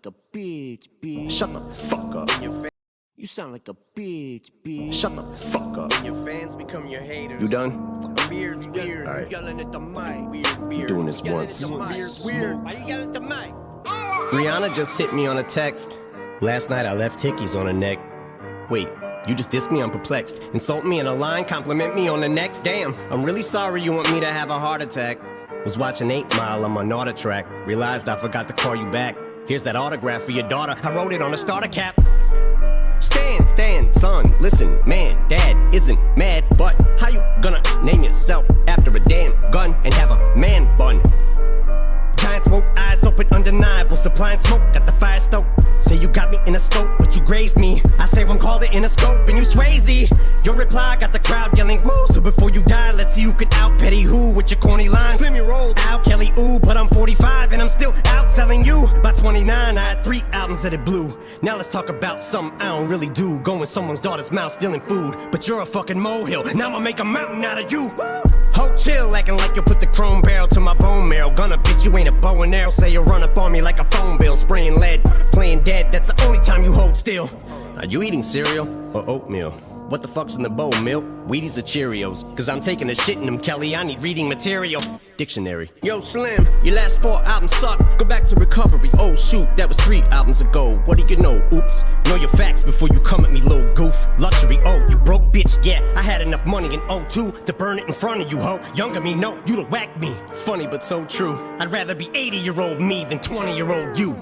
like a bitch, bitch. Shut the fuck up. You sound like a bitch, bitch. Shut the fuck up. Your fans become your haters. You done? Beard's weird. All right. You yelling at the mic. Weird, weird. Doing this Yelling once. at the mic. Beard's weird. Why you yelling at the mic? Rihanna just hit me on a text. Last night I left hickeys on her neck. Wait, you just dissed me? I'm perplexed. Insult me in a line, compliment me on the next. Damn, I'm really sorry you want me to have a heart attack. Was watching 8 Mile on my Naughter track. Realized I forgot to call you back. Here's that autograph for your daughter. I wrote it on a starter cap. Stand, son, listen, man, dad isn't mad, but how you gonna name yourself after a damn gun and have a man bun? Giant smoke, eyes open, undeniable, supplying smoke, got the fire stoked. Say you got me in a scope, but you grazed me. I say one called it in a scope, and you Swayze. Your reply got the crowd yelling, woo. So before you die, let's see who can out Petty who with your corny lines. Slim your roll, Al Kelly, ooh, but I'm 45 and I'm still outselling you. By 29, I had 3 albums that it blew. Now let's talk about something I don't really do. Going someone's daughter's mouth, stealing food. But you're a fucking molehill, now I'ma make a mountain out of you. Ho, chill, acting like you put the chrome barrel to my bone marrow. Gonna bitch, you ain't a bow and arrow. Say you run up on me like a phone bill. Spraying lead, playing dead, that's the only time you hold still. Are you eating cereal or oatmeal? What the fuck's in the bowl, milk? Wheaties or Cheerios? Cause I'm taking a shit in them, Kelly, I need reading material. Dictionary. Yo, Slim, your last 4 albums suck. Go back to recovery. Oh shoot, that was 3 albums ago. What do you know? Oops. Know your facts before you come at me, little goof. Luxury, oh, you broke bitch, yeah. I had enough money in '02 to burn it in front of you, ho. Younger me, no, you'd have whacked me. It's funny but so true. I'd rather be 80-year-old me than 20-year-old you.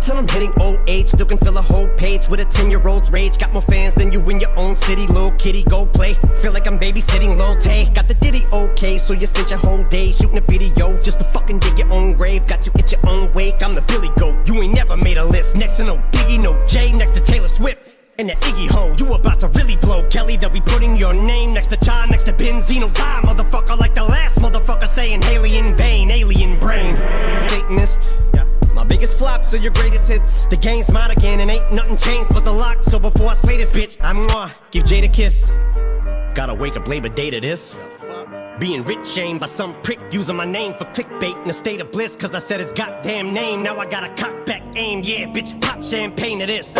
Till I'm hitting old age, still can fill a whole page with a 10-year-old's rage. Got more fans than you in your own city, little kitty, go play. Feel like I'm babysitting Lil Tay. Got the ditty okay, so you spent your whole day shooting a video just to fucking dig your own grave. Got you at your own wake, I'm the Billy Goat. You ain't never made a list, next to no Biggie, no Jay, next to Taylor Swift. And that Iggy Ho, you about to really blow, Kelly. They'll be putting your name next to Cha, next to Benzino. Die, motherfucker, like the last motherfucker saying Haley in vain, alien brain. Satanist, my biggest flops are your greatest hits. The game's mine again and ain't nothing changed but the lock. So before I slay this bitch, I'm gonna give Jade a kiss. Gotta wake up Labor Day to this. Being rich shamed by some prick using my name for clickbait in a state of bliss. Cause I said his goddamn name, now I got a cock back aim. Yeah, bitch, pop champagne to this.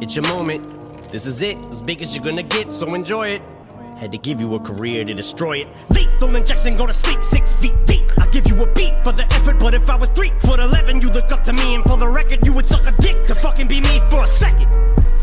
It's your moment, this is it, as big as you're gonna get, so enjoy it. Had to give you a career to destroy it. Lethal injection, go to sleep 6 feet deep. I'll give you a beat for the effort, but if I was 3'11", you'd look up to me, and for the record, you would suck a dick to fucking be me for a second.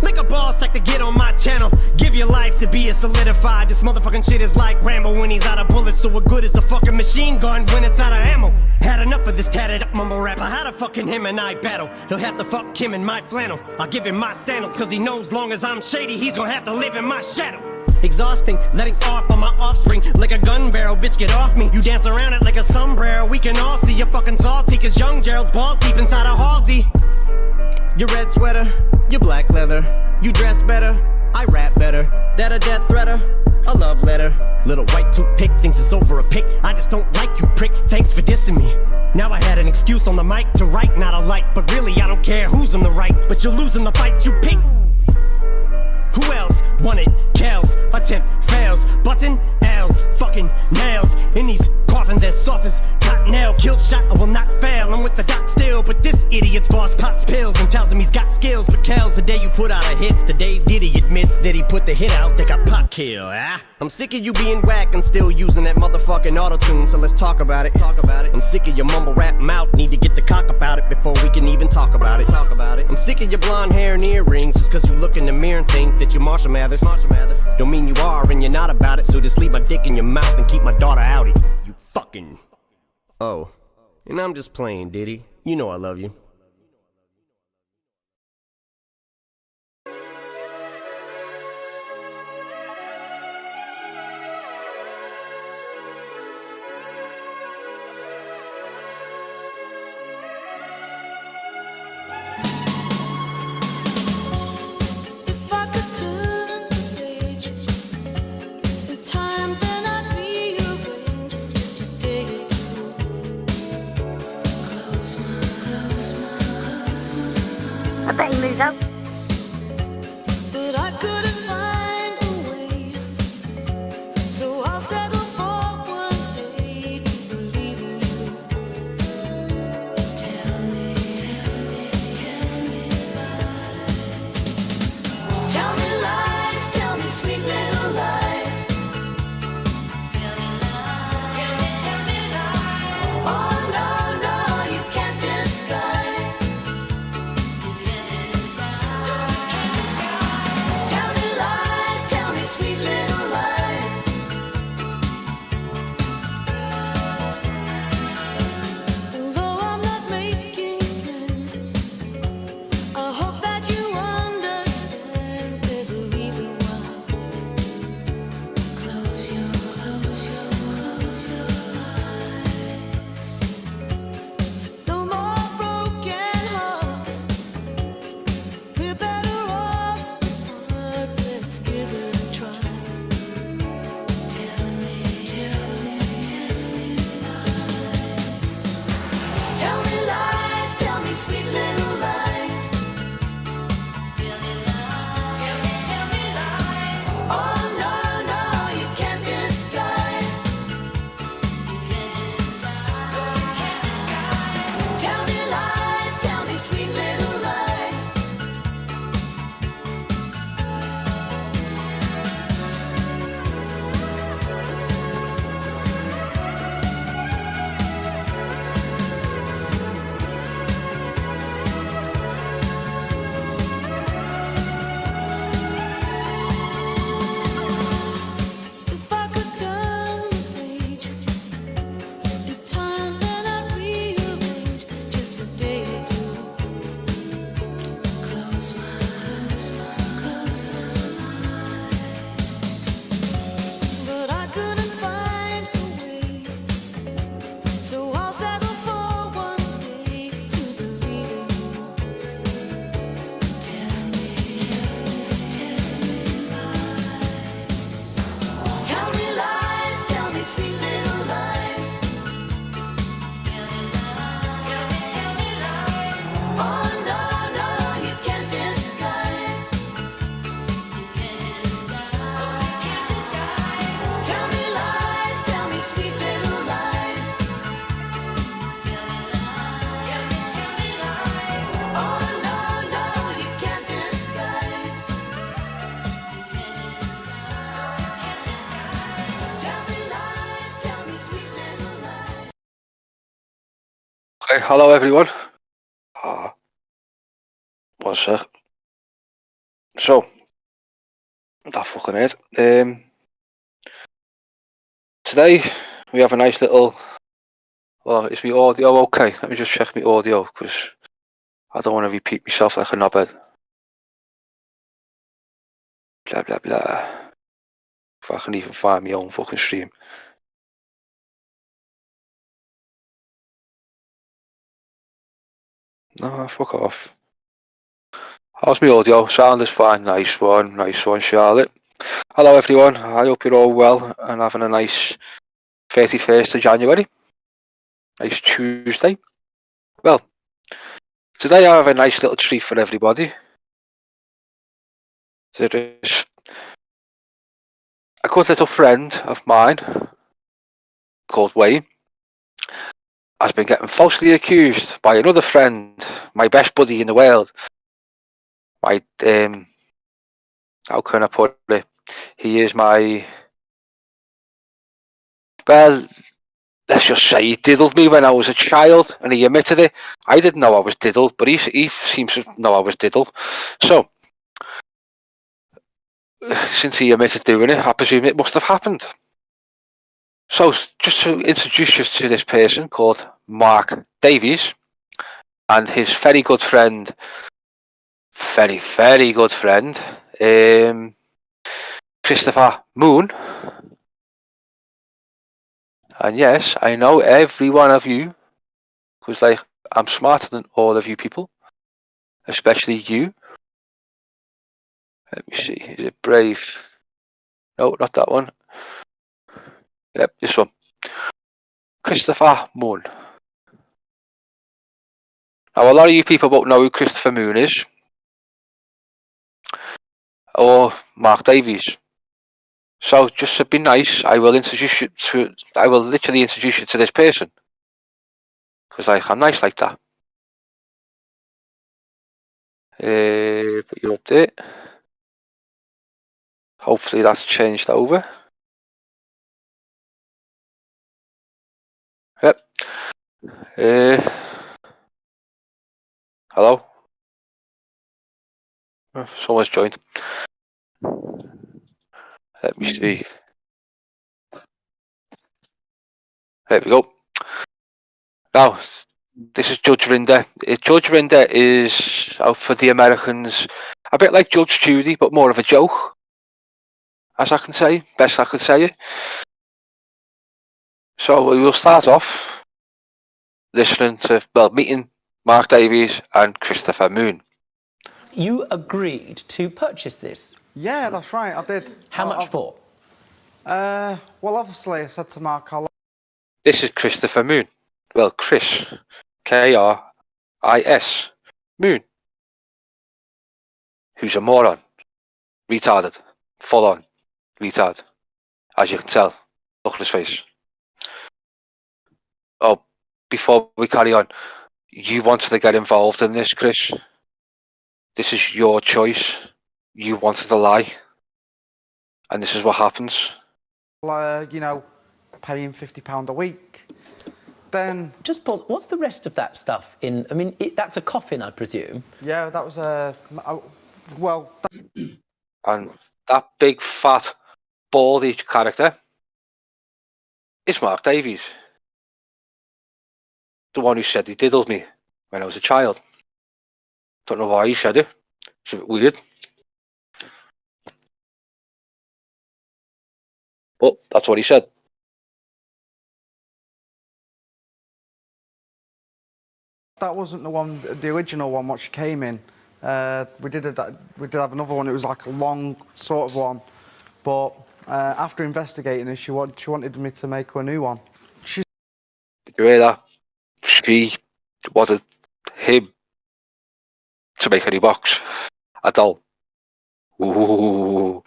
Lick a ball sack to get on my channel. Give your life to be a solidified. This motherfucking shit is like Rambo when he's out of bullets. So what good is a fucking machine gun when it's out of ammo? Had enough of this tatted up mumble rapper. How the fucking him and I battle? He'll have to fuck him in my flannel. I'll give him my sandals, cause he knows long as I'm shady, he's gonna have to live in my shadow. Exhausting, letting off on my offspring like a gun barrel, bitch get off me. You dance around it like a sombrero. We can all see you're fucking salty, cause young Gerald's balls deep inside a Halsey. Your red sweater, your black leather. You dress better, I rap better. That a death threater, a love letter. Little white toothpick thinks it's over a pick. I just don't like you, prick, thanks for dissing me. Now I had an excuse on the mic to write, not a light. But really I don't care who's on the right, but you're losing the fight you pick. Who else want it? Kells, attempt fails. Button L's, fucking nails. In these coffins as soft as cotton nail. Kill shot, I will not fail. I'm with the doc still, but this idiot's boss pops pills and tells him he's got skills. But Kells, the day you put out a hits, the day Diddy admits that he put the hit out, they got pop kill. I'm sick of you being whack and still using that motherfucking auto-tune, so let's talk about it. I'm sick of your mumble rap mouth, need to get the cock about it before we can even talk about it. I'm sick of your blonde hair and earrings, just cause you look in the mirror and think that you're Marshall Mathers. Don't mean you are and you're not about it, so just leave my dick in your mouth and keep my daughter outie. You fucking... Oh, and I'm just playing, Diddy. You know I love you. Close my Okay, hello everyone. One sec. So, that fucking it. Today we have a nice little. Well, is my audio okay? Let me just check my audio because I don't want to repeat myself like a knobhead. Blah blah blah. If I can even find my own fucking stream. No, fuck off. How's my audio? Sound is fine. Nice one, Charlotte. Hello everyone. I hope you're all well and having a nice 31st of January. Nice Tuesday. Well, today I have a nice little treat for everybody. There is a good little friend of mine called Wayne has been getting falsely accused by another friend, my best buddy in the world. My how can I put it? He is my, well, let's just say he diddled me when I was a child, and he admitted it. I didn't know I was diddled, but he seems to know I was diddled. So, since he admitted doing it, I presume it must have happened. So, just to introduce you to this person called Mark Davies and his very good friend, very good friend, Christopher Moon. And yes, I know every one of you, because like I'm smarter than all of you people, especially you. Let me see, is it Brave? No, not that one. Yep, this one. Christopher Moon. Now, a lot of you people won't know who Christopher Moon is, or Mark Davies. So, just to be nice, I will literally introduce you to this person, because I'm nice like that. Put you up there. Hopefully that's changed over. Yep. Hello. Someone's joined. Let me see. There we go. Now, this is Judge Rinder. Judge Rinder is, out for the Americans, a bit like Judge Judy, but more of a joke, as I can say, best I can say it. So we will start off meeting Mark Davies and Christopher Moon. You agreed to purchase this. Yeah, that's right, I did. How much for? Well, obviously, I said to Mark, This is Christopher Moon. Well, Chris. K-R-I-S. Moon. Who's a moron. Retarded. Full on. Retard. As you can tell. Look at his face. Oh, before we carry on, you wanted to get involved in this, Chris. This is your choice. You wanted to lie. And this is what happens. you know, paying £50 a week. Then... Just pause. What's the rest of that stuff in... I mean, that's a coffin, I presume. Yeah, that was a... well... And that big, fat, baldy character is Mark Davies. The one who said he diddled me when I was a child. Don't know why he said it. It's a bit weird. But that's what he said. That wasn't the one, the original one, what she came in. We did have another one, it was like a long sort of one. But after investigating it, she wanted me to make her a new one. Did you hear that? She wanted him to make a new box. A doll. Ooh.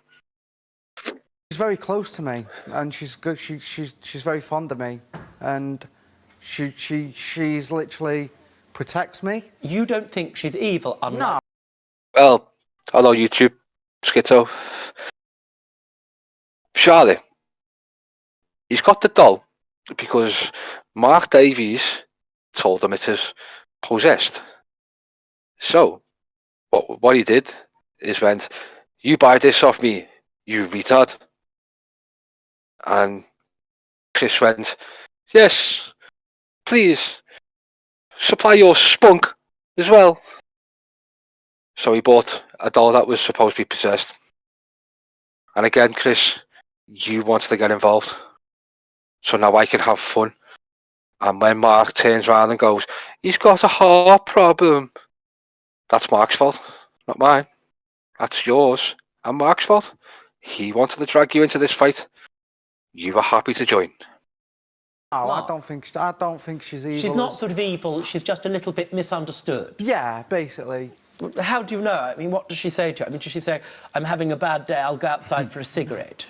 She's very close to me, and she's good. She's very fond of me, and she's literally protects me. You don't think she's evil, No. Well, hello YouTube, Skitto. Charlie, he's got the doll because Mark Davies told him it is possessed. So, what he did is went, "You buy this off me, you retard." And Chris went, "Yes, please, supply your spunk as well." So he bought a doll that was supposed to be possessed. And again, Chris, you wanted to get involved. So now I can have fun. And when Mark turns around and goes, "He's got a heart problem," that's Mark's fault, not mine. That's yours and Mark's fault. He wanted to drag you into this fight. You were happy to join. No, Mark. I don't think she's evil. She's not sort of evil, she's just a little bit misunderstood. Yeah, basically. How do you know? I mean, what does she say to you? I mean, does she say, "I'm having a bad day, I'll go outside for a cigarette"?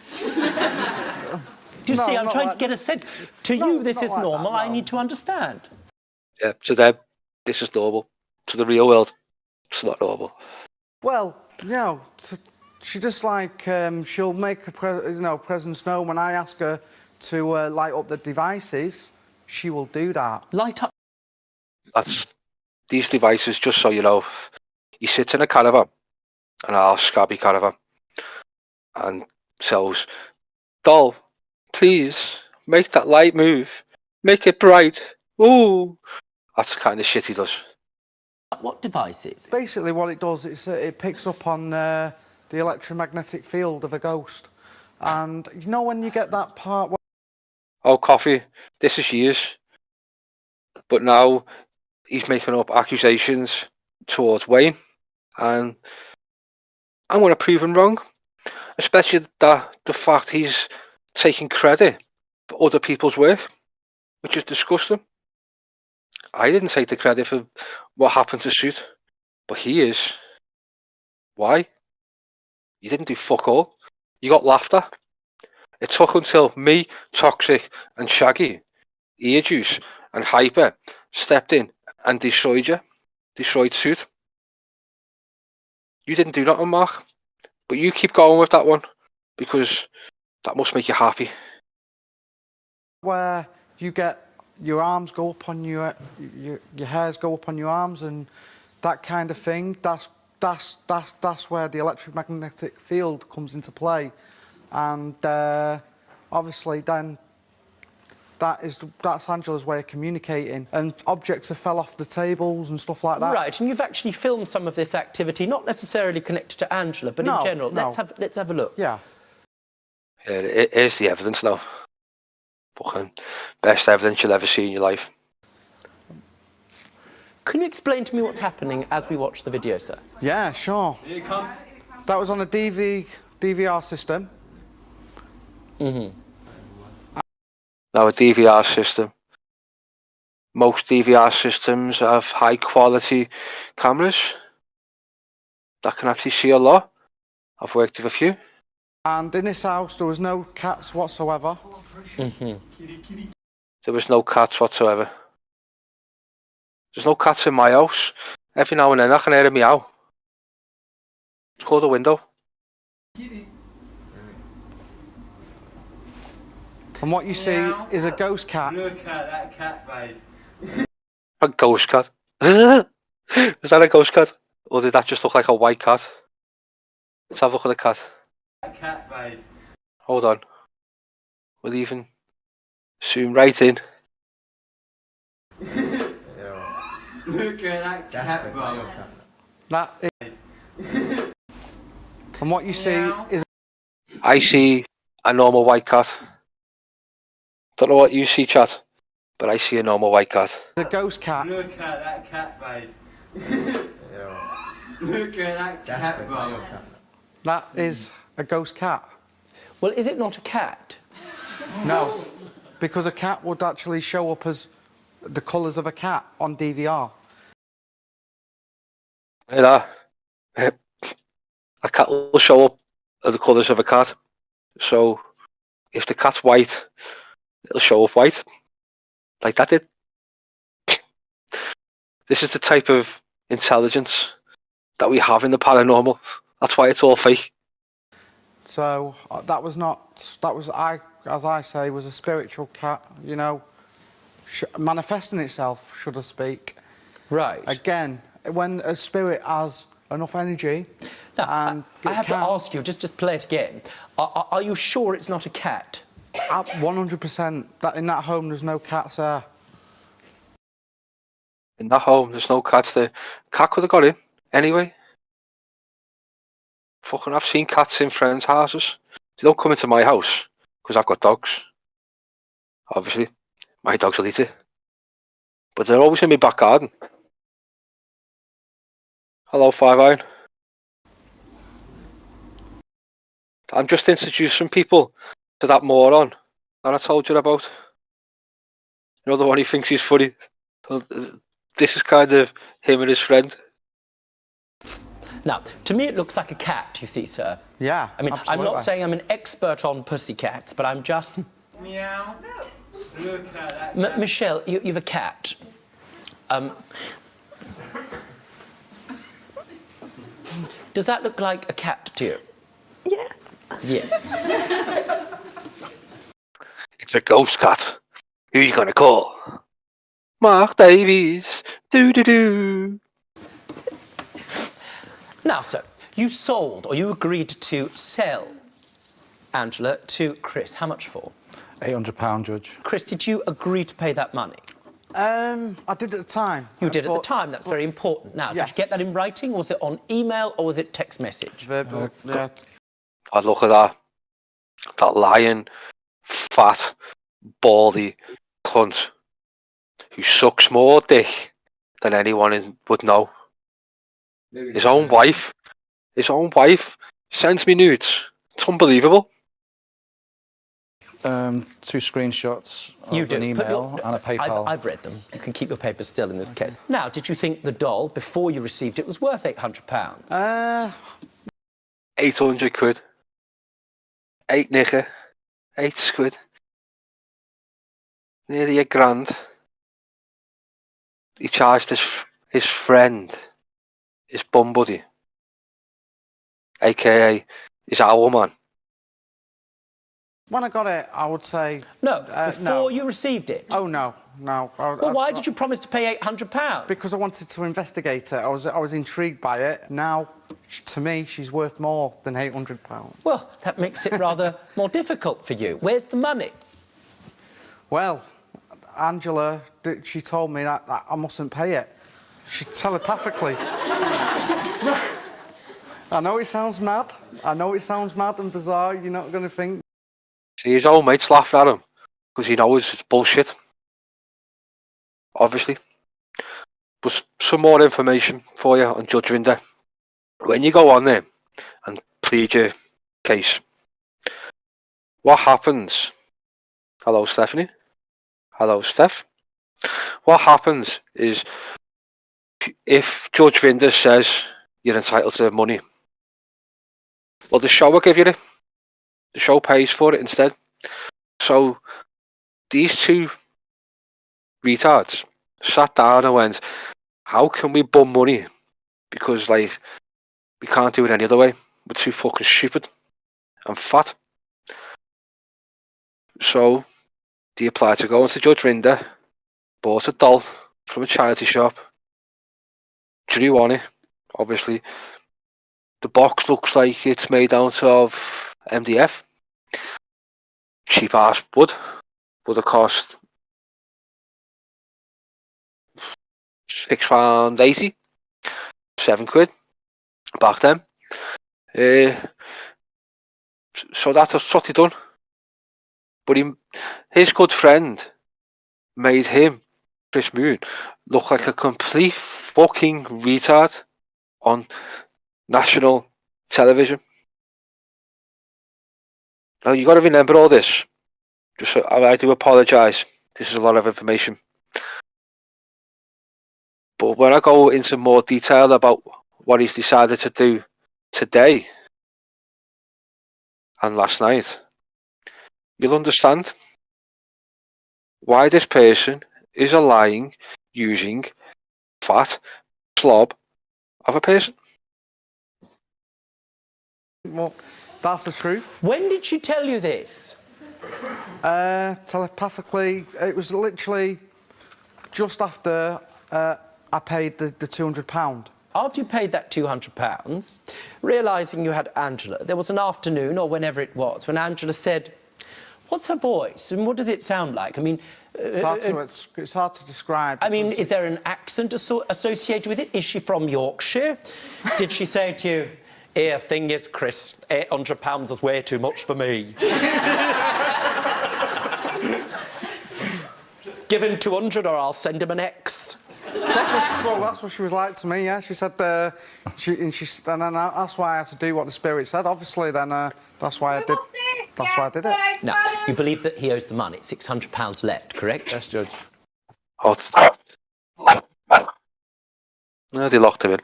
Do you No, see, I'm not trying like to get a sense. To No, you, this not is like that, normal, I no. need to understand. Yeah, to them, this is normal. To the real world, it's not normal. Well, she just like she'll make a presents known. When I ask her to light up the devices, she will do that. Light up. That's these devices, just so you know. He sits in a caravan, an arse scabby caravan, and says, "Doll, please make that light move. Make it bright." Ooh, that's the kind of shit he does. What devices? Basically, what it does is it picks up on the electromagnetic field of a ghost, and you know when you get that part. Oh, coffee, this is years. But now he's making up accusations towards Wayne, and I'm going to prove him wrong. Especially that the fact he's taking credit for other people's work, which is disgusting. I didn't take the credit for what happened to Suit, but he is. Why? You didn't do fuck all. You got laughed at. It took until me, Toxic, and Shaggy, Ear Juice, and Hyper stepped in and destroyed you. Destroyed Suit. You didn't do nothing, Mark. But you keep going with that one because that must make you happy. Where you get your arms go up on your hairs go up on your arms and that kind of thing. That's where the electromagnetic field comes into play, and obviously then that's Angela's way of communicating. And objects have fell off the tables and stuff like that. Right, and you've actually filmed some of this activity, not necessarily connected to Angela, but in general. No. Let's have a look. Yeah. Here's the evidence now. Fucking best evidence you'll ever see in your life. Can you explain to me what's happening as we watch the video, sir? Yeah, sure. Here it comes. That was on a DVR system. Mm-hmm. Now a DVR system. Most DVR systems have high quality cameras that can actually see a lot. I've worked with a few. And in this house there was no cats whatsoever. Mm-hmm. There was no cats whatsoever. There's no cats in my house. Every now and then I can hear a meow. It's called a window. And what you see is a ghost cat. Look at that cat, babe. A ghost cat. Is that a ghost cat? Or did that just look like a white cat? Let's have a look at the cat. That cat, babe. Hold on. We'll even zoom right in. Look at that cat, babe. That is. And what you see is. I see a normal white cat. Don't know what you see, chat, but I see a normal white cat. A ghost cat. Look at that cat, babe. Look at that cat, babe. That is a ghost cat. Well, is it not a cat? No, because a cat would actually show up as the colours of a cat on DVR. Yeah, a cat will show up as the colours of a cat. So if the cat's white, it'll show up white, like that did. This is the type of intelligence that we have in the paranormal. That's why it's all fake. So as I say, was a spiritual cat, you know. manifesting itself, should I speak. Right. Again, when a spirit has enough energy, Now, and I have to can- ask you, just play it again. Are you sure it's not a cat? 100%. That in that home, there's no cats there. In that home, there's no cats there. Cat could have got in anyway. Fucking, I've seen cats in friends' houses. They don't come into my house because I've got dogs. Obviously, my dogs will eat it. But they're always in my back garden. Hello, Five Iron. I'm just introducing people to that moron that I told you about. You know, the one who thinks he's funny. This is kind of him and his friend. Now, to me, it looks like a cat, you see, sir. Yeah, I mean, I'm absolutely. not saying I'm an expert on pussycats, but I'm just... Meow. Look at that. Michelle, you've a cat. Does that look like a cat to you? Yeah. Yes. It's a ghost cat. Who are you gonna call? Mark Davies. Do. Now, sir, you sold, or you agreed to sell Angela to Chris. How much for? £800, Judge. Chris, did you agree to pay that money? I did at the time. You did at the but- time. That's very important. Now, did Yes. you get that in writing, or was it on email, or was it text message? Verbal, yeah. I'd look at that. That lying, fat, baldy cunt who sucks more dick than anyone would know. His own wife sends me nudes. It's unbelievable. 2 screenshots You of do. an email and a PayPal. I've read them. You can keep your papers still in this case. Now, did you think the doll, before you received it, was worth £800? 800 quid. 8 nigger. 8 squid. Nearly £1,000. He charged his friend, his bum buddy, aka his Owlman. When I got it, I would say... No, no. before you received it. Oh, no. Well, why did you promise to pay £800? Because I wanted to investigate it. I was intrigued by it. Now, to me, she's worth more than £800. Well, that makes it rather more difficult for you. Where's the money? Well, Angela, she told me that I mustn't pay it. She telepathically. I know it sounds mad. I know it sounds mad and bizarre. You're not going to think... See, his old mates laughing at him because he knows it's bullshit. Obviously. But some more information for you on Judge Rinder. When you go on there and plead your case, what happens? Hello, Stephanie. Hello, Steph. What happens is if Judge Rinder says you're entitled to money, well, the show will give you it. The show pays for it instead. So these two retards sat down and went, how can we bum money? Because, like, we can't do it any other way. We're too fucking stupid and fat. So they applied to go into Judge Rinder, bought a doll from a charity shop, drew on it, obviously. The box looks like it's made out of MDF. Cheap ass wood have cost £6.80, £7 back then. So that's what he done. But his good friend made him, Chris Moon, look like a complete fucking retard on national television. Now, you got to remember all this. Just so, I do apologise. This is a lot of information. But when I go into more detail about what he's decided to do today and last night, you'll understand why this person is a lying, using, fat slob of a person. Well, that's the truth. When did she tell you this? Telepathically, it was literally just after I paid the £200. After you paid that £200, realising you had Angela, there was an afternoon, or whenever it was, when Angela said, "What's her voice and what does it sound like?" I mean... It's hard to describe. I mean, is there an accent associated with it? Is she from Yorkshire? Did she say to you, "Here, thing is, Chris, £800 is way too much for me. Give him 200 or I'll send him an X." That's what she was like to me, yeah. She said, and then that's why I had to do what the spirit said. Obviously, then that's why I did. That's why I did it. Now, you believe that he owes the money, £600 left, correct? Yes, Judge. Oh, no, they locked him in.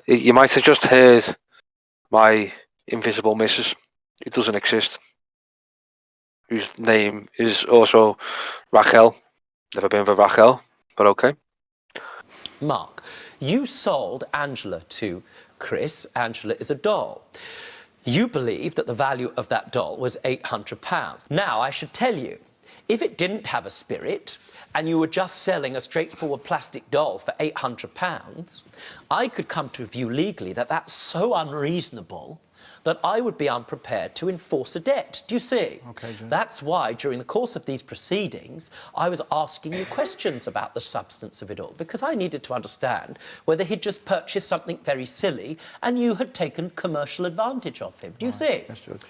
You might have just heard my invisible missus, who doesn't exist, whose name is also Rachel. Never been with Rachel, but okay. Mark, you sold Angela to Chris. Angela is a doll. You believe that the value of that doll was £800. Now, I should tell you, if it didn't have a spirit and you were just selling a straightforward plastic doll for £800, I could come to a view legally that that's so unreasonable that I would be unprepared to enforce a debt. Do you see? Okay, Jim. That's why, during the course of these proceedings, I was asking you questions about the substance of it all, because I needed to understand whether he'd just purchased something very silly and you had taken commercial advantage of him. Do you see? Yes, Judge.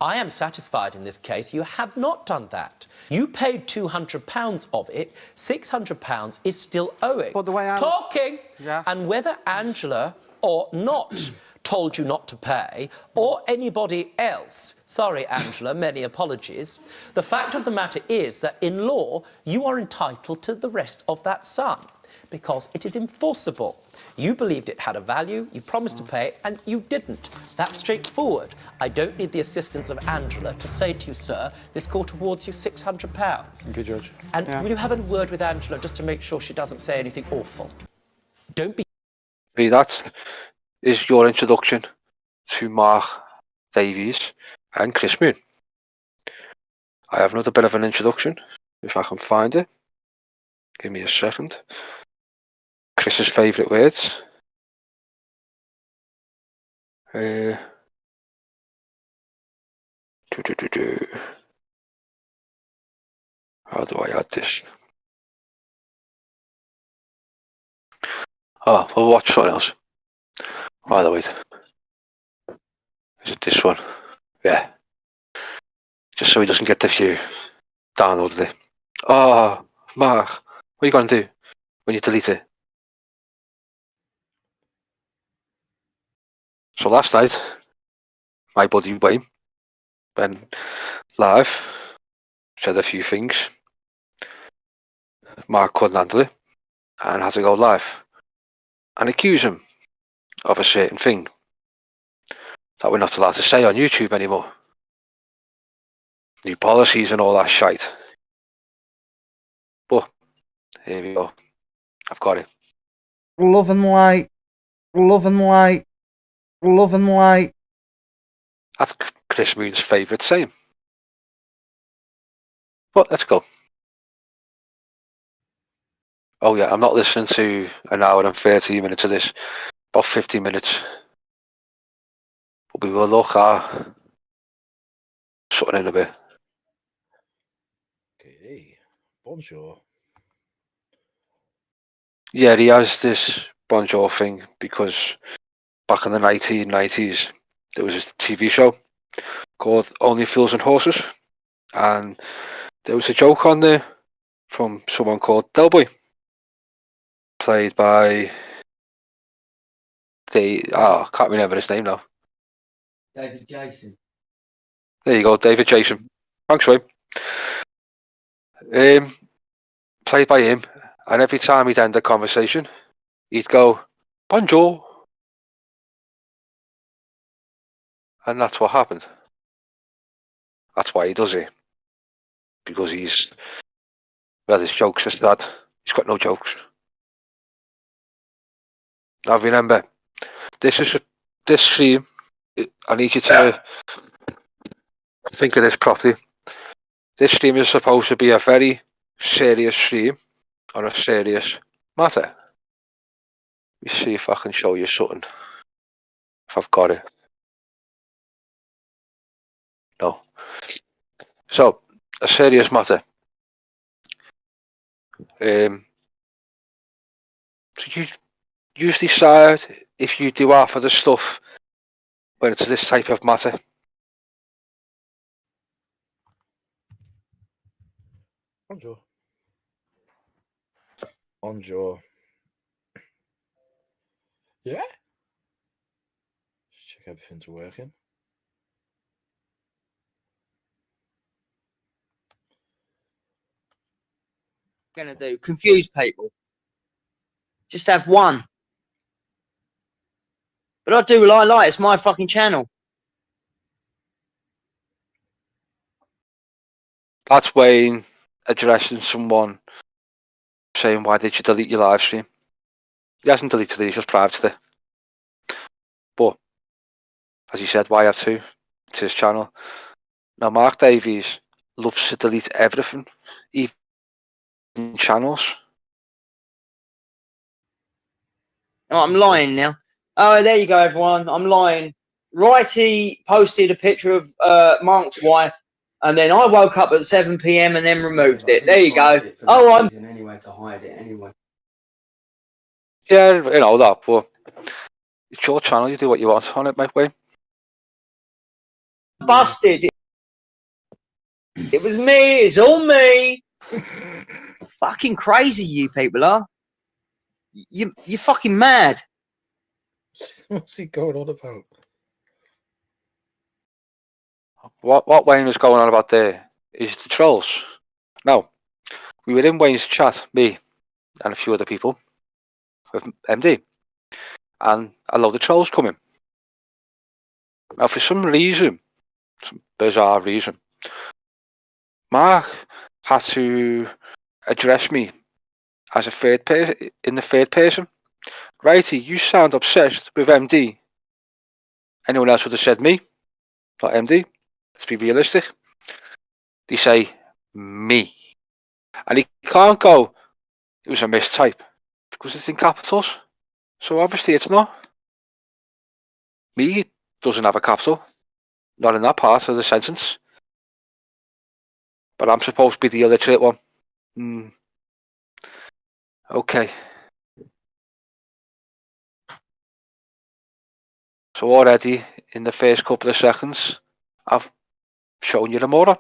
I am satisfied in this case you have not done that. You paid £200 of it, £600 is still owing. But the way Talking! Yeah. And whether Angela or not told you not to pay, or anybody else, sorry, Angela, many apologies, the fact of the matter is that in law, you are entitled to the rest of that sum, because it is enforceable. You believed it had a value, you promised to pay, and you didn't. That's straightforward. I don't need the assistance of Angela to say to you, sir, this court awards you £600. Thank you, Judge. And will you have a word with Angela just to make sure she doesn't say anything awful? Don't be... That is your introduction to Mark Davies and Chris Moon. I have another bit of an introduction, if I can find it. Give me a second. Chris's favourite words. How do I add this? Oh, we'll watch something else. By the way, is it this one? Yeah. Just so he doesn't get the view. Downloaded it. Oh, Mark, what are you going to do when you delete it? So last night, my buddy Wayne went live, said a few things. Mark couldn't handle it and had to go live and accuse him of a certain thing that we're not allowed to say on YouTube anymore. New policies and all that shite. But here we go. I've got it. Love and light. Love and light. Love and light. That's Chris Moon's favourite saying. But let's go. Oh yeah, I'm not listening to an hour and 30 minutes of this. About 50 minutes. But we will look at something in a bit. Okay. Bonjour. Yeah, he has this Bonjour thing because back in the 1990s there was a TV show called Only Fools and Horses, and there was a joke on there from someone called Delboy, played by I can't remember his name now. David Jason. There you go, David Jason. Thanks, Wayne. Played by him, and every time he'd end a conversation, he'd go, Bonjour. And that's what happened. That's why he does it. Because his jokes are sad. He's got no jokes. Now remember, this stream, I need you to think of this properly. This stream is supposed to be a very serious stream, on a serious matter. Let me see if I can show you something. If I've got it. No. So, a serious matter. So you usually decide if you do half of the stuff when it's this type of matter. Bonjour. Bonjour. Yeah? Just check everything's working. Gonna do confuse people. Just have one. But I do what I like. It's my fucking channel. That's Wayne addressing someone saying, why did you delete your live stream? He hasn't deleted it, he's just privated it. But, as he said, why have two? It's his channel. Now, Mark Davies loves to delete everything, even channels. Oh, I'm lying now. Oh, there you go, everyone. I'm lying. Wrighty posted a picture of Mark's wife, and then I woke up at 7 p.m. and then removed it. There you go. Oh, I'm Anyway, to hide it anyway. Yeah, you know that, but it's your channel, you do what you want on it, mate, Wayne. busted. It was me. It's all me. Fucking crazy, you people are. You're fucking mad. What's he going on about? What Wayne was going on about there is the trolls. Now, we were in Wayne's chat, me and a few other people with MD, and a load of trolls coming. Now, for some reason, some bizarre reason, Mark had to address me as a third person, in the third person. Wrighty, you sound obsessed with MD. Anyone else would have said me, not MD. Let's be realistic. They say me. And he can't go, it was a mistype, because it's in capitals. So obviously it's not. Me doesn't have a capital. Not in that part of the sentence. But I'm supposed to be the illiterate one. Okay. So already, in the first couple of seconds, I've shown you the moron.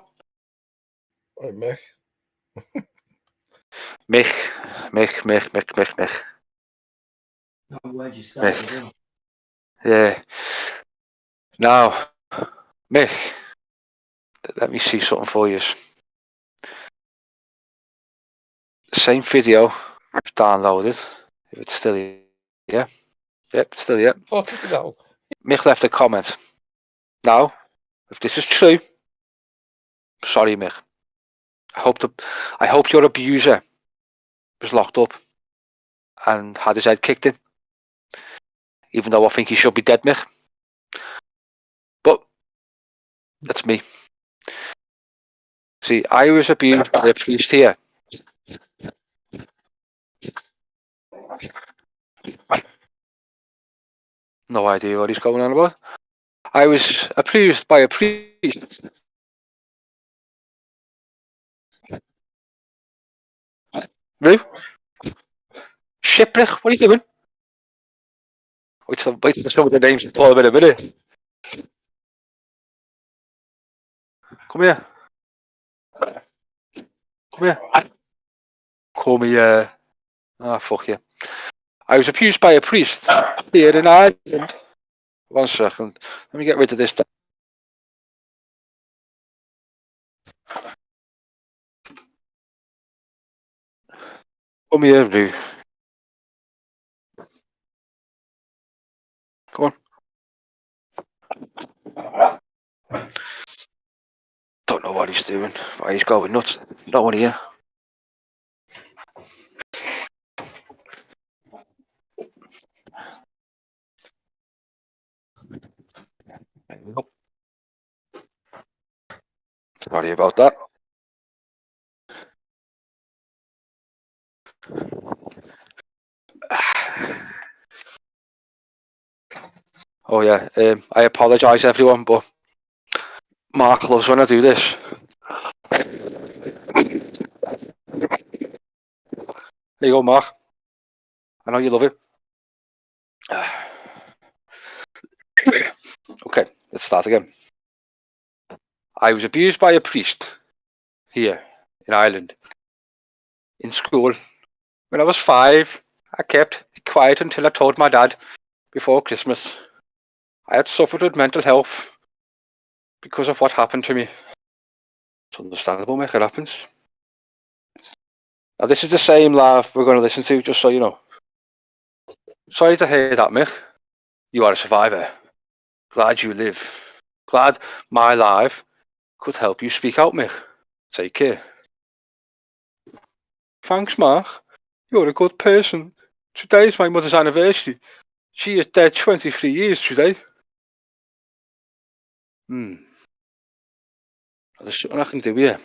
Right, Mick. Mich. No word you started as well. Yeah. Now, Mich, let me see something for you. Same video I've downloaded. If it's still here. Yeah. Yep, still here. Fuck you know. Mich left a comment. Now, if this is true, sorry, Mich. I hope your abuser was locked up and had his head kicked in. Even though I think he should be dead, Mich. But that's me. See, I was abused by a priest here. No idea what he's going on about. I was abused by a priest. Roo? Shipwreck, what are you doing? Wait till some of the names to call him in a minute. Come here. Come here. Call me, fuck you. I was abused by a priest here in Ireland. 1 second. Let me get rid of this. Come here, Roo. Come on. Don't know what he's doing. Why he's going nuts. No one here. Sorry about that. Oh yeah, I apologise everyone, but Mark loves when I do this. There you go, Mark. I know you love it. Okay, let's start again. I was abused by a priest here in Ireland. In school, when I was 5, I kept it quiet until I told my dad before Christmas. I had suffered with mental health because of what happened to me. It's understandable, Mick, it happens. Now, this is the same laugh we're going to listen to, just so you know. Sorry to hear that, Mick. You are a survivor. Glad you live. Glad my life could help you speak out, Mick. Take care. Thanks, Mark. You're a good person. Today is my mother's anniversary. She is dead 23 years today. There's something I can do here.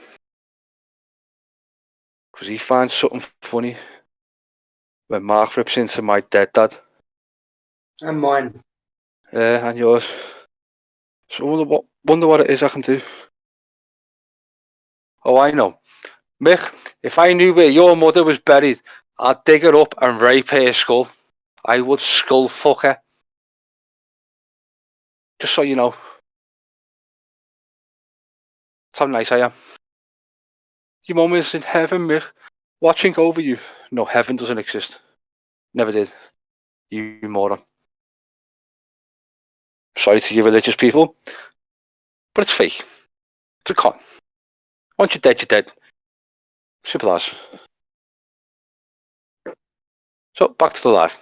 Because he finds something funny when Mark rips into my dead dad. And mine. And yours. So I wonder what it is I can do. Oh, I know. Mick, if I knew where your mother was buried, I'd dig her up and rape her skull. I would skull fuck her. Just so you know. That's how nice I am. Your mum is in heaven, Mick, watching over you. No, heaven doesn't exist. Never did. You moron. Sorry to you religious people, but it's fake. It's a con. Once you're dead, you're dead. Simple as. So, back to the live.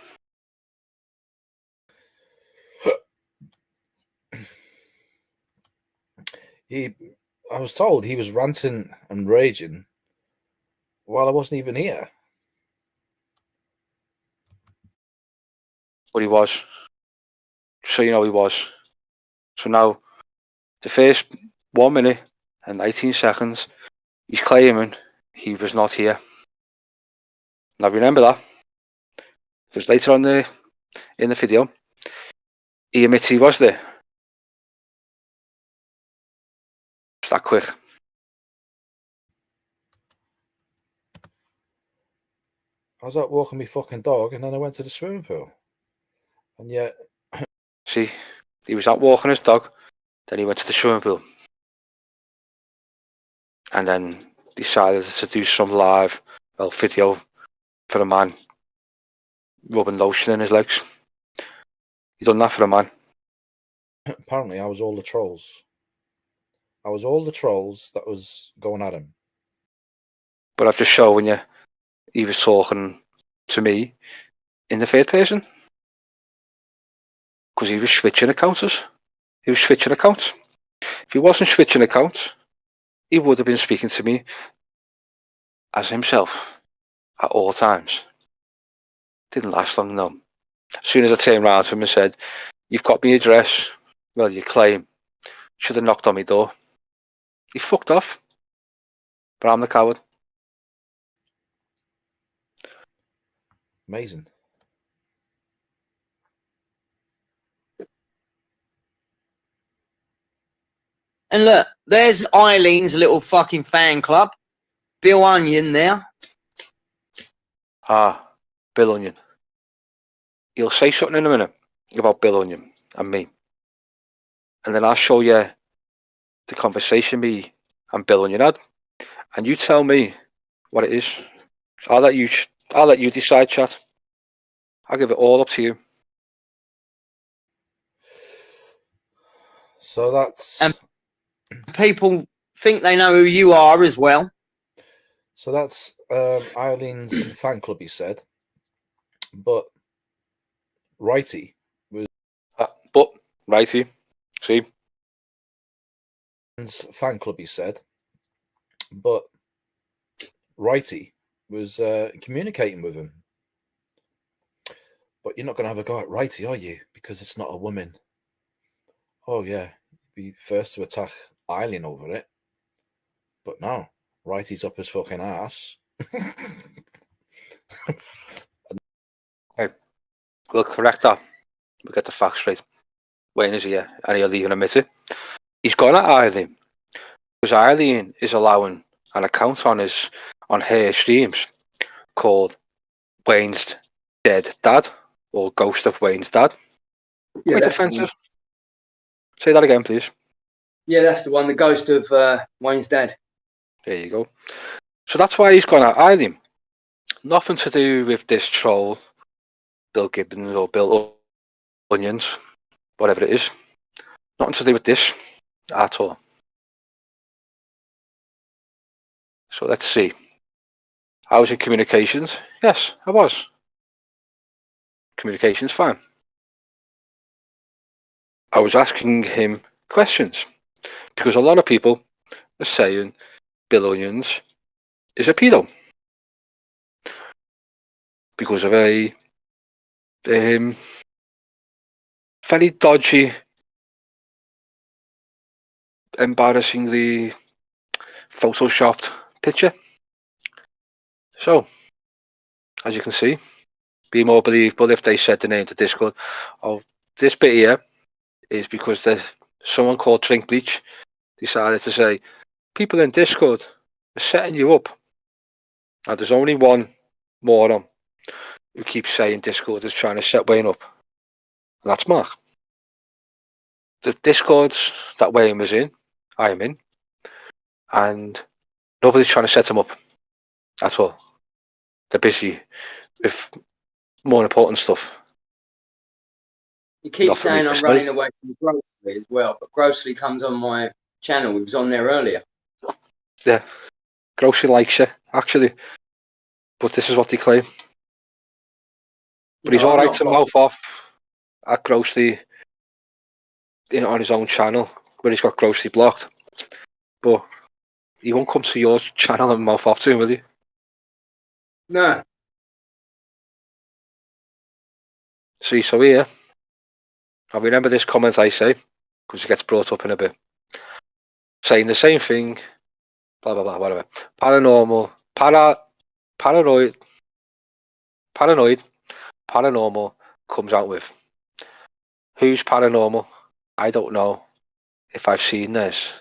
I was told he was ranting and raging while I wasn't even here. But he was. So you know he was. So now, the first 1 minute and 19 seconds, he's claiming he was not here. Now remember that, because later on in the video, he admits he was there. It's that quick. I was out walking my fucking dog and then I went to the swimming pool. And yet... See, he was out walking his dog, then he went to the swimming pool. And then decided to do some live video for a man rubbing lotion in his legs. He done that for a man. Apparently I was all the trolls. I was all the trolls that was going at him. But I've just shown you he was talking to me in the third person. Because he was switching accounts. He was switching accounts. If he wasn't switching accounts, he would have been speaking to me as himself at all times. Didn't last long, no. As soon as I turned around to him and said, "You've got my address, well, you claim, should have knocked on my door." He fucked off. But I'm the coward. Amazing. And look, there's Eileen's little fucking fan club. Bill Onion there. Ah, Bill Onion. He'll say something in a minute about Bill Onion and me. And then I'll show you the conversation me and Bill Onion had. And you tell me what it is. I'll let you decide, chat. I'll give it all up to you. So that's... And people think they know who you are as well. So that's Eileen's fan club, he said. But Wrighty was... But Wrighty, see? Fan club, he said. But Wrighty was communicating with him. But you're not going to have a go at Wrighty, are you? Because it's not a woman. Oh, yeah. Be first to attack Eileen over it. But no. Wrighty's up his fucking ass. Hey, we'll correct that. We'll get the facts straight. Wayne is here, and he'll even admit it. He's gone at Eileen because Eileen is allowing an account on her streams called Wayne's Dead Dad or Ghost of Wayne's Dad. Yeah, Quite that's the one. offensive. Say that again, please. Yeah, that's the one. The ghost of Wayne's dad. There you go. So that's why he's gone at Eileen. Nothing to do with this troll, Bill Gibbons or Bill Onions, whatever it is. Nothing to do with this at all. So let's see. I was in communications. Yes, I was. Communications, fine. I was asking him questions because a lot of people are saying Bill Onions is a pedo because of a very dodgy, embarrassingly photoshopped picture. So, as you can see, be more believable if they said the name to Discord. Oh, this bit here is because someone called Drink Bleach decided to say people in Discord are setting you up. Now there's only one moron who keeps saying Discord is trying to set Wayne up, and that's Mark. The Discords that Wayne was in, I am in, and nobody's trying to set him up at all. They're busy with more important stuff. You keep Not for me saying I'm personally. running away from Grocery as well, but Grocery comes on my channel. He was on there earlier. Yeah, Grocery likes you actually, but this is what they claim. But he's No, I'm alright not to mouth off at Grocery on his own channel where he's got Grocery blocked. But he won't come to your channel and mouth off to him, will he? No. See, so here, I remember this comment I say, because it gets brought up in a bit. Saying the same thing, blah, blah, blah, whatever. Paranormal, paranoid, paranormal comes out with. Who's paranormal? I don't know if I've seen this.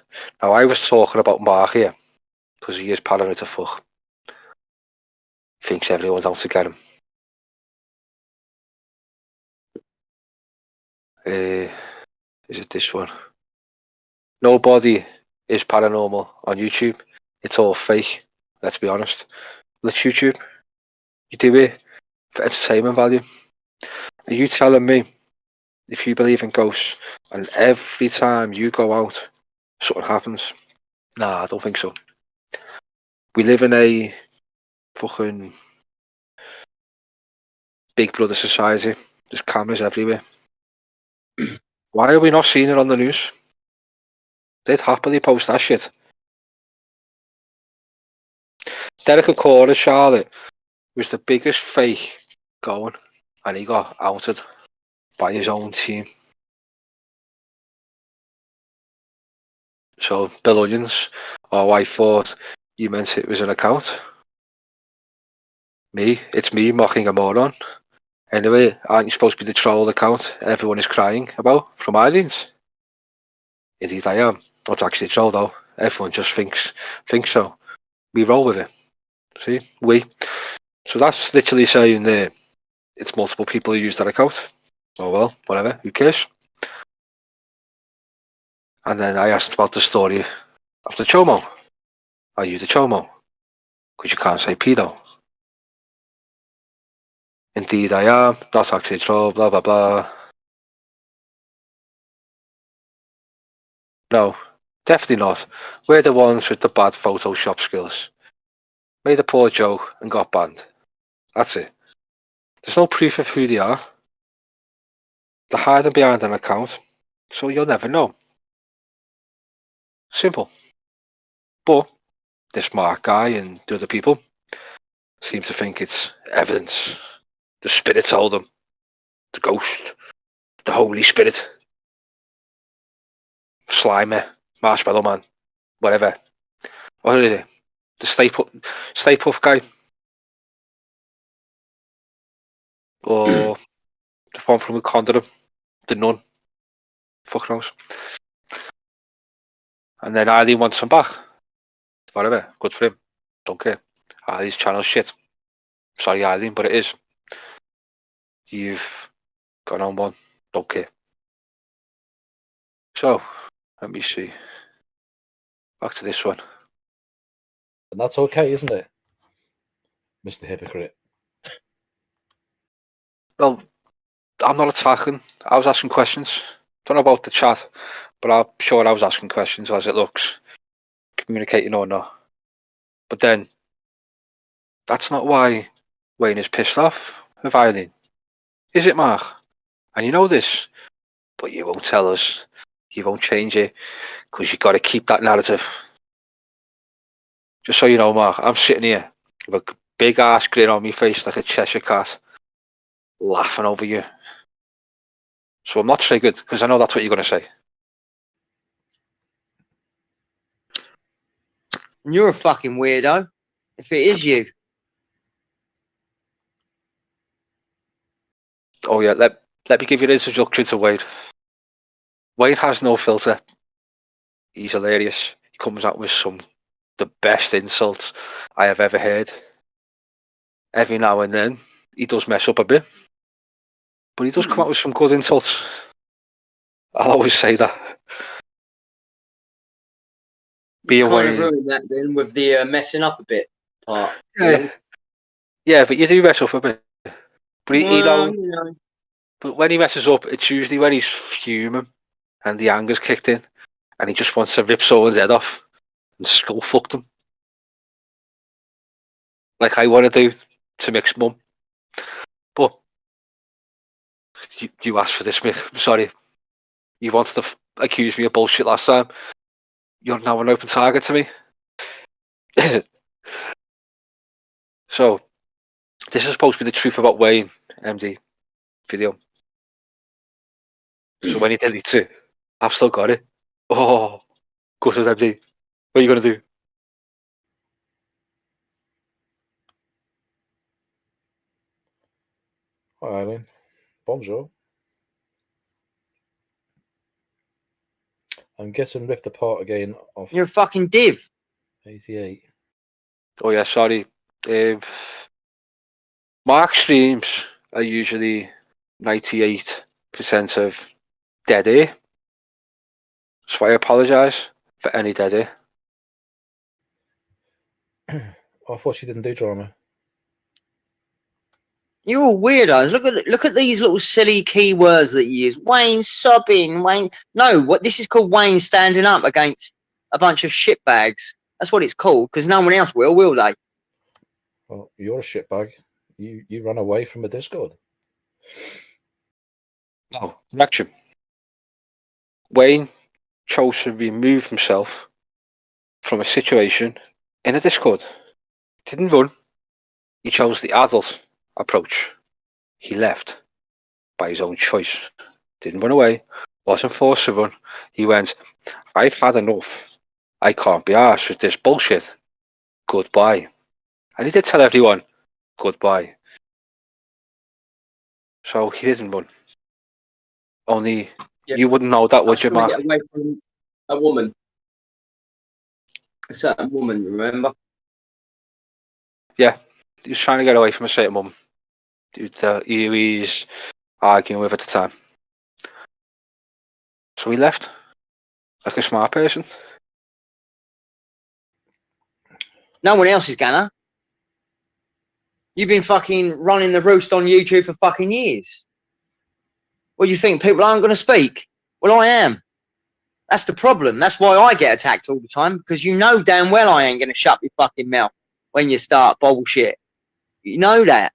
Now, I was talking about Mark here, because he is paranoid to fuck. Thinks everyone's out to get him. Is it this one? Nobody is paranormal on YouTube. It's all fake. Let's be honest. Let's YouTube. You do it for entertainment value. Are you telling me if you believe in ghosts and every time you go out something happens? Nah, I don't think so. We live in a fucking Big Brother society. There's cameras everywhere. Why are we not seeing it on the news? They'd happily post that shit. Derek Acora, Charlotte, was the biggest fake going, and he got outed by his own team. So, Bill Onions, I thought you meant it was an account. It's me mocking a moron. Anyway, aren't you supposed to be the troll account everyone is crying about from Eileen's? Indeed I am. Not actually a troll though. Everyone just thinks so. We roll with it. See? So that's literally saying it's multiple people who use that account. Oh well, whatever, who cares? And then I asked about the story of the Chomo. Are you the Chomo? Because you can't say pedo. Indeed I am, not actually a troll, blah blah blah. No, definitely not. We're the ones with the bad Photoshop skills. Made a poor joke and got banned. That's it. There's no proof of who they are. They're hiding behind an account, so you'll never know. Simple. But this Mark guy and the other people seem to think it's evidence. The spirit told them. The ghost. The Holy Spirit. Slimer. Marshmallow Man. Whatever. What is it? The Stay Puft guy. Or the one from the Condom. The nun. Fuck knows. And then Eileen wants him back. Whatever, good for him. Don't care. Eileen's channel shit. Sorry, Eileen, but it is. You've got on one. Don't care. So, let me see. Back to this one. And that's okay, isn't it? Mr. Hypocrite. Well, I'm not attacking. I was asking questions. Don't know about the chat, but I'm sure I was asking questions as it looks. Communicating or not. But then, that's not why Wayne is pissed off with Eileen. Is it, Mark? And you know this, but you won't tell us. You won't change it, because you've got to keep that narrative. Just so you know, Mark, I'm sitting here with a big ass grin on my face like a Cheshire cat, laughing over you. So I'm not triggered, because I know that's what you're going to say. You're a fucking weirdo. If it is you. Oh yeah, let me give you an introduction to Wade. Wade has no filter. He's hilarious. He comes out with the best insults I have ever heard. Every now and then, he does mess up a bit, but he does come out with some good insults. I'll always say that. Be You kind away. of ruined that then with the messing up a bit part. Yeah, but you do mess up a bit. But Well, you know. But when he messes up, it's usually when he's fuming and the anger's kicked in, and he just wants to rip someone's head off and skull fuck them, like I want to do to Mick's mum. But you asked for this, Mick. I'm sorry. You wanted to accuse me of bullshit last time. You're now an open target to me. So, this is supposed to be the truth about Wayne, MD video. So when he deletes it, I've still got it. Oh, good as MD. What are you going to do? Hi, Eileen. Bonjour. I'm getting ripped apart again off You're a fucking div. 88. Oh yeah, sorry. Mark streams are usually 98% of dead air. So I apologise for any dead air. I thought she didn't do drama. You're all weirdos. Look at these little silly keywords that you use. Wayne sobbing. Wayne. No, what this is called Wayne standing up against a bunch of shitbags. That's what it's called. Because no one else will they? Well, you're a shitbag. You ran away from a Discord. No, correction. Wayne chose to remove himself from a situation in a Discord. Didn't run. He chose the adult approach. He left by his own choice. Didn't run away. Wasn't forced to run. He went, I've had enough. I can't be arsed with this bullshit. Goodbye. And he did tell everyone, goodbye. So he didn't run. Only you wouldn't know that, would you, Trying to Mark? get away from a woman. A certain woman, remember? Yeah, he was trying to get away from a certain woman he was arguing with at the time. So he left, like a smart person. No one else is gonna. You've been fucking running the roost on YouTube for fucking years. What do you think? People aren't going to speak? Well, I am. That's the problem. That's why I get attacked all the time, because you know damn well I ain't going to shut your fucking mouth when you start bullshit. You know that.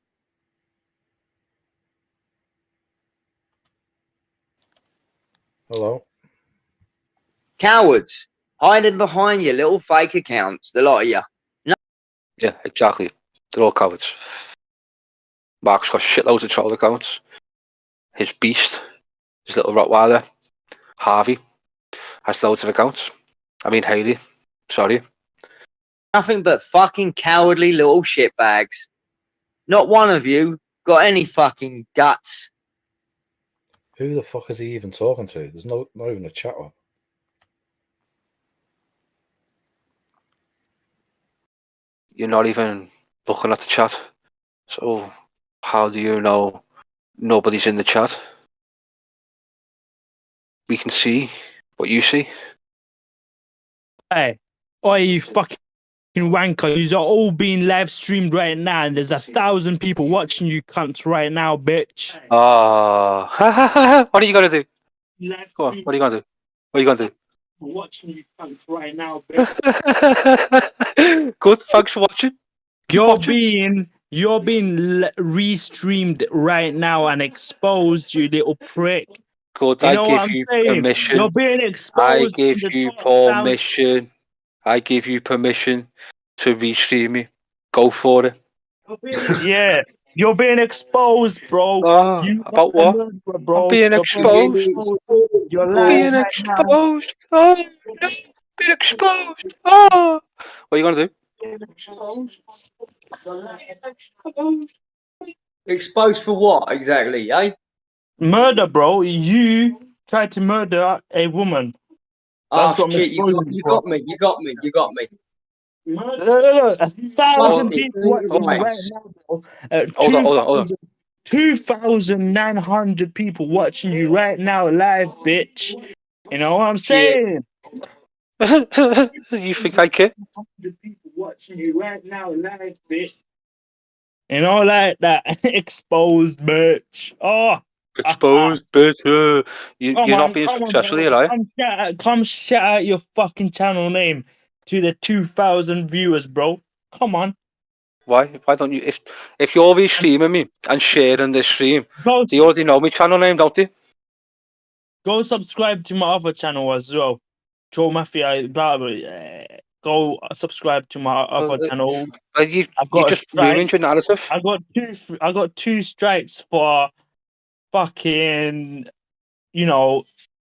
Hello. Cowards. Hiding behind your little fake accounts, the lot of you. No. Yeah, exactly. They're all cowards. Mark's got shitloads of troll accounts. His beast, his little Rottweiler, Harvey, has loads of accounts. I mean, Haley, sorry. Nothing but fucking cowardly little shitbags. Not one of you got any fucking guts. Who the fuck is he even talking to? There's not even a chat up. You're not even looking at the chat. So how do you know nobody's in the chat? We can see what you see. Hey, oi, you fucking wanker. You're all being live streamed right now, and there's 1,000 people watching you cunts right now, bitch. What are you gonna do? Go on, what are you gonna do? What are you gonna do? Watching you cunts right now, bitch. Good, thanks for watching. Keep watching. You're being re-streamed right now and exposed, you little prick. Good, You I know what give I'm you saying? permission. You're being I exposed give from the you top down. permission. I give you permission to restream me. Go for it. Yeah, you're being exposed, bro. You are About a what? murderer, bro. I'm being You're being exposed. exposed. You're live Being right now. exposed. Oh, no, being exposed. Oh, what are you gonna do? Exposed for what exactly, eh? Murder, bro. You tried to murder a woman. Oh That's what I'm shit! exposing You for. got me. You got me. You got me. Look, 1,000 Busted. people watching you Right. right now, bro. Hold on, hold on, hold on. 2,900 people watching you right now, live, bitch. You know what I'm Shit. saying? You think I care? 100 people watching you right now, live, bitch. You know, like that exposed, bitch. Oh, Exposed, bitch. You're not being come on, successful bro. here, are you? Come shout out your fucking channel name to the 2,000 viewers, bro. Come on. Why? Why don't you? If you're restreaming me and sharing this stream, Go, they already know my channel name, don't they? go subscribe to my other channel as well. Joe Mafia, blah, blah, go subscribe to my other channel. I've You got a just ruined strike. your narrative. I got two strikes for fucking, you know,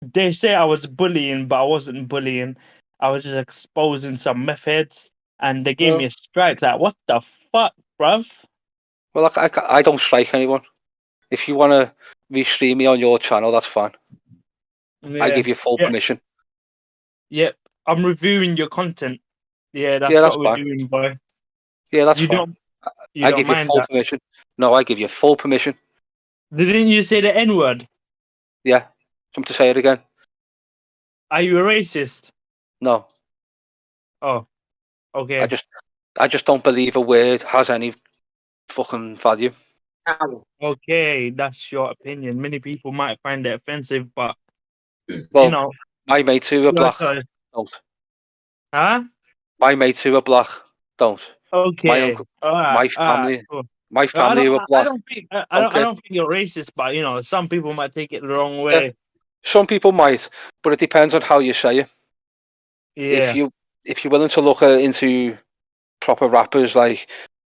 they say I was bullying, but I wasn't bullying. I was just exposing some methods, and they gave me a strike. Like, what the fuck, bruv? Well, I don't strike anyone. If you want to restream me on your channel, that's fine. I Yeah, give you full yeah, permission. yep. I'm reviewing your content. Yeah, Yeah, that's that's what we're fine. doing, boy. Yeah, that's You fine. don't, you I don't give you mind full that? permission. No, I give you full permission. Didn't you say the N word? Yeah. Come to say it again. Are you a racist? No. Oh, I okay. just don't believe a word has any fucking value. Okay, that's your opinion. Many people might find it offensive, but Well, you know, my mates who are your black choice. don't. Huh? My mates who are black don't. My Okay. uncle, All right. my All right. family, Cool. my family who are I black don't think don't I care. don't think you're racist, but you know, some people might take it the wrong Yeah, way. some people might, but it depends on how you say it. If Yeah. you if you're willing to look into proper rappers like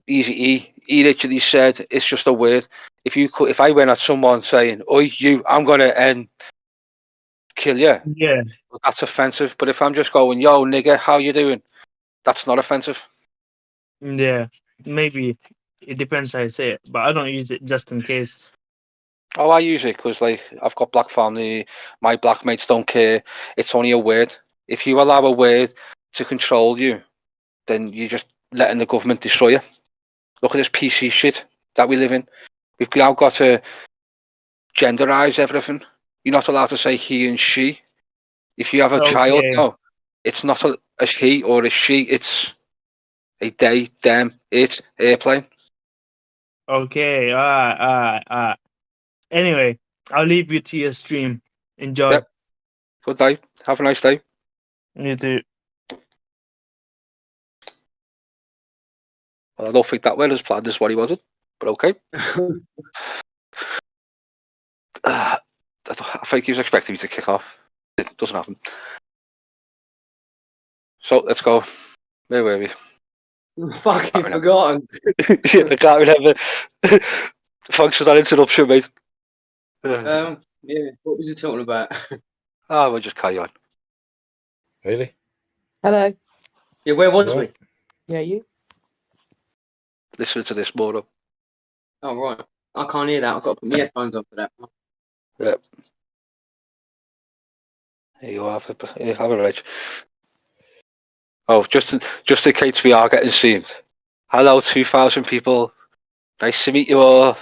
Easy E, he literally said it's just a word. If I went at someone saying, "Oi, you, I'm gonna kill you," Yeah. that's offensive. But if I'm just going, "Yo, nigga, how you doing?" That's not offensive. Yeah. Maybe it depends how you say it, but I don't use it just in case. Oh, I use it because like I've got black family. My black mates don't care. It's only a word. If you allow a word to control you, then you're just letting the government destroy you. Look at this PC shit that we live in. We've now got to genderize everything. You're not allowed to say he and she. If you have a child Okay. now, it's not a he or a she. It's a they, them, it, airplane. Okay. All right. All right. All right. Anyway, I'll leave you to your stream. Enjoy. Yep. Good day. Have a nice day. You too. Well, I don't think that went as planned as what he wanted, but okay. I think he was expecting me to kick off. It doesn't happen. So let's go. Where were we? Fucking forgotten. Shit, I can't remember. Thanks for that interruption, mate. Yeah. What was he talking about? We'll just carry on. Really? Hello. Yeah, where was we? Right. Yeah, you? Listen to this more. Oh right. I can't hear that. I've got to put my headphones on for that. Yeah. Here you have it. Here, have it, Rich. Oh, just in case we are getting streamed. Hello, 2,000 people. Nice to meet you all.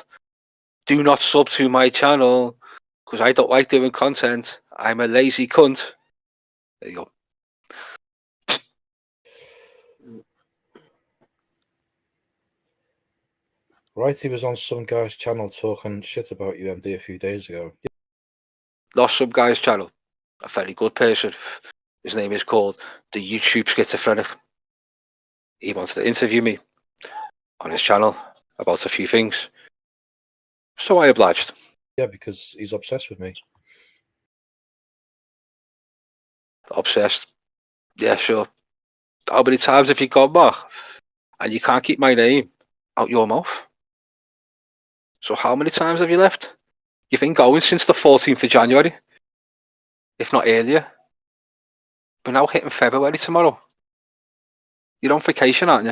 Do not sub to my channel because I don't like doing content. I'm a lazy cunt. There you go. Wrighty was on some guy's channel talking shit about you, MD, a few days ago. Lost some guy's channel. A very good person. His name is called the YouTube Schizophrenic. He wanted to interview me on his channel about a few things. So I obliged. Yeah, because he's obsessed with me. Obsessed. Yeah, sure. How many times have you gone back? And you can't keep my name out your mouth? So how many times have you left? You've been going since the 14th of January, if not earlier. We're now hitting February tomorrow. You're on vacation, aren't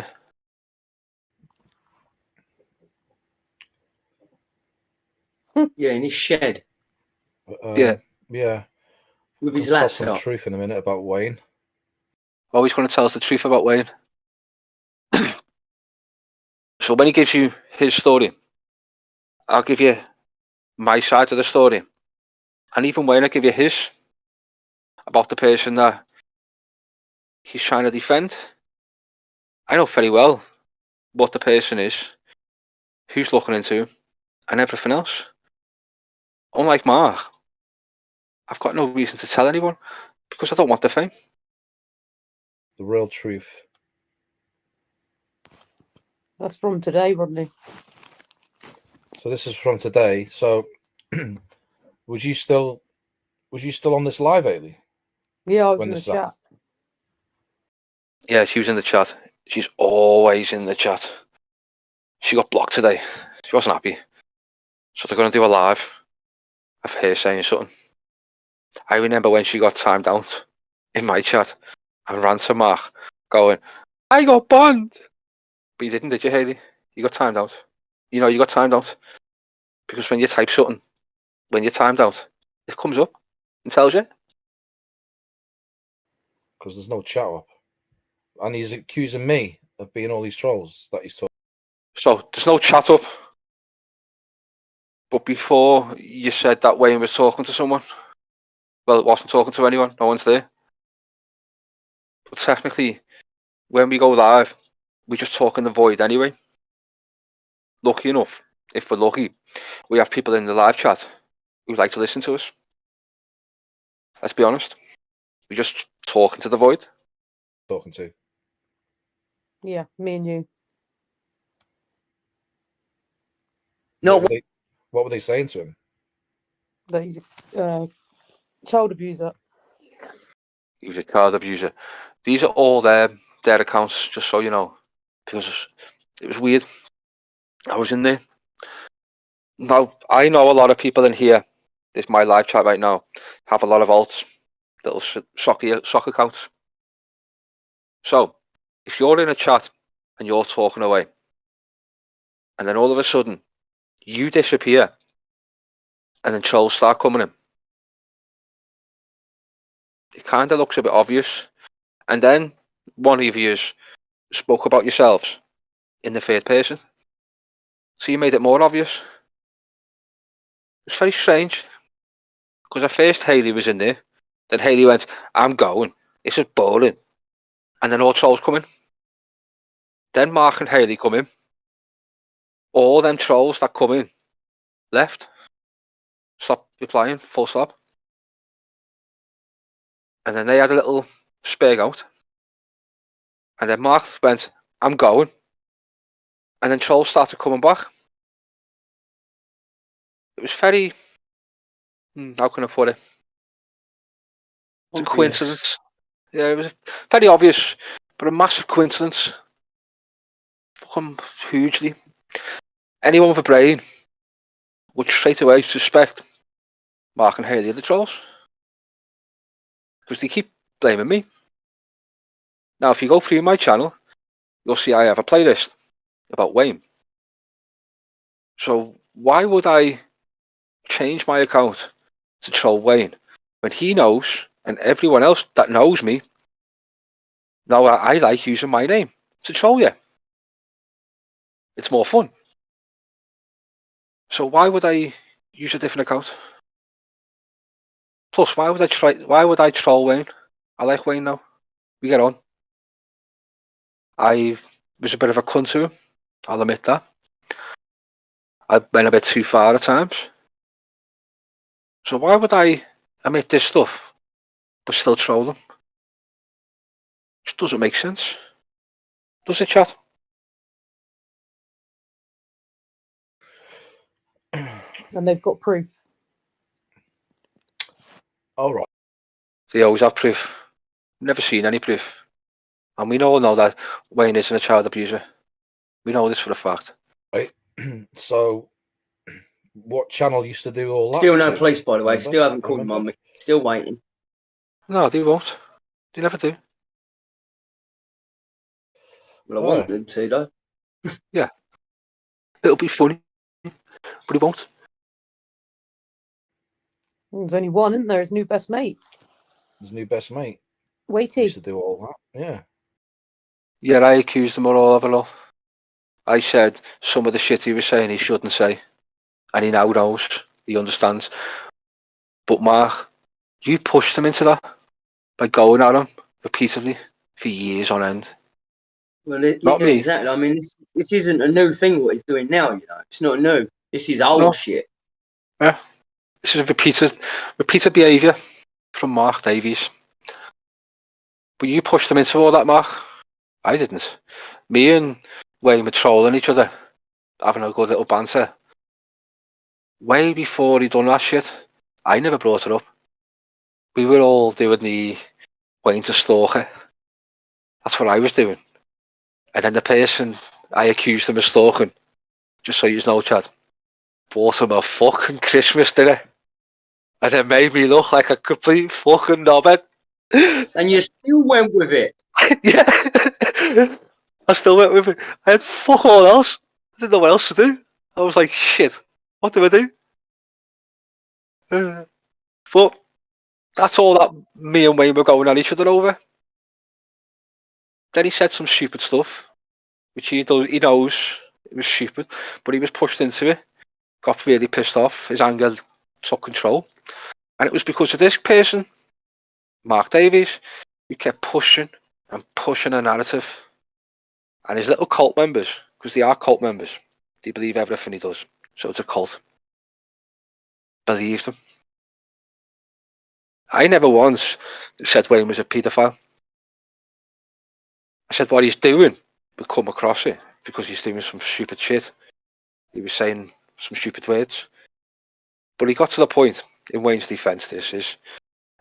you? Yeah, in his shed Yeah. Yeah. with I'll his tell some laptop. truth in a minute about Wayne. Oh, he's going to tell us the truth about Wayne. So when he gives you his story, I'll give you my side of the story. And even Wayne, I'll give you his about the person that he's trying to defend. I know very well what the person is, who's looking into him, and everything else. Unlike Mark, I've got no reason to tell anyone because I don't want the fame. The real truth. That's from today, Rodney. So this is from today. So was you still on this live, Ailey? Yeah, I was When in the this chat. happened? Yeah, she was in the chat. She's always in the chat. She got blocked today. She wasn't happy. So they're going to do a live of her saying something. I remember when she got timed out in my chat and ran to Mark going, I got banned. But you didn't, did you, Hayley? You got timed out. You know, you got timed out. Because when you type something, when you're timed out, it comes up and tells you. Because there's no chat up. And he's accusing me of being all these trolls that he's talking. So there's no chat up. But before you said that Wayne was talking to someone, well, it wasn't talking to anyone. No one's there. But technically, when we go live, we just talk in the void anyway. Lucky enough, if we're lucky, we have people in the live chat who like to listen to us. Let's be honest. We just talk into the void. Talking to. Yeah, me and you. No, What were they saying to him? That he's a child abuser. He was a child abuser. These are all their accounts, just so you know. Because it was weird. I was in there. Now, I know a lot of people in here, it's my live chat right now, have a lot of alts, little sock accounts. So, if you're in a chat and you're talking away, and then all of a sudden, you disappear, and then trolls start coming in, it kind of looks a bit obvious. And then one of you spoke about yourselves in the third person. So you made it more obvious. It's very strange. Because at first Hayley was in there. Then Hayley went, I'm going. This is boring. And then all trolls come in. Then Mark and Hayley come in. All them trolls that come in left. Stop replying, full stop. And then they had a little spag out. And then Mark went, I'm going. And then trolls started coming back. It was very, how can I put it? It's a coincidence. Yeah, it was very obvious, but a massive coincidence. Fucking hugely. Anyone with a brain would straight away suspect Mark and Hayley are the trolls. Because they keep blaming me. Now, if you go through my channel, you'll see I have a playlist about Wayne. So why would I change my account to troll Wayne when he knows, and everyone else that knows me, know I like using my name to troll you. It's more fun. So why would I use a different account? Plus, why would I troll Wayne? I like Wayne now. We get on. I was a bit of a cunt to him. I'll admit that. I went a bit too far at times. So why would I admit this stuff but still troll them? Just doesn't make sense. Does it, chat? And they've got proof. All right. They always have proof. Never seen any proof. And we all know that Wayne isn't a child abuser. We know this for a fact. Right. So, what channel used to do all that? Still no to? police, by the way. Remember? Still haven't called Remember? mummy. Still waiting. No, they won't. They never do. Well, I want them to, though. Yeah. It'll be funny, but he won't. There's only one, isn't there? His new best mate. His new best mate. Wrighty. Used to do all that. Yeah. Yeah, I accused him of all of it all. I said some of the shit he was saying he shouldn't say. And he now knows. He understands. But Mark, you pushed him into that by going at him repeatedly for years on end. Well, Not yeah, me. exactly. I mean, this isn't a new thing what he's doing now, you know. It's not new. This is old shit. Yeah. This is repeated behaviour from Mark Davies. But you pushed him into all that, Mark. I didn't. Me and Wayne were trolling each other, having a good little banter. Way before he done that shit, I never brought it up. We were all doing the Wayne to stalker. That's what I was doing. And then the person I accused him of stalking, just so you know, Chad, bought him a fucking Christmas dinner. And then made me look like a complete fucking knobhead. And you still went with it. Yeah. I still went with it. I had fuck all else. I didn't know what else to do. I was like, shit, what do I do? But that's all that me and Wayne were going at each other over. Then he said some stupid stuff, which he knows it was stupid, but he was pushed into it, got really pissed off, his anger took control. And it was because of this person, Mark Davies, who kept pushing and pushing a narrative. And his little cult members, because they are cult members, they believe everything he does. So it's a cult. Believed him. I never once said Wayne was a paedophile. I said what he's doing, we come across it, because he's doing some stupid shit. He was saying some stupid words. But he got to the point, in Wayne's defence this is,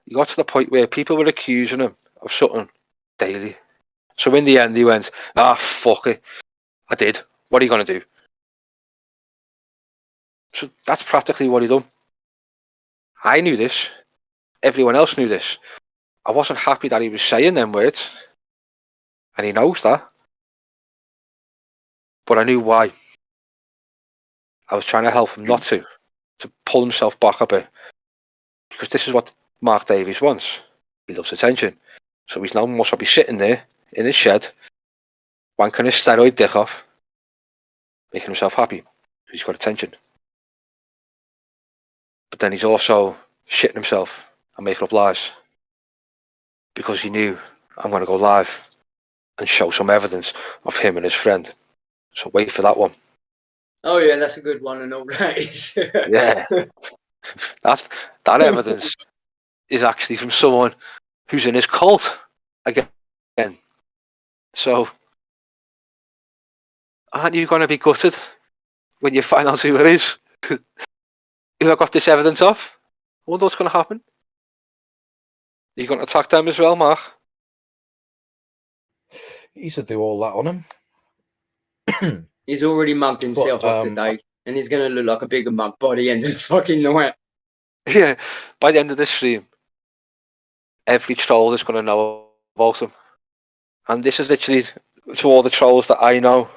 he got to the point where people were accusing him of something daily. So in the end he went, fuck it, I did. What are you going to do? So that's practically what he done. I knew this. Everyone else knew this. I wasn't happy that he was saying them words. And he knows that. But I knew why. I was trying to help him not to pull himself back a bit. Because this is what Mark Davies wants. He loves attention. So he's now must be sitting there in his shed, wanking his steroid dick off, making himself happy. He's got attention. But then he's also shitting himself and making up lies. Because he knew, I'm going to go live and show some evidence of him and his friend. So wait for that one. Oh yeah, that's a good one and all that is. Yeah. That evidence is actually from someone who's in his cult again. So aren't you going to be gutted when you find out who it is? Who I got this evidence of? I wonder what's going to happen. Are you going to attack them as well, Mark? He used to do all that on him. He's already mugged himself off today, and he's going to look like a bigger mug by the end of the fucking night. Yeah, by the end of this stream, every troll is going to know about him. And this is literally to all the trolls that I know.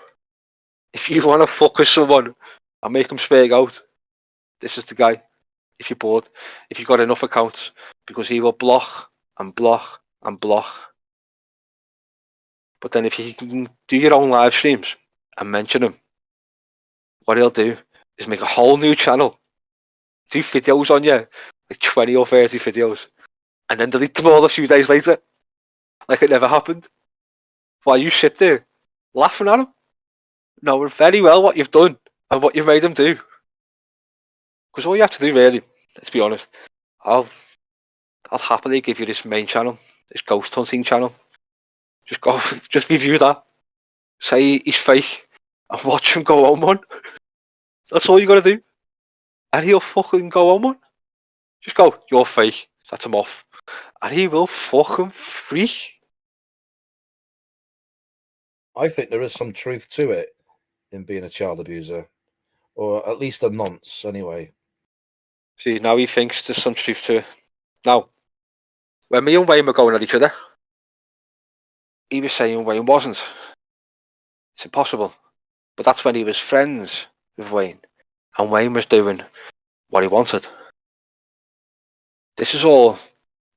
If you want to fuck with someone and make them speak out, this is the guy. if you're bored, if you've got enough accounts, because he will block and block and block. But then if you can do your own live streams and mention him, what he'll do is make a whole new channel, do videos on you, like 20 or 30 videos, and then delete them all a few days later, like it never happened. While you sit there laughing at him, knowing very well what you've done and what you've made him do. Because all you have to do, really, let's be honest, I'll happily give you this main channel, this ghost hunting channel. Just go, just review that. Say he's fake and watch him go home one. That's all you gotta do. And he'll fucking go home one. Just go, you're fake. That's him off. And he will fucking freak. I think there is some truth to it in being a child abuser, or at least a nonce, anyway. See, now he thinks there's some truth to it. Now, when me and Wayne were going at each other, he was saying Wayne wasn't. It's impossible. But that's when he was friends with Wayne, and Wayne was doing what he wanted. This is all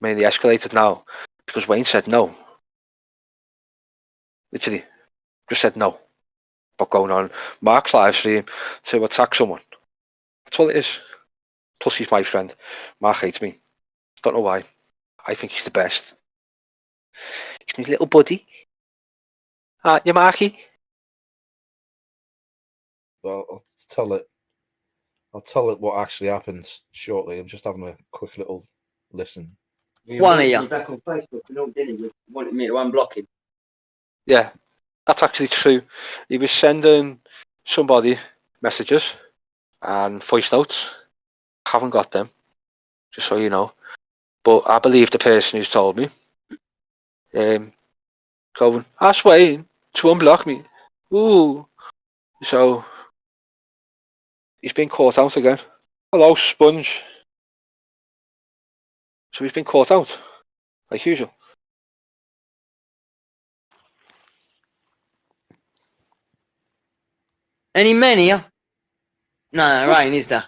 mainly escalated now because Wayne said no. Literally, just said no. But going on Mark's live stream to attack someone. That's all it is. Plus, he's my friend. Mark hates me. Don't know why. I think he's the best. He's my little buddy. Aren't you, Marky? Well, I'll tell it what actually happens shortly. I'm just having a quick little listen. One of you. Back on Facebook and all, didn't he? Wanted me to unblock him. Yeah, that's actually true. He was sending somebody messages and voice notes. Haven't got them, just so you know. But I believe the person who's told me. Going, ask Wayne to unblock me. Ooh. So he's been caught out again. Hello, Sponge. So he's been caught out, like usual. Any men here? No, there ain't, is there?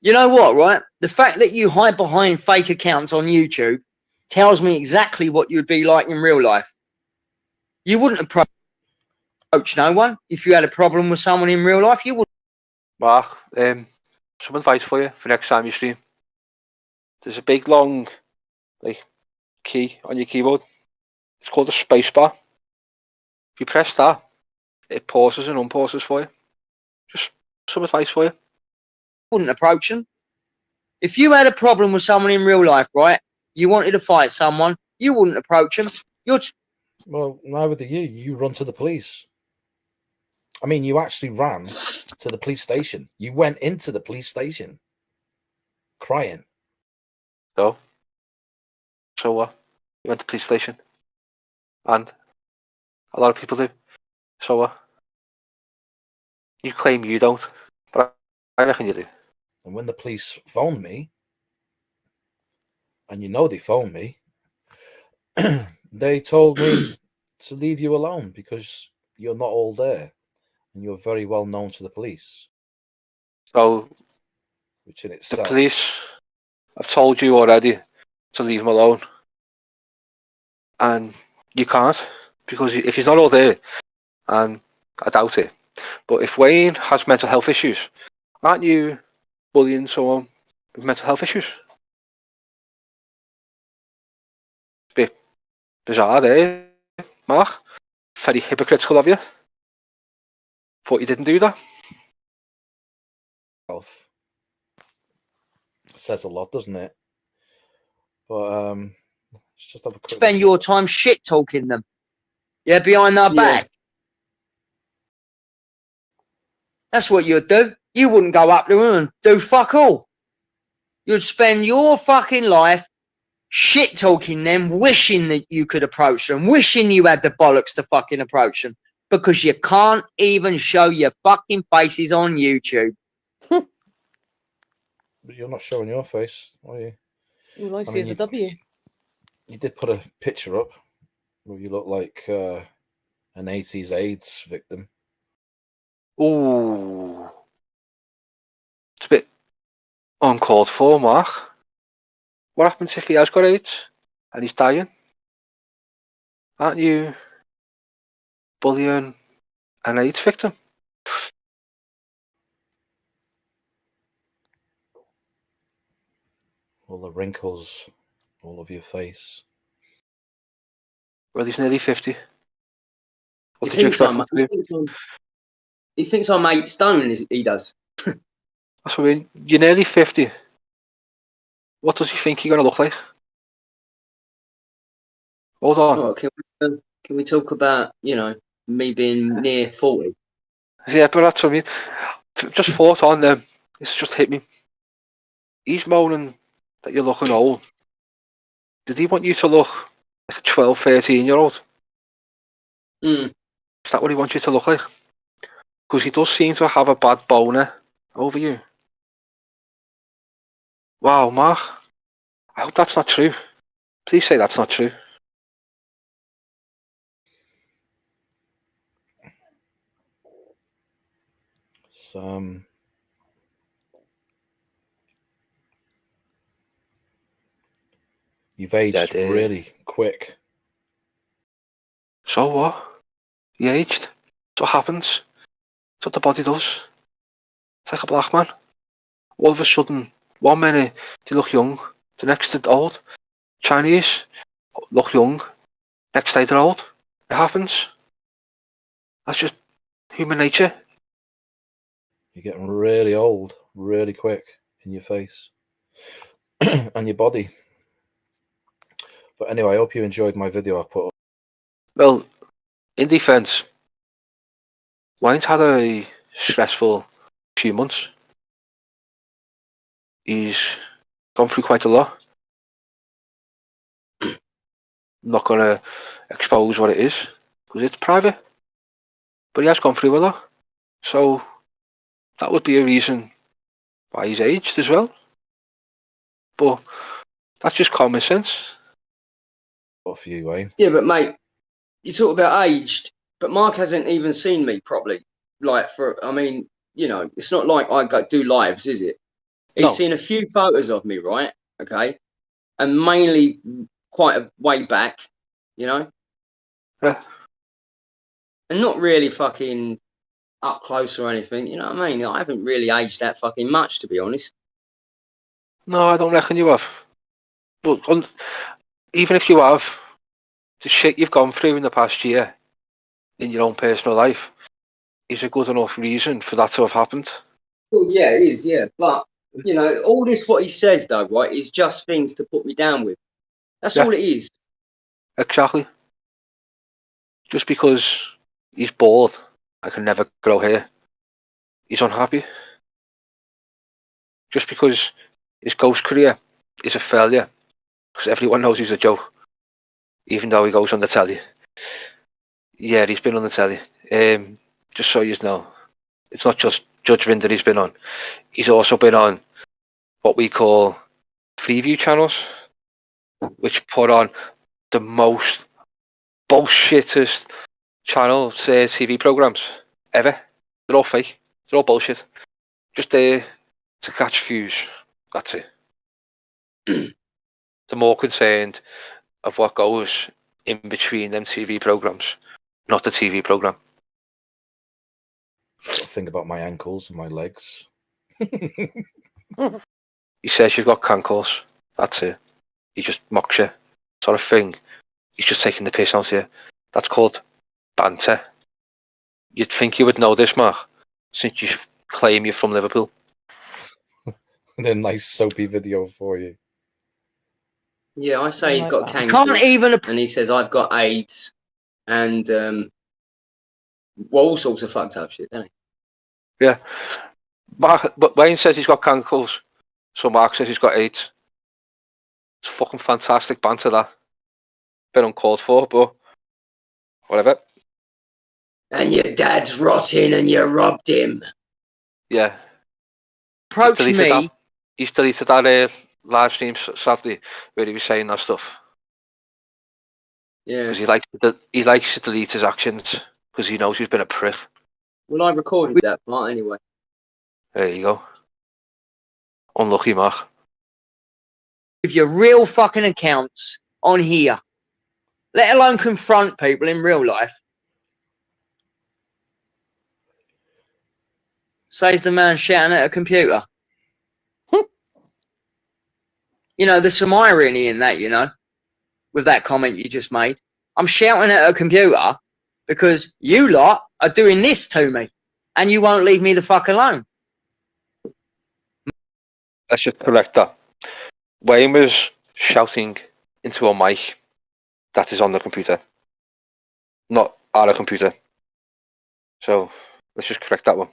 You know what, right? The fact that you hide behind fake accounts on YouTube tells me exactly what you'd be like in real life. You wouldn't approach no one if you had a problem with someone in real life. You wouldn't. Mark, some advice for you for next time you stream. There's a big long key on your keyboard. It's called a space bar. If you press that, it pauses and unpauses for you. Just some advice for you. Wouldn't approach them. If you had a problem with someone in real life, right? You wanted to fight someone, you wouldn't approach them. Well, neither do you. You run to the police. I mean, you actually ran to the police station. You went into the police station crying. So what? You went to the police station. And a lot of people do. So what? You claim you don't, but I reckon you do. And when the police phoned me, and you know they phoned me, they told me to leave you alone because you're not all there and you're very well known to the police. So, which in itself, the police have told you already to leave him alone. And you can't, because if he's not all there, and I doubt it, but if Wayne has mental health issues, aren't you bullying someone with mental health issues? Bit bizarre there, Mark. Very hypocritical of you. Thought you didn't do that. Says a lot, doesn't it? But let's just have a quick spend your time shit talking them. Yeah, behind their back. That's what you'd do. You wouldn't go up to them and do fuck all. You'd spend your fucking life shit talking them, wishing that you could approach them, wishing you had the bollocks to fucking approach them, because you can't even show your fucking faces on YouTube. But you're not showing your face, are you? All I see is a W. You did put a picture up where you look like an 80s AIDS victim. Ooh. It's a bit uncalled for, Mark. What happens if he has got AIDS and he's dying? Aren't you bullying an AIDS victim? All the wrinkles all over your face. Well, he's nearly 50. He What did you thinks expect I'm. him to do? He thinks I'm 8 stone. He does. That's what I mean. You're nearly 50. What does he think you're going to look like? Hold on. Oh, can we talk about me being near 40? Yeah, but that's what I mean. Just thought on them. It's just hit me. He's moaning that you're looking old. Did he want you to look like a 12, 13-year-old? Mm. Is that what he wants you to look like? Because he does seem to have a bad boner over you. Wow, Mark. I hope that's not true. Please say that's not true. You've aged really quick. So what? You aged. That's what happens. That's what the body does. It's like a black man. All of a sudden, 1 minute they look young, the next they're old. Chinese look young, next day they're old. It happens. That's just human nature. You're getting really old, really quick in your face and your body. But anyway, I hope you enjoyed my video I put up. Well, in defence, Wayne's had a stressful few months. He's gone through quite a lot. I'm not going to expose what it is, because it's private. But he has gone through a lot. So that would be a reason why he's aged as well. But that's just common sense. What for you, Wayne? Yeah, but mate, you talk about aged, but Mark hasn't even seen me properly. It's not like I do lives, is it? He's seen a few photos of me, right? Okay, and mainly quite a way back, Yeah. and not really fucking up close or anything. You know what I mean? I haven't really aged that fucking much, to be honest. No, I don't reckon you have. But even if you have, the shit you've gone through in the past year in your own personal life is a good enough reason for that to have happened. Well, yeah, it is, yeah. But, all this, what he says, though, right, is just things to put me down with. That's all it is. Exactly. Just because he's bored and can never grow hair, he's unhappy. Just because his ghost career is a failure, because everyone knows he's a joke, even though he goes on the telly. Yeah, he's been on the telly. Just so you know, it's not just Judge Rinder he's been on. He's also been on what we call freeview channels, which put on the most bullshittest channel TV programs ever. They're all fake. They're all bullshit. Just there to catch views. That's it. They're more concerned of what goes in between them TV programs, not the TV program. Got to think about my ankles and my legs. He says you've got cankles. That's it. He just mocks you. Sort of thing. He's just taking the piss out of you. That's called banter. You'd think you would know this, Mark, since you claim you're from Liverpool. And a nice soapy video for you. Yeah, I say he's got cankles. Can't even. And he says I've got AIDS and all sorts of fucked up shit, doesn't he? Yeah. But Wayne says he's got cankles, so Mark says he's got AIDS. It's fucking fantastic banter, that. Been uncalled for, but whatever. And your dad's rotting and you robbed him. Yeah. Approach me. He's deleted that live stream Saturday where he was saying that stuff. Yeah. Because he likes to delete his actions because he knows he's been a prick. Well, I recorded that part anyway. There you go. Unlucky, Mark. With your real fucking accounts on here, let alone confront people in real life. Saves the man shouting at a computer. You know, there's some irony in that, you know, with that comment you just made. I'm shouting at a computer because you lot are doing this to me and you won't leave me the fuck alone. Let's just correct that. Wayne was shouting into a mic that is on the computer, not at a computer. So let's just correct that one.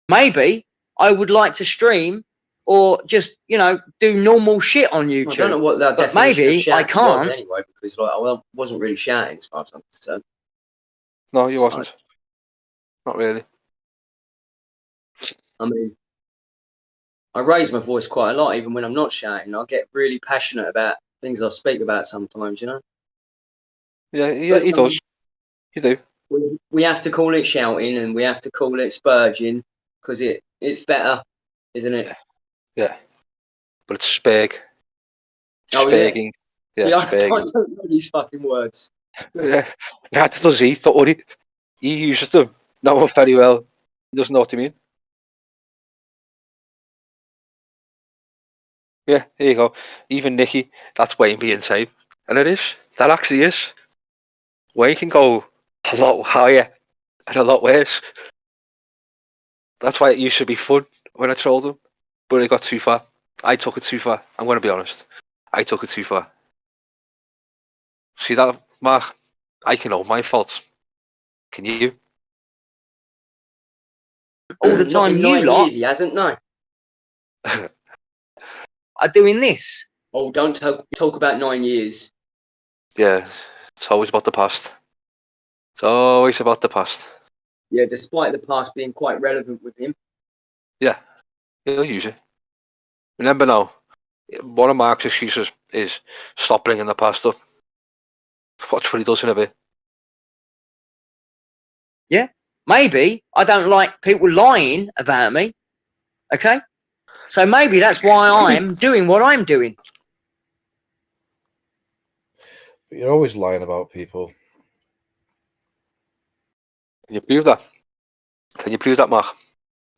Maybe I would like to stream or just, you know, do normal shit on YouTube. I don't know what that but definition maybe of shouting I can't. was anyway, because like I wasn't really shouting as far as I'm concerned. No, you wasn't. Not really. I mean, I raise my voice quite a lot, even when I'm not shouting. I get really passionate about things I speak about sometimes, you know. Yeah, he does. You do. We have to call it shouting, and we have to call it spurging, because it's better, isn't it? Yeah. But it's spag. Oh, is it? Spagging. Yeah, See, I spagging. don't know these fucking words. Yeah. That does he, don't worry. He uses them. Know them very well. He doesn't know what you mean. Yeah, there you go. Even Nicky, that's Wayne being safe. And it is. That actually is. Wayne can go a lot higher and a lot worse. That's why it used to be fun when I trolled him. But it got too far. I took it too far. I'm going to be honest. I took it too far. See that, Mark? I can own my faults. Can you? All the Not time in you 9 lot years, he hasn't, no. are doing this. Oh, don't talk about 9 years. Yeah, it's always about the past. It's always about the past. Yeah, despite the past being quite relevant with him. Yeah, he'll use it. Remember now, one of Mark's excuses is stop bringing the past up. Watch what he does in a bit. Yeah, maybe I don't like people lying about me. Okay, so maybe that's why I'm doing what I'm doing. But you're always lying about people. Can you prove that? Can you prove that, Mark?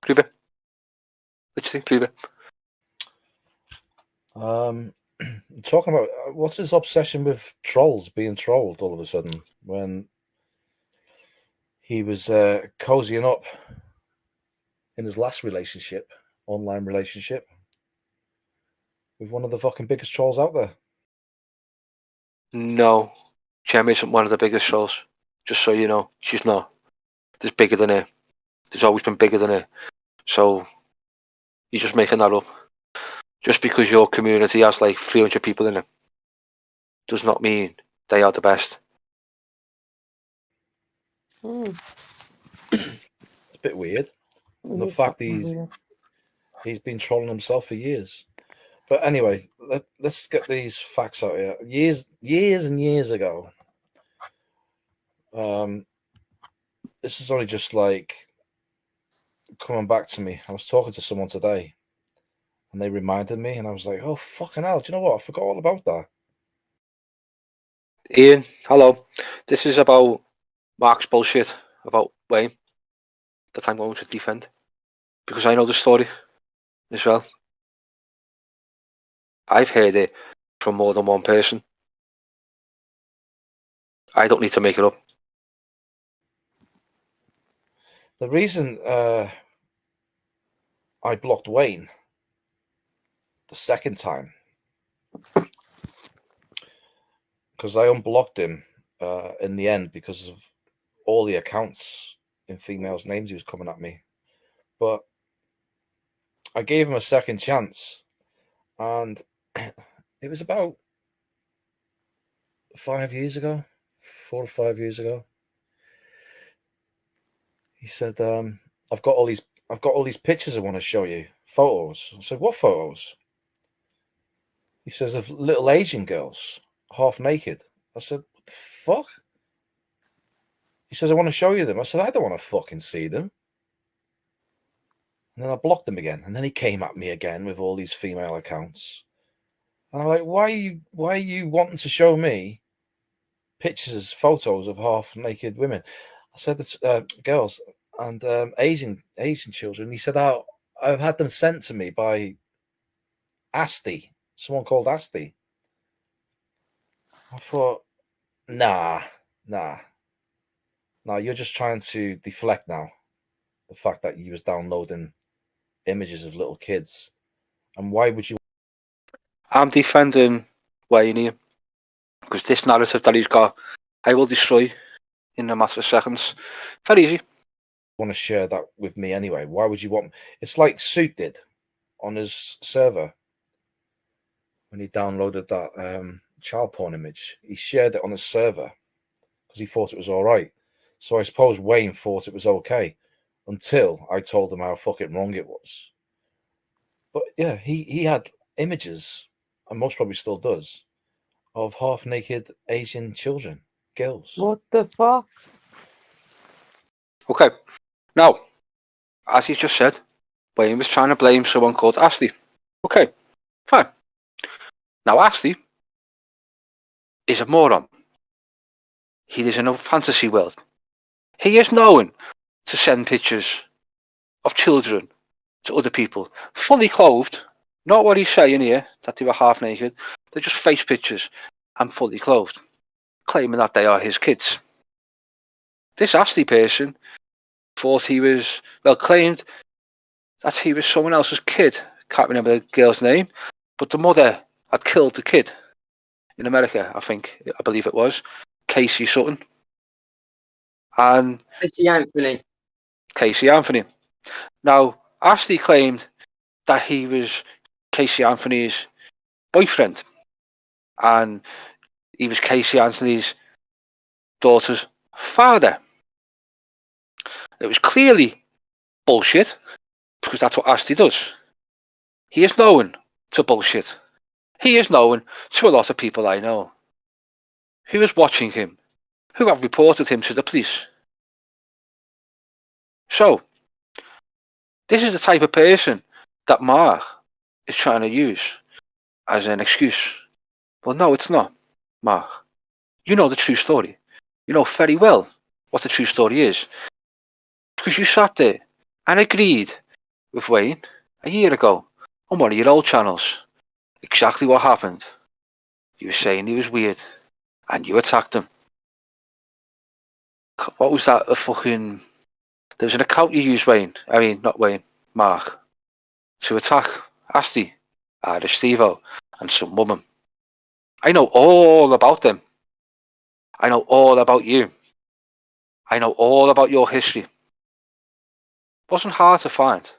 Prove it. What do you think? Prove it. Talking about what's his obsession with trolls being trolled all of a sudden when he was cozying up in his last relationship, online relationship, with one of the fucking biggest trolls out there. No, Gem isn't one of the biggest trolls. Just so you know, she's not. There's bigger than her. There's always been bigger than her. So you're just making that up. Just because your community has like 300 people in it does not mean they are the best. Mm. It's a bit weird. And the fact he's been trolling himself for years. But anyway, let's get these facts out here. Years and years ago, this is only just like coming back to me. I was talking to someone today, and they reminded me, and I was like, "Oh fucking hell! Do you know what? I forgot all about that." Ian, hello. This is about Mark's bullshit about Wayne that I'm going to defend because I know the story as well. I've heard it from more than one person. I don't need to make it up. The reason I blocked Wayne the second time, because I unblocked him in the end because of all the accounts in females' names he was coming at me. But I gave him a second chance, and it was about 5 years ago, 4 or 5 years ago. He said, I've got all these pictures I want to show you, photos." I said, "What photos?" He says, "Of little Asian girls, half naked." I said, "What the fuck?" He says, I want to show you them. I said, I don't want to fucking see them. And then I blocked him again. And then he came at me again with all these female accounts. And I'm like, why are you wanting to show me pictures, photos of half-naked women? I said, it's girls and Asian children. He said, oh, I've had them sent to me by Asti, someone called Asti. I thought, nah, you're just trying to deflect now the fact that you was downloading images of little kids. And why would you? I'm defending Wayne here because this narrative that he's got, I will destroy in a matter of seconds. Very easy. Want to share that with me anyway? Why would you want? It's like Suit did on his server when he downloaded that child porn image. He shared it on his server because he thought it was all right. So I suppose Wayne thought it was okay until I told him how fucking wrong it was. But yeah, he had images, and most probably still does, of half-naked Asian children, girls. What the fuck? Okay. Now, as he just said, Wayne was trying to blame someone called Ashley. Okay, fine. Now, Ashley is a moron. He lives in a fantasy world. He is known to send pictures of children to other people, fully clothed. Not what he's saying here, that they were half naked. They're just face pictures and fully clothed, claiming that they are his kids. This Ashley person thought he was, well, claimed that he was someone else's kid. Can't remember the girl's name, but the mother had killed the kid in America, I believe it was, Casey Sutton. And Casey Anthony. Now, Ashley claimed that he was Casey Anthony's boyfriend, and he was Casey Anthony's daughter's father. It was clearly bullshit, because that's what Ashley does. He is known to bullshit. He is known to a lot of people I know who is watching him, who have reported him to the police. So, this is the type of person that Mark is trying to use as an excuse. Well, no, it's not, Mark. You know the true story. You know very well what the true story is. Because you sat there and agreed with Wayne a year ago on one of your old channels exactly what happened. You were saying he was weird and you attacked him. What was that? There was an account you used, Wayne. I mean, not Wayne, Mark, to attack Asti, Stevo, and some woman. I know all about them. I know all about you. I know all about your history. Wasn't hard to find.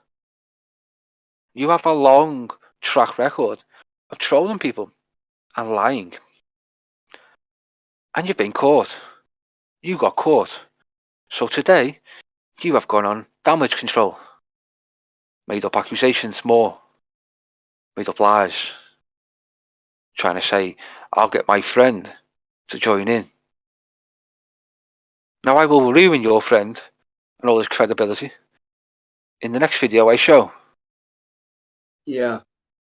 You have a long track record of trolling people and lying. And you've been caught. You got caught. So today, you have gone on damage control. Made up accusations, more. Made up lies. Trying to say, I'll get my friend to join in. Now I will ruin your friend and all his credibility in the next video I show. Yeah.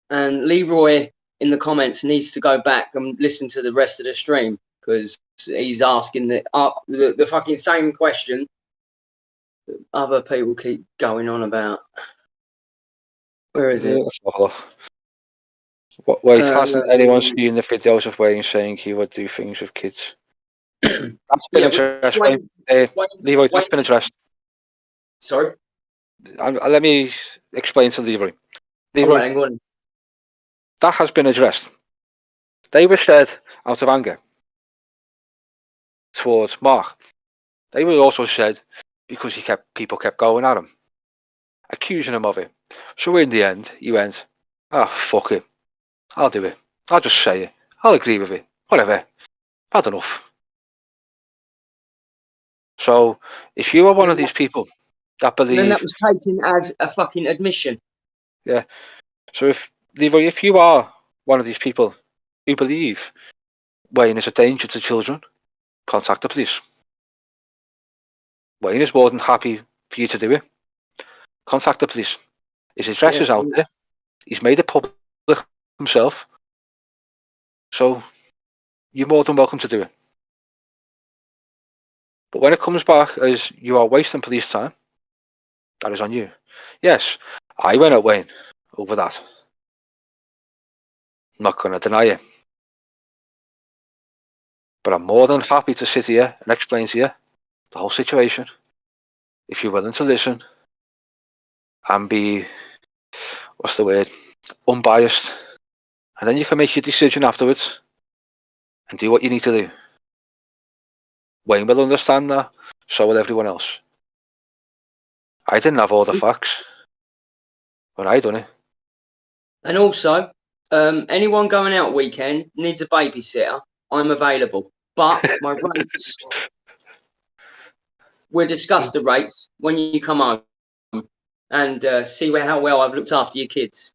And Leroy in the comments needs to go back and listen to the rest of the stream, because he's asking the fucking same question that other people keep going on about. Where is it? Wait, hasn't anyone seen the videos of Wayne saying he would do things with kids? That's been addressed. Leroy, that's been addressed. Sorry? Let me explain to Leroy. Leroy, Right, that has been addressed. They were said out of anger towards Mark. They were also said because people kept going at him, accusing him of it. So in the end, he went, fuck it. I'll do it. I'll just say it. I'll agree with it. Whatever. Had enough. So, if you are one of these people that believe... Then that was taken as a fucking admission. Yeah. So, if you are one of these people who believe Wayne is a danger to children, contact the police. Wayne is more than happy for you to do it. Contact the police. His address Yeah, is out there. He's made it public himself. So you're more than welcome to do it. But when it comes back as you are wasting police time, that is on you. Yes, I went at Wayne over that. I'm not going to deny it. But I'm more than happy to sit here and explain to you the whole situation. If you're willing to listen and be, what's the word, unbiased. And then you can make your decision afterwards and do what you need to do. Wayne will understand that, so will everyone else. I didn't have all the facts, but I done it. And also, anyone going out weekend needs a babysitter. I'm available, but my rates. We'll discuss the rates when you come home and see how well I've looked after your kids.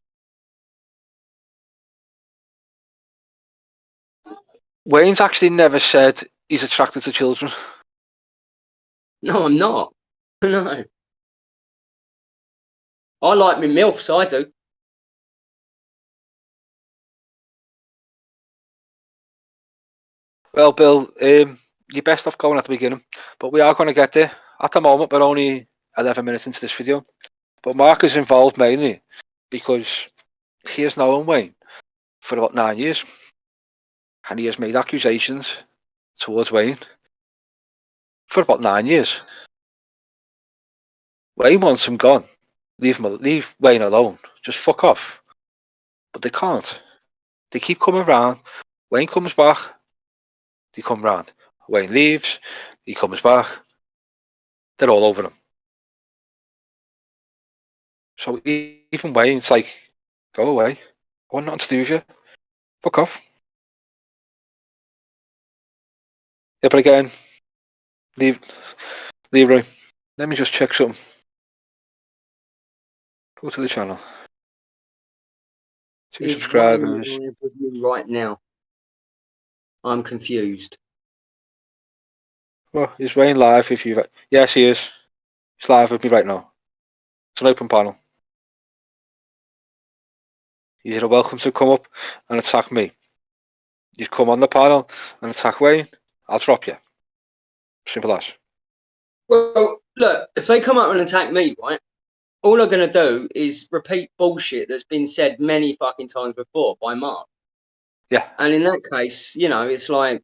Wayne's actually never said he's attracted to children. No, I'm not. No. I like me MILFs, I do. Well, Bill, you're best off going at the beginning, but we are going to get there. At the moment, we're only 11 minutes into this video. But Mark is involved mainly because he has known Wayne for about 9 years. And he has made accusations towards Wayne for about 9 years. Wayne wants him gone. Leave Wayne alone. Just fuck off. But they can't. They keep coming round. Wayne comes back. They come round. Wayne leaves. He comes back. They're all over him. So even Wayne's like, go away. I want nothing to do with you. Fuck off. Yeah, but again, Leroy, let me just check something. Go to the channel. 2 Is subscribers. Wayne live with you right now? I'm confused. Well, is Wayne live if you... Yes, he is. He's live with me right now. It's an open panel. You're welcome to come up and attack me. You come on the panel and attack Wayne, I'll drop you. Simple as. Well, look, if they come up and attack me, right, all I'm going to do is repeat bullshit that's been said many fucking times before by Mark. Yeah. And in that case, you know, it's like...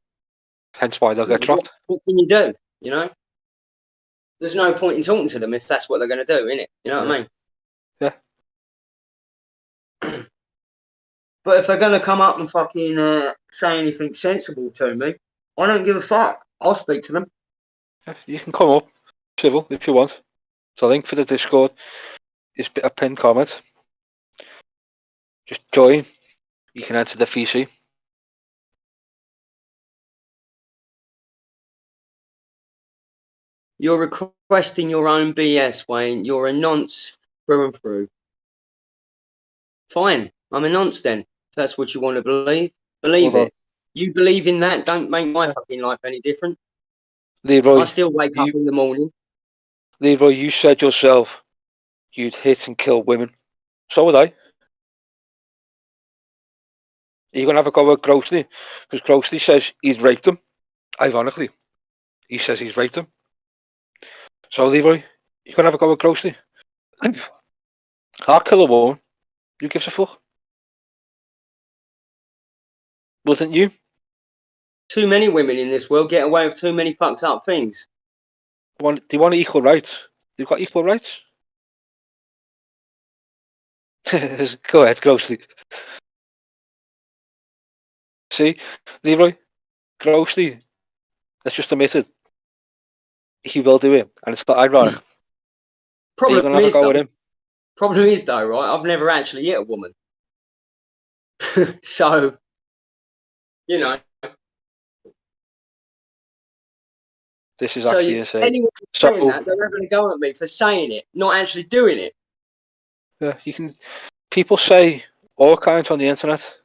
Hence why they'll get dropped. What can you do, you know? There's no point in talking to them if that's what they're going to do, innit? You know what I mean? Yeah. But if they're going to come up and fucking say anything sensible to me, I don't give a fuck. I'll speak to them. You can come up, civil, if you want. The link for the Discord is a pinned comment. Just join. You can enter the VC. You're requesting your own BS, Wayne. You're a nonce through and through. Fine. I'm a nonce then. If that's what you want to believe. Believe it. You believe in that, don't make my fucking life any different. Leroy, I still wake up in the morning. Leroy, you said yourself you'd hit and kill women. So would I. Are you going to have a go at Grossly? Because Grossly says he's raped them. Ironically, he says he's raped them. So, Leroy, you going to have a go at Grossly? I'll kill a woman. Who gives a fuck? Wouldn't you? Too many women in this world get away with too many fucked up things. They want equal rights. They've got equal rights. Go ahead, Grossly. See, Leroy, Grossly, let's just admit it. He will do it, and it's not ironic. Are you going to have a go with him? Problem is, though, right, I've never actually hit a woman. So, you know. This is actually insane. Anyone saying that, they're going to go at me for saying it, not actually doing it. Yeah, you can. People say all kinds on the internet.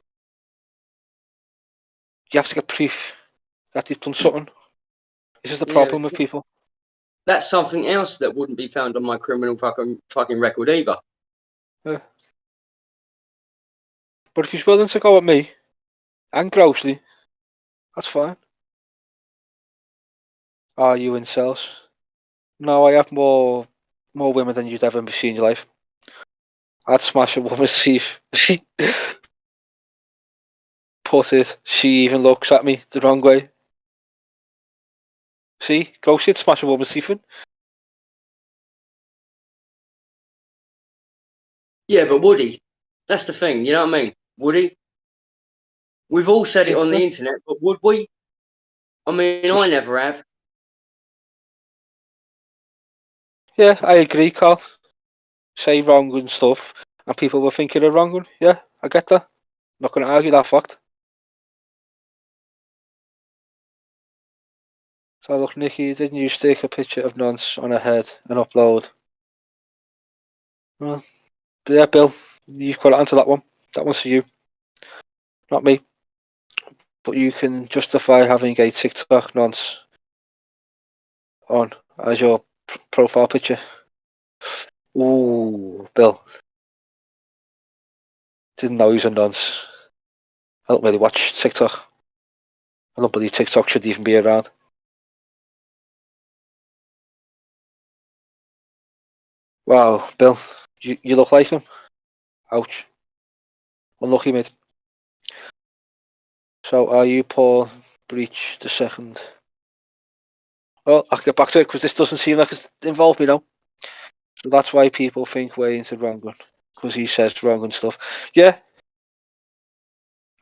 You have to get proof that they've done something. This is the problem with people. that's something else that wouldn't be found on my criminal fucking record either. Yeah. But if he's willing to go at me and Grossly, that's fine. Are you incels? No, I have more women than you'd ever see in your life. I'd smash a woman's teeth. She put it. She even looks at me the wrong way. See, Grossly would smash a woman's teeth in. Yeah, but would he? That's the thing. You know what I mean? Would he? We've all said it on the internet, but would we? I mean, I never have. Yeah, I agree, Carl. Say wrong and stuff, and people will think you're wrong. Yeah, I get that. Not going to argue that fact. So look, Nikki, didn't you stick a picture of Nonce on her head and upload? Well, yeah, Bill, you've got to answer that one. That one's for you, not me. But you can justify having a TikTok Nonce on as your profile picture. Ooh, Bill. Didn't know he was a Nonce. I don't really watch TikTok. I don't believe TikTok should even be around. Wow, Bill, you look like him. Ouch. Unlucky, mate. So, are you Paul Breach the second? Well, I'll get back to it because this doesn't seem like it's involved me now. So that's why people think Wayne's a wrong one. Because he says wrong and stuff. Yeah.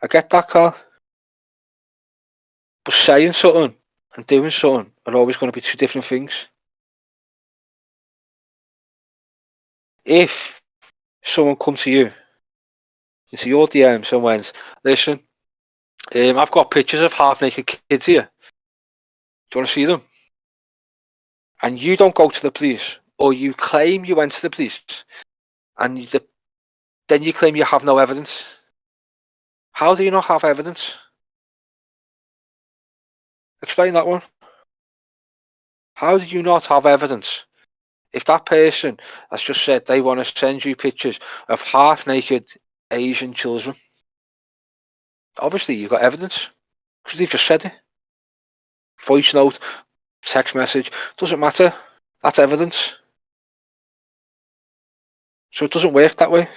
I get that, Carl. But saying something and doing something are always going to be two different things. If someone comes to you, into your DMs and went, listen, I've got pictures of half-naked kids here. Do you want to see them? And you don't go to the police, or you claim you went to the police, and then you claim you have no evidence. How do you not have evidence? Explain that one. How do you not have evidence? If that person has just said they want to send you pictures of half-naked Asian children, obviously you've got evidence, because they've just said it. Voice note, text message, doesn't matter. That's evidence. So it doesn't work that way.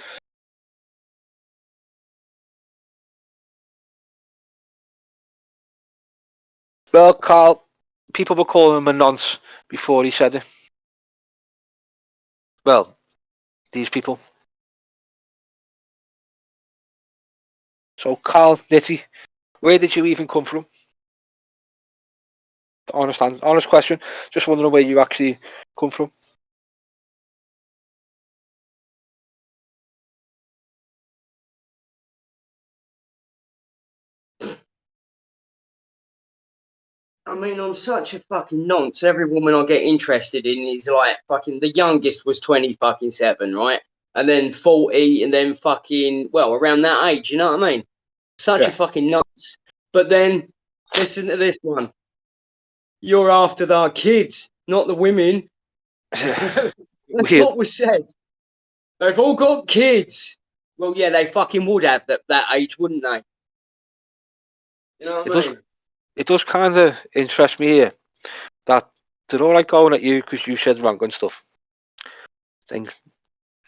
Well, Carl, people were calling him a nonce before he said it. Well, these people. So, Carl, Nitty, where did you even come from? Honest question. Just wondering where you actually come from. I mean, I'm such a fucking nonce. Every woman I get interested in is like fucking. The youngest was 27, right? And then 40, and then fucking around that age. You know what I mean? Such a fucking nonce. But then listen to this one. You're after our kids, not the women. That's what was said. They've all got kids. Well, yeah, they fucking would have that age, wouldn't they? You know what I mean? It does kind of interest me here that they're all like going at you because you said wrong and stuff.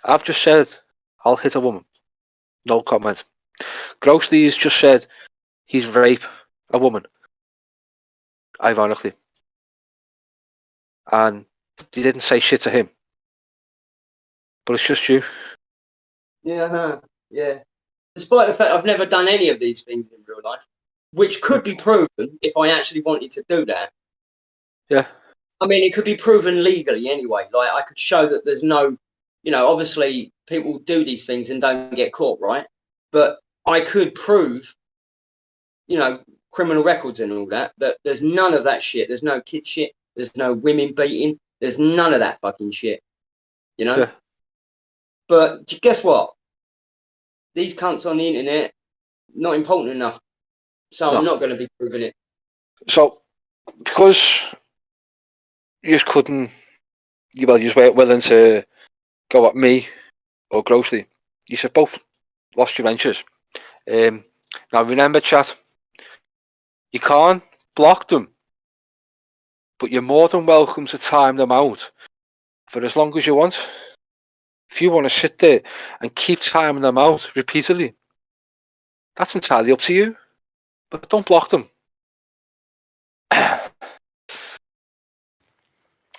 I've just said I'll hit a woman. No comment. Grossly's just said he's rape a woman. Ironically. And they didn't say shit to him. But it's just you. Yeah, yeah. Despite the fact I've never done any of these things in real life, which could be proven if I actually wanted to do that. Yeah. I mean, it could be proven legally anyway. Like, I could show that there's no, obviously people do these things and don't get caught, right? But I could prove, criminal records and all that there's none of that shit. There's no kid shit. There's no women beating. There's none of that fucking shit. Yeah. But guess what? These cunts on the internet, not important enough. So I'm not going to be proving it. So, because you just couldn't. You just weren't willing to go at me or Grossly. You have both lost your ventures. Now remember, chat. You can't block them, but you're more than welcome to time them out for as long as you want. If you want to sit there and keep timing them out repeatedly, that's entirely up to you. But don't block them.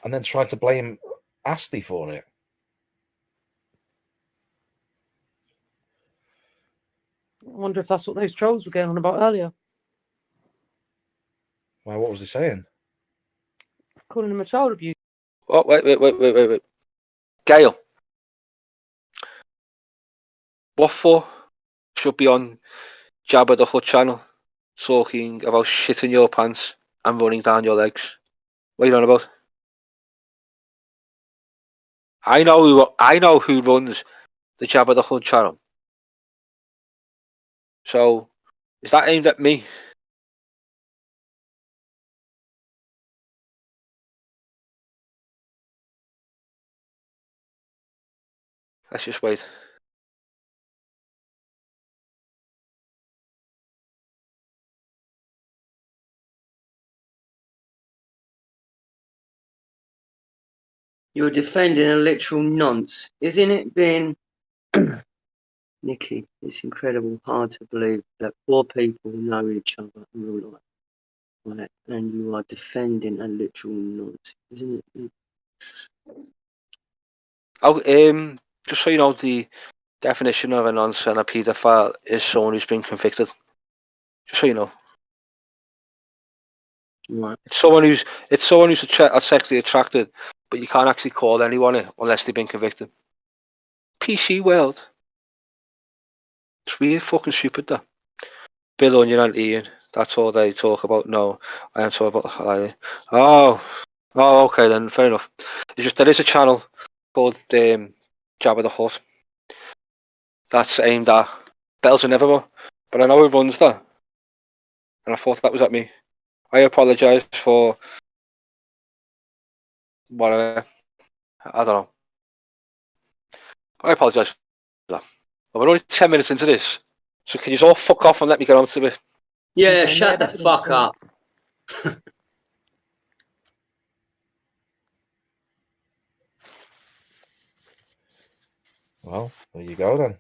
And then try to blame Astley for it. I wonder if that's what those trolls were going on about earlier. Why, what was he saying? Calling him a child abuser. Oh, wait. Gail. What for? Should be on Jabba the Hutt channel talking about shitting your pants and running down your legs. What are you on about? I know who runs the Jabba the Hutt channel. So, is that aimed at me? Let's just wait. You're defending a literal nonce. Isn't it being... Nikki, it's incredible, hard to believe that four people know each other in real life. Right? And you are defending a literal nonce. Isn't it? Oh, just so you know, the definition of a nonce and a paedophile is someone who's been convicted. Just so you know. Right. It's someone who's sexually attracted, but you can't actually call anyone it unless they've been convicted. PC world. It's really fucking stupid, that. Bill Onion and Ian. That's all they talk about. No, I am talking about. Oh, okay then. Fair enough. It's just there is a channel called Jabba the Hutt that's aimed at Bells and Evermore, but I know who runs that, and I thought that was at me. I apologise for whatever. I don't know. I apologise for that. But we're only 10 minutes into this, so can you all fuck off and let me get on to it? Yeah, shut the fuck up. Well, there you go then.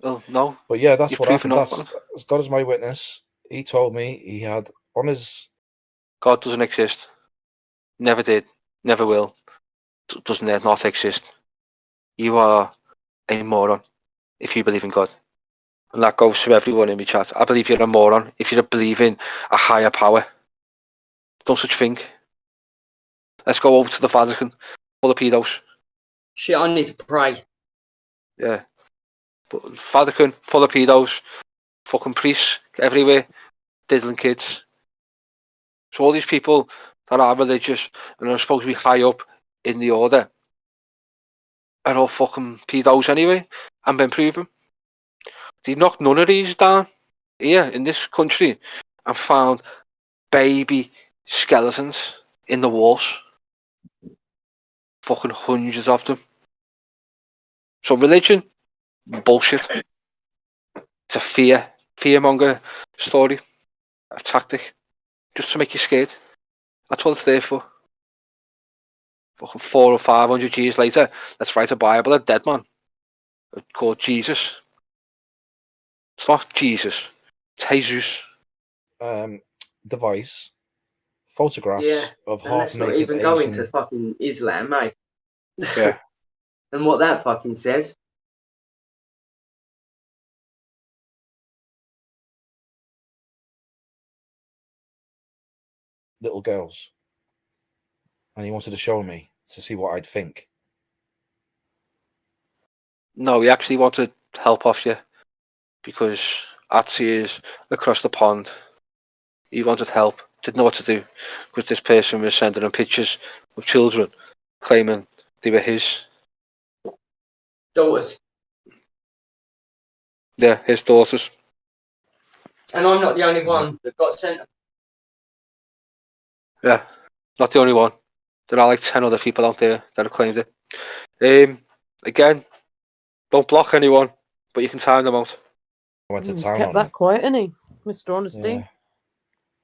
Well, no. But yeah, that's You've what proven happened. up on That's it. as God is my witness. He told me he had on his... God doesn't exist. Never did. Never will. Doesn't not exist. You are a moron if you believe in God. And that goes to everyone in my chat. I believe you're a moron if you believe in a higher power. No such thing. Let's go over to the Vatican. Full of pedos. Shit, I need to pray. Yeah. But Vatican, full of pedos. Fucking priests everywhere. Diddling kids. So all these people that are religious and are supposed to be high up in the order are all fucking pedos anyway, and been proven. They knocked none of these down here in this country and found baby skeletons in the walls. Fucking hundreds of them. So religion, bullshit. It's a fearmonger story, a tactic, just to make you scared. That's what it's there for. Fucking 400 or 500 years later, let's write a Bible, a dead man called Jesus. It's not Jesus, it's Jesus. Device, photographs Yeah, of and let's not half-naked even go Asian... into fucking Islam, mate. Yeah. And what that fucking says. little girls. And he wanted to show me to see what I'd think. No, he actually wanted help off you because Atsy is across the pond. He wanted help, didn't know what to do because this person was sending him pictures of children claiming they were his. Daughters. Yeah, his daughters. And I'm not the only one that got sent them. Yeah, not the only one. There are like 10 other people out there that have claimed it. Again, don't block anyone, but you can time them out. I went to He's town kept on that him. quiet, isn't he, Mr. Honesty? Yeah.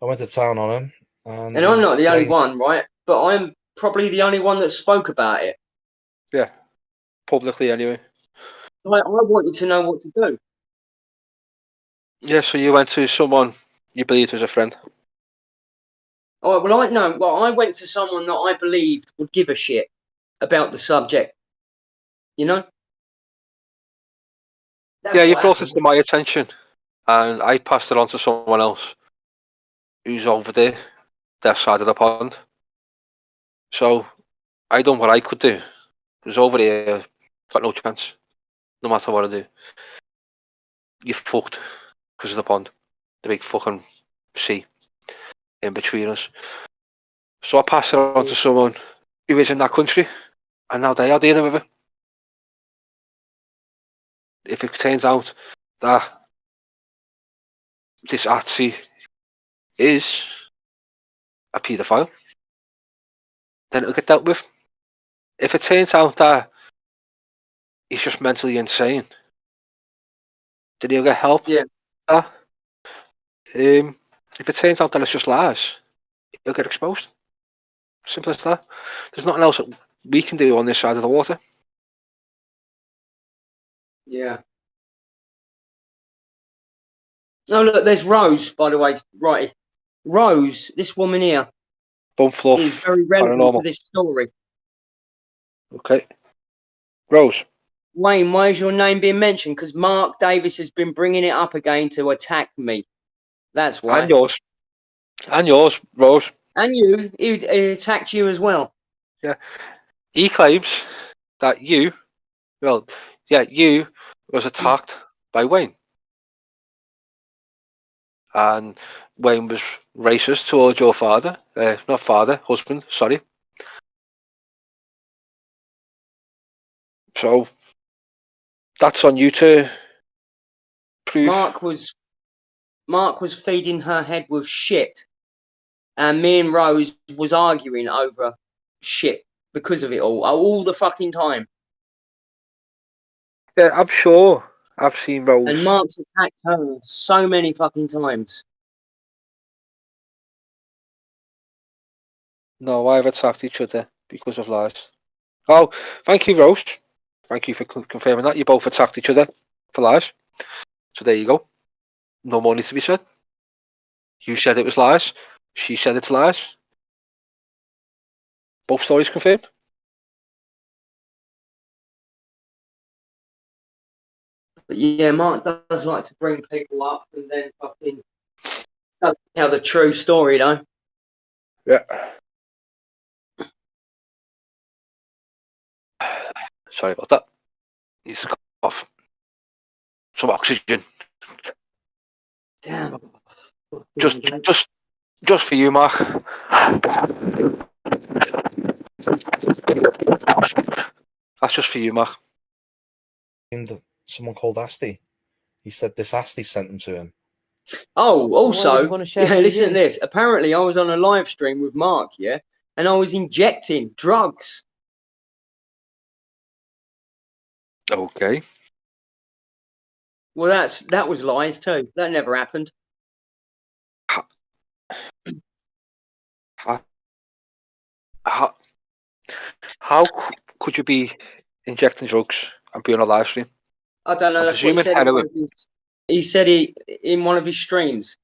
I went to town on him. And I'm not the only claimed- one, right? But I'm probably the only one that spoke about it. Yeah, publicly anyway. I wanted to know what to do. Yeah, so you went to someone you believed was a friend. All right, well, I went to someone that I believed would give a shit about the subject. You know? That's Yeah, you what brought it happened. to my attention, and I passed it on to someone else who's over there, their side of the pond. So I done what I could do. It was over there, got no chance, no matter what I do. You fucked because of the pond, the big fucking sea in between us. So I passed it on to someone who is in that country, and now they are dealing with it. If it turns out that this Artsy is a paedophile, then it'll get dealt with. If it turns out that he's just mentally insane, then he'll get help. Yeah. If it turns out that it's just lies, he'll get exposed. Simple as that. There's nothing else that we can do on this side of the water. Yeah. Oh, look, there's Rose, by the way. Right. Rose, this woman here, Bone fluff, is very relevant to paranormal. this story. Okay. Rose. Wayne, why is your name being mentioned? Because Mark Davis has been bringing it up again to attack me. That's why. And yours. And yours, Rose. And you. He attacked you as well. Yeah. He claims that you was attacked by Wayne. And Wayne was racist towards your father. Husband, sorry. So that's on you to prove. Mark was feeding her head with shit. And me and Rose was arguing over shit because of it all the fucking time. Yeah, I'm sure I've seen Rose. And Mark's attacked her so many fucking times. No, I've attacked each other because of lies. Oh, thank you, Rose. Thank you for confirming that. You both attacked each other for lies. So there you go. No more needs to be said. You said it was lies. She said it's lies. Both stories confirmed. But yeah, Mark does like to bring people up and then fucking tell the true story, though. Yeah. Sorry about that. Needs to cut off. Some oxygen. Damn. Just for you, Mark. That's just for you, Mark. And someone called Asti. He said this Asti sent him to him. Oh, Why would also, he wanna share yeah, with listen you? to this. Apparently, I was on a live stream with Mark, yeah, and I was injecting drugs. Okay. Well, that was lies too. That never happened. How could you be injecting drugs and be on a live stream? I don't know. I'm That's what he presuming said. In one heroin. of his, he said in one of his streams.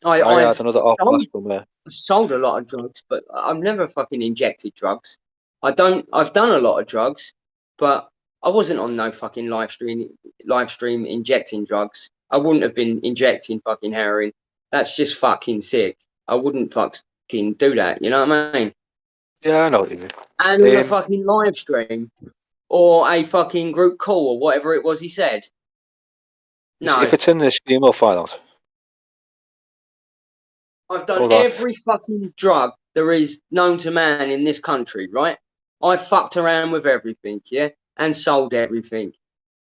I I've had another off somewhere. sold a lot of drugs, but I've never fucking injected drugs. I've done a lot of drugs, but I wasn't on no fucking live stream injecting drugs. I wouldn't have been injecting fucking heroin. That's just fucking sick. I wouldn't fucking do that. You know what I mean? Yeah, I know what you mean. And on a fucking live stream or a fucking group call or whatever it was he said. No, If it's in the stream, I'll find out. I've done Hold on. every fucking drug there is known to man in this country, right? I fucked around with everything, yeah, and sold everything.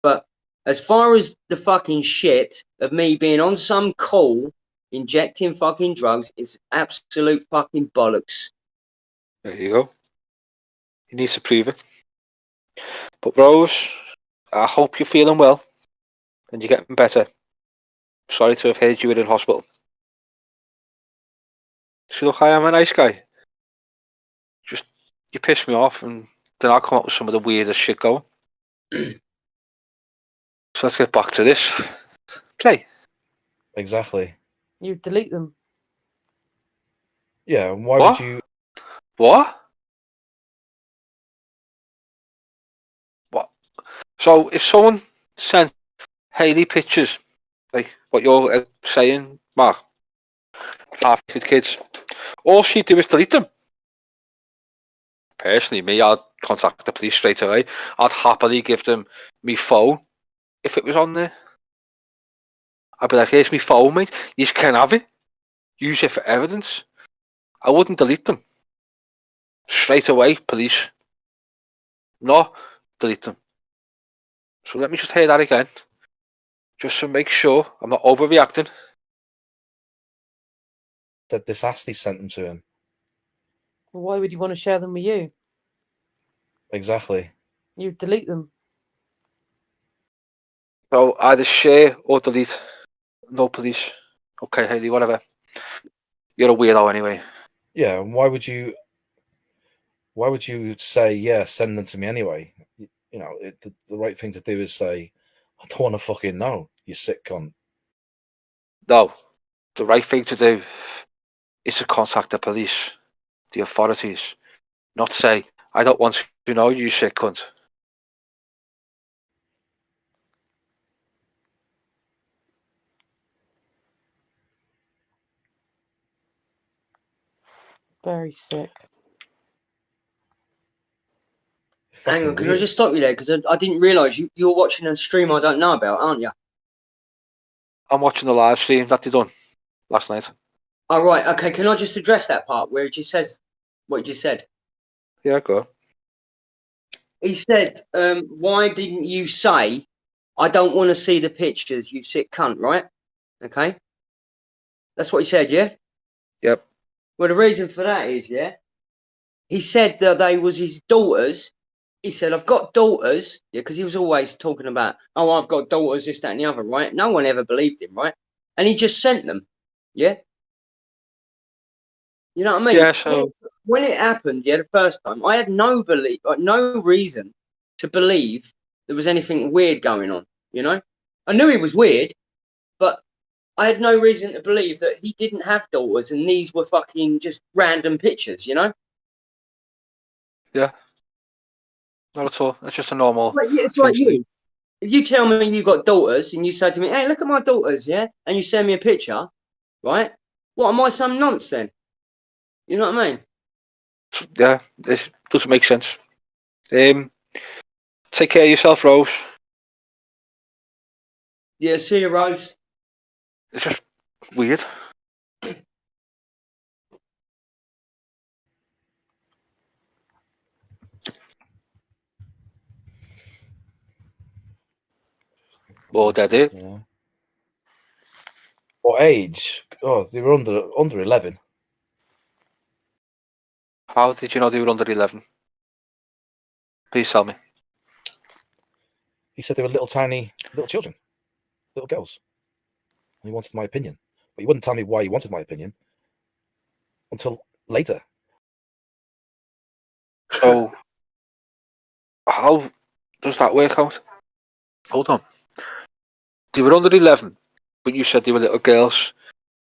But as far as the fucking shit of me being on some call injecting fucking drugs is absolute fucking bollocks. There you go. He needs to prove it. But Rose, I hope you're feeling well and you're getting better. Sorry to have heard you were in hospital. See, look, I am a nice guy. Just, you piss me off and then I'll come up with some of the weirdest shit going. So let's get back to this. Play. Exactly. You delete them. Yeah, and why What? would you? What? What? So if someone sent Hayley pictures, like what you're saying, Mark, half-naked kids, all she'd do is delete them. Personally, me, I'd contact the police straight away. I'd happily give them me phone if it was on there. I'd be like, here's me phone, mate. You can have it. Use it for evidence. I wouldn't delete them. Straight away, police. No, delete them. So let me just hear that again. Just to make sure I'm not overreacting. Said this Asti sent them to him. Well, why would you want to share them with you? Exactly. You delete them. So either share or delete. No police. Okay, Hayley, whatever. You're a weirdo anyway. Yeah, and why would you? Why would you say, yeah, send them to me anyway? You know, the right thing to do is say, I don't want to fucking know, you sick cunt. No, the right thing to do is to contact the police, the authorities, not say, I don't want to know, you sick cunt. Very sick. Hang on, Fucking can I weird. just stop you there? Because I didn't realise you're watching a stream I don't know about, aren't you? I'm watching the live stream that they done last night. Oh, right, okay, can I just address that part where it just says what you just said? Yeah, go. He said, why didn't you say, I don't want to see the pictures, you sick cunt, right? Okay? That's what he said, yeah? Yep. Well, the reason for that is, yeah, he said that they was his daughters. He said, I've got daughters, yeah, because he was always talking about, oh, I've got daughters, this, that, and the other, right? No one ever believed him, right? And he just sent them, yeah? You know what I mean? Yeah, so When it happened, yeah, the first time, I had no reason to believe there was anything weird going on, you know? I knew he was weird, but I had no reason to believe that he didn't have daughters and these were fucking just random pictures, you know? yeah, not at all. It's just a normal Like, yeah, it's thing like to do. you. If you tell me you got daughters and you say to me, hey, look at my daughters, yeah? And you send me a picture, right? What, am I some nonce then? You know what I mean? Yeah, this doesn't make sense. Take care of yourself, Rose. Yeah, see you, Rose. It's just weird. Or dead it. Yeah. What age? Oh, they were under 11. How did you know they were under 11? Please tell me. He said they were little tiny little children, little girls. And he wanted my opinion. But he wouldn't tell me why he wanted my opinion until later. So, how does that work out? Hold on. They were under 11, but you said they were little girls.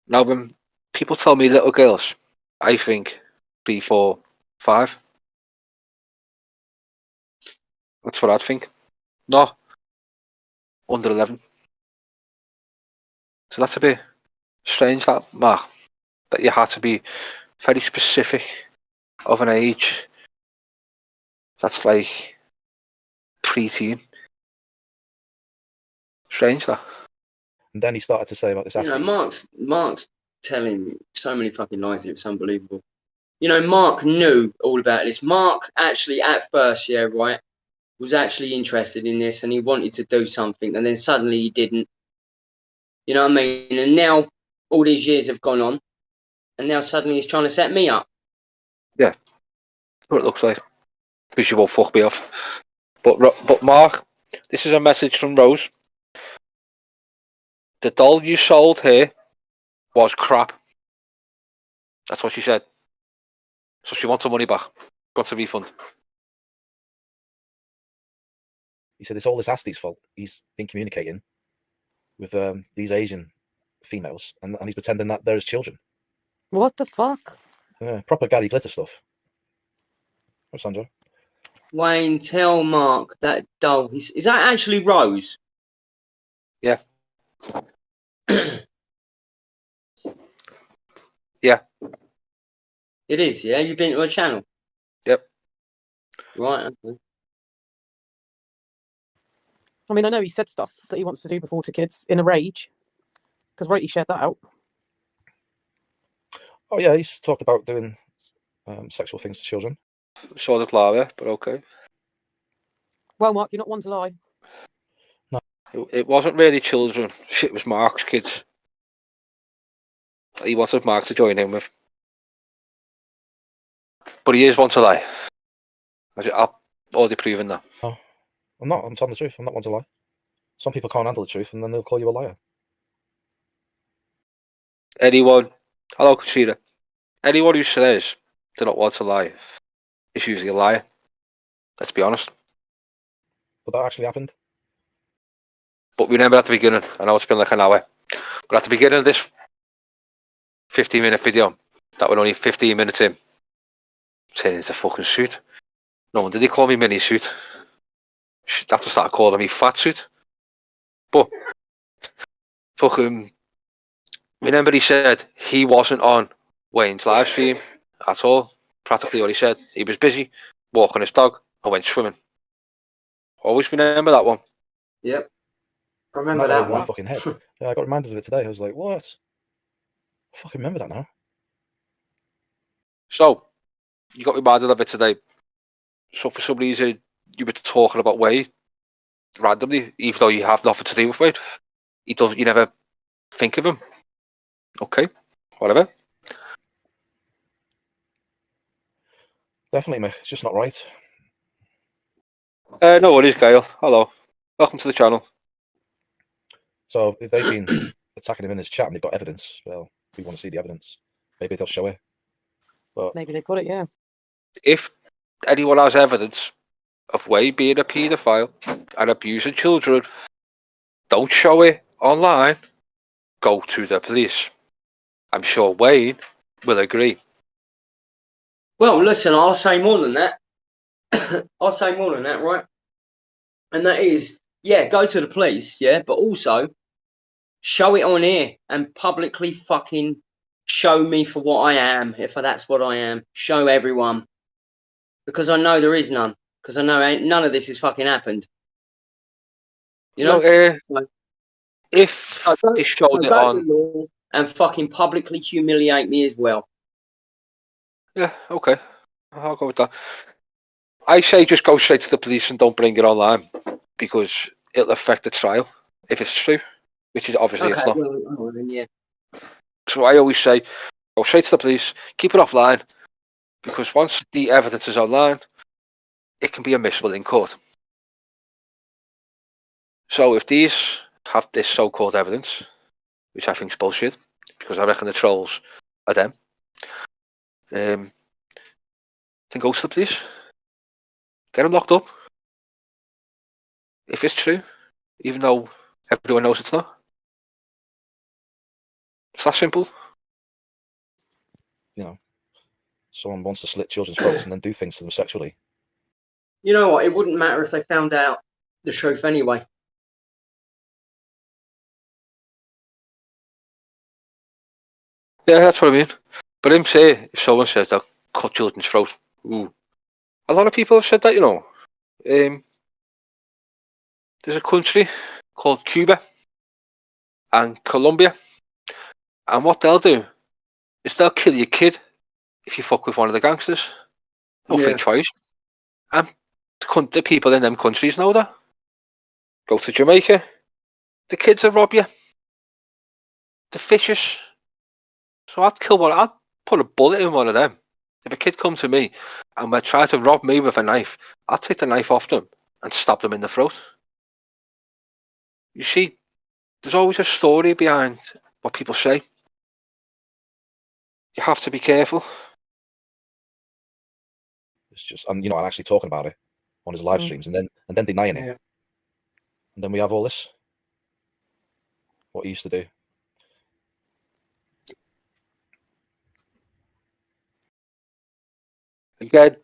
Now, when people tell me little girls, I think 3, 4, 5. That's what I'd think. No, under 11. So that's a bit strange, that, Mark, that you had to be very specific of an age. That's like pre-teen. Strange, that. And then he started to say about this You know, Asti. Mark's telling so many fucking lies. It's unbelievable. You know, Mark knew all about this. Mark actually, at first, yeah, right, was actually interested in this and he wanted to do something, and then suddenly he didn't. You know what I mean? And now all these years have gone on, and now suddenly he's trying to set me up. Yeah, that's what it looks like. Because you won't fuck me off. But Mark, this is a message from Rose. The doll you sold here was crap. That's what she said. So she wants her money back. Wants a refund. He said it's all this Asti's fault. He's been communicating with these Asian females, and he's pretending that they're his children. What the fuck? Proper Gary Glitter stuff. Oh, Sandra. Wayne, tell Mark that doll. Is that actually Rose? Yeah. Yeah. It is, yeah? You've been to her channel? Yep. Right, okay. I mean, I know he said stuff that he wants to do before to kids in a rage, because Wrighty shared that out. Oh yeah, he's talked about doing sexual things to children. So did Lara, but okay. Well, Mark, you're not one to lie. No. It wasn't really children. Shit, was Mark's kids. He wanted Mark to join in with. But he is one to lie. I've already proven that. Oh, I'm not. I'm telling the truth. I'm not one to lie. Some people can't handle the truth, and then they'll call you a liar. Anyone, hello Katrina. Anyone who says they don't want to lie is usually a liar. Let's be honest. But that actually happened. But remember at the beginning, I know it's been like an hour, but at the beginning of this 15-minute video, that was only 15 minutes in, saying it's a fucking suit. No one did he call me mini suit. Should have to start calling me fat suit. But fucking remember he said he wasn't on Wayne's live stream at all. Practically what he said. He was busy walking his dog and went swimming. Always remember that one. Yep. I remember That that over my one. fucking head. Yeah, I got reminded of it today. I was like, what? I fucking remember that now. So, you got reminded of it today. So for some reason, you were talking about Wade randomly, even though you have nothing to do with Wade. You never think of him. Okay, whatever. Definitely, Mick. It's just not right. No worries, Gail. Hello. Welcome to the channel. So if they've been attacking him in his chat and they've got evidence, well, we want to see the evidence. Maybe they'll show it. But Maybe they've got it, yeah. If anyone has evidence of Wade being a paedophile and abusing children, don't show it online. Go to the police. I'm sure Wayne will agree. Well, listen, I'll say more than that. I'll say more than that, right? And that is, yeah, go to the police, yeah, but also show it on here and publicly fucking show me for what I am, if that's what I am. Show everyone. Because I know there is none. Because I know none of this has fucking happened. You know? If they showed it on... law and fucking publicly humiliate me as well. Yeah, okay. I'll go with that. I say just go straight to the police and don't bring it online because it'll affect the trial if it's true, which is obviously it's not. Well, then, yeah. So I always say go straight to the police, keep it offline, because once the evidence is online, it can be admissible in court. So if these have this so-called evidence, which I think is bullshit, because I reckon the trolls are them, then go to the police. Get them locked up. If it's true, even though everyone knows it's not. It's that simple. You know, someone wants to slit children's throats and then do things to them sexually. You know what? It wouldn't matter if they found out the truth anyway. Yeah, that's what I mean. But him say, if someone says they'll cut children's throat, ooh. A lot of people have said that, you know. There's a country called Cuba and Colombia, and what they'll do is they'll kill your kid if you fuck with one of the gangsters. Don't think twice. And the people in them countries know that. Go to Jamaica, the kids will rob you. The fishes So I'd kill one. I'd put a bullet in one of them. If a kid come to me and would try to rob me with a knife, I'd take the knife off them and stab them in the throat. You see, there's always a story behind what people say. You have to be careful. It's just, and actually talking about it on his live streams, and then denying it, and then we have all this. What he used to do. Again,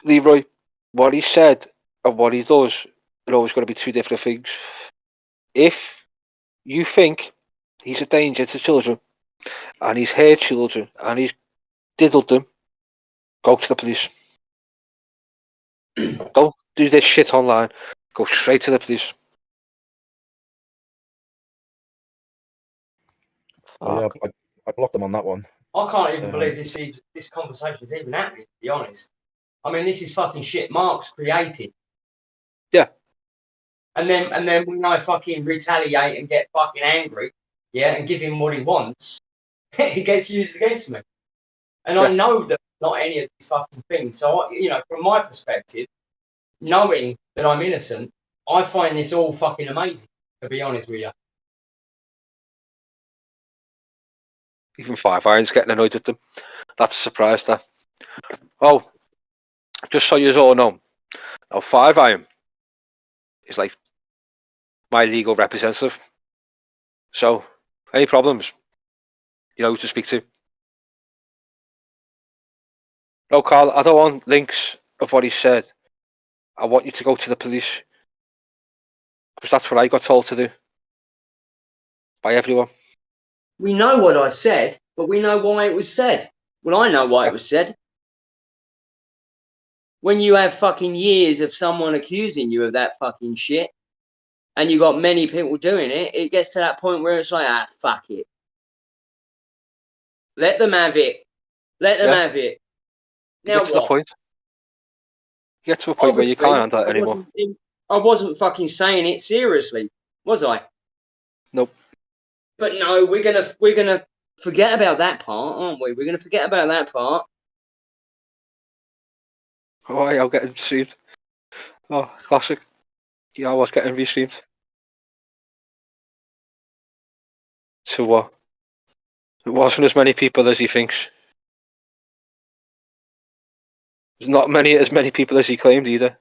Leroy, what he said and what he does are always going to be two different things. If you think he's a danger to children, and he's hurt children, and he's diddled them, go to the police. Don't do this shit online. Go straight to the police. Oh, yeah, I blocked them on that one. I can't even believe this conversation's even happening, to be honest. I mean, this is fucking shit Mark's created. Yeah. And then when I fucking retaliate and get fucking angry, and give him what he wants, he gets used against me. And I know that not any of these fucking things. So, from my perspective, knowing that I'm innocent, I find this all fucking amazing, to be honest with you. Even Five Iron's getting annoyed at them. That's a surprise, that. Oh, just so you all know, now Five Iron is like my legal representative. So, any problems, you know who to speak to. No, Carl, I don't want links of what he said. I want you to go to the police. Because that's what I got told to do. By everyone. We know what I said, but we know why it was said. Well, I know why it was said. When you have fucking years of someone accusing you of that fucking shit, and you got many people doing it, it gets to that point where it's like, fuck it. Let them have it. Let them have it. Now Get to the point. You get to a point where you can't handle it anymore. I wasn't fucking saying it seriously, was I? Nope. But no, we're gonna forget about that part, aren't we? We're gonna forget about that part. Oh, I'll get received. Oh, classic. Yeah, I was getting restreamed. So what? It wasn't as many people as he thinks. There's not as many people as he claimed either.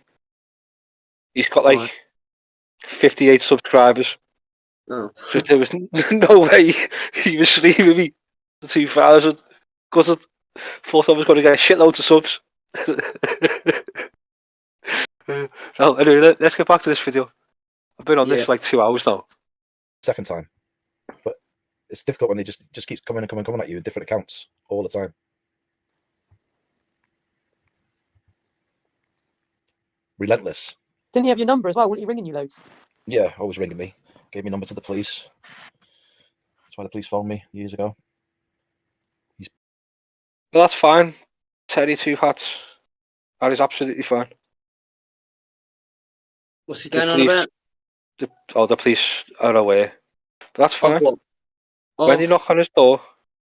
He's got like 58 subscribers. Oh. So there was no way he was streaming me for 2,000. Because I thought I was going to get shitloads of subs. No, anyway, let's get back to this video. I've been on this for like 2 hours now. Second time. But it's difficult when they just keeps coming at you in different accounts all the time. Relentless. Didn't he have your number as well? Wasn't he ringing you loads? Yeah, always ringing me. Gave me number to the police. That's why the police phoned me years ago. Well, that's fine. Terry Two Hats. That is absolutely fine. What's he going on about? The police are aware. But that's fine. When they knock on his door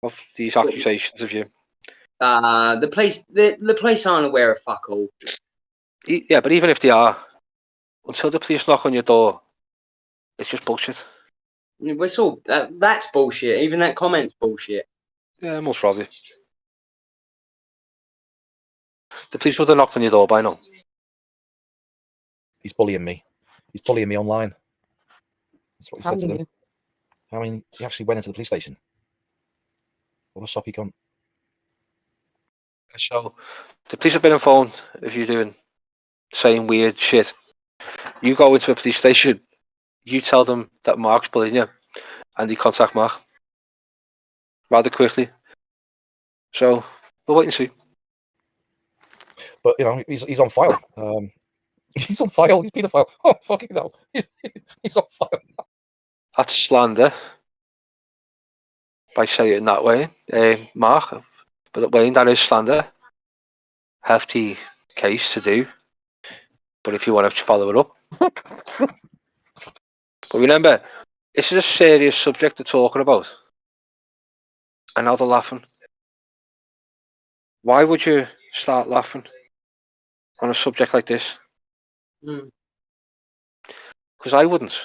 of these accusations of you. The police aren't aware of fuck all. Yeah, but even if they are, until the police knock on your door, it's just bullshit. It's all that's bullshit. Even that comment's bullshit. Yeah, most probably. The police would have knocked on your door by now. He's bullying me. He's bullying me online. That's what he said to them. I mean, he actually went into the police station. What a soppy cunt. So, the police have been informed if you're saying weird shit. You go into a police station, you tell them that Mark's bullying you, and they contact Mark rather quickly. So, we'll wait and see. But, he's on file. He's on file. He's been a file. Oh, fucking hell. He's on file. That's slander. By saying it in that way, Mark. But Wayne, that is slander. Hefty case to do. But if you want to follow it up. But remember, this is a serious subject to talking about. and now they're laughing. Why would you start laughing on a subject like this? Mm. Because I wouldn't.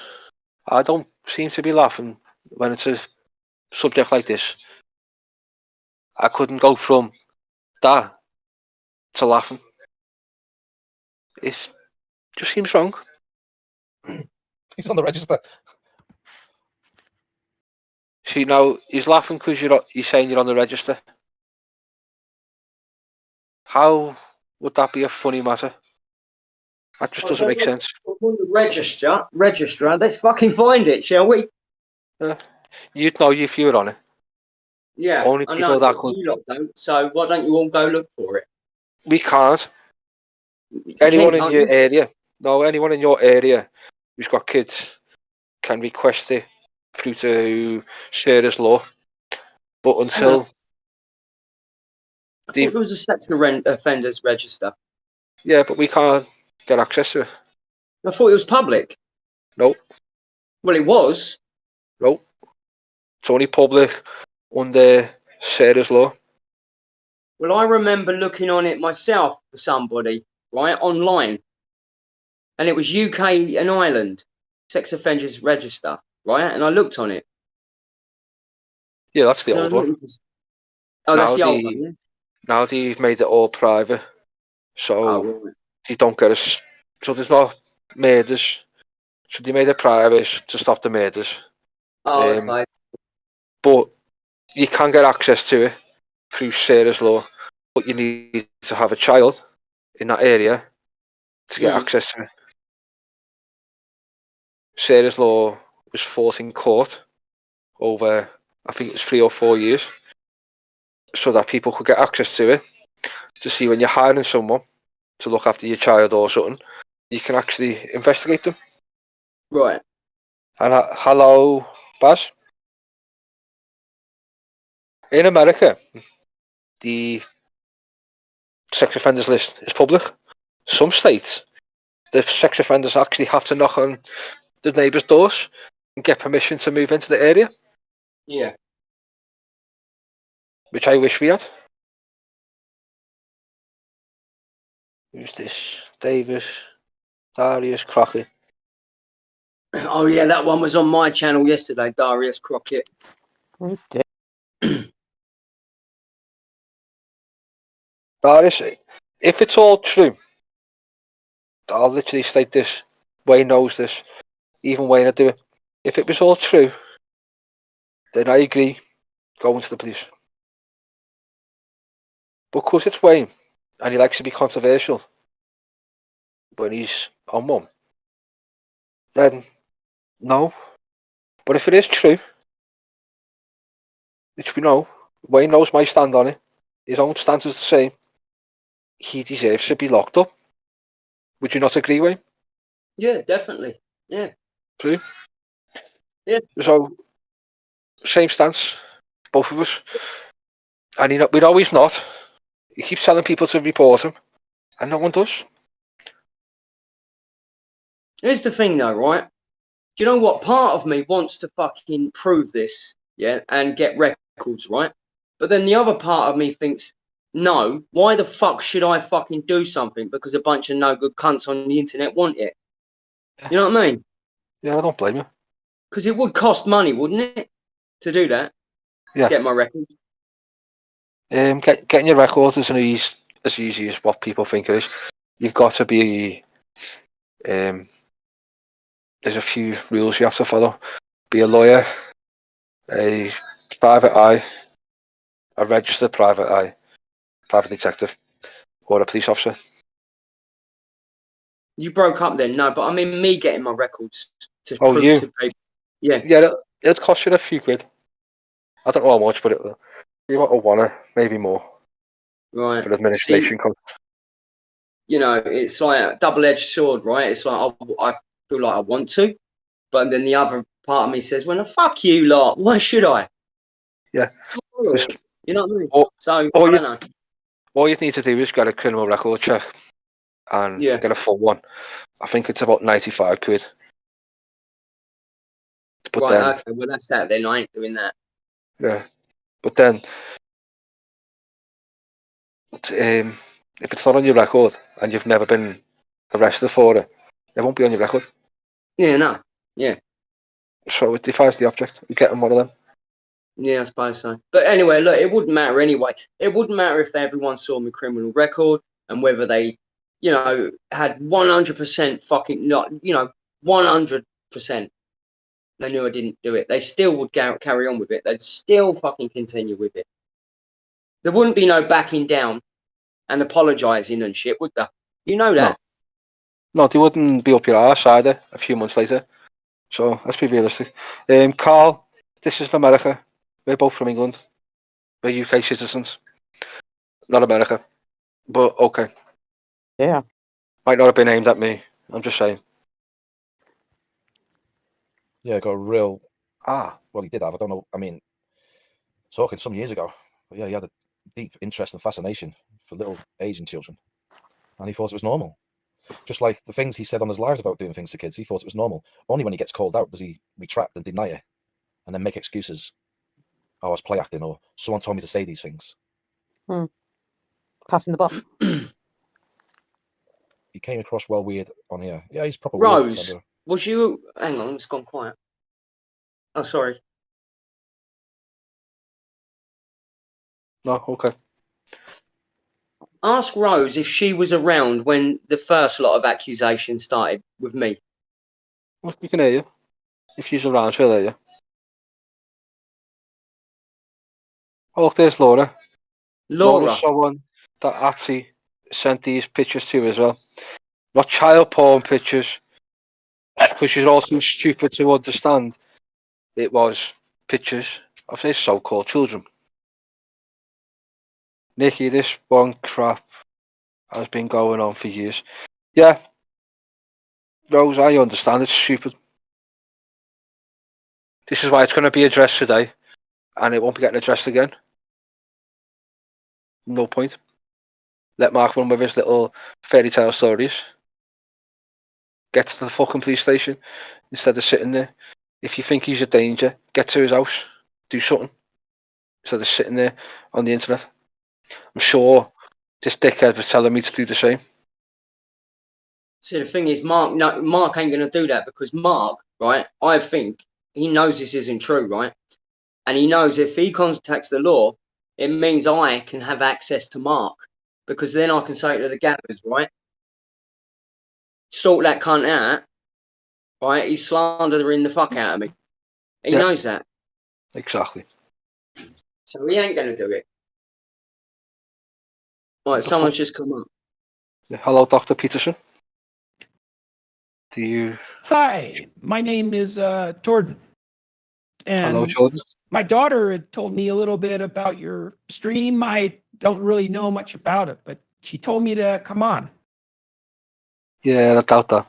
I don't seem to be laughing when it's a subject like this. I couldn't go from that to laughing. It just seems wrong. He's on the register. See, now he's laughing because he's saying you're on the register. How would that be a funny matter? That just doesn't make sense. Registrar. Let's fucking find it, shall we? You'd know if you were on it. Yeah, Only I people know. that But could. you lot don't. So why don't you all go look for it? We can't. You Anyone can, in can't your you? area? No, anyone in your area who's got kids can request it through to Sarah's Law. But Hang on. until I thought they've, there was a sex offenders register. yeah, but we can't get access to it. I thought it was public. No, Well, it was. no. It's only public under Sarah's Law. Well, I remember looking on it myself for somebody, right, online. And it was UK and Ireland, sex offenders register, right? And I looked on it. Yeah, that's the So old one. oh, that's Now the old one, yeah? now they've made it all private, so Oh, right. they don't get us. So there's not murders. So they made it private to stop the murders. Oh, okay. But you can get access to it through Sarah's Law, but you need to have a child in that area to get access to it. Sarah's Law was fought in court over, I think it was 3 or 4 years, so that people could get access to it to see when you're hiring someone to look after your child or something, you can actually investigate them. Right. And hello, Baz. In America, the sex offenders list is public. Some states, the sex offenders actually have to knock on the neighbours' doors and get permission to move into the area, Yeah. which I wish we had. Who's this? Davis, Darius, Crockett. Oh, yeah, that one was on my channel yesterday, Darius Crockett. Oh, dear. Darius, if it's all true, I'll literally state this. Wayne knows this. Even Wayne would do it. If it was all true, then I agree going to the police. Because it's Wayne, and he likes to be controversial when he's on one, then no. But if it is true, which we know, Wayne knows my stand on it, his own stance is the same, he deserves to be locked up. Would you not agree, Wayne? Yeah, definitely. Yeah. True. Yeah. So, same stance, both of us. And we know he's not. He keeps telling people to report him, and no one does. Here's the thing, though, right? Do you know what? Part of me wants to fucking prove this, yeah, and get records, right? But then the other part of me thinks, no, why the fuck should I fucking do something because a bunch of no good cunts on the internet want it? You know what I mean? Yeah, I don't blame you. Because it would cost money, wouldn't it, to do that? Yeah. Get my records. Getting your records isn't as easy as what people think it is. You've got to be. There's a few rules you have to follow. Be a lawyer, a private eye, a registered private eye, private detective, or a police officer. You broke up then, no, but I mean me getting my records to Oh, prove you? to people. Yeah. Yeah, it'll cost you a few quid. I don't know how much, but it'll. You want to, maybe more. Right. For administration costs. You know, it's like a double-edged sword, right? It's like I feel like I want to, but then the other part of me says, "Well, fuck you, lot. Why should I?" Yeah. You know what I mean? So I all don't know. All you need to do is get a criminal record check and get a full one. I think it's about 95 quid. But Right, then, okay, well that's that then. I ain't doing that. yeah. But then, if it's not on your record and you've never been arrested for it, it won't be on your record. Yeah, no. Yeah. So it defies the object of getting one of them. Yeah, I suppose so. But anyway, look, it wouldn't matter anyway. It wouldn't matter if everyone saw my criminal record and whether they, had 100% fucking not, 100%. They knew I didn't do it. They still would carry on with it. They'd still fucking continue with it. There wouldn't be no backing down and apologising and shit, would there? You know that. No, they wouldn't be up your arse either a few months later. So let's be realistic. Carl, this is America. We're both from England. We're UK citizens. Not America. But okay. Yeah. Might not have been aimed at me. I'm just saying. Yeah, got a real. Well, he did have. I don't know. I mean, talking some years ago. But yeah, he had a deep interest and fascination for little Asian children, and he thought it was normal. Just like the things he said on his lives about doing things to kids, he thought it was normal. Only when he gets called out does he retract and deny it, and then make excuses. Oh, I was play acting, or someone told me to say these things. Passing the buck. He came across well weird on here. Yeah, he's proper Rose, weird. was you... Hang on, it's gone quiet. Oh, sorry. No, okay. Ask Rose if she was around when the first lot of accusations started with me. Well, we can hear you. If she's around, she'll hear you. Oh, look, there's Laura. Laura. Laura's someone that Atty sent these pictures to as well. Not child porn pictures, because she's all too stupid to understand. It was pictures of his so-called children. Nikki, this one crap has been going on for years. Yeah, Rose, I understand it's stupid. This is why it's going to be addressed today, and it won't be getting addressed again. No point. Let Mark run with his little fairy tale stories. Get to the fucking police station instead of sitting there. If you think he's a danger, get to his house. Do something. Instead of sitting there on the internet. I'm sure this dickhead was telling me to do the same. See, the thing is, Mark ain't going to do that because Mark, right, I think he knows this isn't true, right? And he knows if he contacts the law, it means I can have access to Mark because then I can say to the gabbers, right, sort that cunt out, right? He's slandering the fuck out of me. He knows that. Exactly. So he ain't going to do it. Right, someone's just come up. Hello, Dr. Peterson. Do you... Hi, my name is Jordan. And Hello, Jordan. my daughter had told me a little bit about your stream. I don't really know much about it, but she told me to come on. Yeah, I doubt that.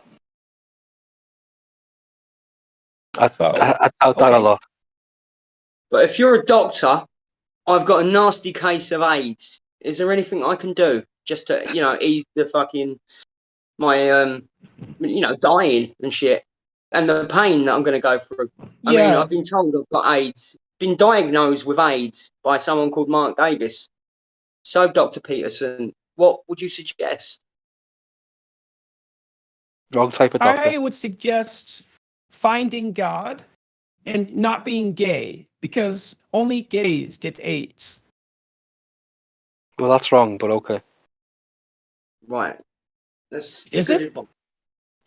I doubt that a lot. But if you're a doctor, I've got a nasty case of AIDS. Is there anything I can do just to, ease the fucking, my, dying and shit and the pain that I'm going to go through? I mean, I've been told I've got AIDS, been diagnosed with AIDS by someone called Mark Davis. So, Dr. Peterson, what would you suggest? Wrong type of doctor. I would suggest finding God and not being gay, because only gays get AIDS. Well, that's wrong, but okay. Right. Is it?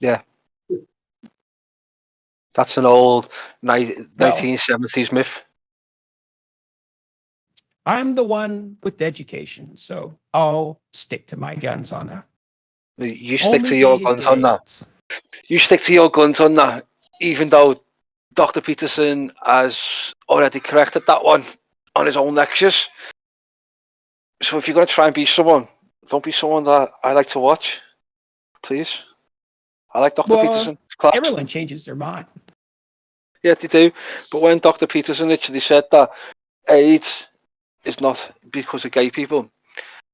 Yeah. That's an old 1970s myth. I'm the one with education, so I'll stick to my guns on that. You stick to your guns on that. You stick to your guns on that, even though Dr. Peterson has already corrected that one on his own lectures. So if you're going to try and be someone, don't be someone that I like to watch, please. I like Dr. Peterson. Everyone changes their mind. Yeah, they do. But when Dr. Peterson literally said that AIDS is not because of gay people,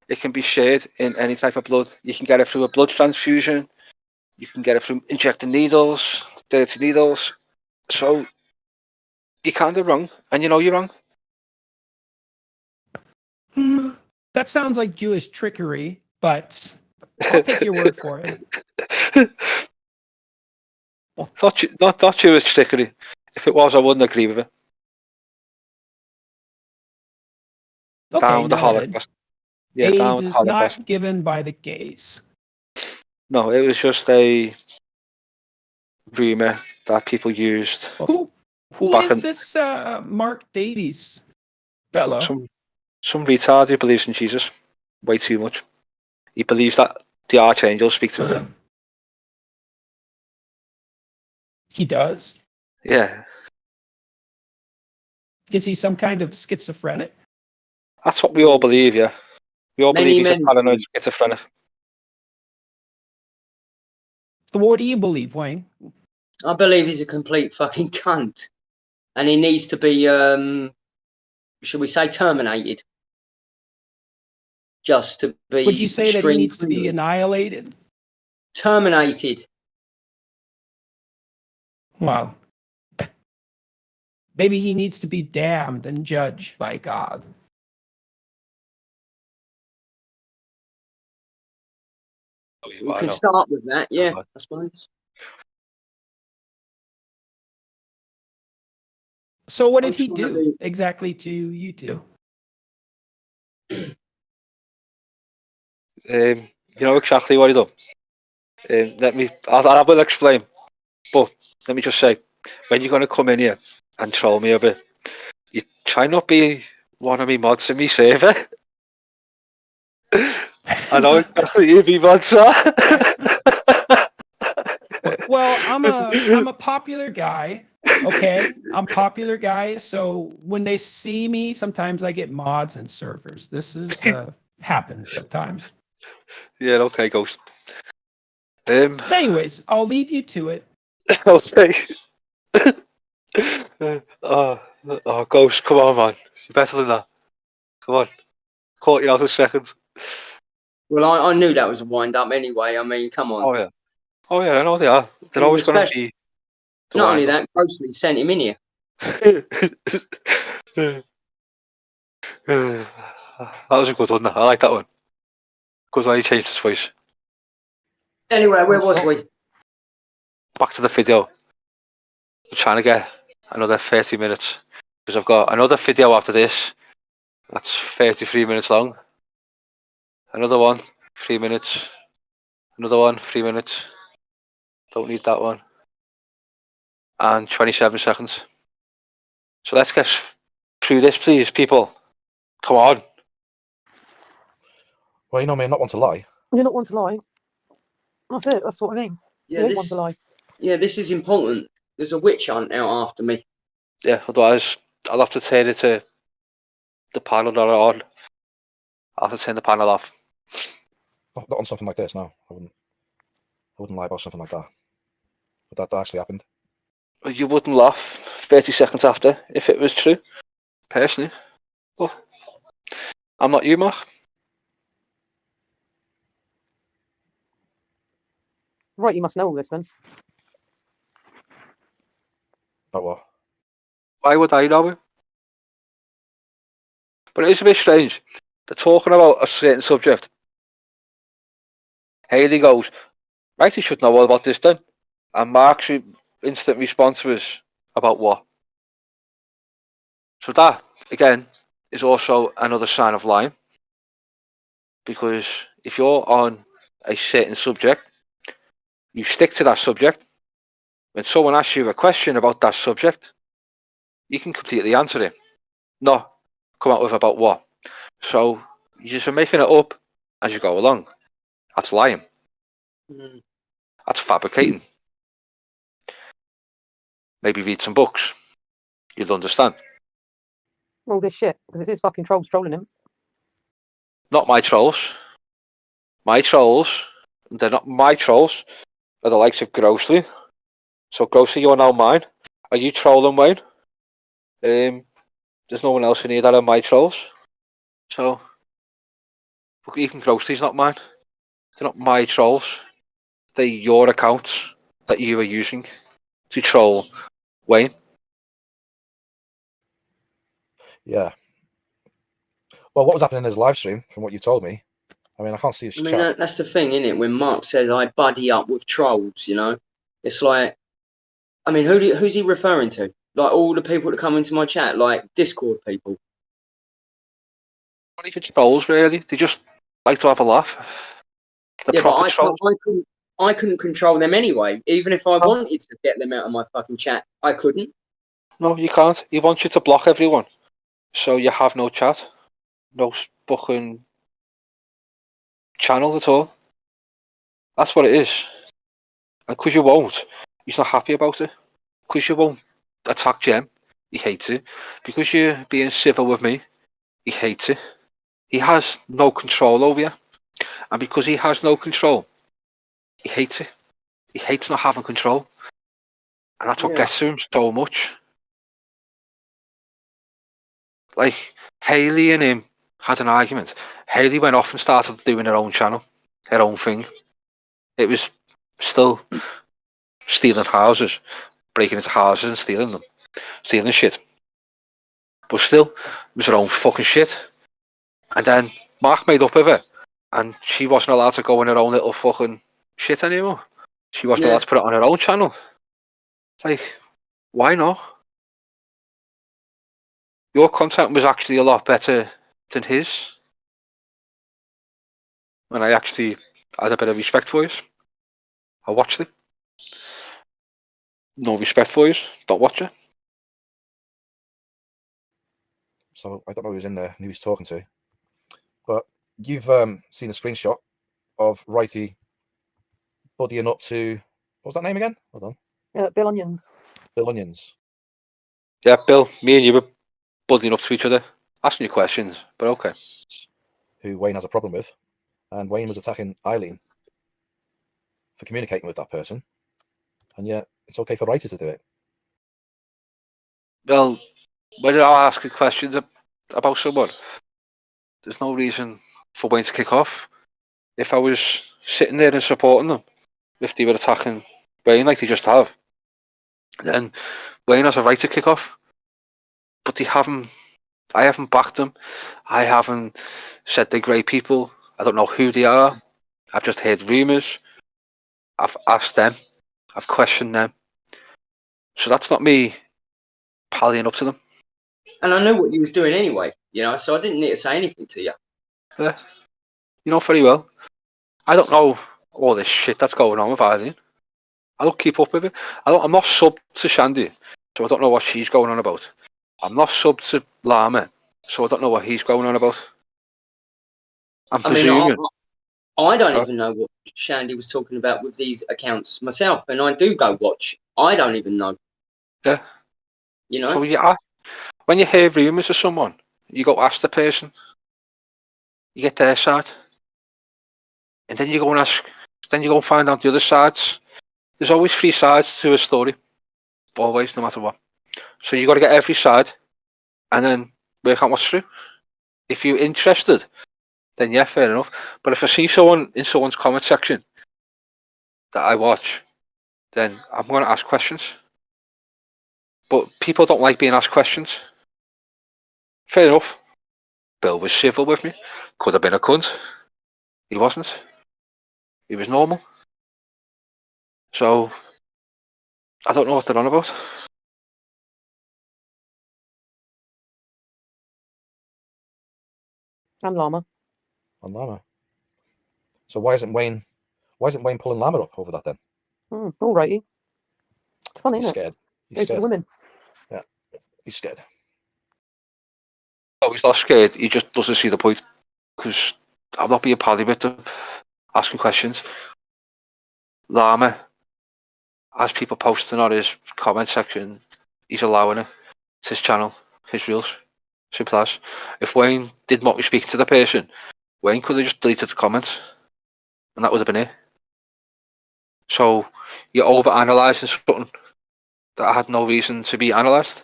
it can be shared in any type of blood. You can get it through a blood transfusion. You can get it from injecting needles, dirty needles. So you're kind of wrong, and you know you're wrong. That sounds like Jewish trickery, but I'll take your word for it. Not Jewish trickery. If it was, I wouldn't agree with it. Okay, Down with the noted. Holocaust. Yeah, down AIDS with the is Holocaust. not given by the gays. No, it was just a rumor that people used. Who back is in this Mark Davies fellow? some retard who believes in Jesus way too much. He believes that the archangel speak to him. He does. Yeah, Is he some kind of schizophrenic? that's what we all believe. Yeah, we all believe he's a Many paranoid things. schizophrenic. So what do you believe, Wayne? I believe he's a complete fucking cunt, and he needs to be, should we say, terminated, just to be. Would you say that he needs to be extremely annihilated? terminated? Well, maybe he needs to be damned and judged by God. We can start with that, yeah, I suppose. So what I'm did he trying to do be- exactly to you two? You know exactly what he done. I will explain, but let me just say, when you're going to come in here and troll me a bit, you try not be one of me mods in me server. I know exactly who me mods are. Well, I'm a popular guy. Okay, I'm popular guy. So when they see me, sometimes I get mods and servers. This is happens at times. Yeah, okay, Ghost. Anyways, I'll leave you to it. Okay. Ghost, come on, man. You're better than that. Come on. Caught you out of seconds. Well, I knew that was a wind up anyway. I mean, come on. Oh, yeah. Oh, yeah, I know they are. They're And always going to especially, be the not only wind up. that, Grocery sent him in here. That was a good one. I like that one. Good way he changed his voice. Anyway, where was we? Back to the video. I'm trying to get another 30 minutes because I've got another video after this. That's 33 minutes long. Another one, 3 minutes. Another one, 3 minutes. Don't need that one. And 27 seconds. So let's get through this, please, people. Come on. Well, you know me, not one to lie. You're not one to lie. That's it. That's what I mean. Yeah, You ain't one to lie. this is important. There's a witch hunt out after me. Yeah, otherwise I'll have to turn it to the panel that are on. I'll have to turn the panel off. Not on something like this, no. I wouldn't lie about something like that. But that actually happened. You wouldn't laugh 30 seconds after if it was true, personally. But I'm not you, Mark. Right, you must know all this then. About what? Why would I know it? But it is a bit strange. They're talking about a certain subject. Haley goes, Wrighty should know all about this then. And Mark's instant response was, about what? So that, again, is also another sign of lying. Because if you're on a certain subject, you stick to that subject. When someone asks you a question about that subject, you can completely answer it. Not come out with about what. So you're just making it up as you go along. That's lying. That's fabricating. Maybe read some books. You'll understand. All this shit, because it's his fucking trolls trolling him. Not my trolls. My trolls, they're not my trolls. They're the likes of Grossly. So Grossly, you're now mine. Are you trolling, Wayne? There's no one else in here that are my trolls. So even Grossly's not mine. They're not my trolls. They're your accounts that you are using to troll Wayne. Yeah. Well, what was happening in his live stream, from what you told me, I mean, I can't see his I mean, chat. that's the thing, isn't it? When Mark says I buddy up with trolls, you know, it's like, I mean, who's he referring to? Like all the people that come into my chat, like Discord people. Not even trolls, really. They just like to have a laugh. The Yeah, but proper trolls. I couldn't control them anyway. Even if I No. wanted to get them out of my fucking chat, I couldn't. No, you can't. He wants you to block everyone, so you have no chat, no fucking channel at all. That's what it is. And because you won't, he's not happy about it. Because you won't attack Jem, he hates it. Because you're being civil with me, he hates it. He has no control over you. And because he has no control, he hates it. He hates not having control. And that's what Yeah. gets to him so much. Like, Hayley and him had an argument. Hayley went off and started doing her own channel, her own thing. It was still stealing houses, breaking into houses and stealing them, stealing shit. But still, it was her own fucking shit. And then Mark made up with her, and she wasn't allowed to go in her own little fucking shit anymore. She wasn't allowed to put it on her own channel. Like, why not? Your content was actually a lot better than his. And I actually had a bit of respect for you. I watched it. No respect for you. Don't watch it. So I don't know who was in there, who he was talking to. But you've seen a screenshot of Wrighty buddying up to, what was that name again? Hold on. Bill Onions. Bill Onions. Yeah, Bill, me and you were buddying up to each other, asking you questions, but okay. Who Wayne has a problem with. And Wayne was attacking Eileen for communicating with that person. And yet, it's okay for Wrighty to do it. Well, when I ask you questions about someone, there's no reason for Wayne to kick off. If I was sitting there and supporting them, if they were attacking Wayne like they just have, then Wayne has a right to kick off. But they haven't. I haven't backed them. I haven't said they're great people. I don't know who they are. I've just heard rumours. I've asked them. I've questioned them. So that's not me pallying up to them. And I know what you was doing anyway, you know, so I didn't need to say anything to you. Yeah. You know very well. I don't know all this shit that's going on with Eileen. I don't keep up with it. I'm not subbed to Shandy, so I don't know what she's going on about. I'm not subbed to Llama, so I don't know what he's going on about. I'm presuming. I don't even know what Shandy was talking about with these accounts myself, and I do go watch. I don't even know. Yeah. You know? So you ask, when you hear rumours of someone, you go ask the person, you get their side, and then you go and ask, then you go and find out the other sides. There's always three sides to a story. Always, no matter what. So you got to get every side, and then work out what's true. If you're interested, then yeah, fair enough. But if I see someone in someone's comment section that I watch, then I'm going to ask questions. But people don't like being asked questions. Fair enough. Bill was civil with me. Could have been a cunt. He wasn't. He was normal. So, I don't know what they're on about. And Llama. And Llama. So why isn't Wayne pulling Llama up over that then? All righty. It's funny, He's isn't scared. it? He's Goes for scared. the women. Yeah. He's scared. No, he's not scared. He just doesn't see the point. Because I'm not being pally with them, asking questions. Llama, as people posting on his comment section, he's allowing it. It's his channel, his rules. Simple as. If Wayne didn't want me speaking to the person, Wayne could have just deleted the comments, and that would have been it. So you're over-analysing something that had no reason to be analysed.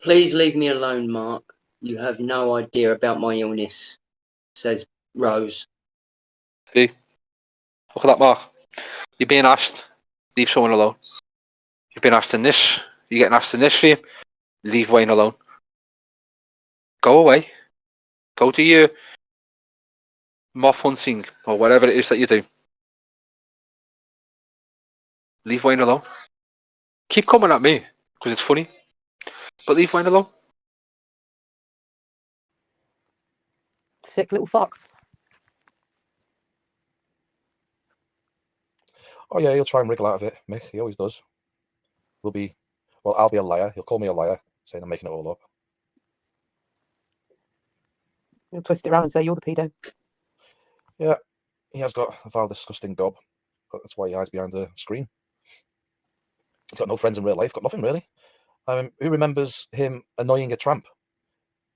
Please leave me alone, Mark. You have no idea about my illness, says Rose. See? Look at that, Mark. You're being asked, leave someone alone. You've been asked in this You're getting asked in this stream. Leave Wayne alone. Go away. Go do your moth hunting or whatever it is that you do. Leave Wayne alone. Keep coming at me because it's funny, but leave Wayne alone. Sick little fuck. Oh yeah, he'll try and wriggle out of it, Mick. He always does. I'll be a liar. He'll call me a liar, saying I'm making it all up. He'll twist it around and say you're the pedo. Yeah, he has got a vile, disgusting gob. But that's why he hides behind the screen. He's got no friends in real life. Got nothing really. Who remembers him annoying a tramp?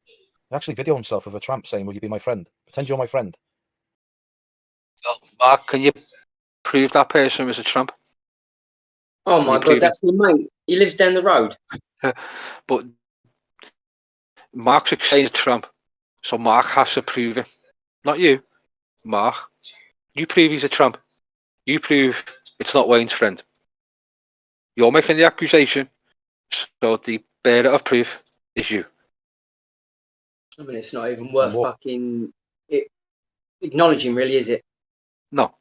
He actually videoed himself with a tramp saying, "Will you be my friend? Pretend you're my friend." Well, Mark, can you prove that person was a tramp? Oh my god, that's my mate. He lives down the road. But Mark's saying a tramp, so Mark has to prove it. Not you, Mark. You prove he's a tramp. You prove it's not Wayne's friend. You're making the accusation, so the bearer of proof is you. I mean, it's not even worth fucking acknowledging, really, is it? No.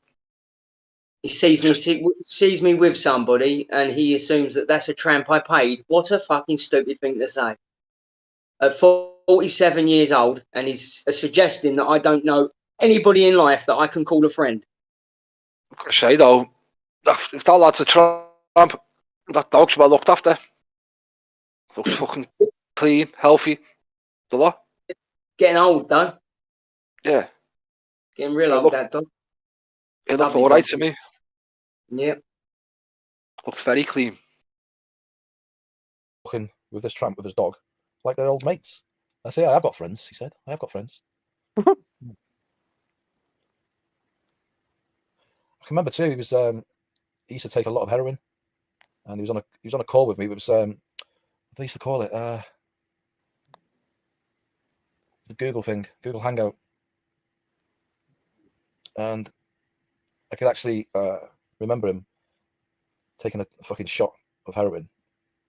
He sees me with somebody, and he assumes that that's a tramp I paid. What a fucking stupid thing to say. At 47 years old, and he's suggesting that I don't know anybody in life that I can call a friend. I've got to say though, if that lad's a tramp, that dog's well looked after. Looks fucking clean, healthy, the lot. Getting old though. Yeah. Getting real old, that dog. It looked alright to me. Yep. Looks very clean. Walking with this tramp with his dog, like they're old mates. I say, I've got friends, he said. I have got friends. I can remember too, he used to take a lot of heroin, and he was on a call with me. It was what they used to call it, the Google thing, Google Hangout, and I could actually remember him taking a fucking shot of heroin,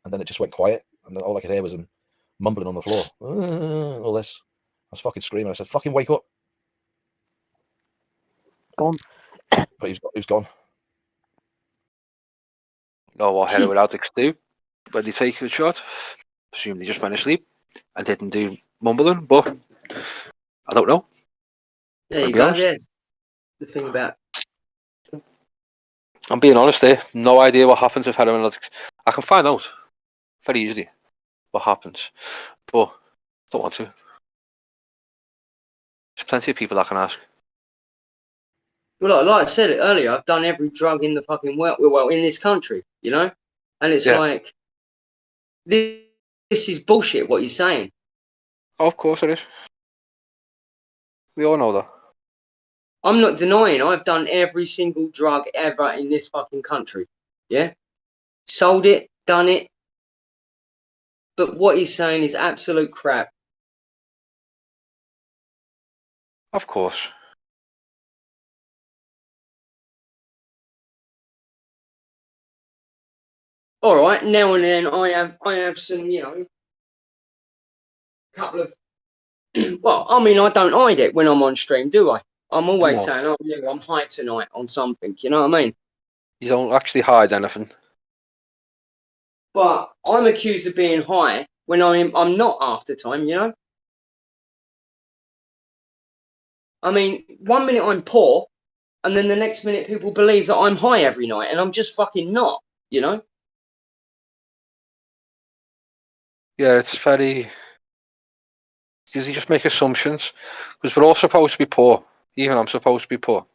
and then it just went quiet, and then all I could hear was him mumbling on the floor, all this. I was fucking screaming. I said, "Fucking wake up!" Gone. But he was gone. Know what heroin addicts do when they take a shot? Presume they just went to sleep and didn't do mumbling, but I don't know. There you go. There's the thing about. I'm being honest there. No idea what happens with heroin addicts. I can find out very easily what happens, but don't want to. There's plenty of people I can ask. Well, like I said earlier, I've done every drug in the fucking world, well, in this country, you know, and it's like this is bullshit. What you're saying? Oh, of course it is. We all know that. I'm not denying I've done every single drug ever in this fucking country. Yeah, sold it, done it. But what he's saying is absolute crap. Of course. All right, now and then I have some, you know, couple of. Well, I mean, I don't hide it when I'm on stream, do I? I'm always saying, "Oh, yeah, I'm high tonight on something." You know what I mean? You don't actually hide anything. But I'm accused of being high when I'm not half the time. You know? I mean, 1 minute I'm poor, and then the next minute people believe that I'm high every night, and I'm just fucking not. You know? Yeah, it's very. Does he just make assumptions? Because we're all supposed to be poor. Even I'm supposed to be poor,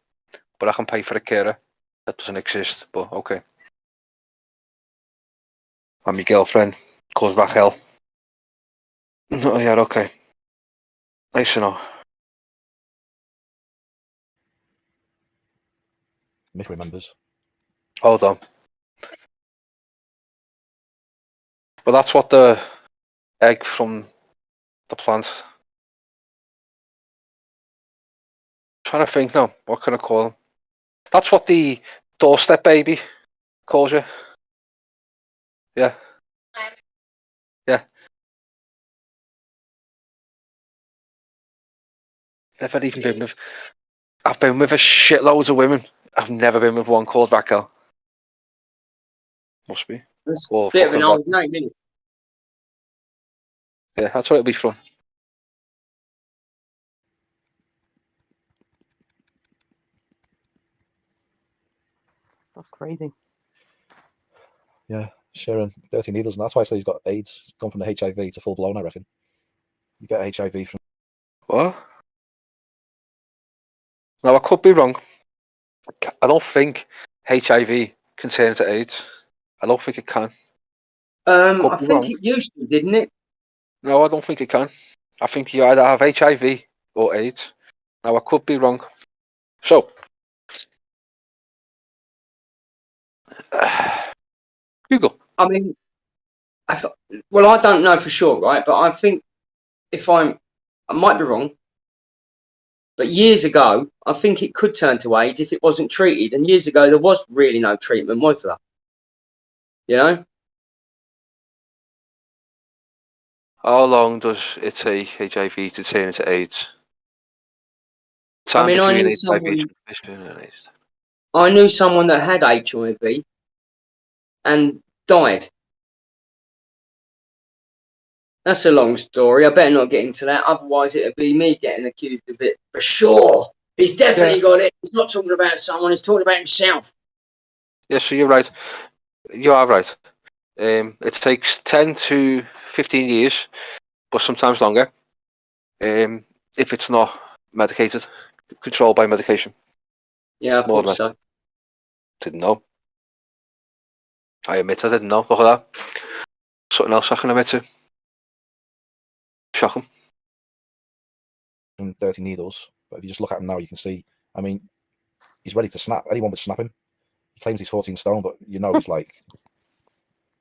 but I can pay for a carer. That doesn't exist. But okay. And my girlfriend calls back hell. Oh yeah, okay. Nice to know. Mick remembers. Hold on. But that's what the egg from the plant. Trying to think now. What can I call him? That's what the doorstep baby calls you. Yeah. Yeah. Never even been with. I've been with a shitloads of women. I've never been with one called Raquel. Must be. That's a Or bit of an fucking old Rod. name, isn't it? Yeah, that's what it'll be from. That's crazy. Yeah, sharing dirty needles, and that's why I say he's got AIDS. It's gone from the HIV to full blown, I reckon. You get HIV from. What? Now I could be wrong. I don't think HIV can turn into AIDS. I don't think it can. Could I be think wrong. it used to, didn't it? No, I don't think it can. I think you either have HIV or AIDS. Now I could be wrong. So, Google. I mean, well, I don't know for sure, right? But I think I might be wrong. But years ago, I think it could turn to AIDS if it wasn't treated. And years ago, there was really no treatment, was there? You know? How long does it take HIV to turn into AIDS? I Time mean, between HIV and AIDS. I knew someone that had HIV and died. That's a long story. I better not get into that. Otherwise, it'll be me getting accused of it for sure. He's definitely got it. He's not talking about someone. He's talking about himself. Yeah, so you're right. You are right. It takes 10 to 15 years, but sometimes longer. If it's not medicated, controlled by medication. Yeah, I More thought than so. Didn't know. I admit I didn't know. Look at that. Something else I can admit to. Shocking. From dirty needles, but if you just look at him now, you can see. I mean, he's ready to snap. Anyone would snap him. He claims he's 14 stone, but you know he's like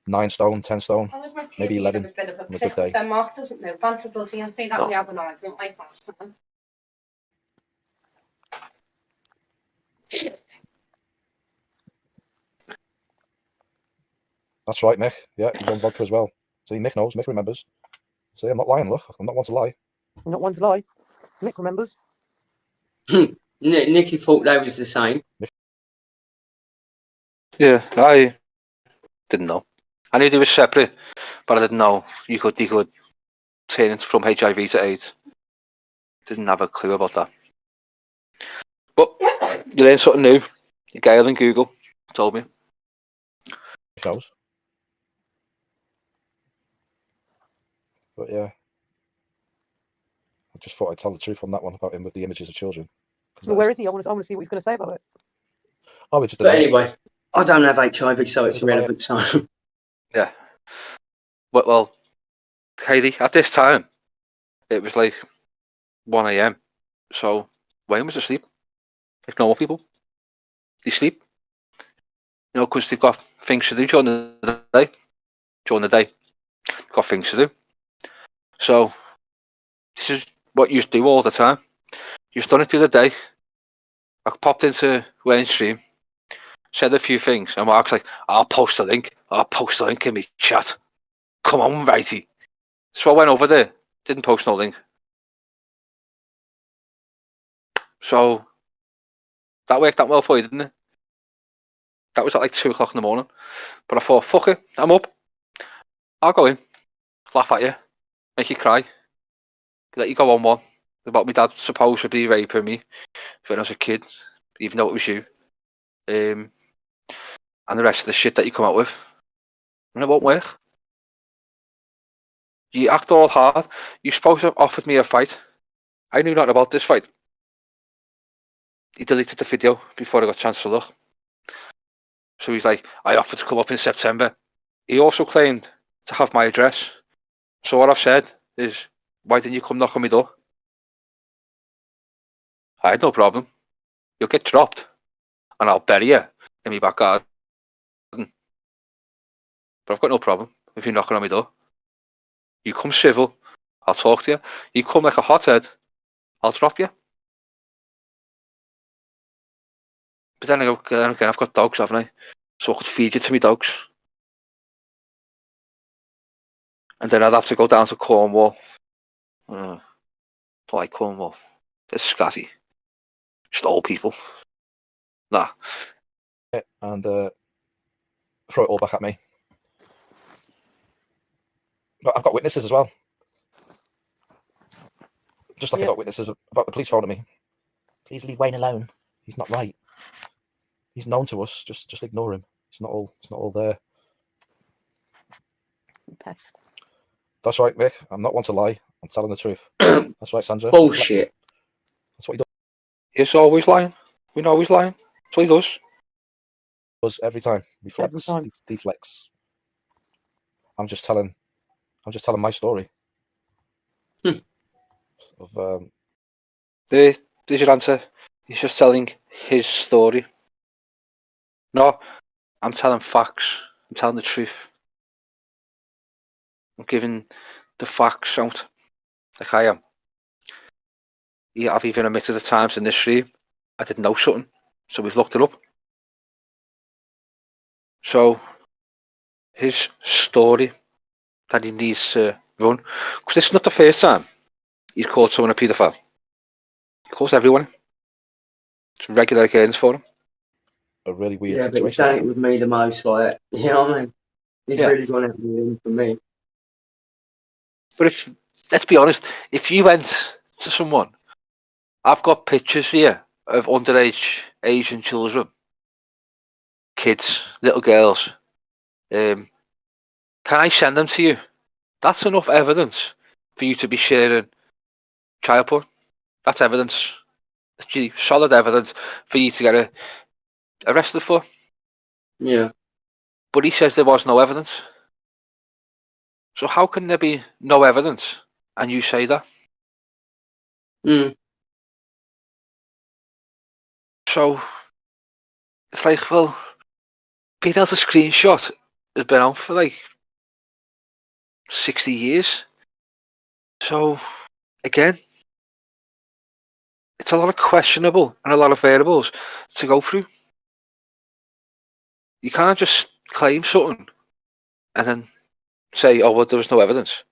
9 stone, 10 stone, maybe 11 on a good day. Mark doesn't know. Banter does he? And say that we have an argument like that. That's right, Mick. Yeah, he's on vodka as well. See, Mick knows. Mick remembers. See, I'm not lying. Look, I'm not one to lie. You're not one to lie. Nick remembers. Nicky thought they was the same. Yeah, I didn't know. I knew they were separate, but I didn't know you could turn it from HIV to AIDS. Didn't have a clue about that. But you learn something new. Gail and Google told me. Mick knows. But yeah, I just thought I'd tell the truth on that one about him with the images of children. Well, where is he? I want to see what he's going to say about it. Oh, we just But anyway, I don't have HIV, so it's irrelevant. So Yeah. Well, Katie, at this time, it was like 1 a.m. So Wayne was asleep. Like normal people. They sleep. You know, because they've got things to do during the day. During the day, they've got things to do. So this is what you do all the time. You've done it the other day. I popped into Wayne's stream, said a few things, and Mark's like, I'll post a link. I'll post a link in me chat. Come on, Wrighty. So I went over there, didn't post no link. So that worked out well for you, didn't it? That was at like 2 o'clock in the morning. But I thought, fuck it, I'm up. I'll go in, laugh at you, make you cry, let you go on one about my dad supposedly raping me when I was a kid, even though it was you. And the rest of the shit that you come out with. And it won't work. You act all hard. You're supposed to have offered me a fight. I knew nothing about this fight. He deleted the video before I got a chance to look. So he's like, I offered to come up in September. He also claimed to have my address. So what I've said is, why didn't you come knock on my door? I had no problem. You'll get dropped. And I'll bury you in my back garden. But I've got no problem if you're knocking on my door. You come civil, I'll talk to you. You come like a hothead, I'll drop you. But then again, I've got dogs, haven't I? So I could feed you to my dogs. and then I'd have to go down to Cornwall. Don't like Cornwall. It's scatty. Just old people. Nah. And throw it all back at me. But I've got witnesses as well. Just like I got witnesses about the police phoning me. Please leave Wayne alone. He's not right. He's known to us. Just ignore him. It's not all there. Pest. That's right, Mick. I'm not one to lie. I'm telling the truth. That's right, Sandra. Bullshit. That's what he He's always lying. We know he's lying. That's what he does. every time. Reflects, deflects. I'm just telling my story. There's your answer. He's just telling his story. No, I'm telling facts. I'm telling the truth. I'm giving the facts out like I am. Yeah, I've even admitted at times in this stream I didn't know something, so we've looked it up. So his story that he needs to run, because this is not the first time he's called someone a paedophile. He calls everyone. It's regular occurrence for him. A really weird Yeah, but he's done it with me the most, like, you know what I mean? He's really gone out for me. But let's be honest, if you went to someone, I've got pictures here of underage Asian children, kids, little girls. Can I send them to you? That's enough evidence for you to be sharing child porn. That's evidence. That's solid evidence for you to get arrested for. Yeah. But he says there was no evidence. So how can there be no evidence and you say that? So it's like, well, being able to screenshot has been out for like 60 years. So again, it's a lot of questionable and a lot of variables to go through. You can't just claim something and then say, oh, well, there was no evidence.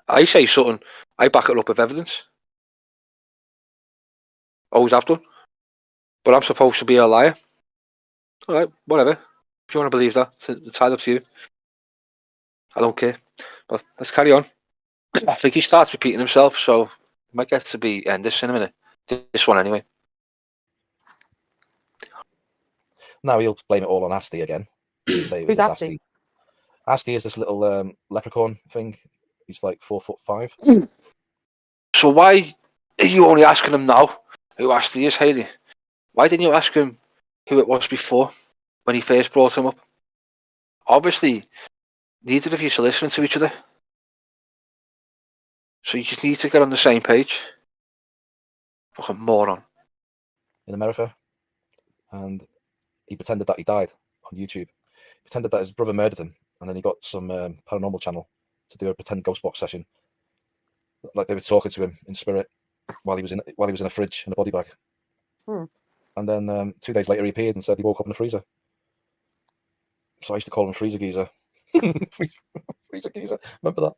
I say something, I back it up with evidence. Always have done. But I'm supposed to be a liar. All right, whatever. If you want to believe that, it's entirely up to you. I don't care. But let's carry on. I think he starts repeating himself, so it might get to be end this in a minute. This one anyway. Now he'll blame it all on Asti again. Say it was Who's Asti? Asti is this little leprechaun thing. He's like 4'5". So why are you only asking him now who Asti is, Hayley? Why didn't you ask him who it was before, when he first brought him up? Obviously, neither of you are listening to each other. So you just need to get on the same page. Fucking moron. In America. And he pretended that he died on YouTube. Pretended that his brother murdered him. And then he got some paranormal channel to do a pretend ghost box session. Like they were talking to him in spirit while he was in a fridge in a body bag. And then 2 days later he appeared and said he woke up in a freezer. So I used to call him Freezer Geezer. Freezer Geezer. Remember that?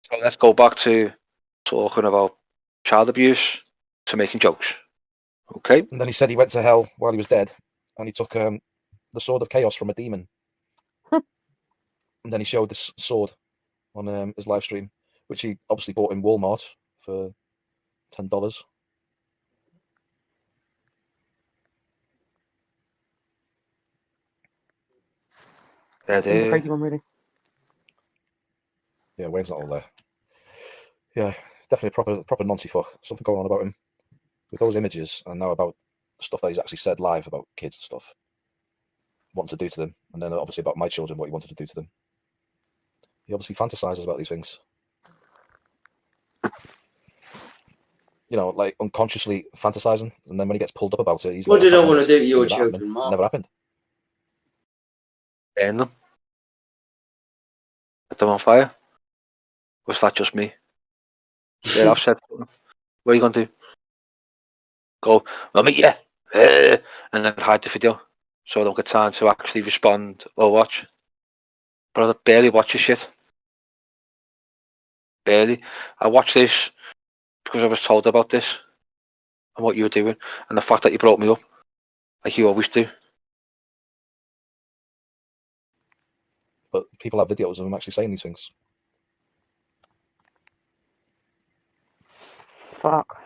So let's go back to talking about child abuse to making jokes. Okay. And then he said he went to hell while he was dead, and he took the sword of chaos from a demon. And then he showed this sword on his live stream, which he obviously bought in Walmart for $10. He's the crazy one, really. Yeah, Wayne's not all there. Yeah, it's definitely a proper Nancy fuck. Something going on about him with those images, and now about stuff that he's actually said live about kids and stuff, wanting to do to them, and then obviously about my children, what he wanted to do to them. He obviously fantasizes about these things. You know, like unconsciously fantasizing, and then when he gets pulled up about it, he's what like, did I want to do to your children, Mark? Never happened. Burn them. Set them on fire. Was that just me? Yeah, I've said something. What are you going to do? Go, I'll meet you. And then hide the video so I don't get time to actually respond or watch. but I barely watch your shit. Barely. I watch this because I was told about this and what you were doing, and the fact that you brought me up, like you always do. But people have videos of them actually saying these things. Fuck.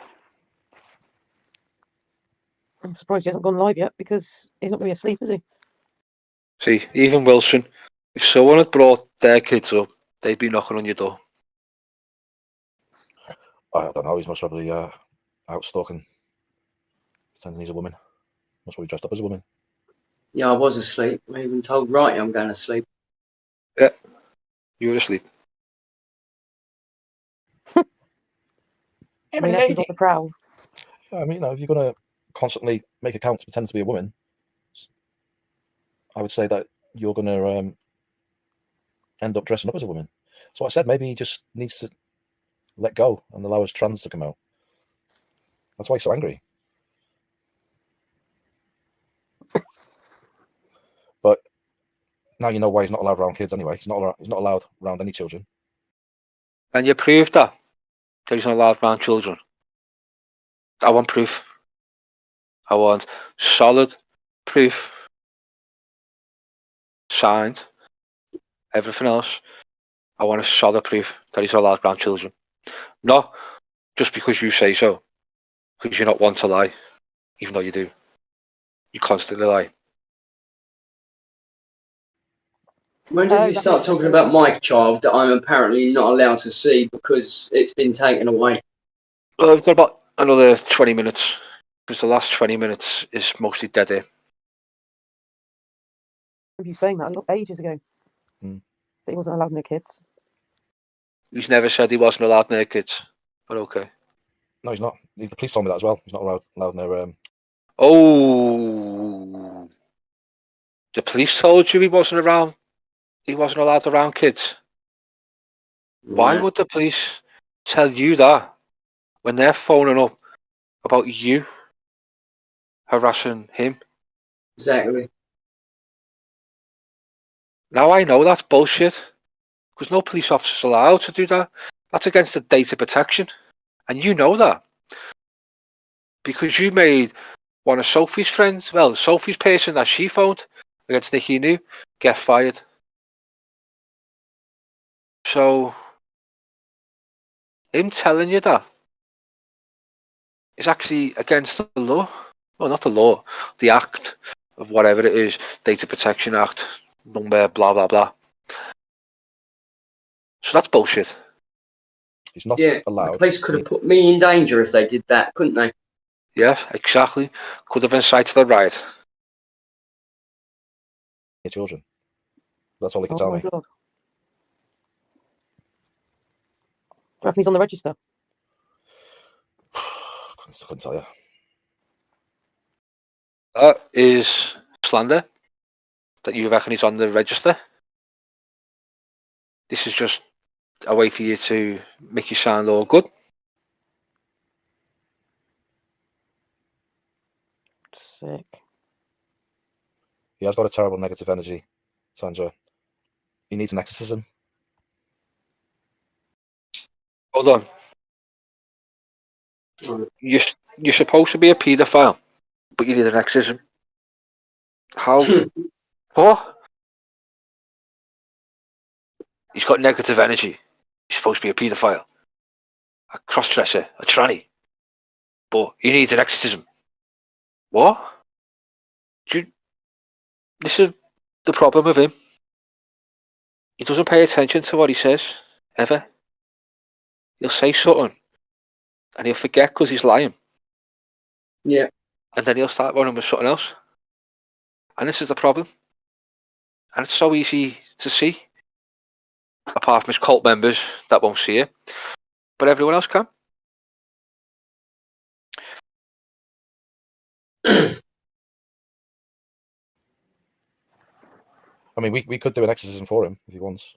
I'm surprised he hasn't gone live yet because he's not going to be asleep, is he? See, even Wilson, if someone had brought their kids up, they'd be knocking on your door. I don't know. He's most probably out stalking, pretending he's a woman. Most probably dressed up as a woman. Yeah, I was asleep. I even told Wrighty I'm going to sleep. Yeah, you were asleep. I mean, he's on the prowl. I mean, if you're going to constantly make accounts pretend to be a woman, I would say that you're going to end up dressing up as a woman. So I said maybe he just needs to let go and allow his trans to come out. That's why he's so angry. But now you know why he's not allowed around kids anyway. He's not allowed around any children. And you proved that he's not allowed around children. I want proof. I want solid proof. Signed. Everything else. I want a solid proof that he's not allowed around children. Not just because you say so. Because you're not one to lie. Even though you do. You constantly lie. When does he start talking about my child that I'm apparently not allowed to see because it's been taken away? Well, I've got about another 20 minutes. Because the last 20 minutes is mostly dead air. You saying that ages ago. That he wasn't allowed near kids. He's never said he wasn't allowed near kids. But okay. No, he's not. The police told me that as well. He's not allowed near. Oh. The police told you he wasn't around. He wasn't allowed around kids. Why would the police tell you that when they're phoning up about you harassing him? Exactly. Now I know that's bullshit. Because no police officer's allowed to do that. That's against the data protection. And you know that. Because you made one of Sophie's friends, well, Sophie's person that she phoned against Nicky New, get fired. So, him telling you that is actually against the law. Well, not the law, the act of whatever it is, Data Protection Act, number, blah, blah, blah. So that's bullshit. He's not allowed. The police could have put me in danger if they did that, couldn't they? Yes, exactly. Could have incited a riot. Your children. That's all he can tell me. God. Do you reckon he's on the register? I couldn't tell you. That is slander. That you reckon he's on the register. This is just a way for you to make you sound all good. Sick. He has got a terrible negative energy, Sandra. He needs an exorcism. Hold on. You're supposed to be a paedophile, but you need an exorcism. How? What? He's got negative energy. He's supposed to be a paedophile, a cross-dresser, a tranny, but he needs an exorcism. What? This is the problem with him. He doesn't pay attention to what he says, ever. He'll say something, and he'll forget because he's lying. Yeah. And then he'll start running with something else. And this is the problem. And it's so easy to see. Apart from his cult members that won't see it. But everyone else can. I mean, we could do an exorcism for him if he wants.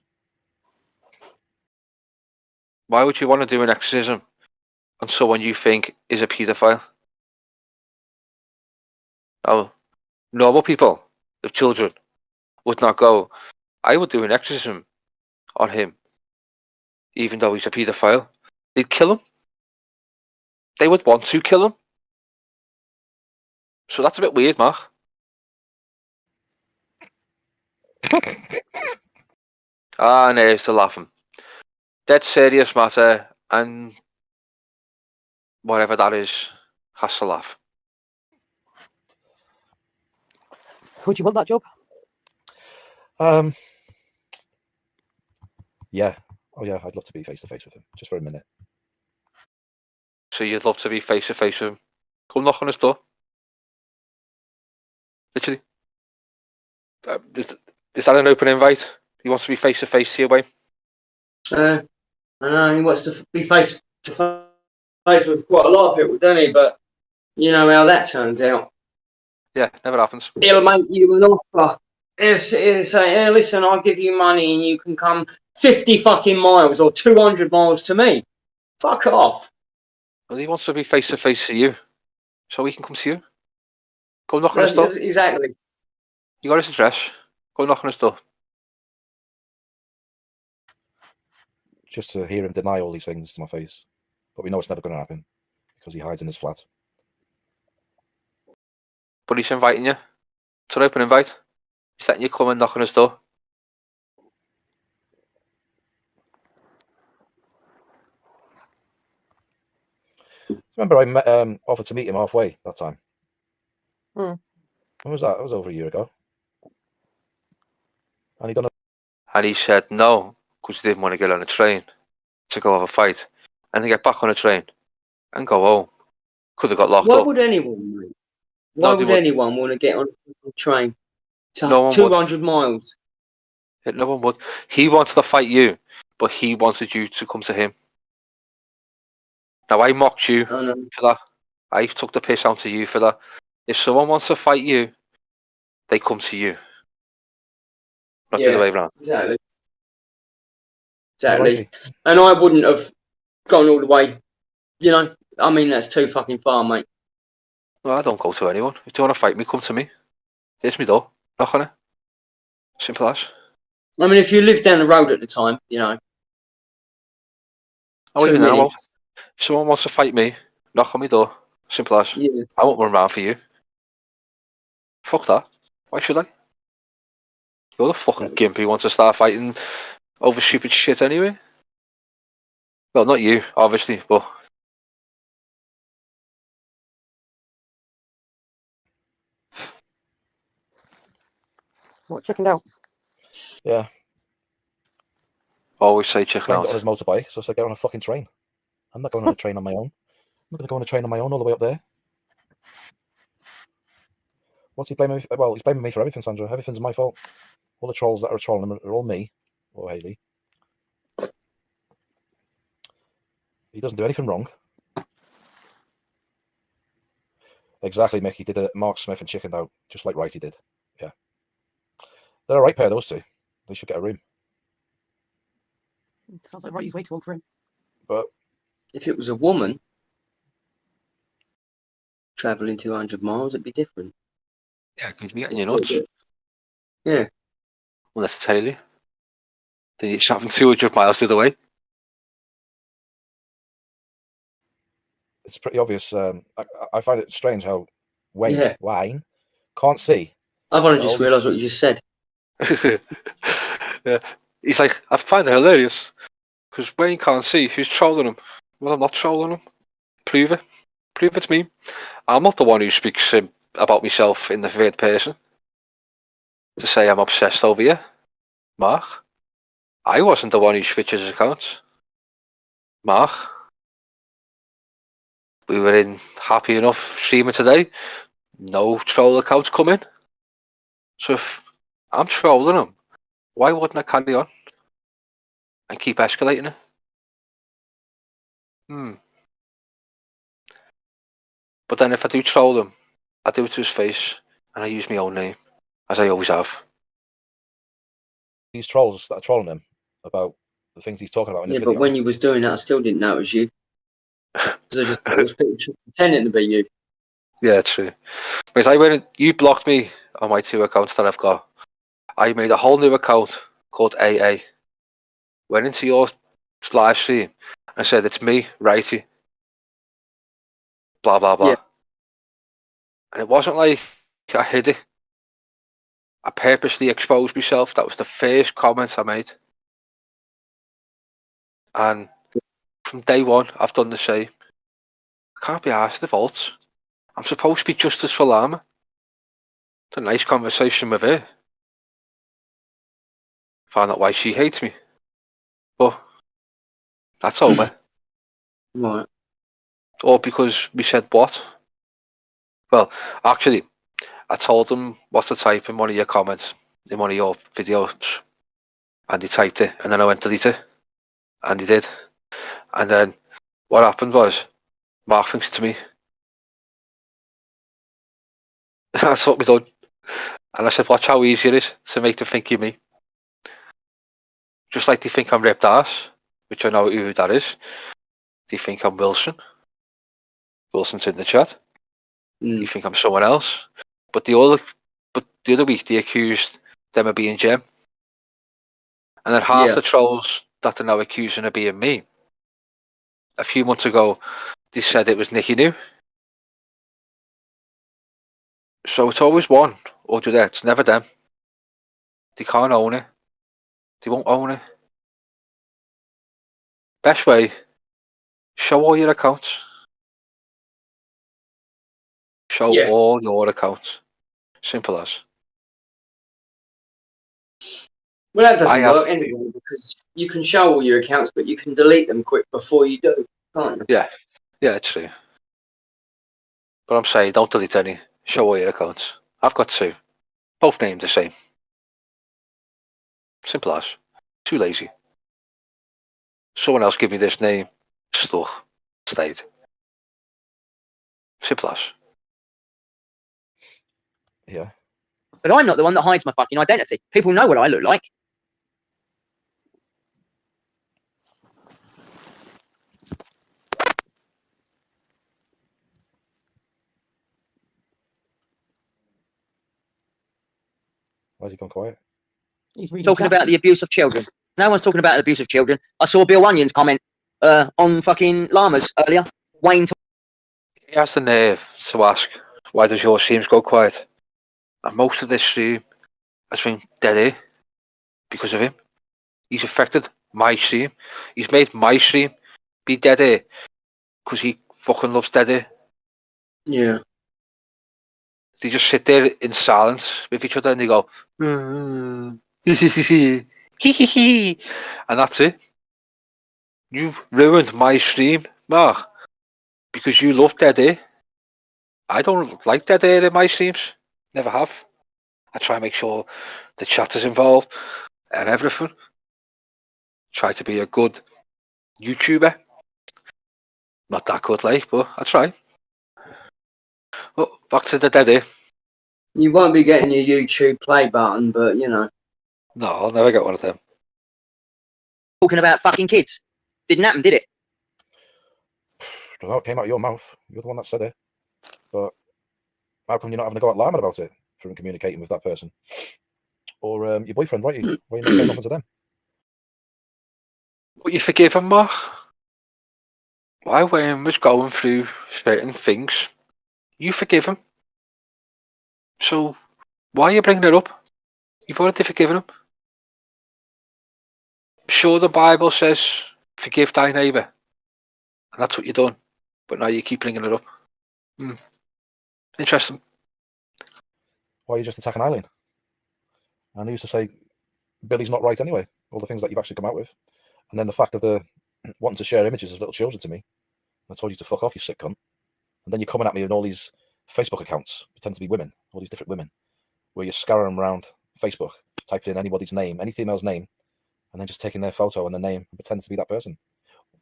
Why would you want to do an exorcism on someone you think is a paedophile? Oh, normal people with children would not go I would do an exorcism on him, even though he's a paedophile. They'd kill him. They would want to kill him. So that's a bit weird, Mark. Ah, no, it's still laughing. Dead serious matter, and whatever that is, has to laugh. Would you want that job? Yeah. Oh yeah, I'd love to be face to face with him, just for a minute. So you'd love to be face to face with him. Go knock on his door. Literally. Is that an open invite? He wants to be face to face here, Wayne? I know he wants to be face to face with quite a lot of people, doesn't he? But you know how that turns out. Yeah, never happens. He'll make you an offer. He'll say, hey, listen, I'll give you money and you can come 50 fucking miles or 200 miles to me. Fuck off. Well, he wants to be face to face to you, so he can come to you. Go knock on his door. Exactly. You got his address. Go knock on his door. Just to hear him deny all these things to my face. But we know it's never going to happen because he hides in his flat. But he's inviting you. It's an open invite. He's letting you come and knock on his door. Remember, I offered to meet him halfway that time. Hmm. When was that? That was over a year ago. And he done. And he said no, because he didn't want to get on a train to go have a fight. And then get back on a train and go home. Could have got locked Why up. would anyone, mate? Why No, they would wouldn't. anyone want to get on a train to No one would. 200 miles? No one would. He wanted to fight you, but he wanted you to come to him. Now, I mocked you I know. for that. I took the piss out of you for that. If someone wants to fight you, they come to you. Not the other way around. Exactly. Exactly. And I wouldn't have gone all the way. You know, I mean, that's too fucking far, mate. Well, I don't go to anyone. If you want to fight me, come to me. Here's me door. Knock on it. Simple as. I mean, if you lived down the road at the time, you know. Oh, 2 even now, minutes. if someone wants to fight me, knock on my door. Simple as. Yeah. I won't run around for you. Fuck that. Why should I? You're the fucking gimp who wants to start fighting over stupid shit anyway. Well, not you, obviously, but... What, chickened out? Yeah. Always say chicken Blamed out. it on his motorbike, so I said, get on a fucking train. I'm not going on a train on my own. I'm not going to go on a train on my own all the way up there. What's he blaming me? Well, he's blaming me for everything, Sandra. Everything's my fault. All the trolls that are trolling him are all me, or Haley. He doesn't do anything wrong. Exactly, Mick. He did a Mark Smith and chickened out, just like Wrighty did. Yeah. They're a right pair, those two. They should get a room. Sounds like Wrighty's way too old for him. But if it was a woman travelling 200 miles, it'd be different. Yeah, because you're getting your nuts. Yeah. Unless it's Haley. Then you're traveling 200 miles the other way. it's pretty obvious. I find it strange how Wayne can't see. I've only just realised what you just said. Yeah. He's like, I find it hilarious because Wayne can't see who's trolling him. Well, I'm not trolling him. Prove it. Prove it to me. I'm not the one who speaks about myself in the third person to say I'm obsessed over you, Mark. I wasn't the one who switches his accounts. Mark. We were in happy enough streaming today. No troll accounts coming. So if I'm trolling him, why wouldn't I carry on and keep escalating it? But then if I do troll him, I do it to his face and I use my own name, as I always have. These trolls that are trolling him about the things he's talking about in the video. But when you was doing that, I still didn't know it was you. Because I just thought it was people pretending to be you. Yeah, true. Because you blocked me on my 2 accounts that I've got. I made a whole new account called AA went into your live stream and said, "It's me, Wrighty, blah blah blah," Yeah. and it wasn't like I hid it. I purposely exposed myself. That was the first comment I made, and from day one, I've done the same. I can't be asked the vaults. I'm supposed to be justice for Llama. It's a nice conversation with her. Find out why she hates me. But that's over. Right. Or because we said what? Well, actually, I told them what to type in one of your comments, in one of your videos. And he typed it. And then I went to delete it. And he did. And then what happened was, Mark thinks it's me. That's what we done. And I said, watch how easy it is to make them think you're me. Just like they think I'm ripped ass, which I know who that is. They think I'm Wilson. Wilson's in the chat. You think I'm someone else. But the other week they accused them of being Jem. And then half the trolls that are now accusing of being me. A few months ago, they said it was Nicky New. So it's always one or the other. It's never them. They can't own it. They won't own it. Best way, show all your accounts. Show all your accounts. Simple as. Well, that doesn't work anyway, because you can show all your accounts, but you can delete them quick before you do, can't you? Yeah, it's true. But I'm saying, don't delete any. Show all your accounts. I've got two. Both named the same. Simple as. Too lazy. Someone else give me this name. Stuff. Stayed. Simple as. Yeah. But I'm not the one that hides my fucking identity. People know what I look like. Why's he gone quiet? He's reading Talking chat. about the abuse of children. No one's talking about the abuse of children. I saw Bill Onions comment on fucking llamas earlier. Wayne. He has the nerve to ask, why does your streams go quiet? And most of this stream has been dead air because of him. He's affected my stream. He's made my stream be dead air because he fucking loves dead air. Yeah. They just sit there in silence with each other and they go, hee hee hee, and that's it. You've ruined my stream, Mark, because you love dead air. I don't like dead air in my streams. Never have. I try and make sure the chat is involved and everything. Try to be a good YouTuber. Not that good, like, but I try. Oh, back to the dead air. You won't be getting your YouTube play button, but you know. No, I'll never get one of them. Talking about fucking kids. Didn't happen, did it? I don't know, it came out of your mouth. You're the one that said it. But how come you're not having a go at Llama about it from communicating with that person? Or your boyfriend, right? Why are you not saying nothing to them? But you forgive him, Mark. Why Wayne was going through certain things, you forgive him. So why are you bringing it up? You've already forgiven him. Sure, the Bible says, forgive thy neighbour. And that's what you've done. But now you keep bringing it up. Interesting. Why are you just attacking Eileen? And I used to say, Billy's not right anyway. All the things that you've actually come out with. And then the fact of the wanting to share images of little children to me. I told you to fuck off, you sick cunt. And then you're coming at me with all these Facebook accounts, pretend to be women, all these different women, where you're scouring around Facebook, typing in anybody's name, any female's name, and then just taking their photo and their name and pretending to be that person.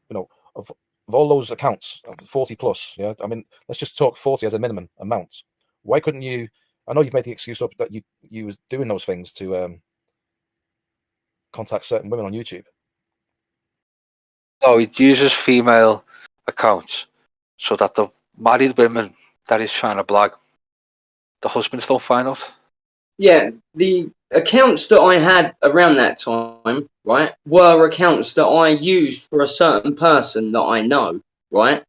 You know, of all those accounts, 40 plus, yeah, I mean, let's just talk 40 as a minimum amount. Why couldn't you? I know you've made the excuse up that you was doing those things to contact certain women on YouTube. No, he uses female accounts so that the married women that he's trying to blag, the husbands don't find out. Yeah, the accounts that I had around that time, right, were accounts that I used for a certain person that I know, right?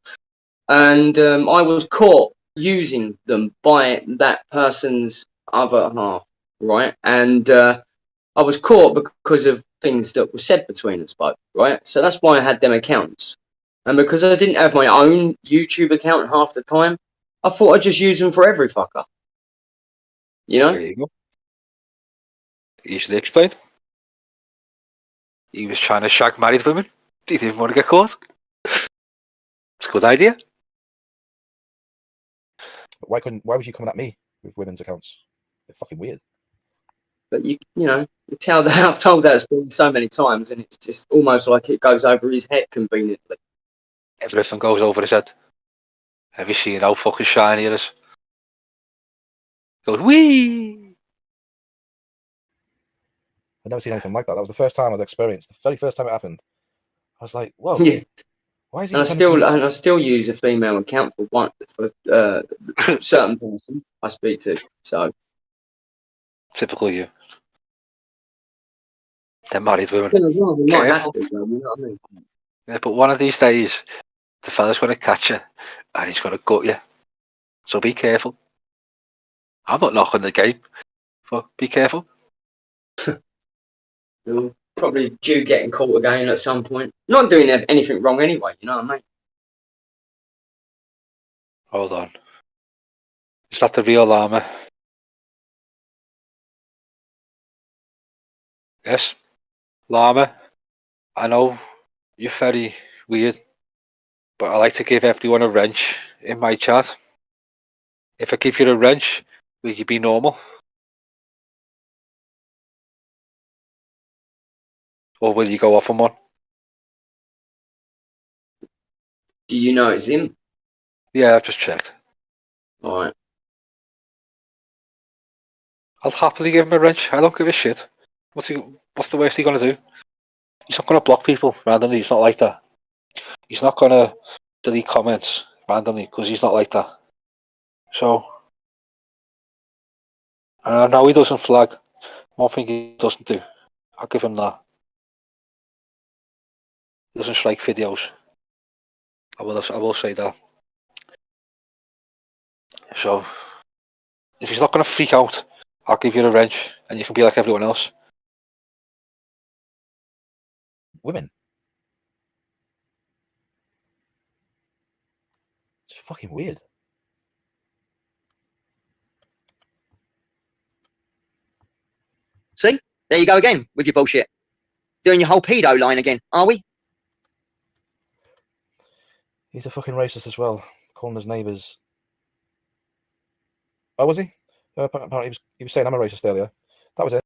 And I was caught using them by that person's other half, right? And I was caught because of things that were said between us both, right? So that's why I had them accounts. And because I didn't have my own YouTube account half the time, I thought I'd just use them for every fucker. You know? There you go. Easily explained. He was trying to shag married women. He didn't want to get caught. It's a good idea. Why was you coming at me with women's accounts? They're fucking weird. But you know, you tell that I've told that story so many times, and it's just almost like it goes over his head conveniently. Everything goes over his head. Have you seen how fucking shiny it is? Goes wee. I'd never seen anything like that. That was the first time I'd experienced. The very first time it happened, I was like, "Whoa, Yeah. why is he?" And I still use a female account for certain person I speak to. So Typical you. They're married women. you might have Careful. to, though, you know what I mean? Yeah, but one of these days, the fella's going to catch you, and he's going to gut you. So be careful. I'm not knocking the game, but be careful. You're probably due getting caught again at some point. Not doing anything wrong anyway, you know what I mean? Hold on. Is that the real armour? Yes. Llama, I know you're very weird, but I like to give everyone a wrench in my chat. If I give you a wrench, will you be normal? Or will you go off on one? Do you know it's him? Yeah, I've just checked. Alright. I'll happily give him a wrench. I don't give a shit. What's the worst he's gonna do? He's not gonna block people randomly. He's not like that. He's not gonna delete comments randomly because he's not like that. So, I know he doesn't flag. One thing he doesn't do, I'll give him that. He doesn't strike videos. I will say that. So, if he's not gonna freak out, I'll give you a wrench, and you can be like everyone else. Women. It's fucking weird. See? There you go again with your bullshit. Doing your whole pedo line again, are we? He's a fucking racist as well, calling his neighbours. Oh, was he? Apparently he was saying I'm a racist earlier. That was it.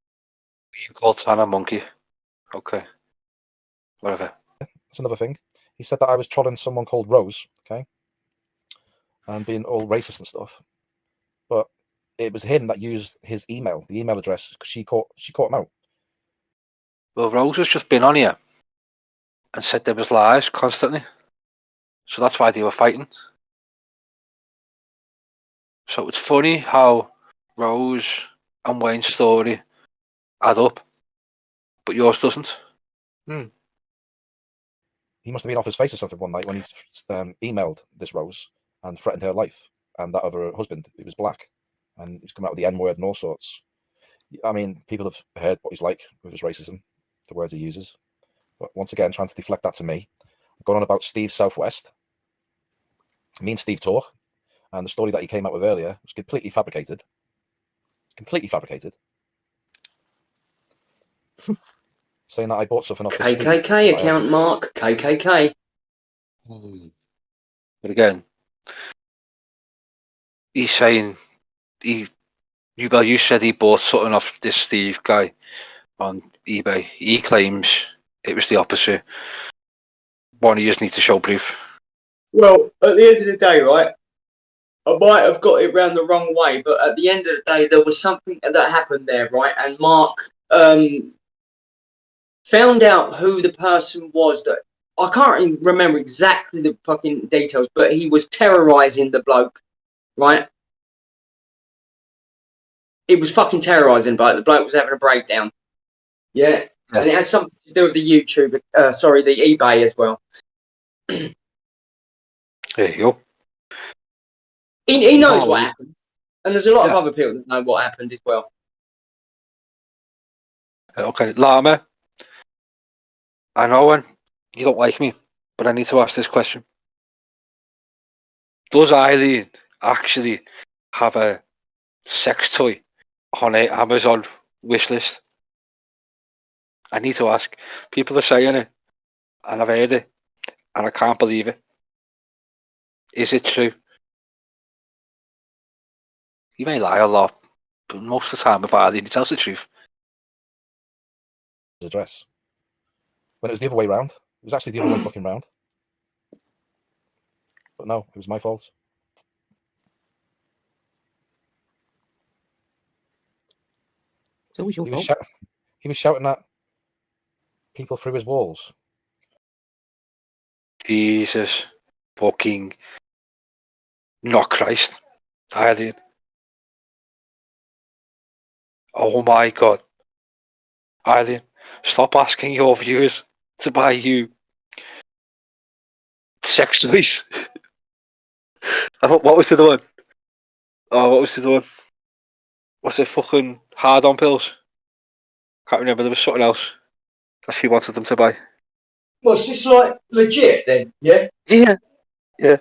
You called Tana a monkey. Okay. Whatever. That's another thing. He said that I was trolling someone called Rose, okay, and being all racist and stuff. But it was him that used his email, the email address, because she caught him out. Well, Rose has just been on here and said there was lies constantly. So that's why they were fighting. So it's funny how Rose and Wayne's story add up, but yours doesn't. He must have been off his face or something one night when he emailed this Rose and threatened her life and that of her husband, who was black, and he's come out with the N-word and all sorts. I mean, people have heard what he's like with his racism, the words he uses. But once again, trying to deflect that to me. I'm going on about Steve Southwest. Me and Steve talk, and the story that he came out with earlier was completely fabricated. Completely fabricated. Saying that I bought something off the KKK account, Mark. KKK. But again, he's saying you said he bought something off this Steve guy on eBay. He claims it was the opposite. One of you just need to show proof. Well, at the end of the day, right, I might have got it round the wrong way, but at the end of the day, there was something that happened there, right? And Mark found out who the person was that I can't even remember exactly the fucking details, but he was terrorizing the bloke, right? it was fucking terrorising, but the bloke was having a breakdown. Yeah. And it had something to do with the YouTube, the eBay as well. There you go. He knows what happened. And there's a lot of other people that know what happened as well. Okay, Llama. I know you don't like me, but I need to ask this question. Does Eileen actually have a sex toy on a Amazon wish list? I need to ask. People are saying it, and I've heard it, and I can't believe it. Is it true? You may lie a lot, but most of the time with Eileen, he tells the truth. Address. When it was the other way round. It was actually the other way fucking round. But no, it was my fault. It's always your fault. He was shouting at people through his walls. Jesus fucking not Christ. Eileen. Oh my God. Eileen, stop asking your viewers to buy you sex toys. What was the other one? Oh, what was the other one? Was it fucking hard-on pills? Can't remember. There was something else that she wanted them to buy. Was this like legit then? Yeah? Yeah.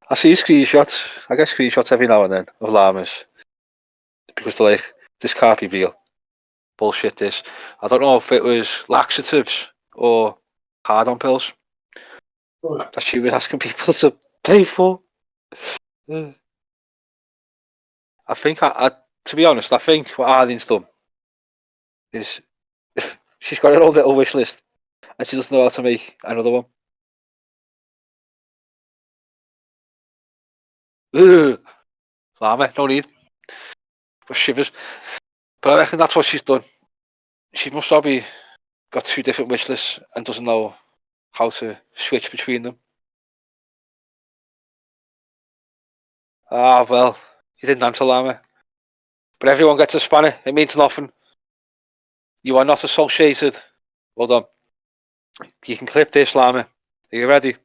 I see screenshots. I get screenshots every now and then of llamas. Because they're like, this can't be real. Bullshit this. I don't know if it was laxatives or hard-on pills that she was asking people to pay for. I think, to be honest, I think what Arlene's done is she's got her own little wish list and she doesn't know how to make another one. Llama, no need. But shivers. But I reckon that's what she's done. She must probably got 2 different wish lists and doesn't know how to switch between them. Ah, well, you didn't answer, Llama. But everyone gets a spanner. It means nothing. You are not associated. Hold on. You can clip this, Llama. Are you ready?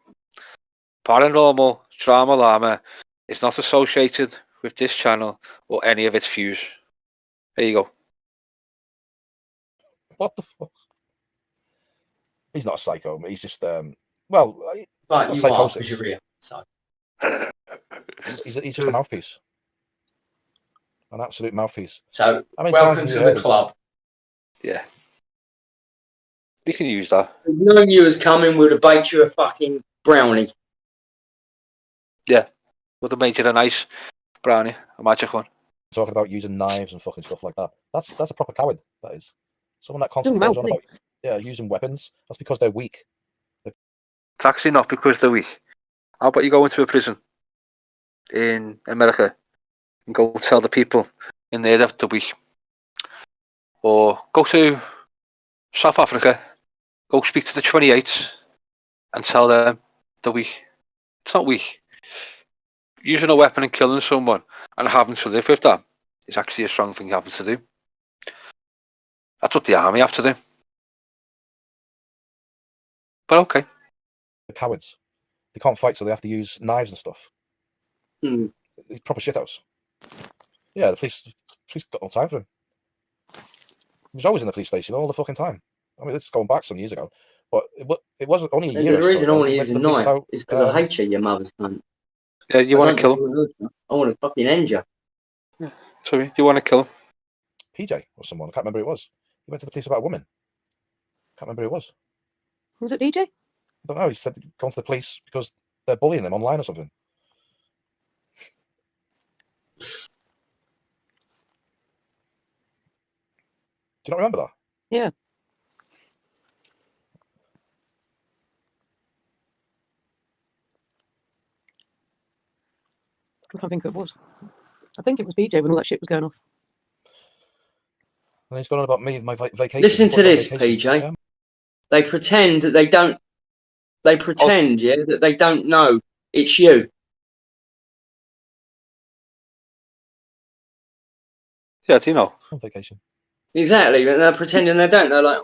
Paranormal Drama Llama is not associated with this channel or any of its views. There you go. What the fuck? He's not a psycho. He's just well, But he's you not are, psychosis. because you're real. So. He's just a mouthpiece. An absolute mouthpiece. So, I mean, welcome to the club. Yeah. We can use that. If known you was coming, would have baked you a fucking brownie. Yeah. Would have made you a nice brownie, a magic one. Talking about using knives and fucking stuff like that. That's a proper coward, that is. Someone that Doesn't constantly goes on mouth, about using weapons. That's because they're weak. It's actually not because they're weak. How about you go into a prison in America and go tell the people in there that they're weak? Or go to South Africa, go speak to the 28s and tell them they're weak. It's not weak. Using a weapon and killing someone and having to live with that is actually a strong thing having to do. That's what the army have to do. But okay. The cowards. They can't fight, so they have to use knives and stuff. Mm. He's proper shithouse. Yeah, the police got no time for him. He was always in the police station all the fucking time. I mean, this is going back some years ago, but it wasn't only a year. The reason I want to use a knife about, is because I hate you, your mother's cunt. Yeah, you want to kill him? I want to fucking end you. Yeah. Sorry, you want to kill him? PJ or someone. I can't remember who it was. He went to the police about a woman. Can't remember who it was. Was it PJ? I don't know. He said gone to the police because they're bullying them online or something. Do you not remember that? Yeah. I can't think who it was. I think it was PJ when all that shit was going off. And he's gone on about me, my vacation. Listen to this, vacation? PJ. Yeah. They pretend that they don't. They pretend, that they don't know it's you. Yeah, do you know? On vacation. Exactly, but they're pretending they don't. They're like,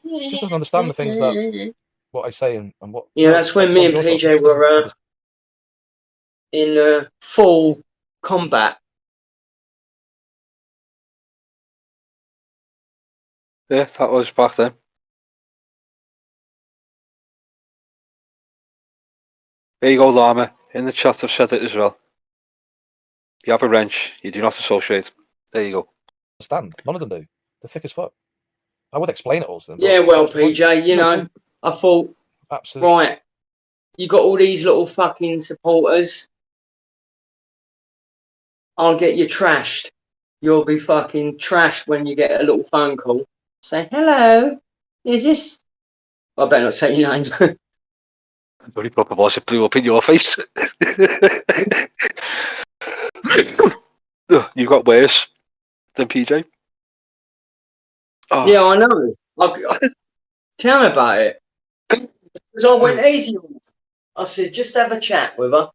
Just doesn't understand the things that what I say and what. Yeah, that's when me and PJ were in full combat. Yeah, that was back then. There you go, Llama. In the chat, I've said it as well. You have a wrench, you do not associate. There you go. Understand? None of them do. They're thick as fuck. I would explain it all to them. Yeah, well, PJ, you know, I thought, absolutely. Right, you got all these little fucking supporters. I'll get you trashed. You'll be fucking trashed when you get a little phone call. Say, hello, is this... I better not say your names. Very proper boss, it blew up in your face. You got worse than PJ. Oh. Yeah, I know. Tell me about it. Because I went easy on her. I said, just have a chat with her.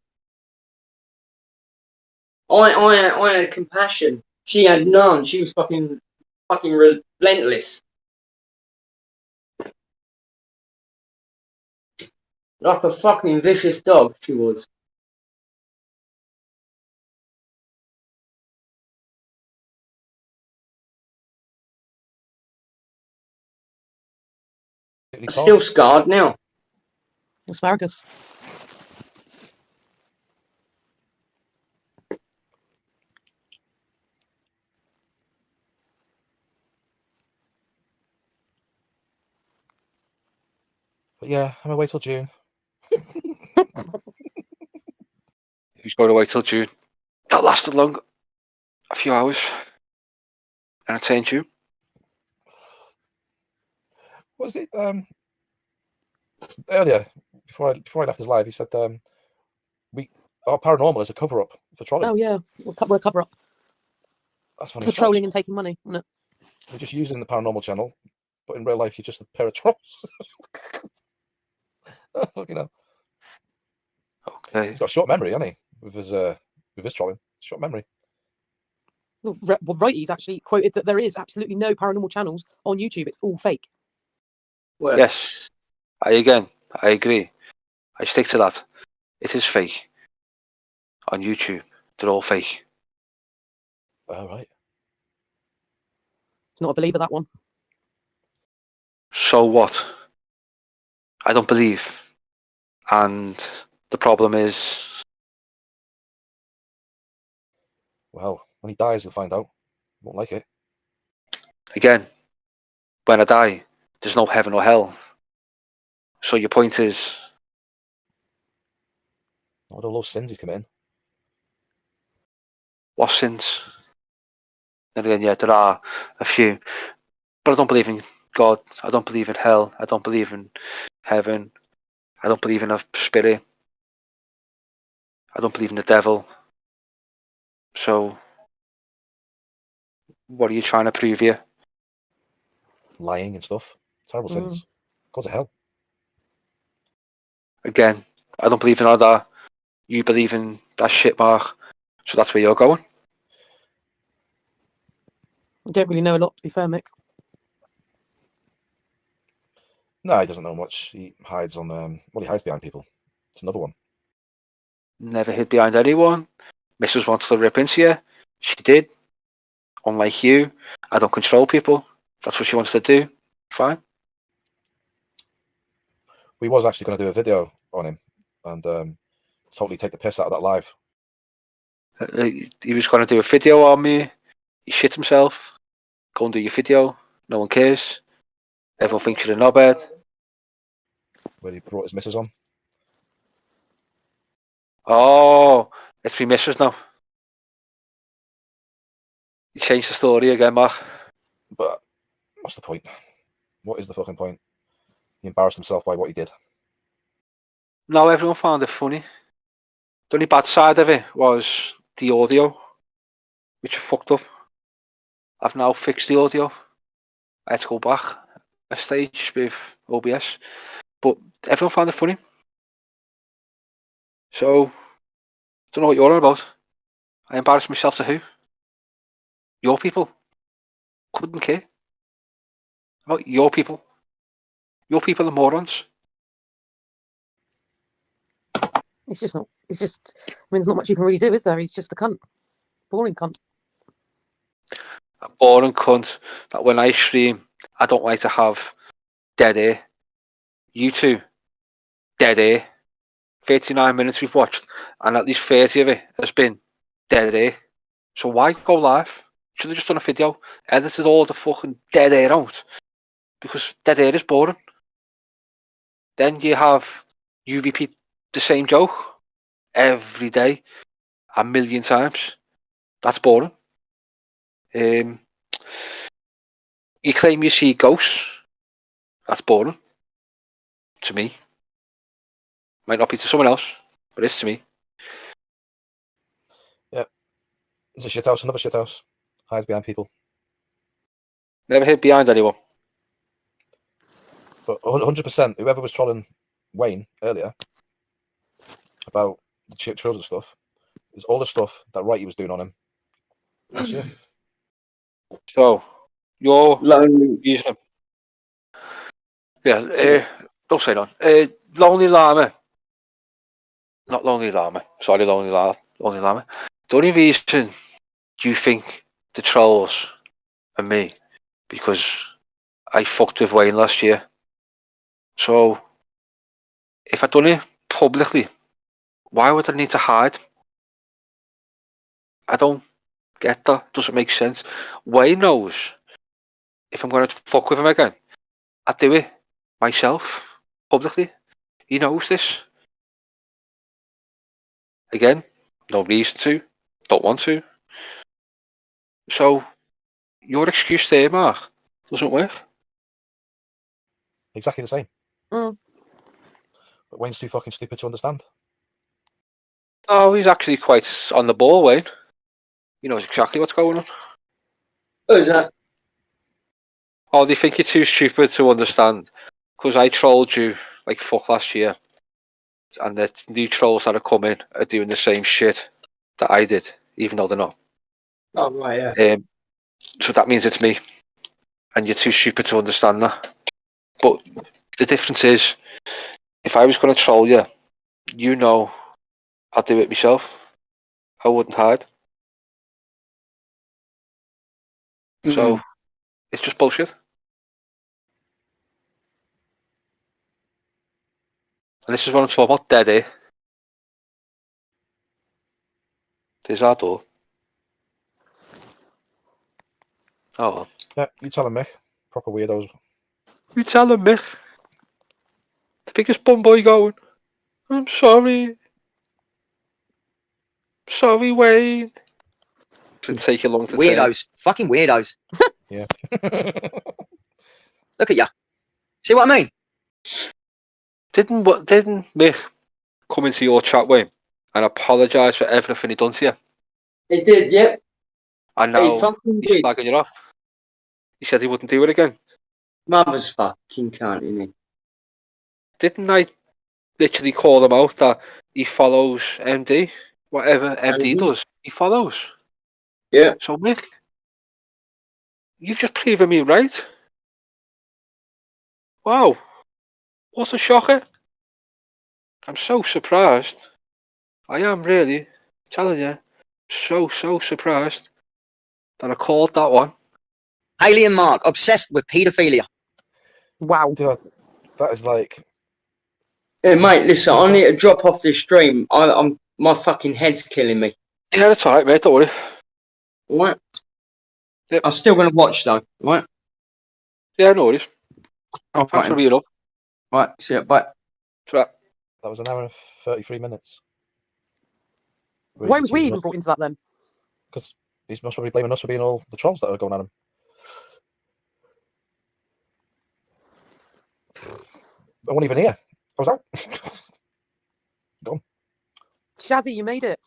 I had compassion. She had none. She was fucking relentless. Like a fucking vicious dog, she was. I'm still scarred now. Asparagus. But yeah, I'm away till June. Who's going to wait till June? That lasted long. A few hours. Entertained you. Was it earlier before I left his live? He said our paranormal is a cover up for trolling. Oh yeah, we're a cover up. That's funny. For trolling and taking money, isn't it? You're just using the paranormal channel, but in real life you're just a pair of trolls. Oh, fucking hell. Okay. He's got a short memory, hasn't he? With his trolling, short memory. Well, Wrighty's actually quoted that there is absolutely no paranormal channels on YouTube. It's all fake. Well, Yes. I agree. I stick to that. It is fake. On YouTube, they're all fake. Oh, right. It's not a believer, that one. So what? I don't believe. And the problem is... Well, when he dies, you'll find out. Won't like it. Again, when I die, there's no heaven or hell. So your point is... What all those sins he's committing. What sins? And again, yeah, there are a few. But I don't believe in God. I don't believe in hell. I don't believe in heaven. I don't believe in a spirit. I don't believe in the devil. So, what are you trying to prove here? Lying and stuff. Terrible sins. Goes to hell. Again, I don't believe in all that. You believe in that shit, Mark. So that's where you're going. I don't really know a lot, to be fair, Mick. No, he doesn't know much. He hides on he hides behind people. It's another one. Never hid behind anyone. Mrs. wants to rip into you. She did. Unlike you, I don't control people. That's what she wants to do. Fine. We was actually going to do a video on him and totally take the piss out of that live. He was going to do a video on me. He shit himself. Go and do your video. No one cares. Everyone thinks you're a knobhead. Where he brought his missus on. Oh, it's me missus now. You changed the story again, Mark. But what's the point? What is the fucking point? He embarrassed himself by what he did. No, everyone found it funny. The only bad side of it was the audio, which fucked up. I've now fixed the audio. I had to go back a stage with OBS, but everyone found it funny. So, don't know what you're on about. I embarrassed myself to who? Your people couldn't care about your people. Your people are morons. It's just not. It's just. I mean, there's not much you can really do, is there? He's just a cunt. Boring cunt. A boring cunt that when I stream, I don't like to have dead air. You two, dead air. 39 minutes we've watched, and at least 30 of it has been dead air. So why go live? Should have just done a video, edited all the fucking dead air out, because dead air is boring. Then you repeat the same joke every day, a million times. That's boring. You claim you see ghosts. That's boring. To me. Might not be to someone else, but it's to me. Yeah. It's a shithouse, another shithouse. Hides behind people. Never hid behind anyone. But 100%, whoever was trolling Wayne earlier about the children stuff is all the stuff that Wrighty was doing on him last year. So, you're Lonely. using him. Yeah, don't say that. Lonely Llama. Not Lonely Llama. Sorry, Lonely Llama. The only reason you think the trolls are me because I fucked with Wayne last year. So, if I'd done it publicly, why would I need to hide? I don't get that. Doesn't make sense. Wayne knows if I'm going to fuck with him again, I do it myself publicly. He knows this. Again, no reason to. Don't want to. So, your excuse there, Mark, doesn't work. Exactly the same. Mm. But Wayne's too fucking stupid to understand. Oh, he's actually quite on the ball, Wayne. He knows exactly what's going on. Who's that? Oh, they think you're too stupid to understand. Because I trolled you like fuck last year. And the new trolls that are coming are doing the same shit that I did, even though they're not. Oh, right, yeah. So that means it's me. And you're too stupid to understand that. But the difference is, if I was going to troll you, you know I'd do it myself. I wouldn't hide. So, it's just bullshit. And this is what I'm talking about, dead air. There's our door. Oh well. Yeah, you tell him, Mick. Proper weirdos. You tell him, Mick. The biggest bum boy going. I'm sorry. Sorry, Wayne. Didn't take you long to Weirdos. Fucking weirdos. Yeah. Look at ya. See what I mean? Didn't Mick come into your chat, Wayne, and apologise for everything he done to you? He did, yep. And He now fucking he's did. slagging you off. He said he wouldn't do it again. Mother's fucking cunt, isn't he? Didn't I literally call him out that he follows MD? Whatever MD does, he follows. Yeah. So, Mick, you've just proven me right. Wow. What a shocker. I'm so surprised. I am really telling you, so surprised that I called that one. Haley and Mark, obsessed with paedophilia. Wow. Dude, that is like... Hey, mate, listen, I need to drop off this stream. My fucking head's killing me. Yeah, that's alright, mate, don't worry. What? Yep. I'm still going to watch, though. Right? Yeah, no worries. Oh, Thanks for being up. Right, see ya, bye. That was an hour and 33 minutes. Why was we even brought into that then? Because he's most probably blaming us for being all the trolls that are going at him. I wasn't even here. I was out. Gone. Shazzy, you made it.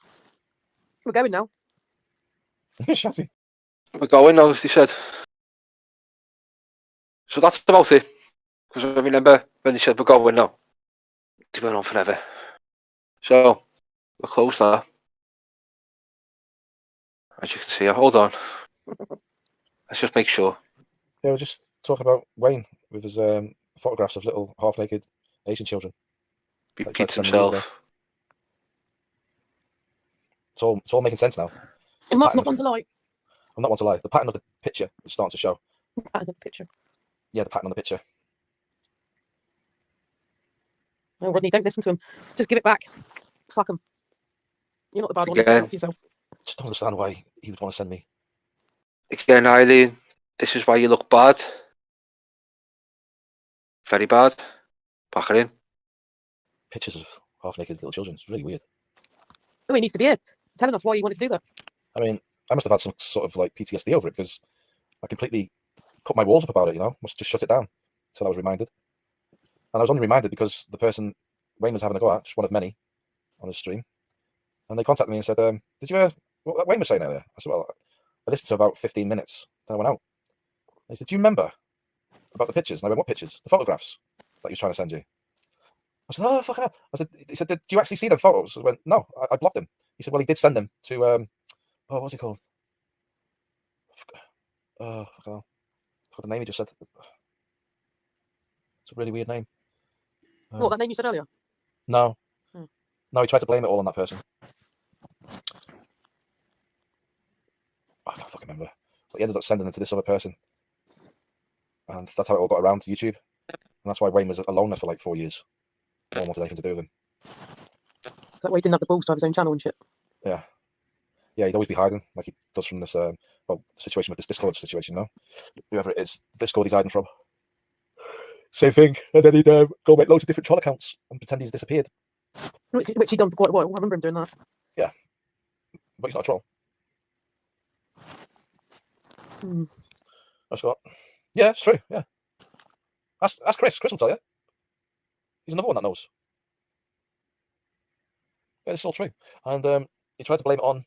We're going now. Shazzy. we're going now, as he said. So that's about it. Because I remember when they said we're going now. They went on forever. So, we'll close that. As you can see, hold on. Let's just make sure. Yeah, we're just talking about Wayne with his photographs of little half-naked Asian children. He that he tried beats to send me years ago. himself. It's all making sense now. And Mark's Pattern- not one to lie. I'm not one to lie. The pattern of the picture is starting to show. Pattern of the picture. Yeah, the pattern on the picture. Oh, Rodney, don't listen to him. Just give it back. Fuck him. You're not the bad one. Again. Stand up for yourself. Just don't understand why he would want to send me. Again, Eileen, this is why you look bad. Very bad. Pack it in. Pictures of half-naked little children. It's really weird. Oh, he needs to be here telling us why you wanted to do that. I mean, I must have had some sort of like PTSD over it because I completely put my walls up about it, must have just shut it down until I was reminded. And I was only reminded because the person Wayne was having a go at, just one of many, on his stream. And they contacted me and said, did you hear what Wayne was saying earlier? I said, well, I listened to about 15 minutes. Then I went out. And he said, do you remember about the pictures? And I went, what pictures? The photographs that he was trying to send you. I said, oh, fucking hell. He said, did you actually see them photos? I went, no, I blocked them. He said, well, he did send them to, what was he called? Fucking hell. I forgot the name he just said. It's a really weird name. What, that name you said earlier? No. No, he tried to blame it all on that person. I can't fucking remember. But he ended up sending it to this other person. And that's how it all got around to YouTube. And that's why Wayne was alone there for like 4 years. No one wanted anything to do with him. Is that why he didn't have the balls to have his own channel and shit? Yeah. Yeah, he'd always be hiding, like he does from this, situation with this Discord situation, whoever it is, Discord he's hiding from. Same thing. And then he'd go make loads of different troll accounts and pretend he's disappeared. Which he'd done for quite a while. I remember him doing that. Yeah. But he's not a troll. That's what. Yeah, it's true. Yeah. Ask Chris. Chris will tell you. He's another one that knows. Yeah, it's all true. And he tried to blame it on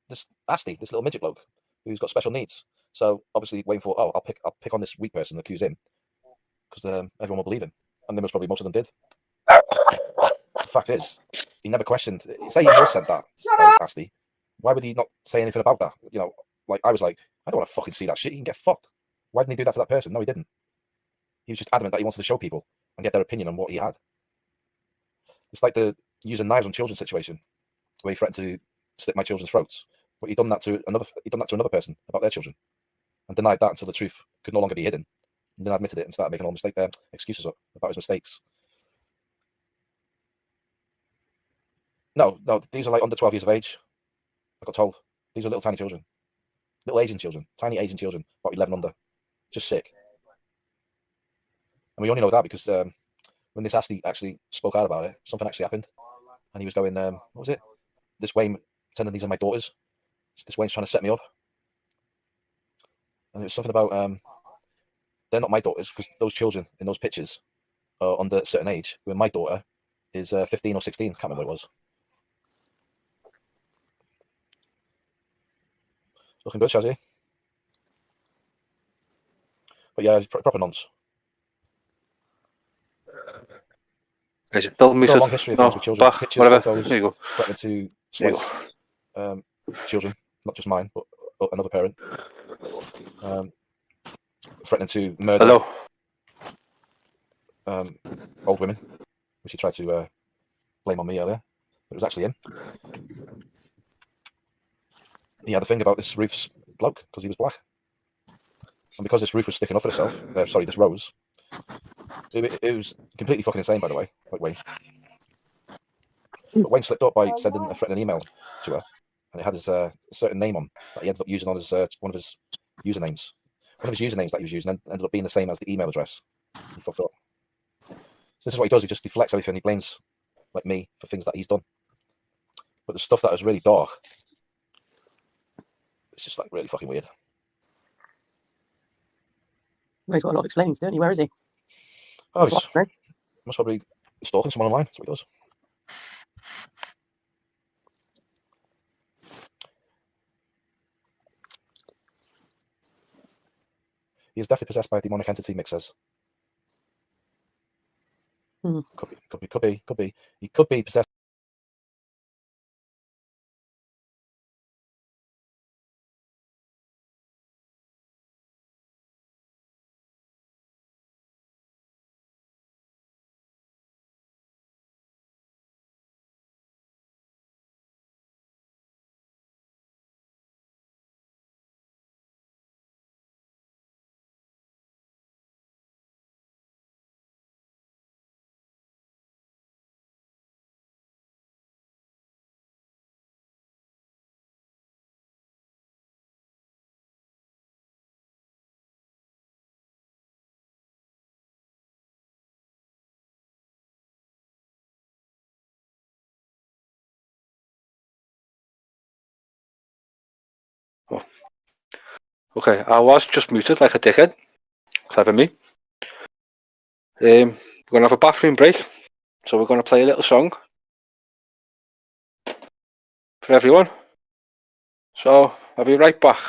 this Asti, this little midget bloke who's got special needs. So obviously Wayne thought, I'll pick on this weak person and accuse him because everyone will believe him, and then most of them did. The fact is, he never questioned. Say he was sent that by Asti, why would he not say anything about that? Like I was like, I don't want to fucking see that shit. He can get fucked. Why didn't he do that to that person? No, he didn't. He was just adamant that he wanted to show people and get their opinion on what he had. It's like the using knives on children situation, where he threatened to slit my children's throats. But he'd done that to another person about their children, and denied that until the truth could no longer be hidden. And then admitted it and started making all excuses up about his mistakes. No, these are like under 12 years of age. I got told these are little tiny children, little Asian children, tiny Asian children, about 11 under, just sick. And we only know that because when this Asti actually spoke out about it, something actually happened, and he was going, what was it? This Wayne pretending these are my daughters. This Wayne's trying to set me up. And it was something about they're not my daughters because those children in those pictures are under a certain age. When my daughter is 15 or 16, can't remember what it was. Looking good, Shazzy. But yeah, it's proper nonce. Is it film me? Got a long history of things with children. Pictures, whatever. photos, There you go. threatening to slice children, not just mine, but another parent. Threatening to murder old women, which he tried to blame on me earlier, but it was actually him. He had a thing about this Rufus bloke because he was black, and because this roof was sticking up for itself, this rose, it was completely fucking insane, by the way, like Wayne. But Wayne slipped up by sending a threatening email to her, and it had his a certain name on that he ended up using on his one of his usernames. One of his usernames that he was using ended up being the same as the email address. He fucked up. So this is what he does. He just deflects everything. He blames like me for things that he's done. But the stuff that was really dark, it's just like really fucking weird. He's got a lot of explaining to do, don't he? Where is he? Oh, he's most probably stalking someone online. That's what he does. He is definitely possessed by a demonic entity, Mick says. Could be. He could be possessed Oh. Okay, I was just muted like a dickhead. Clever me. We're gonna have a bathroom break, so we're gonna play a little song for everyone. So I'll be right back.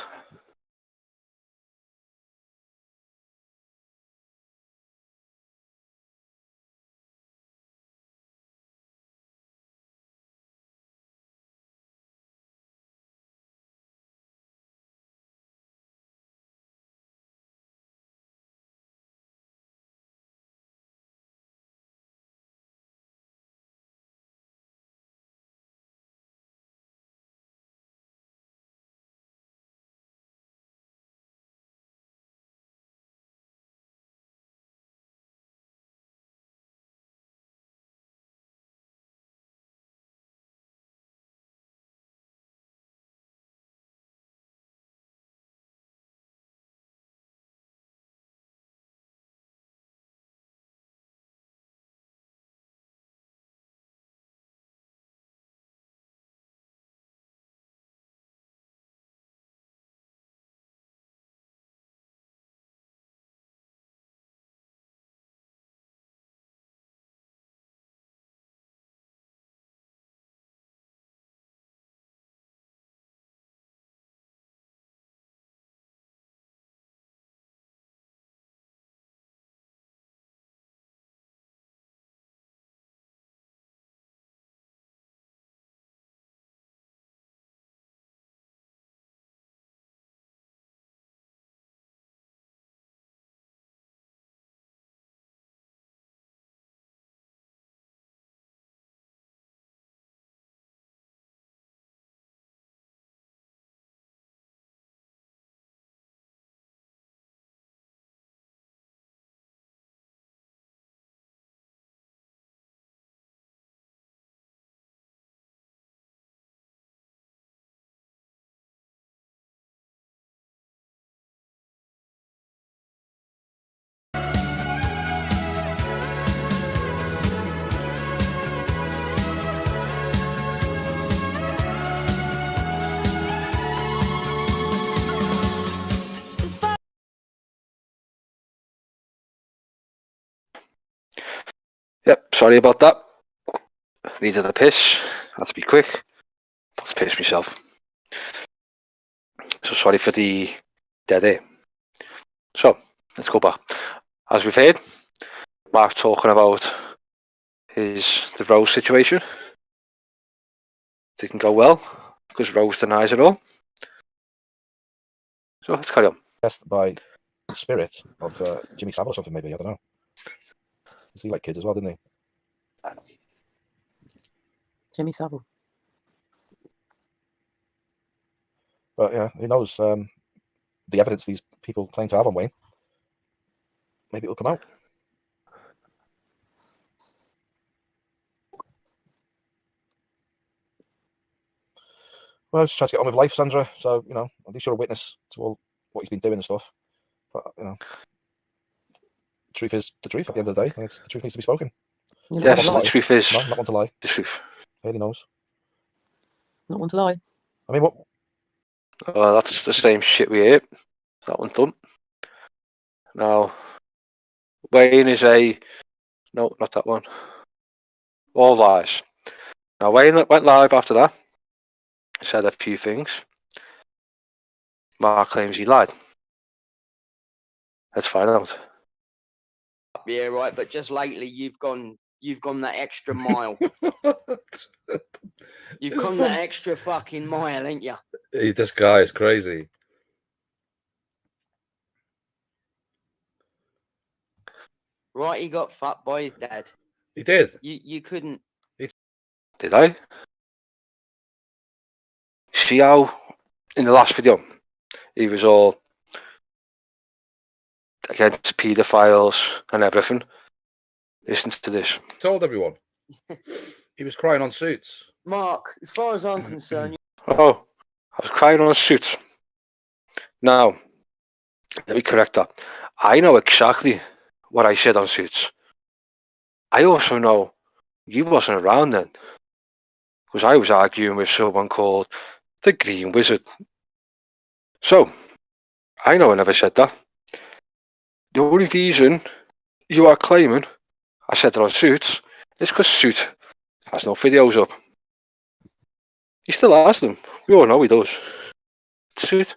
Yep, sorry about that. Needed a piss. Had to be quick. Had to piss myself. So sorry for the dead air. So let's go back. As we've heard, Mark talking about the Rose situation. Didn't go well because Rose denies it all. So let's carry on. Possessed by the spirit of Jimmy Savile or something, maybe. I don't know. He liked kids as well, didn't he? Jimmy Savile. But yeah, who knows? The evidence these people claim to have on Wayne, maybe it'll come out. Well, just trying to get on with life, Sandra. So, you know, at least you're a witness to all what he's been doing and stuff. But, you know, the truth is the truth at the end of the day. And the truth needs to be spoken. Yes, the truth is... No, not one to lie. The truth. He knows. Not one to lie. I mean, what? Oh, that's the same shit we ate. That one's done. Now, Wayne is a... No, not that one. All lies. Now, Wayne went live after that. Said a few things. Mark claims he lied. Let's find out. Yeah, right. But just lately, you've gone that extra mile. You've gone that extra fucking mile, ain't you? This guy is crazy. Right, he got fucked by his dad. He did. You couldn't. Did I? See how in the last video he was all against paedophiles and everything? Listen to this. Told everyone. He was crying on Suits. Mark, as far as I'm concerned. Oh, I was crying on Suits. Now, let me correct that. I know exactly what I said on Suits. I also know you wasn't around then. Because I was arguing with someone called the Green Wizard. So, I know I never said that. The only reason you are claiming I said that on Suits is because Suit has no videos up. He still has them. We all know he does. Suit.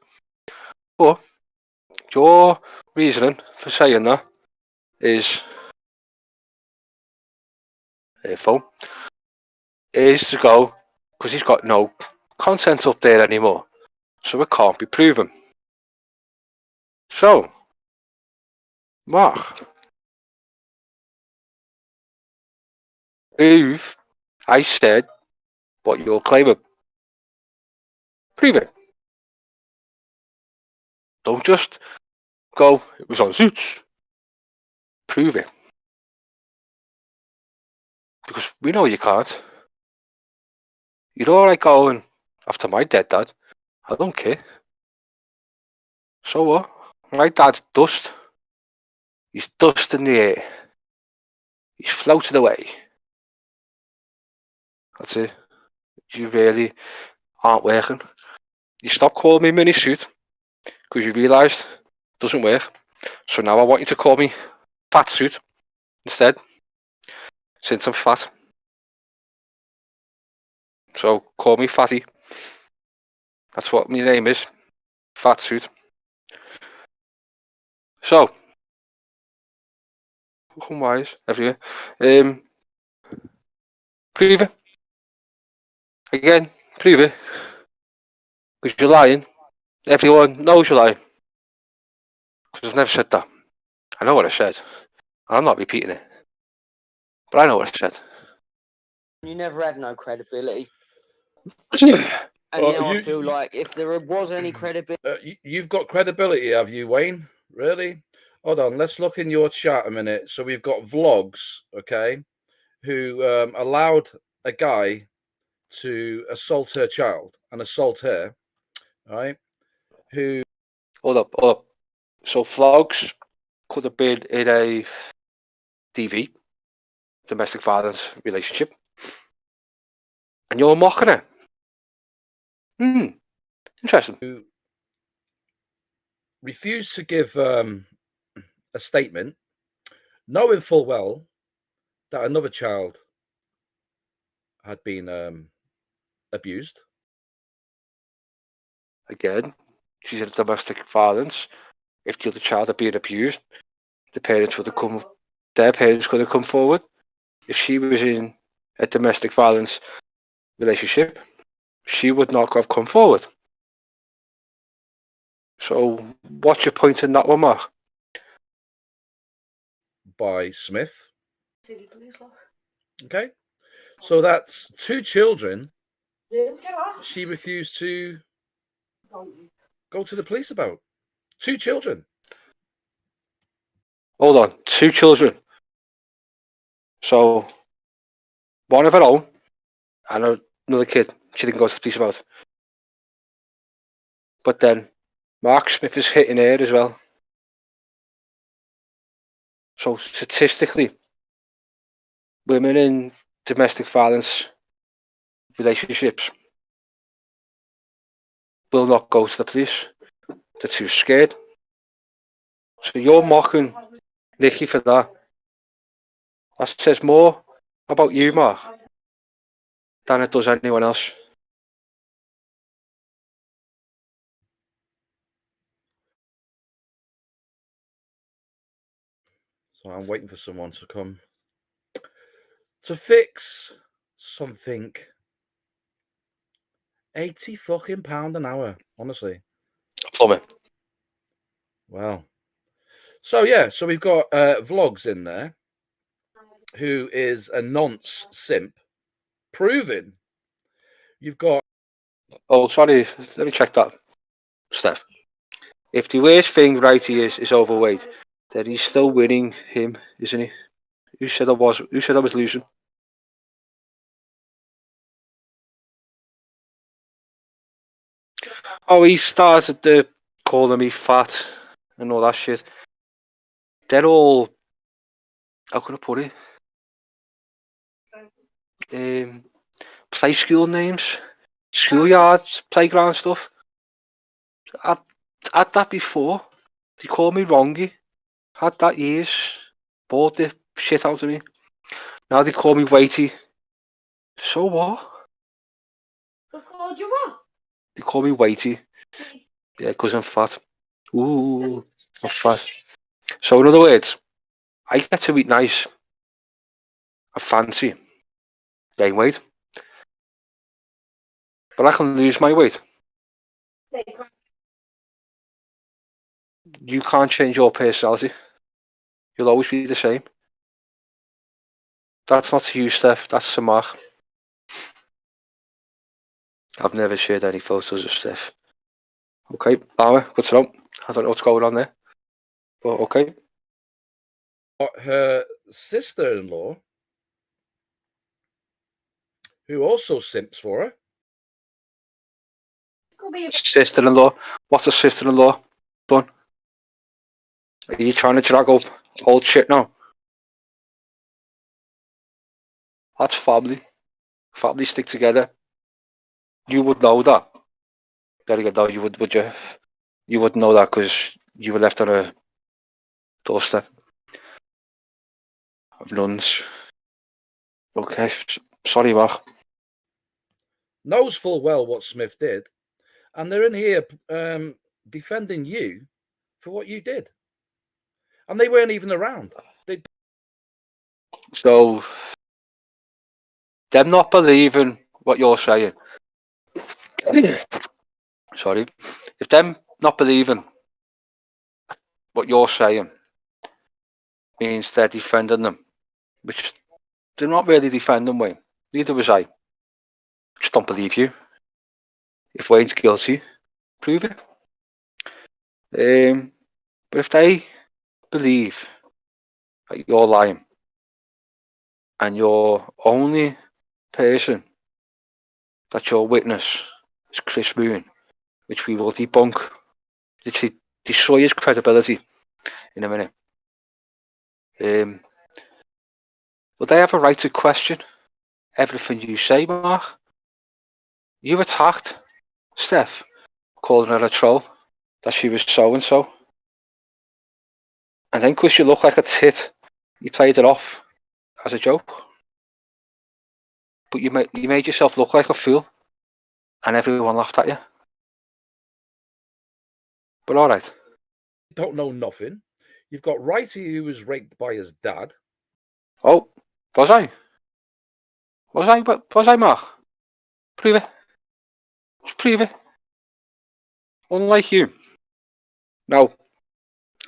But your reasoning for saying that is phone is to go because he's got no content up there anymore, so it can't be proven. So, Mark, prove I said what you're claiming. Prove it. Don't just go, it was on Suits. Prove it. Because we know you can't. You're alright going after my dead dad. I don't care. So what? My dad's dust. He's dust in the air. He's floated away. That's it. You really aren't working. You stopped calling me mini suit because you realised it doesn't work. So now I want you to call me fat suit instead, since I'm fat. So call me fatty. That's what my name is. Fat suit. So, come wise everywhere. Prove it. Again, prove it. Because you're lying. Everyone knows you're lying. Because I've never said that. I know what I said. I'm not repeating it. But I know what I said. You never had no credibility. And Oh, now I you- feel like if there was any credibility. You've got credibility, have you, Wayne? Really? Hold on, let's look in your chat a minute. So we've got Vlogs, okay, who allowed a guy to assault her child and assault her, right? Who? Hold up. So Vlogs could have been in a DV, domestic violence relationship, and you're mocking her. Interesting. Who refused to give a statement, knowing full well that another child had been abused. Again, she's in domestic violence. If the other child had been abused, their parents could have come forward. If she was in a domestic violence relationship, she would not have come forward. So, what's your point in that one, Mark? By Smith. Okay, so that's 2 children she refused to go to the police about. 2 children. Hold on, 2 children. So, one of her own and another kid she didn't go to the police about. But then Mark Smith is hitting her as well. So statistically, women in domestic violence relationships will not go to the police. They're too scared. So you're mocking Nikki for that. That says more about you, Mark, than it does anyone else. So I'm waiting for someone to come to fix something. £80 fucking an hour, honestly. Plumbing. Wow. So yeah, so we've got Vlogs in there, who is a nonce simp, proving. You've got. Oh, sorry. Let me check that, Steph. If the worst thing Wrighty is overweight, then he's still winning him, isn't he? Who said I was losing? Oh, he started calling me fat and all that shit. They're all, how can I put it? Play school names, schoolyards, playground stuff. had that before. They called me Rongy. Had that years. Bored the shit out of me. Now they call me Wrighty. So what? Who called you what? They call me Wrighty. Yeah, because I'm fat. Ooh, I'm fat. So in other words, I get to eat nice. I'm fancy. Gain weight. But I can lose my weight. You can't change your personality. You'll always be the same. That's not to you, Steph. That's to Mark. I've never shared any photos of Steph. Okay, good to know. I don't know what's going on there. But okay. Her sister-in-law, who also simps for her. Sister-in-law. What's a sister-in-law done? Are you trying to drag up old shit now? That's family. Family stick together. You would know that. There you go. You would you? You wouldn't know that because you were left on a doorstep of nuns. Okay, sorry, Mark. Knows full well what Smith did, and they're in here defending you for what you did, and they weren't even around. So, them not believing what you're saying. Sorry, if them not believing what you're saying means they're defending them, which they're not really defending Wayne. Neither was I. Just don't believe you. If Wayne's guilty, prove it. But if they believe that you're lying and your only person that you'll witness is Chris Moon, which we will debunk, literally destroy his credibility in a minute. But they have a right to question everything you say, Mark. You attacked Steph, calling her a troll, that she was so-and-so. And then because you look like a tit, you played it off as a joke. But you made yourself look like a fool, and everyone laughed at you. But all right. Don't know nothing. You've got Wrighty, who was raped by his dad. Oh, was I? Was I, Mark? Prove it. Just prove it. Unlike you. Now,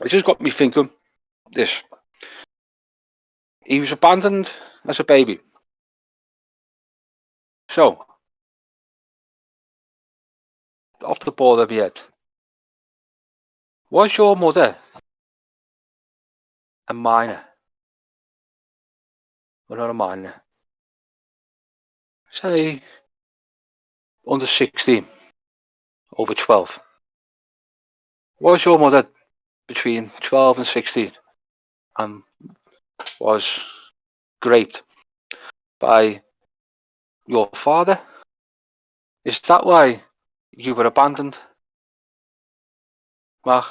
it just got me thinking this. He was abandoned as a baby. So, off the ball of your head, was your mother a minor? Well, not a minor. Say, under 16, over 12. Was your mother between 12 and 16 and was raped by your father? Is that why you were abandoned, Mark?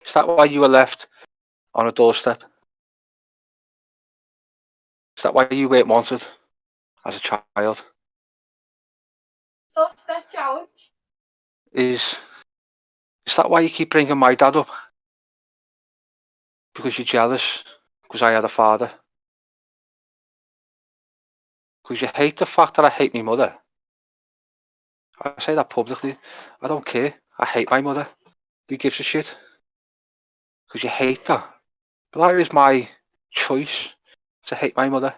Is that why you were left on a doorstep? Is that why you weren't wanted as a child? What's that challenge? Is that why you keep bringing my dad up? Because you're jealous? Because I had a father? Because you hate the fact that I hate my mother? I say that publicly. I don't care. I hate my mother. Who gives a shit? Because you hate that. But that is my choice, to hate my mother.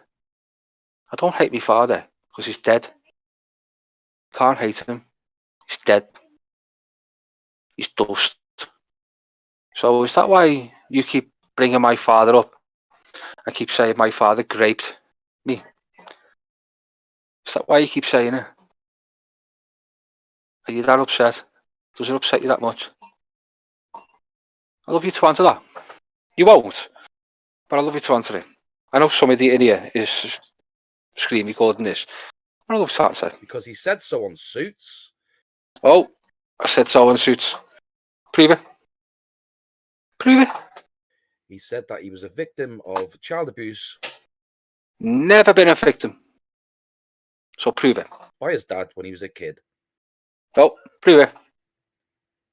I don't hate my father because he's dead. Can't hate him. He's dead. He's dust. So is that why you keep bringing my father up and keep saying my father raped me? Is that why you keep saying it? Are you that upset? Does it upset you that much? I love you to answer that. You won't, but I love you to answer it. I know somebody in here is screen recording this. I love to answer. Because he said so on Suits. Oh, I said so on Suits. Prove it. Prove it. He said that he was a victim of child abuse. Never been a victim. So prove it. By his dad when he was a kid. No, prove it.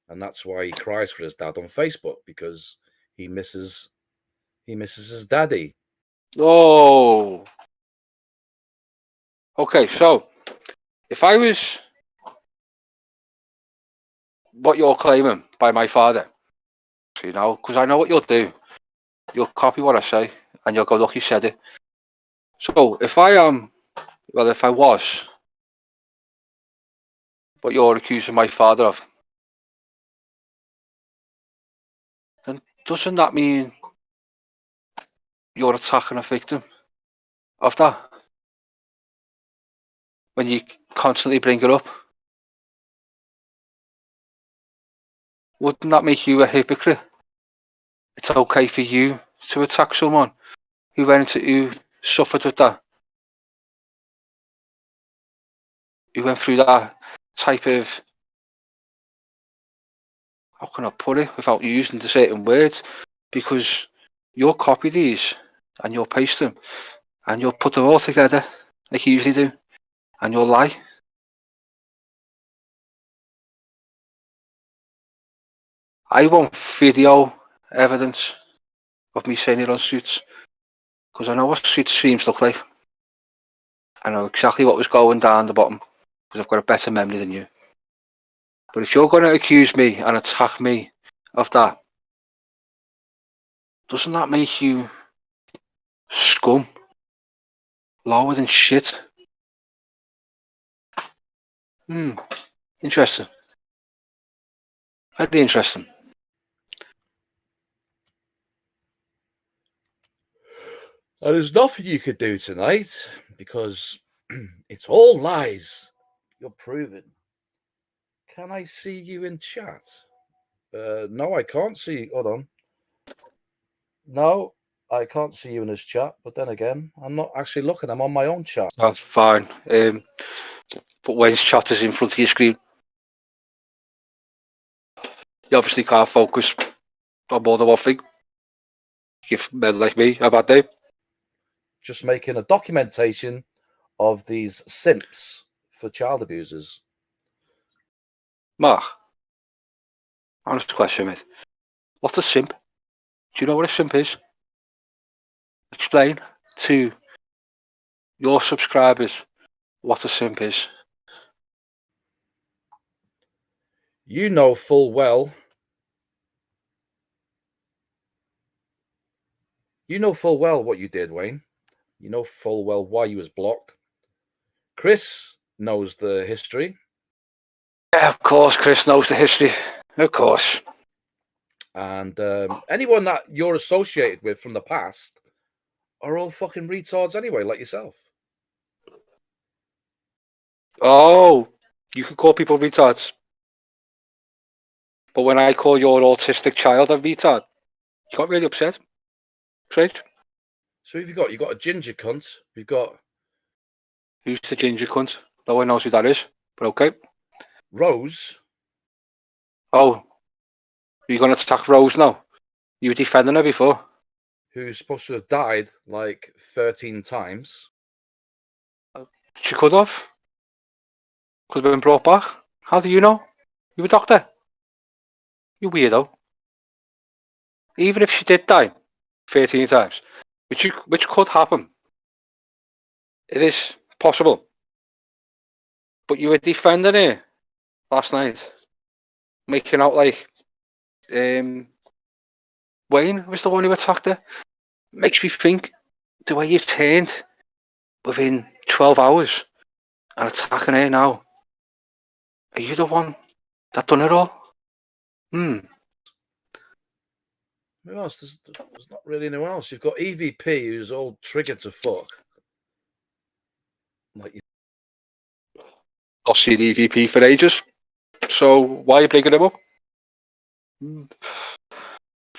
And that's why he cries for his dad on Facebook, because he misses his daddy. Oh. Okay, so if I was what you're claiming by my father, you know, because I know what you'll do. You'll copy what I say and you'll go, look, he said it. So if I am, well, if I was what you're accusing my father of, then doesn't that mean you're attacking a victim of that? When you constantly bring it up, wouldn't that make you a hypocrite? It's okay for you to attack someone who suffered with that, who went through that type of, how can I put it without using the certain words, because you'll copy these and you'll paste them and you'll put them all together like you usually do and you'll lie. I want video evidence of me saying it on Suits, because I know what Suits streams look like. I know exactly what was going down the bottom, because I've got a better memory than you. But if you're going to accuse me and attack me of that, doesn't that make you scum? Lower than shit? Interesting. Very interesting. And there's nothing you could do tonight, because it's all lies. You're proven. Can I see you in chat? No, I can't see. Hold on. No, I can't see you in his chat. But then again, I'm not actually looking. I'm on my own chat. That's fine. But when chat is in front of your screen, you obviously can't focus on more than one thing. Give men like me a bad day. Just making a documentation of these simps for child abusers. Mark, honest question, mate. What's a simp? Do you know what a simp is? Explain to your subscribers what a simp is. You know full well. You know full well what you did, Wayne. You know full well why you was blocked. Chris knows the history. Yeah, of course, Chris knows the history. Of course. And anyone that you're associated with from the past are all fucking retards anyway, like yourself. Oh, you can call people retards. But when I call your autistic child a retard, you got really upset. Strange. So who've you got? You've got a ginger cunt. You've got... Who's the ginger cunt? No one knows who that is, but okay. Rose. Oh, you're going to attack Rose now? You were defending her before. Who's supposed to have died like 13 times. She could have. Could have been brought back. How do you know? You a doctor. You weirdo. Even if she did die 13 times, which could happen. It is possible. But you were defending her last night, making out like Wayne was the one who attacked her. Makes me think the way you've turned within 12 hours and attacking her now. Are you the one that done it all? Who else? There's not really anyone else. You've got EVP, who's all triggered to fuck. Like, I've seen EVP for ages. So why are you bringing him up?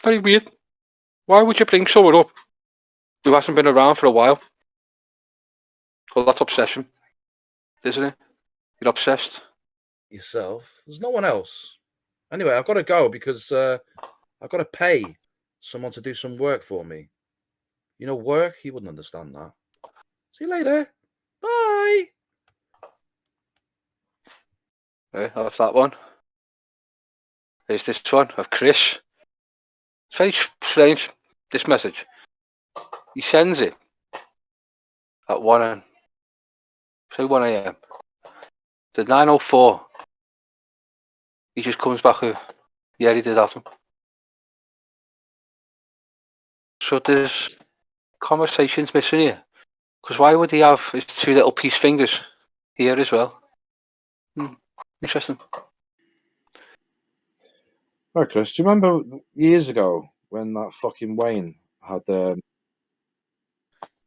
Very weird. Why would you bring someone up who hasn't been around for a while? Well, that's obsession, isn't it? You're obsessed. yourself. There's no one else. Anyway, I've got to go because I've got to pay someone to do some work for me. You know, work? He wouldn't understand that. See you later. Bye. Okay, that's that one. There's this one of Chris. It's very strange, this message. He sends it at 1 a.m. The 9:04. He just comes back with, yeah, he did have them. So there's conversations missing here. Because why would he have his two little peace fingers here as well? Interesting. Right, Chris, do you remember years ago when that fucking Wayne had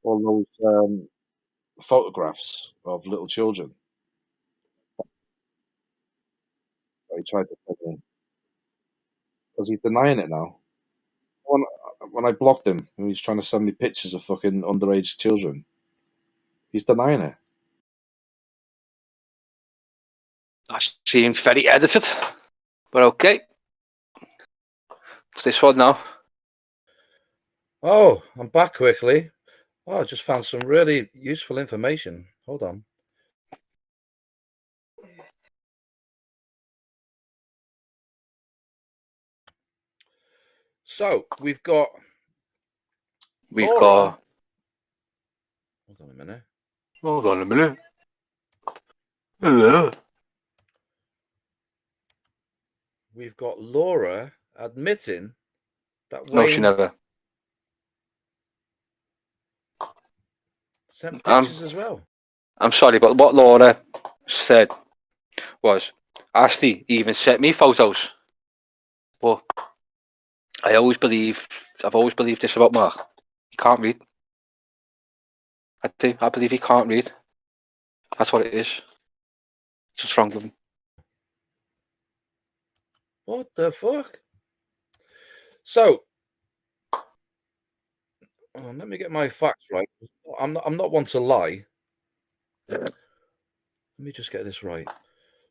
all those photographs of little children? He tried to put in because he's denying it now. When I blocked him and he was trying to send me pictures of fucking underage children, he's denying it. That seems very edited, but okay. It's this one now. Oh, I'm back quickly. Oh, I just found some really useful information. Hold on. So we've got Laura. Hold on a minute. Hold on a minute. Hello. We've got Laura admitting that Wayne. No, she never. Sent pictures as well. I'm sorry, but what Laura said was, Asti even sent me photos. But I've always believed this about Mark. He can't read. I do. I believe he can't read. That's what it is. It's what's wrong with him. What the fuck? So, let me get my facts right. I'm not one to lie. Let me just get this right.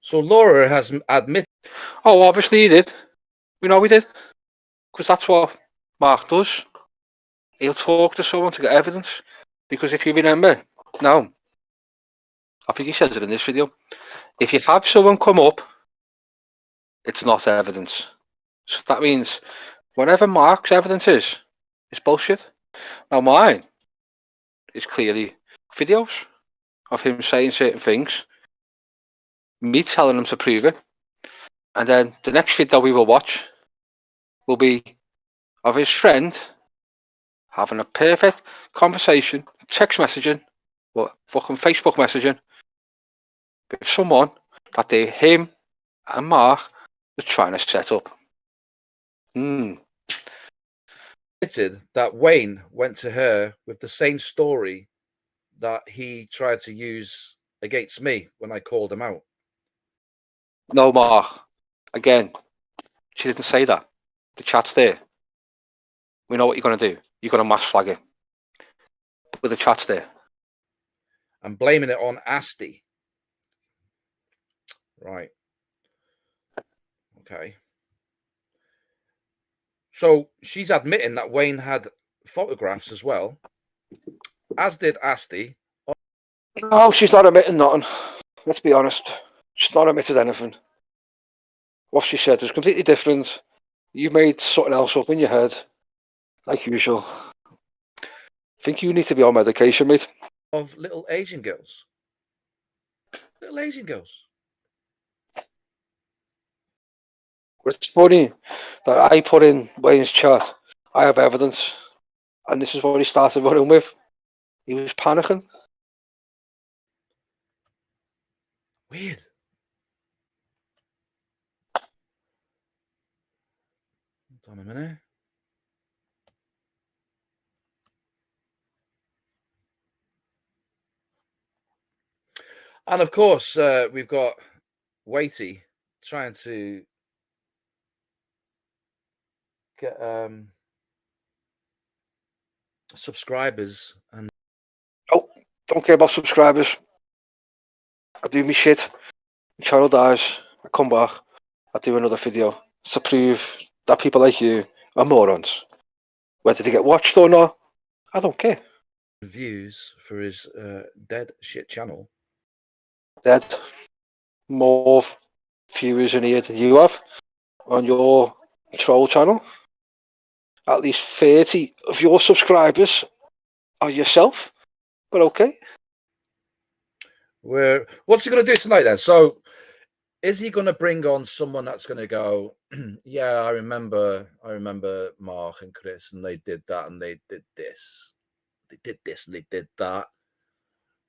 So Laura has admitted. Oh, obviously he did. We know he did. Because that's what Mark does. He'll talk to someone to get evidence. Because if you remember, now, I think he says it in this video, if you have someone come up, it's not evidence. So that means whatever Mark's evidence is, it's bullshit. Now mine is clearly videos of him saying certain things, me telling him to prove it, and then the next video we will watch will be of his friend having a perfect conversation, text messaging, or fucking Facebook messaging with someone that him and Mark were trying to set up. Admitted that Wayne went to her with the same story that he tried to use against me when I called him out. No, Mark. Again, she didn't say that. The chat's there. We know what you're going to do. You're going to mass flag it. But the chat's there. I'm blaming it on Asti. Right. Okay. So she's admitting that Wayne had photographs as well, as did Asti. No, she's not admitting nothing. Let's be honest. She's not admitted anything. What she said was completely different. You made something else up in your head, like usual. I think you need to be on medication, mate. Of little Asian girls. Little Asian girls. It's funny that I put in Wayne's chat, I have evidence, and this is what he started running with. He was panicking. Weird. Hold on a minute. And of course, we've got Wrighty trying to get subscribers. And Oh, don't care about subscribers. I do me shit. My channel dies. I come back. I'll do another video to prove that people like you are morons. Whether they get watched or not, I don't care. Views for his dead shit channel. Dead. More viewers in here than you have on your troll channel. At least 30 of your subscribers are yourself, but okay. What's he going to do tonight then? So, is he going to bring on someone that's going to go, yeah, I remember Mark and Chris, and they did that, and they did this. They did this, and they did that.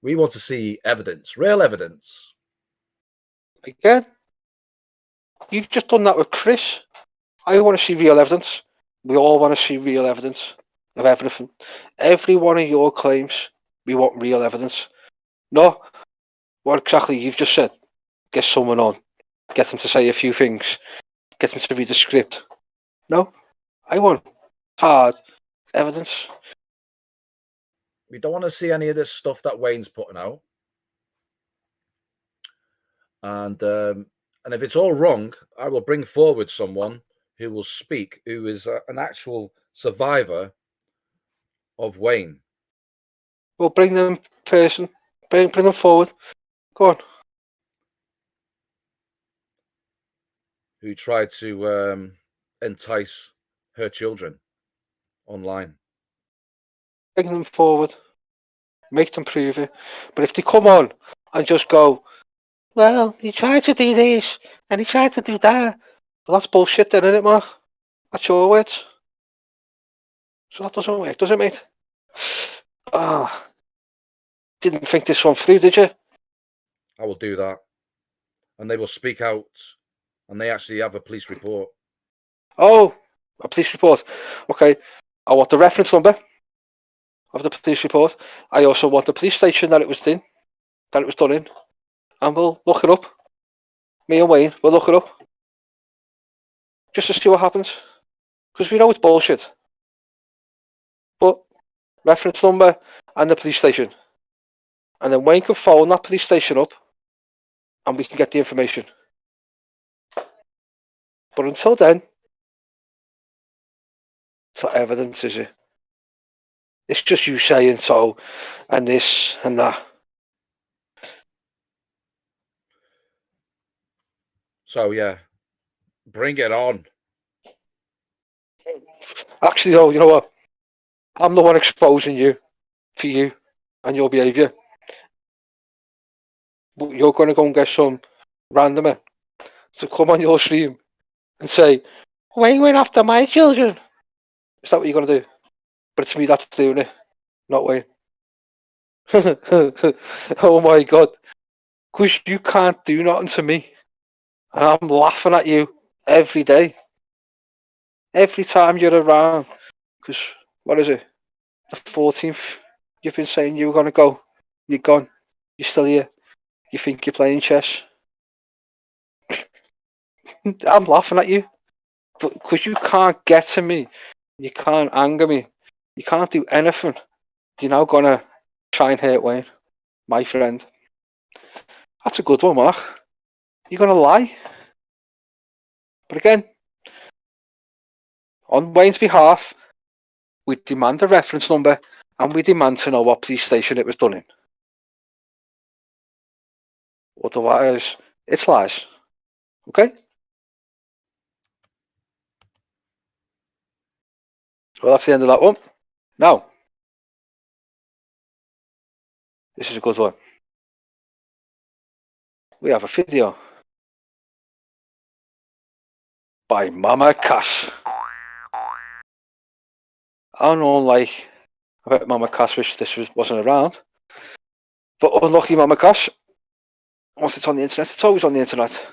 We want to see evidence, real evidence. Again, you've just done that with Chris. I want to see real evidence. We all want to see real evidence of everything. Every one of your claims, we want real evidence. No, what exactly you've just said. Get someone on. Get them to say a few things. Get them to read the script. No, I want hard evidence. We don't want to see any of this stuff that Wayne's putting out. And if it's all wrong, I will bring forward someone who will speak, who is an actual survivor of Wayne. We'll bring them person. Bring them forward. Go on. Who tried to entice her children online. Bring them forward. Make them prove it. But if they come on and just go, well, he tried to do this and he tried to do that. Well, that's bullshit then, isn't it, Mark? That's your words. So that doesn't work, does it, mate? Didn't think this one through, did you? I will do that. And they will speak out. And they actually have a police report. Oh, a police report. Okay. I want the reference number of the police report. I also want the police station that it was in. That it was done in. And we'll look it up. Me and Wayne, we'll look it up. Just to see what happens. Because we know it's bullshit. But reference number and the police station. And then Wayne can phone that police station up and we can get the information. But until then, it's not evidence, is it? It's just you saying so and this and that. So, yeah, bring it on. Actually, though, you know what? I'm the one exposing you for you and your behaviour. But you're going to go and get some randomer to come on your stream and say, Wayne went after my children. Is that what you're going to do? But it's me that's doing it, not Wayne. Oh my God. Because you can't do nothing to me. And I'm laughing at you every day. Every time you're around. Because, what is it? The 14th, you've been saying you were going to go. You're gone. You're still here. You think you're playing chess. I'm laughing at you. But because you can't get to me. You can't anger me. You can't do anything. You're now going to try and hurt Wayne. My friend. That's a good one, Mark. You're going to lie. But again, on Wayne's behalf, we demand a reference number and we demand to know what police station it was done in. Otherwise, it's lies. Okay? Well, that's the end of that one. Now, this is a good one. We have a video by Mama Cass. I don't know, like, I bet Mama Cass wish this wasn't around. But unlucky Mama Cass, once it's on the internet, it's always on the internet.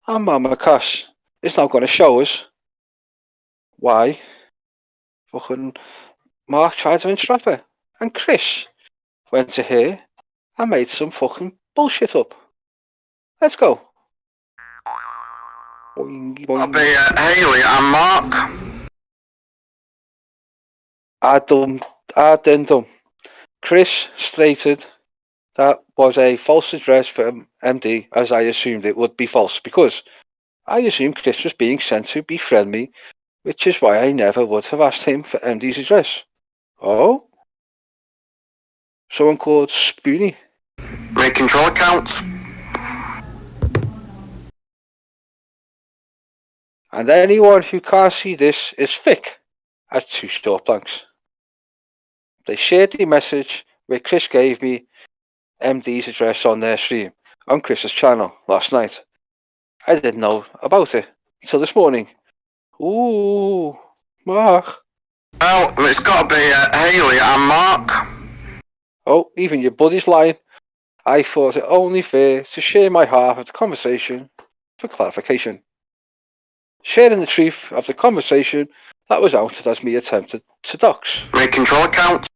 And Mama Cass is now going to show us why fucking Mark tried to entrap her. And Chris went to her and made some fucking bullshit up. Let's go. Boing, boing. I'll be Haley, I'm Mark. Addendum. Chris stated that was a false address for MD, as I assumed it would be false, because I assumed Chris was being sent to befriend me, which is why I never would have asked him for MD's address. Oh? Someone called Spoonie. Making troll accounts. And anyone who can't see this is thick as 2 short blanks. They shared the message where Chris gave me MD's address on their stream on Chris's channel last night. I didn't know about it until this morning. Ooh, Mark. Well, it's got to be Haley and Mark. Oh, even your buddy's lying. I thought it only fair to share my half of the conversation for clarification. Sharing the truth of the conversation that was outed as me attempted to dox. Making troll accounts.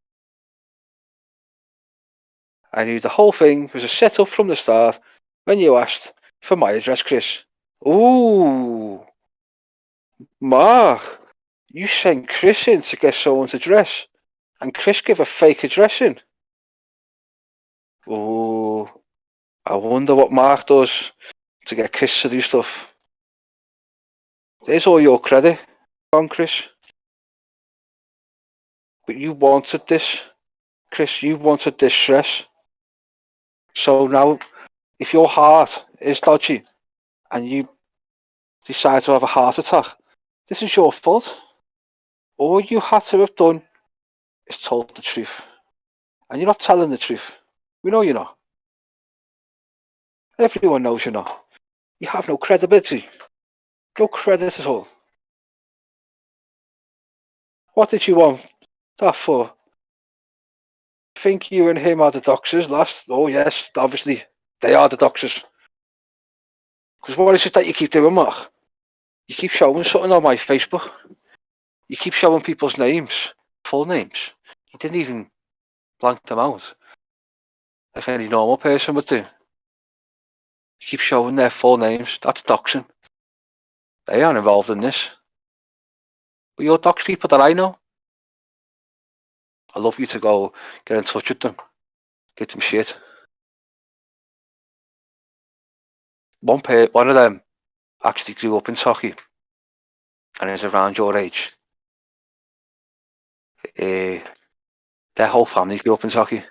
I knew the whole thing was a setup from the start when you asked for my address, Chris. Ooh, Mark, you sent Chris in to get someone's address, and Chris gave a fake address in. Ooh, I wonder what Mark does to get Chris to do stuff. There's all your credit on Chris. But you wanted this, Chris, you wanted this stress. So now, if your heart is dodgy and you decide to have a heart attack, this is your fault. All you had to have done is told the truth. And you're not telling the truth. We know you're not. Everyone knows you're not. You have no credibility. No credit at all. What did you want that for? Think you and him are the doxers last? Oh yes, obviously they are the doxers. Because what is it that you keep doing, Mark? You keep showing something on my Facebook. You keep showing people's names, full names. You didn't even blank them out, like any normal person would do. You keep showing their full names. That's doxing. They aren't involved in this. But you're dox people that I know. I love you to go get in touch with them. Get them shit. One of them actually grew up in Turkey and is around your age. Their whole family grew up in Turkey.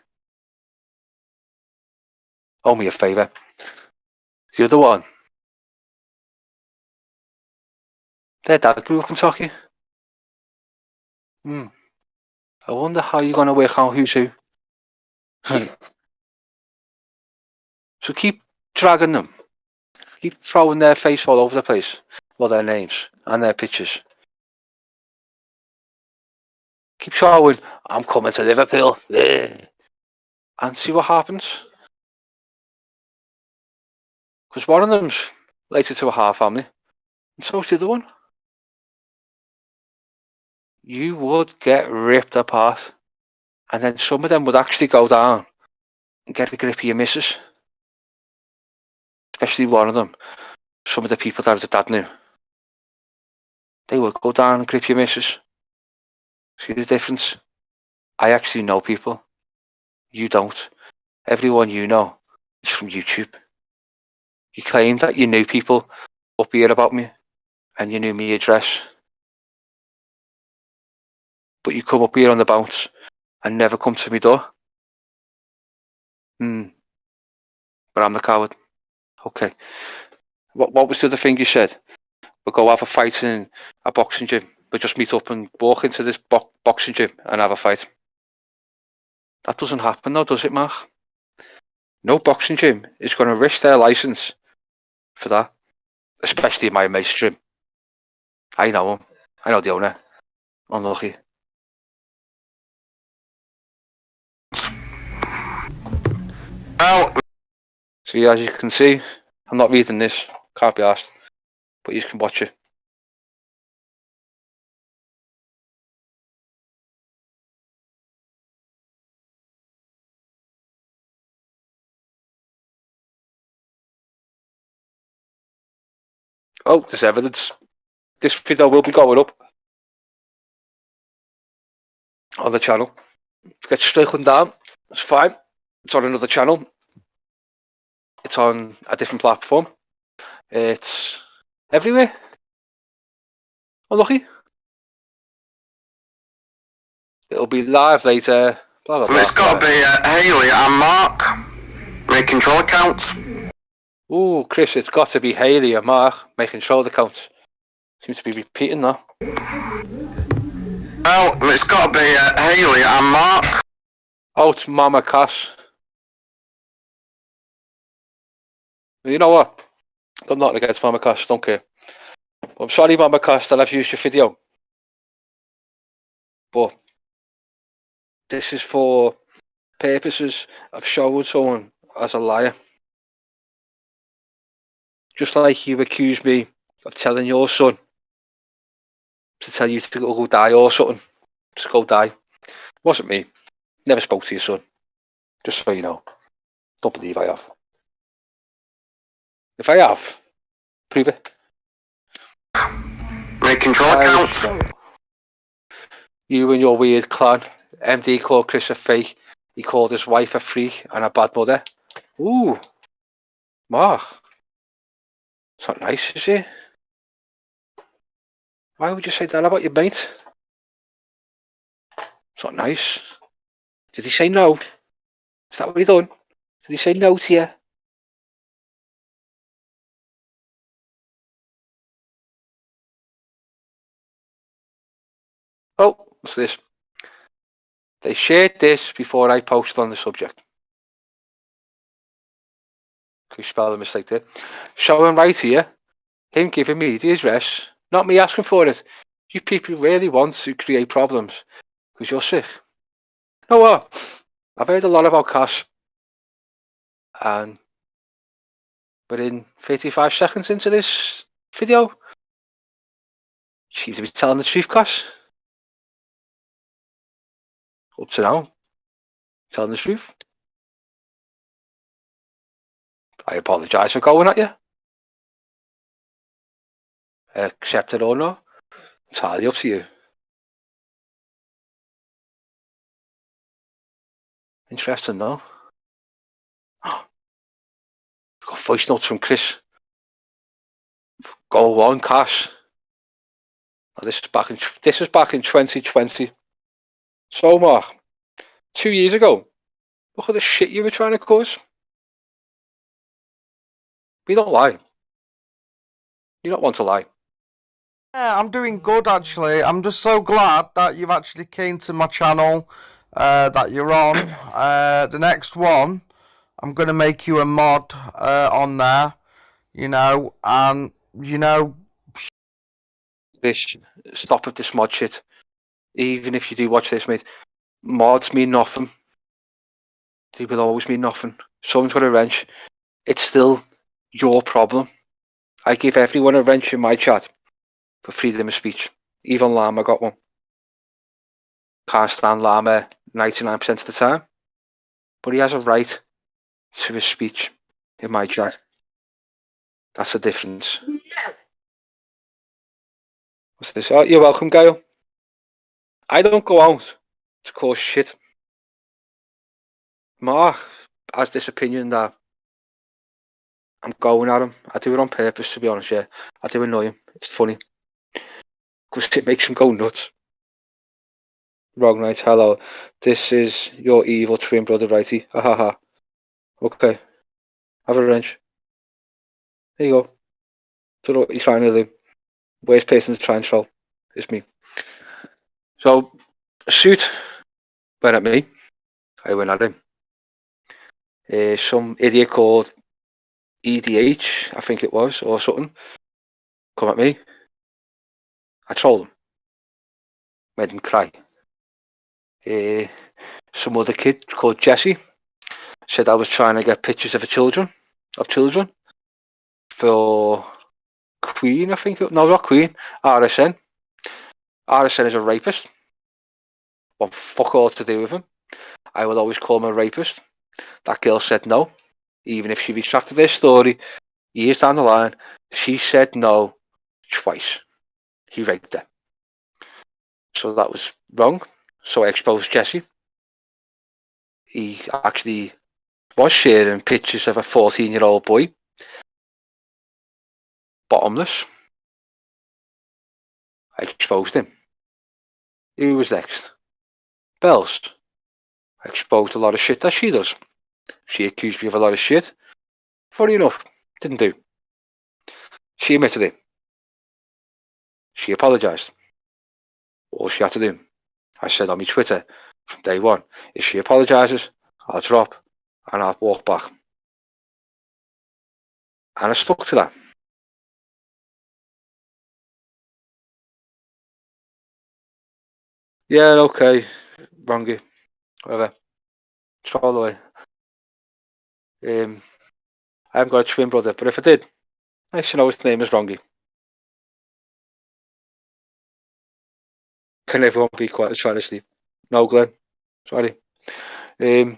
Owe me a favour. The other one, their dad grew up in Turkey. I wonder how you're going to work out who's who. So keep dragging them. Keep throwing their face all over the place. Well, their names and their pictures. Keep showing, I'm coming to Liverpool. And see what happens. Because one of them's related to a half family. And so's the other one. You would get ripped apart. And then some of them would actually go down and get a grip of your missus. Especially one of them. Some of the people that his dad knew. They would go down and grip your missus. See the difference? I actually know people. You don't. Everyone you know is from YouTube. You claim that you knew people up here about me and you knew my address. But you come up here on the bounce and never come to my door. But I'm the coward. Okay. What was the other thing you said? We'll go have a fight in a boxing gym. We'll just meet up and walk into this boxing gym and have a fight. That doesn't happen though, does it, Mark? No boxing gym is going to risk their license for that. Especially my mate's gym. I know him. I know the owner. Unlucky. Well, See, as you can see, I'm not reading this. Can't be asked. But you can watch it. Oh, there's evidence. This video will be going up on the channel. Get stricken down. It's fine. It's on another channel. It's on a different platform. It's Everywhere. Unlucky. It'll be live later. Blah, blah, blah. It's got to be Haley and Mark. Making sure it counts. Ooh, Chris, it's got to be Haley and Mark making sure the counts. Seems to be repeating that. Well, it's got to be Haley and Mark. Out, Mama Cass. You know what? I'm not against Mama Cass, don't care. I'm sorry, Mama Cass, that I've used your video. But this is for purposes of showing someone as a liar. Just like you accused me of telling your son to tell you to go die or something. Just go die. Wasn't me. Never spoke to your son. Just so you know. Don't believe I have. If I have, prove it. Making sure it counts. You and your weird clan. MD called Chris a fake. He called his wife a freak and a bad mother. Ooh. Mark. It's not nice, is it? Why would you say that about your mate? It's not nice. Did he say no? Is that what he done? Did he say no to you? Oh, what's this? They shared this before I posted on the subject. Could you spell the mistake there? Showing right here, him giving me the address, not me asking for it. You people really want to create problems because you're sick. You know what? I've heard a lot about Cass, and within 35 seconds into this video, she seems to be telling the truth, Cass. Up to now, telling the truth. I apologise for going at you. Accept it or not, entirely up to you. Interesting, though. Got voice notes from Chris. Go on, Cass. Now, this is back in 2020. So, Mark, 2 years ago, look at the shit you were trying to cause. We don't lie. You don't want to lie. Yeah, I'm doing good actually. I'm just so glad that you've actually came to my channel, that you're on. The next one, I'm gonna make you a mod on there, you know, and you know. Chris, stop with this mod shit. Even if you do watch this, mate, mods mean nothing. They will always mean nothing. Someone's got a wrench. It's still your problem. I give everyone a wrench in my chat for freedom of speech. Even Llama got one. Can't stand Llama 99% of the time. But he has a right to his speech in my chat. That's the difference. What's this? Oh, you're welcome, Gail. I don't go out to cause shit. Mark has this opinion that I'm going at him. I do it on purpose, to be honest, yeah. I do annoy him. It's funny. Because it makes him go nuts. Wrong night, hello. This is your evil twin brother, Wrighty. Ha ha ha. Okay. Have a wrench. There you go. Don't know what you're trying to do. Worst person to try and troll is me. So, Suit went at me. I went at him. Some idiot called EDH, I think it was, or something, come at me. I trolled him. Made him cry. Some other kid called Jesse said I was trying to get pictures of children for Queen, I think. No, not Queen. RSN. RSN is a rapist. Want fuck all to do with him. I will always call him a rapist. That girl said no. Even if she retracted their story years down the line, she said no twice. He raped her. So that was wrong. So I exposed Jesse. He actually was sharing pictures of a 14-year-old boy. Bottomless. I exposed him. Who was next? Bells. I exposed a lot of shit that she does. She accused me of a lot of shit. Funny enough, didn't do. She admitted it. She apologised. All she had to do. I said on my Twitter from day one, if she apologises, I'll drop and I'll walk back. And I stuck to that. Yeah, okay, Wrongy, whatever. Troll away. I haven't got a twin brother, but if I did, I should know his name is Wrongy. Can everyone be quiet trying to sleep? No, Glenn. Sorry. It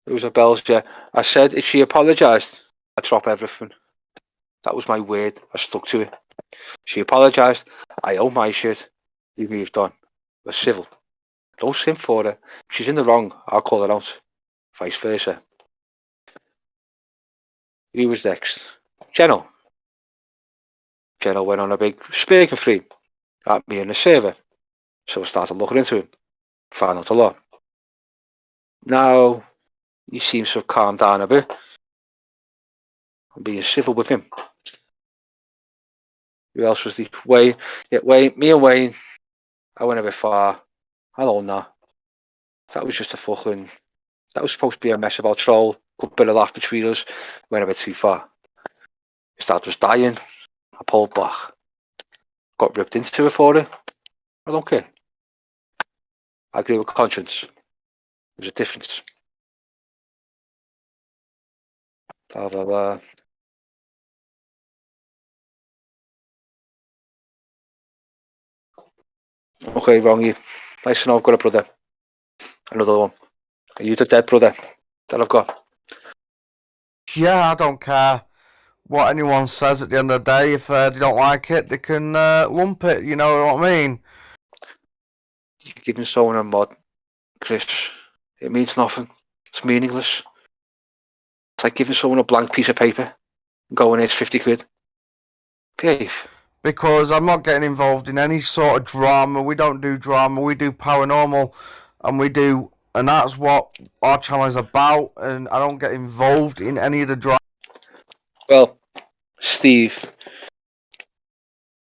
was a bells, yeah. I said if she apologised, I'd drop everything. That was my word. I stuck to it. She apologised. I own my shit. We moved on. We're civil. Don't simp for her. If she's in the wrong, I'll call her out. Vice versa. Who was next? Jenno. Jenno went on a big speaking free at me in the server. So I started looking into him. Found out a lot. Now, he seems to have calmed down a bit. I'm being civil with him. Who else was the Wayne? Yeah, Wayne. Me and Wayne. I went a bit far. I don't know. That was just a fucking. That was supposed to be a mess about troll. Good bit of laugh between us. Went a bit too far. His dad was dying. I pulled back. Got ripped into it for it. I don't care. I agree with conscience. There's a difference. Blah, blah, blah. Okay, Wrongy. Nice to know I've got a brother. Another one. Are you the dead brother that I've got? Yeah, I don't care what anyone says at the end of the day. If they don't like it, they can lump it, you know what I mean? You're giving someone a mod, Chris. It means nothing. It's meaningless. It's like giving someone a blank piece of paper and going, it's 50 quid. Behave. Because I'm not getting involved in any sort of drama. We don't do drama, we do paranormal, and that's what our channel is about, and I don't get involved in any of the drama. Well, Steve.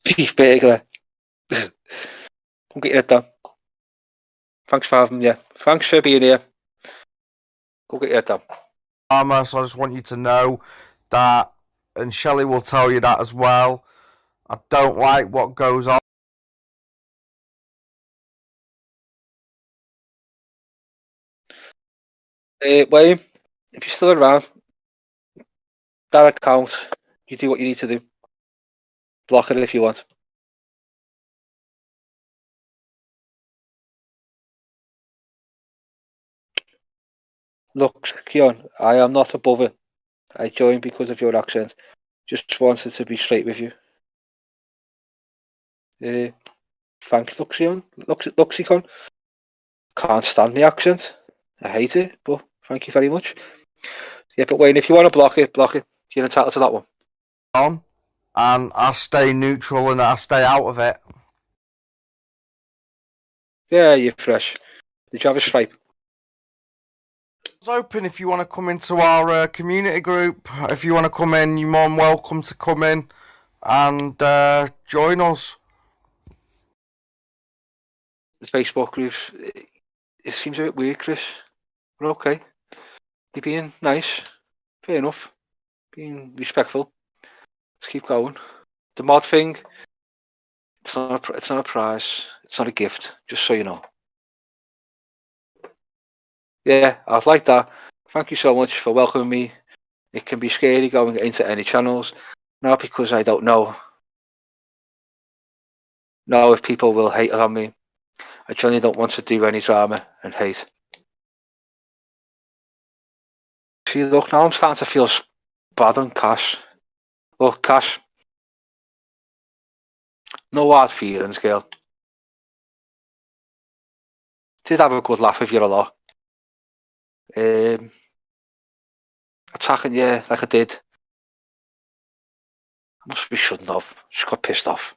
Beef Burglar. Don't get your head down. Thanks for having me. Yeah. Thanks for being here. Go get your head down. So I just want you to know that, and Shelley will tell you that as well. I don't like what goes on. Wayne, if you're still around, that account, you do what you need to do. Block it if you want. Look, Keon, I am not above it. I joined because of your accent. Just wanted to be straight with you. Thanks, Luxion. Luxicon. Can't stand the accent. I hate it, but thank you very much. Yeah, but Wayne, if you want to block it, block it. You're entitled to that one. And I stay neutral and I stay out of it. Yeah, you're fresh. Did you have a stripe? It's open if you want to come into our community group. If you want to come in, you're more than welcome to come in and join us. The Facebook groups, it seems a bit weird, Chris. But okay. You're being nice. Fair enough. Being respectful. Let's keep going. The mod thing, it's not a prize. It's not a gift, just so you know. Yeah, I'd like that. Thank you so much for welcoming me. It can be scary going into any channels. Not because I don't know if people will hate on me. I generally don't want to do any drama and hate. See, look, now I'm starting to feel bad on Cash. Look, Cash. No hard feelings, girl. Did have a good laugh with you a lot. Attacking you like I did. I must be shouldn't have. Just got pissed off.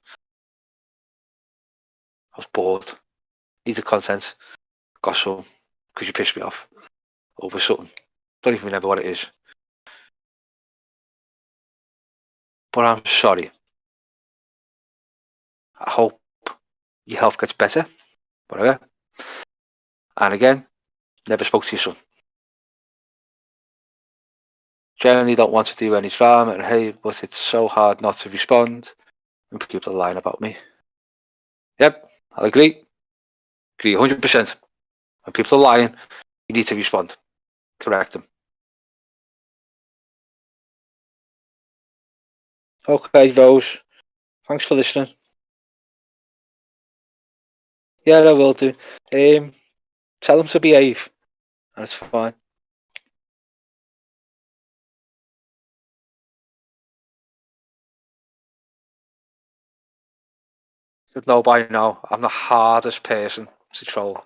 was bored. Needed content. Got some because you pissed me off over something. Don't even remember what it is. But I'm sorry. I hope your health gets better. Whatever. And again, never spoke to your son. Generally don't want to do any drama and hey, but it's so hard not to respond when people are lying about me. Yep, I'll agree. Agree 100%. When people are lying, you need to respond. Correct them. Okay, Rose. Thanks for listening. Yeah, I will do. Tell them to behave. That's fine. Should know by now, I'm the hardest person to troll.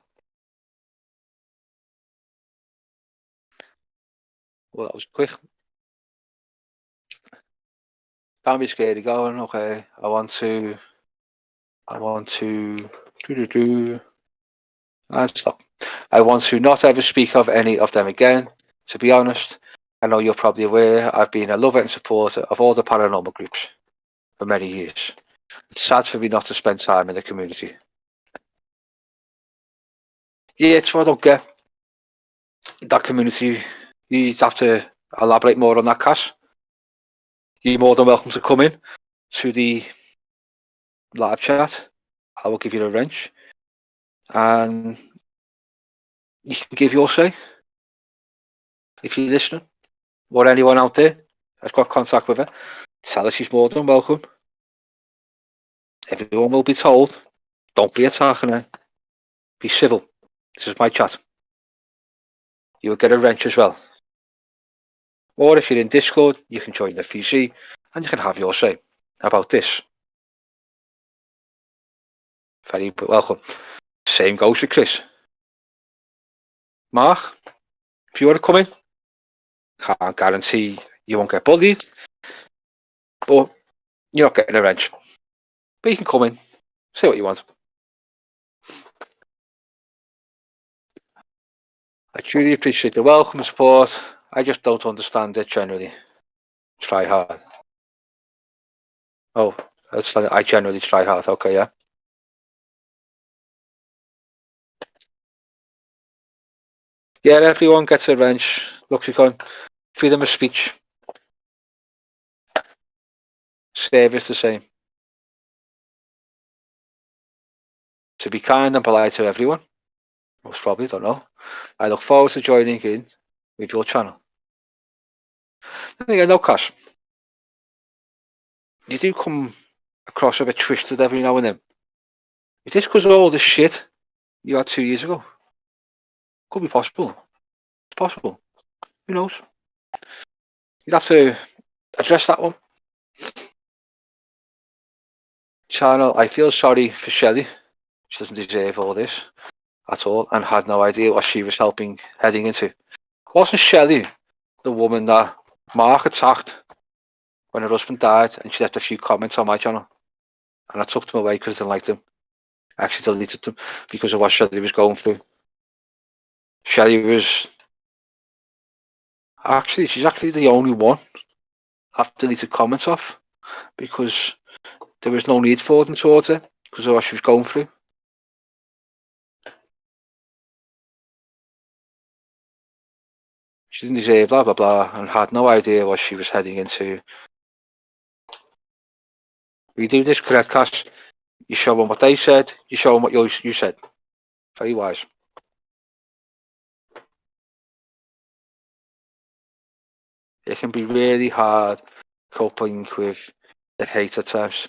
Well, that was quick. Don't be scared of going. Okay, I want to. And stop. I want to not ever speak of any of them again. To be honest, I know you're probably aware I've been a lover and supporter of all the paranormal groups for many years. It's sad for me not to spend time in the community. Yeah, it's what I don't get. That community, you'd have to elaborate more on that, Cass. You're more than welcome to come in to the live chat. I will give you a wrench. And you can give your say. If you're listening, or anyone out there has got contact with her, tell her she's more than welcome. Everyone will be told, don't be attacking her. Be civil. This is my chat. You will get a wrench as well. Or if you're in Discord, you can join the VC and you can have your say about this. Very welcome. Same goes for Chris. Mark, if you want to come in, can't guarantee you won't get bullied, but you're not getting a wrench. But you can come in, say what you want. I truly appreciate the welcome and support. I just don't understand it generally. Try hard. Oh, I generally try hard. Okay, yeah. Yeah, everyone gets a wrench. Luxicon, freedom of speech. Service the same. To be kind and polite to everyone. Most probably, don't know. I look forward to joining in with your channel. Then again, no cash. You do come across a bit twisted every now and then. Is this because of all the shit you had 2 years ago? Could be possible. It's possible. Who knows? You'd have to address that one. Channel, I feel sorry for Shelley. She doesn't deserve all this at all and had no idea what she was heading into. Wasn't Shelley the woman that Mark attacked when her husband died and she left a few comments on my channel? And I took them away because I didn't like them. I actually deleted them because of what Shelley was going through. Shelley was she's actually the only one I've deleted comments off because there was no need for them towards her because of what she was going through. She didn't deserve blah blah blah and had no idea what she was heading into. We do this correct, Cass. You show them what they said, you show them what you said. Very wise. It can be really hard coping with the hate at times.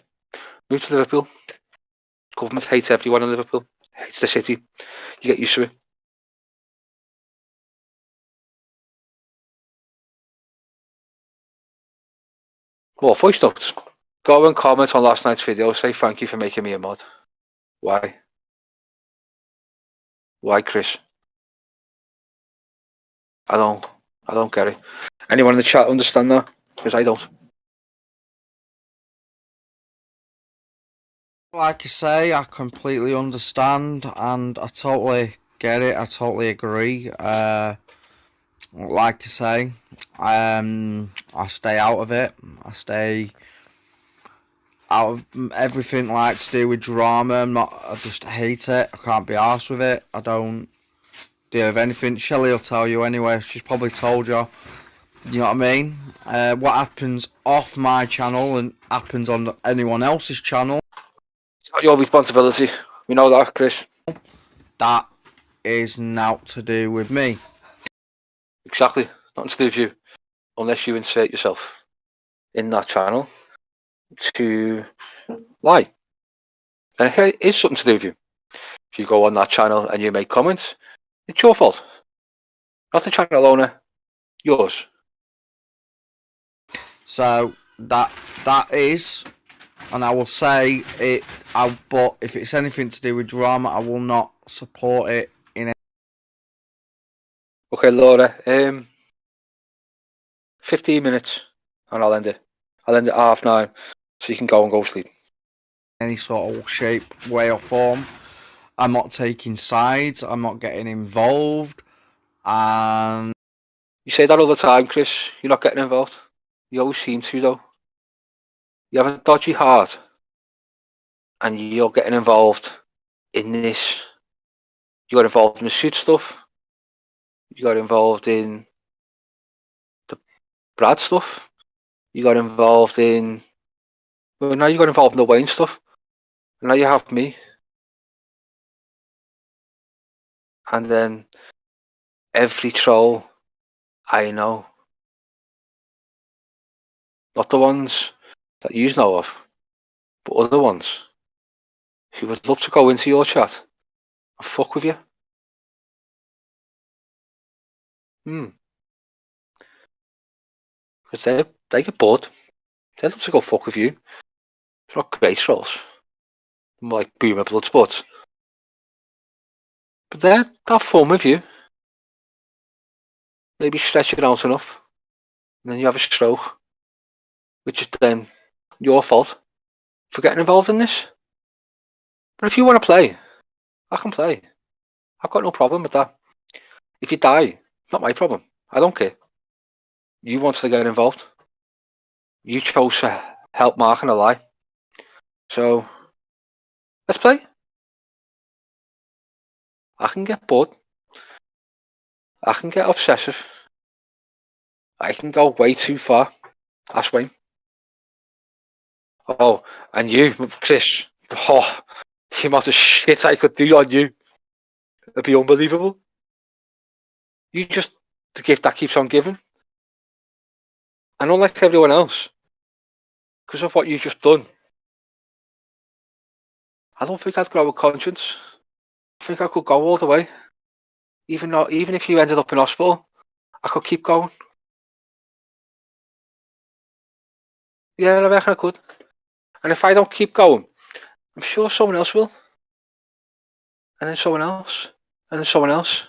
Move to Liverpool. Government hates everyone in Liverpool. Hates the city. You get used to it. More voice notes. Go and comment on last night's video. Say thank you for making me a mod. Why? Why, Chris? I don't get it. Anyone in the chat understand that? Because I don't. Like I say, I completely understand and I totally get it. I totally agree. Like I say, I stay out of it. I stay out of everything like to do with drama. I just hate it. I can't be arsed with it. I don't deal with anything. Shelley will tell you anyway. She's probably told you. You know what I mean? What happens off my channel and happens on anyone else's channel. It's not your responsibility. We know that, Chris. That is not to do with me. Exactly. Nothing to do with you. Unless you insert yourself in that channel to lie. And it is something to do with you. If you go on that channel and you make comments, it's your fault. Not the channel owner. Yours. So that is, and I will say it. But if it's anything to do with drama, I will not support it in any. Okay, Laura. 15 minutes, and I'll end it. I'll end it at 9:30, so you can go and go sleep. Any sort of shape, way, or form. I'm not taking sides. I'm not getting involved. And you say that all the time, Chris. You're not getting involved. You always seem to, though. You have a dodgy heart, and you're getting involved in this. You got involved in the shoot stuff. You got involved in the Brad stuff. You got involved in. Well, now you got involved in the Wayne stuff. And now you have me. And then every troll I know. Not the ones that you know of, but other ones who would love to go into your chat and fuck with you. Because they get bored. They love to go fuck with you. It's not great trolls. More like Boomer Bloodsports. But they'll have fun with you. Maybe stretch it out enough. And then you have a stroke. Which is then your fault for getting involved in this. But if you want to play, I can play. I've got no problem with that. If you die, it's not my problem. I don't care. You wanted to get involved. You chose to help Mark in a lie. So, let's play. I can get bored. I can get obsessive. I can go way too far. Ask Wayne. Oh, and you, Chris. Oh, the amount of shit I could do on you. It'd be unbelievable. You just the gift that keeps on giving. And unlike everyone else, because of what you've just done, I don't think I'd grow a conscience. I think I could go all the way. Even if you ended up in hospital, I could keep going. Yeah, I reckon I could. And if I don't keep going, I'm sure someone else will. And then someone else. And then someone else.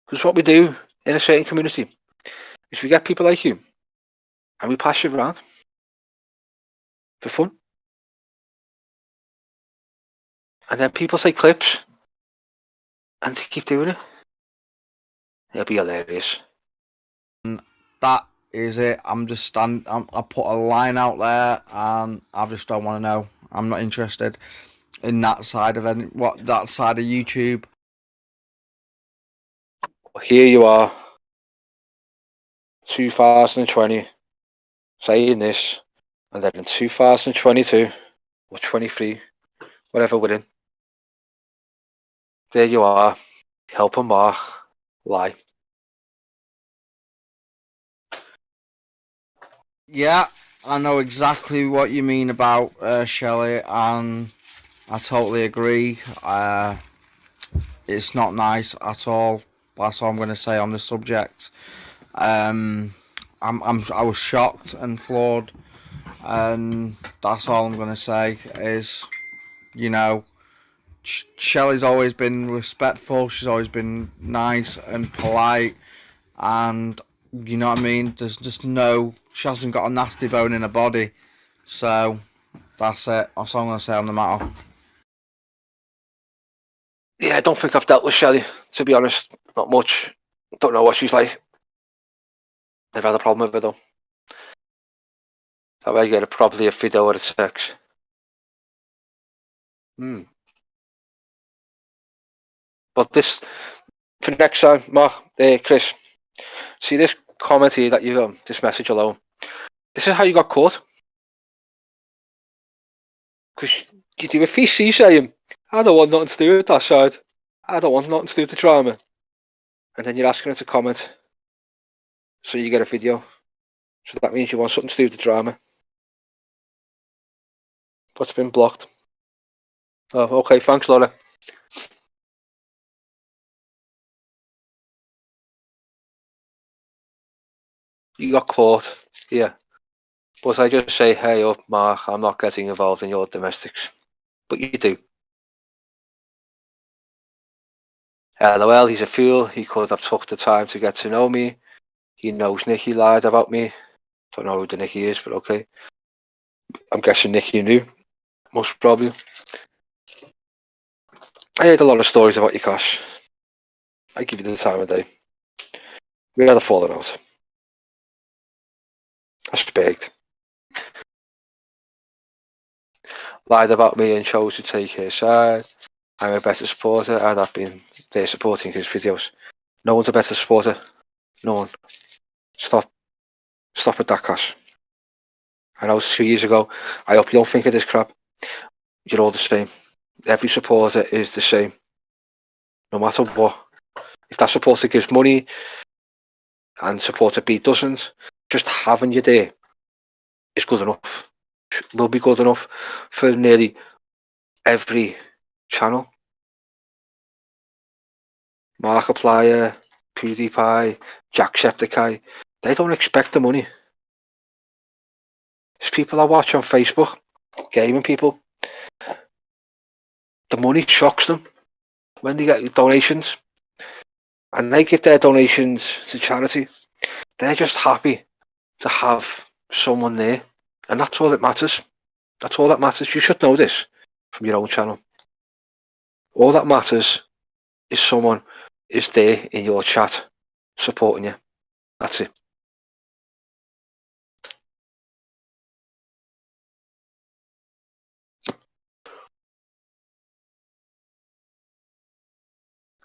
Because what we do in a certain community is we get people like you and we pass you around for fun. And then people take clips and they keep doing it. It'll be hilarious. That is it. I put a line out there and I just don't want to know. I'm not interested in that side of that side of YouTube. Here you are, 2020, saying this, and then in 2022 or 23, whatever we're in, there you are, helping Mark lie. Yeah, I know exactly what you mean about Shelley, and I totally agree. It's not nice at all. That's all I'm going to say on the subject. I was shocked and floored, and that's all I'm going to say is, you know, Shelley's always been respectful. She's always been nice and polite, and you know what I mean. There's just she hasn't got a nasty bone in her body, so That's it. That's all I'm going to say on the matter. Yeah, I don't think I've dealt with Shelley, to be honest. Not much. Don't know what she's like. Never had a problem with her, though. That way I get probably a video or a text. But this, for next time, Mark, Chris, see this comment here that you this message alone. This is how you got caught. Because you do a VC saying, I don't want nothing to do with that side. I don't want nothing to do with the drama. And then you're asking her to comment. So you get a video. So that means you want something to do with the drama. But it's been blocked. Oh, okay, thanks, Laura. You got caught, yeah. But I just say, hey up, Mark, I'm not getting involved in your domestics. But you do. LOL, he's a fool. He could have took the time to get to know me. He knows Nikki lied about me. Don't know who the Nikki is, but okay. I'm guessing Nikki knew. Most probably. I heard a lot of stories about you, Cash. I give you the time of day. We had a falling out. I begged. Lied about me and chose to take his side. I'm a better supporter. I'd have been there supporting his videos. No one's a better supporter. No one. Stop with that, Cash. I know it's 2 years ago. I hope you don't think of this crap. You're all the same. Every supporter is the same. No matter what. If that supporter gives money and supporter B doesn't, just having you there is good enough. Will be good enough for nearly every channel. Markiplier, PewDiePie, Jacksepticeye, they don't expect the money. There's people I watch on Facebook, gaming people. The money shocks them when they get donations. And they give their donations to charity. They're just happy to have someone there. And that's all that matters. That's all that matters. You should know this from your own channel. All that matters is someone is there in your chat supporting you. That's it.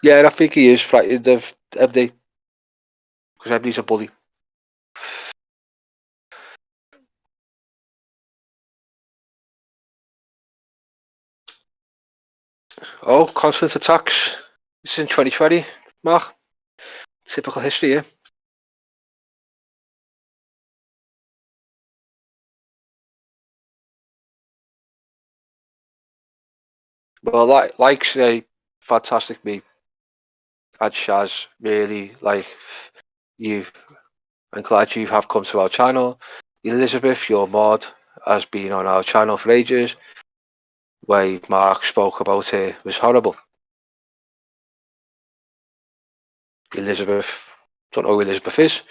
Yeah, I think he is frightened of everybody. Because everybody's a bully. Oh, constant attacks. This is in 2020, Mark. Typical history, yeah. Well, like say, fantastic me. And Shaz, really, like, I'm glad you have come to our channel. Elizabeth, your mod, has been on our channel for ages. Way Mark spoke about her was horrible. Elizabeth, don't know who Elizabeth is.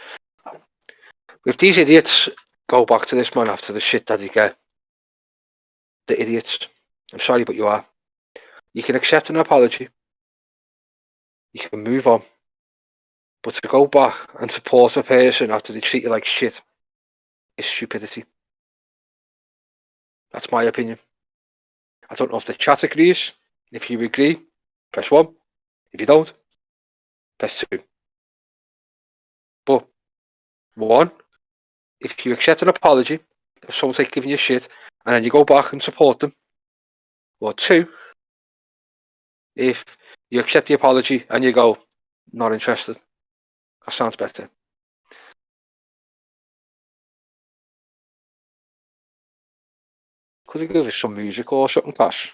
If these idiots go back to this man after the shit that they get, the idiots, I'm sorry, but you are. You can accept an apology. You can move on. But to go back and support a person after they treat you like shit is stupidity. That's my opinion. I don't know if the chat agrees. If you agree, press 1. If you don't, press 2. But 1, if you accept an apology, if someone's like giving you shit, and then you go back and support them. Or 2, if you accept the apology and you go, not interested. That sounds better. Could you give us some music or something, Cash?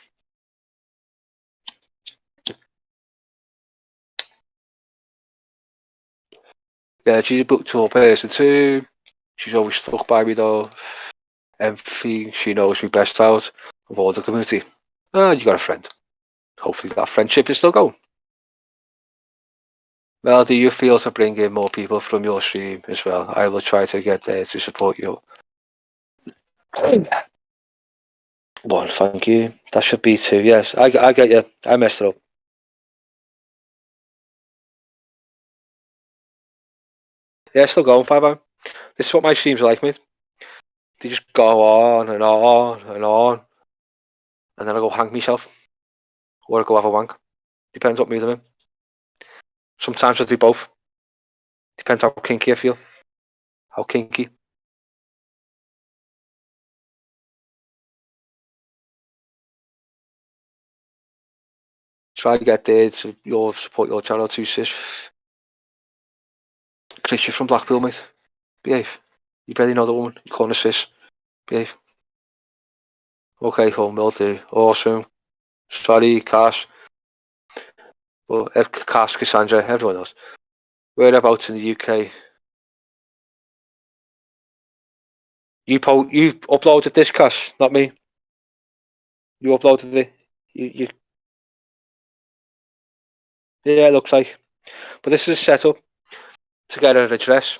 Yeah, she's a book tour person too. She's always stuck by me though. Everything she knows me best out of all the community. You got a friend. Hopefully that friendship is still going. Well, do you feel to bring in more people from your stream as well? I will try to get there to support you. One, thank you. That should be 2. Yes, I get you. I messed it up. Yeah, still going, 5 This is what my streams are like, mate. They just go on and on and on. And then I go hang myself. Or I go have a wank. Depends what mood I'm in. Sometimes I do both. Depends how kinky I feel. How kinky. Try to get there to support your channel too, sis. Chris, you're from Blackpool, mate. Behave. You barely know the woman. You call her sis. Behave. Okay, home, will do. Awesome. Sorry, Cass. Well, Cass, Cassandra, everyone else. Whereabouts in the UK? You uploaded this, Cass, not me. You uploaded it. You. Yeah, it looks like. But this is set up to get an address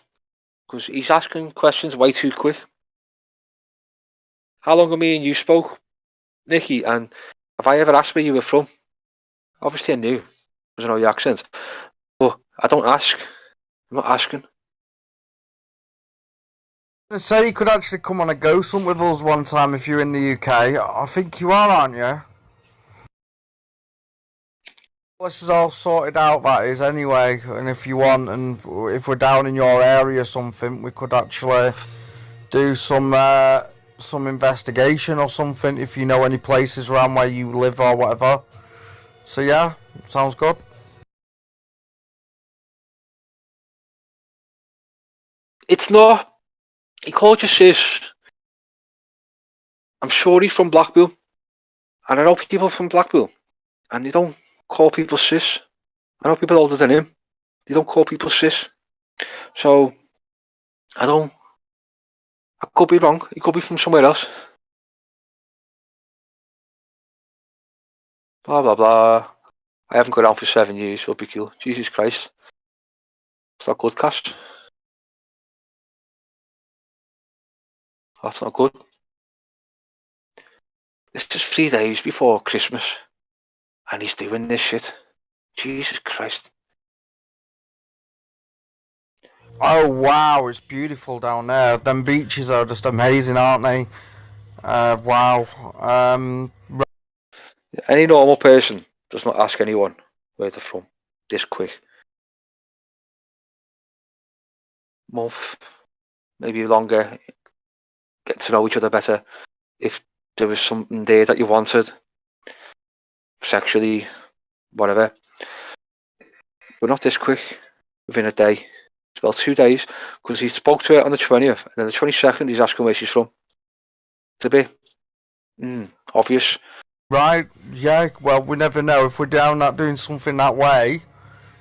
because he's asking questions way too quick. How long have me and you spoke, Nikki? And have I ever asked where you were from? Obviously, I knew because I know your accent. But I don't ask. I'm not asking. I say you could actually come on a ghost hunt with us one time if you're in the UK. I think you are, aren't you? This is all sorted out, that is, anyway. And if you want, and if we're down in your area or something, we could actually do some investigation or something if you know any places around where you live or whatever. So yeah, sounds good. It's not. He called you sis. I'm sure he's from Blackpool. And I know people from Blackpool. And they don't call people sis. I know people older than him. They don't call people sis. So, I could be wrong. He could be from somewhere else. Blah, blah, blah. I haven't got out for 7 years. It'll be cool. Jesus Christ. It's not good, Cass. That's not good. It's just 3 days before Christmas. And he's doing this shit. Jesus Christ. Oh wow, it's beautiful down there. Them beaches are just amazing, aren't they? Wow. Any normal person does not ask anyone where they're from this quick. Month, maybe longer. Get to know each other better. If there was something there that you wanted, sexually, whatever. But not this quick, within a day. It's about 2 days, because he spoke to her on the 20th, and then the 22nd he's asking where she's from. It's a bit obvious. Right, yeah, well, we never know. If we're down that doing something that way,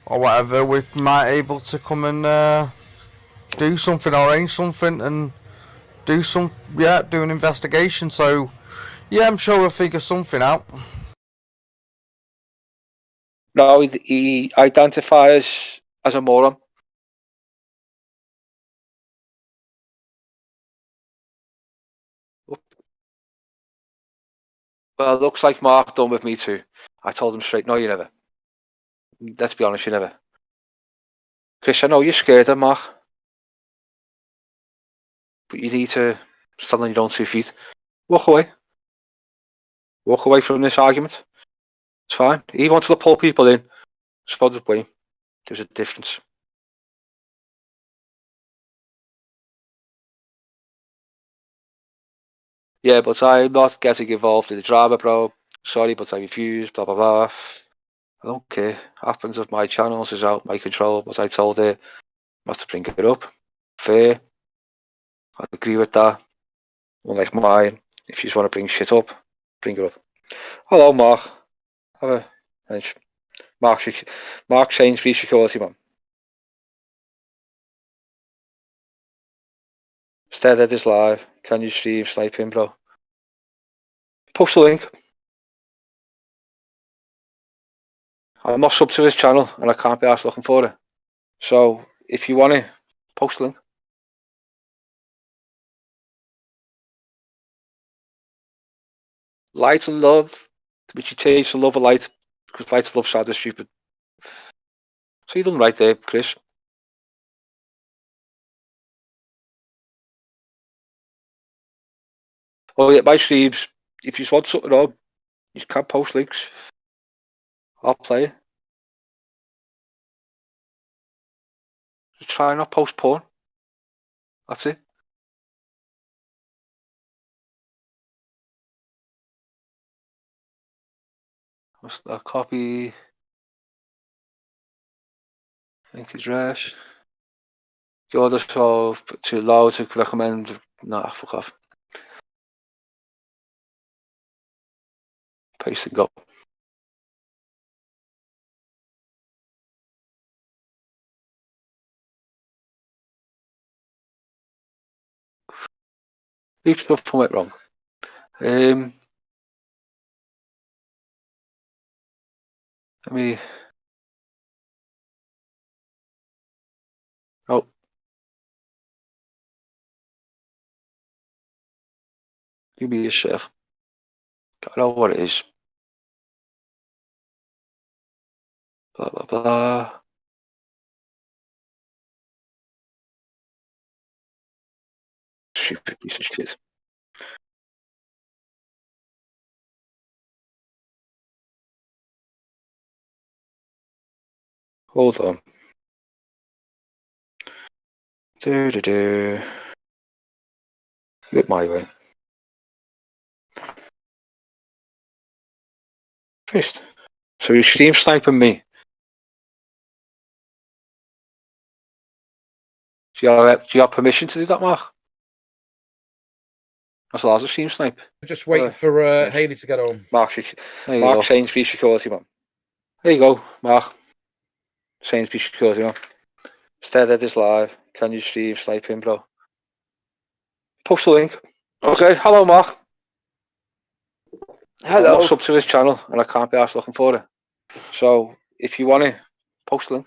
or whatever, we might able to come and do something, arrange something, and do an investigation. So, yeah, I'm sure we'll figure something out. No, he identifies as a moron. Well, it looks like Mark done with me too. I told him straight, no, you never. Let's be honest, you never. Chris, I know you're scared of Mark. But you need to stand on your own 2 feet. Walk away. Walk away from this argument. It's fine. He wanted to pull people in. Spotted blame. There's a difference. Yeah, but I'm not getting involved in the drama, bro. Sorry, but I refuse. Blah, blah, blah. I don't care. Happens if my channels is out my control. But I told her not to bring it up. Fair. I agree with that. Unlike mine, if you just want to bring shit up, bring it up. Hello, Mark. Have a nice. Mark Sainsbury security man. Stead is live. Can you stream sniping, bro? Post the link. I'm not sub to his channel and I can't be asked looking for it. So if you want it, post the link. Light and love, to which you change to love or light, because light and love sad is stupid. So you done right there, Chris. Oh yeah, my streams, if you want something on, you can post links. I'll play it. Just try not post porn. That's it. What's that? Copy link address. The order so too low to recommend. No, fuck off. Paste and go. Leave stuff went wrong. Let me. Oh. Give me a sec. I know what it is. Blah blah blah. Stupid piece of shit. Hold on. Do. Do it my way. First. So you stream sniping me. Do you have permission to do that, Mark? That's a lot of stream snipe. We're just waiting for yes. Haley to get home. Mark Sainsbury's security man. There you go, Mark. Sainsbury's security man. Instead of this live, can you stream sniping, bro? Post the link. Okay, hello, Mark. Hello. I'm not sub to this channel and I can't be asked looking for it. So if you want it, post the link.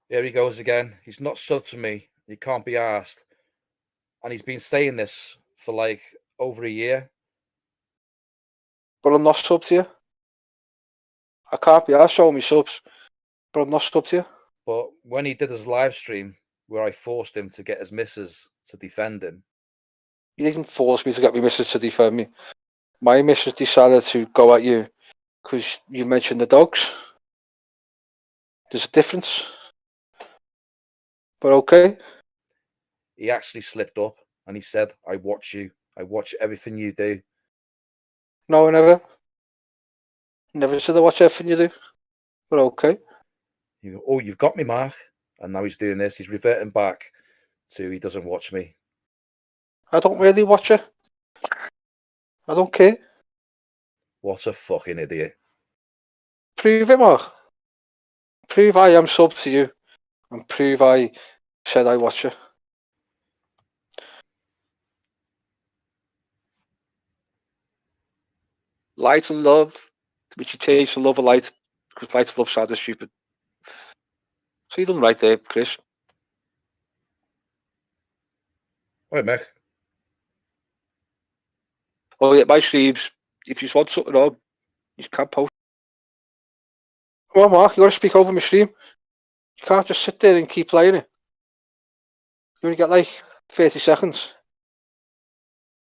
Here he goes again. He's not sub to me. He can't be asked. And he's been saying this for like over a year. But I'm not sub to you. I can't be asked showing me subs, but I'm not sub to you. But when he did his live stream where I forced him to get his missus to defend him. You didn't force me to get my missus to defend me. My missus decided to go at you because you mentioned the dogs. There's a difference. But okay. He actually slipped up and he said, I watch you. I watch everything you do. No, never. Never said I watch everything you do. But okay. Oh, you've got me, Mark. And now he's doing this. He's reverting back to he doesn't watch me. I don't really watch it. I don't care. What a fucking idiot. Prove it, Mark. Prove I am sub to you. And prove I said I watch it. Light and love, which you change to love or light, because light and love sad is stupid. So you done right there, Chris. Right, Mick. Oh yeah, my streams, if you want something on, you can post. Come on, Mark, you gotta speak over my stream. You can't just sit there and keep playing it. You only get like 30 seconds.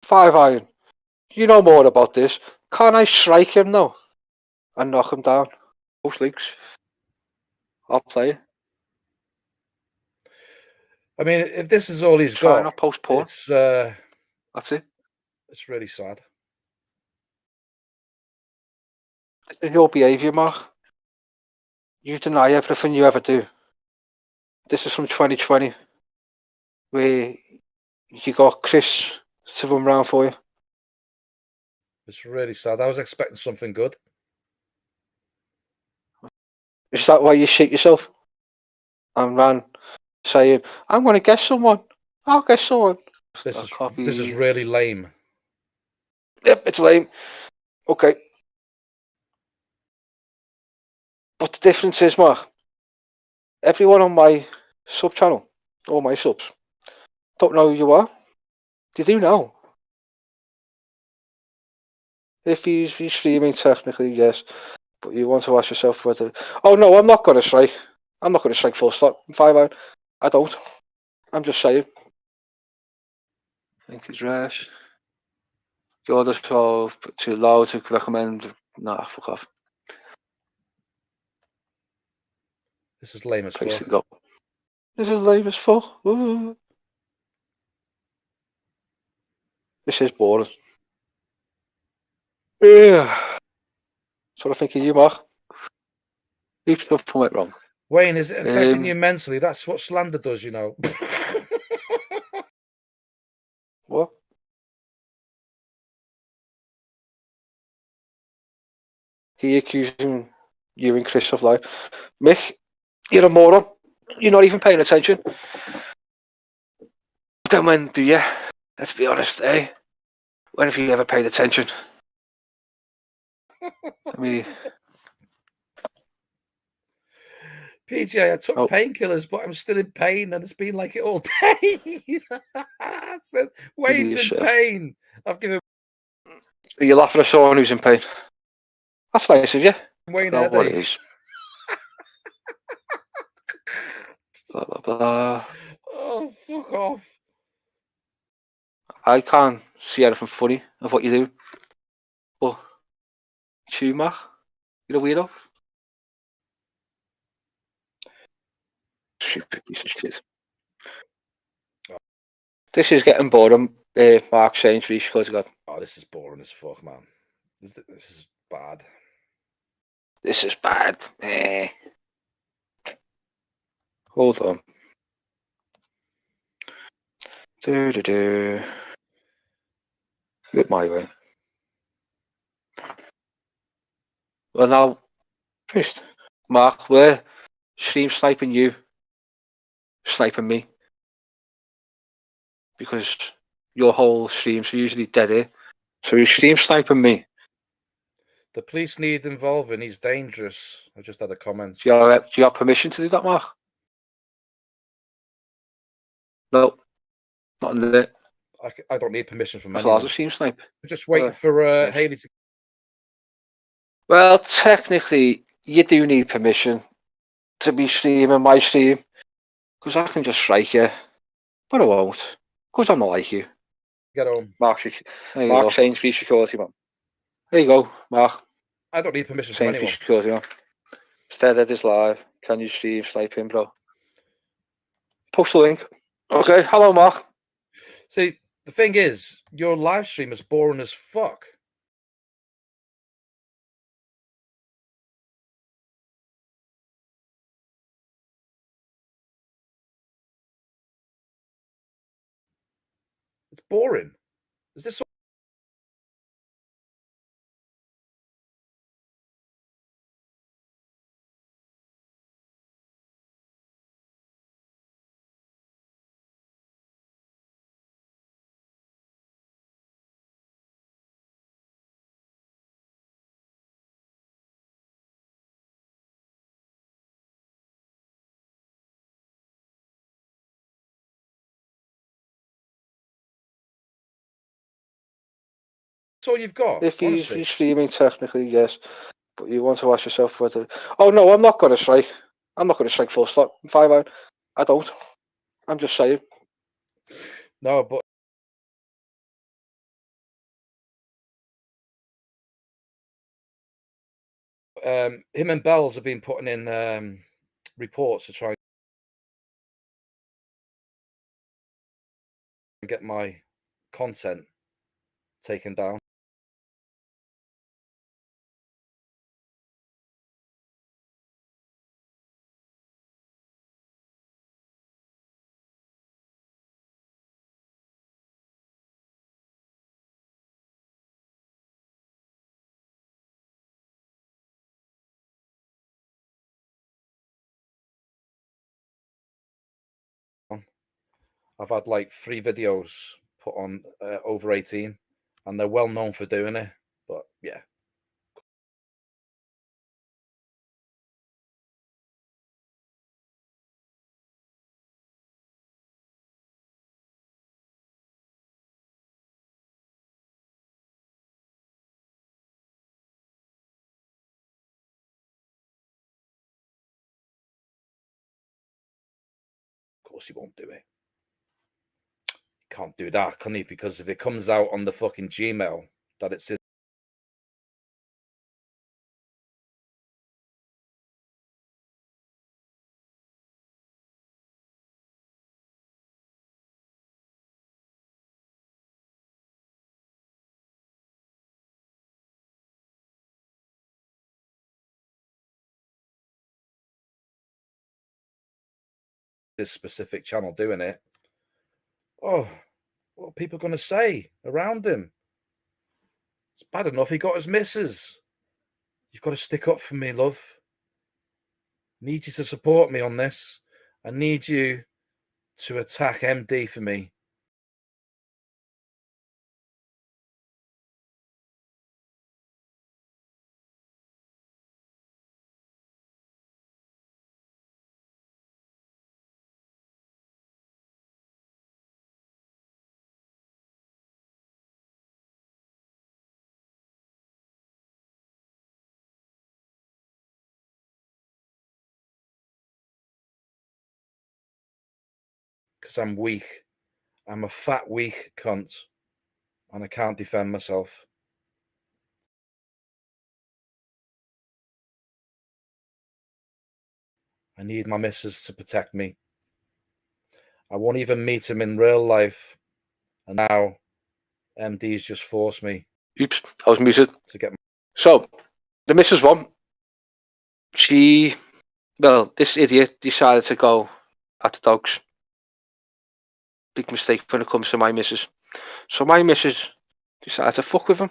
5 iron. You know more about this. Can't I strike him now? And knock him down? Post links. I'll play it. I mean, if this is all he's got, not post porn. It's that's it. It's really sad. This is your behaviour, Mark. You deny everything you ever do. This is from 2020, where you got Chris to run round for you. It's really sad. I was expecting something good. Is that why you shit yourself? And ran saying, I'm going to get someone. I'll get someone. This is really lame. Yep, it's lame. Okay. But the difference is, Mark, everyone on my sub channel, all my subs, don't know who you are. They do know. If he's streaming, technically, yes. But you want to ask yourself whether... Oh, no, I'm not going to strike. I'm not going to strike full stop. 5 out. I don't. I'm just saying. I think he's rash. The other 12 too low to recommend. Nah, fuck off. This is lame as fuck. Go. This is lame as fuck. Ooh. This is boring. Yeah. That's what I think of you, Mark. Heaps of stuff went wrong. Wayne, is it affecting you mentally? That's what slander does, you know. What? He accusing you and Chris of lying. Mick, you're a moron. You're not even paying attention. Then when do you? Let's be honest, eh? When have you ever paid attention? I mean... PJ, I took painkillers, but I'm still in pain, and it's been like it all day. Says Wayne's in pain. I've given. You're laughing at someone who's in pain. That's nice of you. Wayne, I don't know what it is. Blah, blah, blah. Oh, fuck off. I can't see anything funny of what you do. But you, Mac, you're a weirdo. Stupid piece of shit. This is getting boring. Mark saying for each God. Oh, this is boring as fuck, man. This is bad. This is bad. Hold on. Do. Get my way. Well, now, first, Mark, we're stream sniping you, sniping me. Because your whole streams are usually dead here. So you stream sniping me. The police need involving. He's dangerous. I just had a comment. Do you have permission to do that, Mark? No. Not in the... I don't need permission from That's anyone. lots of stream snipe. I'm just waiting for Haley to... Well, technically, you do need permission to be streaming my stream. Because I can just strike you. But I won't. Because I'm not like you. Get home. Mark Sainsbury security, man. There you go, Mark. I don't need permission from anyone. Security, man. Instead of this live, can you stream sniping, bro? Post the link. Okay, hello, Mark. See, the thing is, your live stream is boring as fuck. It's boring. Is this... That's all you've got. If he's streaming, technically, yes. But you want to ask yourself whether... Oh, no, I'm not going to strike. I'm not going to strike full stop. 5 out. I don't. I'm just saying. No, but... him and Bells have been putting in reports to try and get my content taken down. I've had like 3 videos put on over 18, and they're well known for doing it. But yeah. course he won't do it. He can't do that, can he? Because if it comes out on the fucking Gmail that it's this specific channel doing it, oh, what are people going to say around him? It's bad enough he got his missus. You've got to stick up for me, love. Need you to support me on this. I need you to attack MD for me. Because I'm weak. I'm a fat, weak cunt. And I can't defend myself. I need my missus to protect me. I won't even meet him in real life. And now MD's just forced me. Oops, I was muted. To get So, the missus one, this idiot decided to go at the dogs. Big mistake when it comes to my missus. So my missus decided to fuck with him,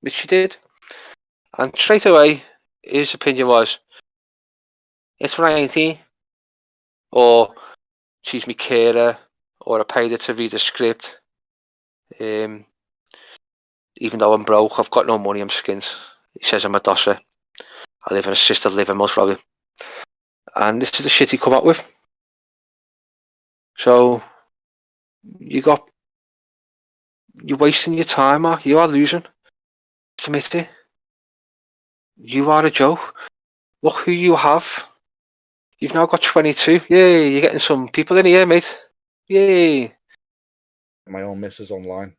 which she did. And straight away, his opinion was, it's Wrighty, or she's me carer, or I paid her to read a script. Even though I'm broke, I've got no money, I'm skint. He says I'm a dosser. I live in assisted living, most probably. And this is the shit he come up with. So, you're wasting your time, Mark. You are losing. Admit it. You are a joke. Look who you have. You've now got 22. Yay, you're getting some people in here, mate. Yay. my own missus online.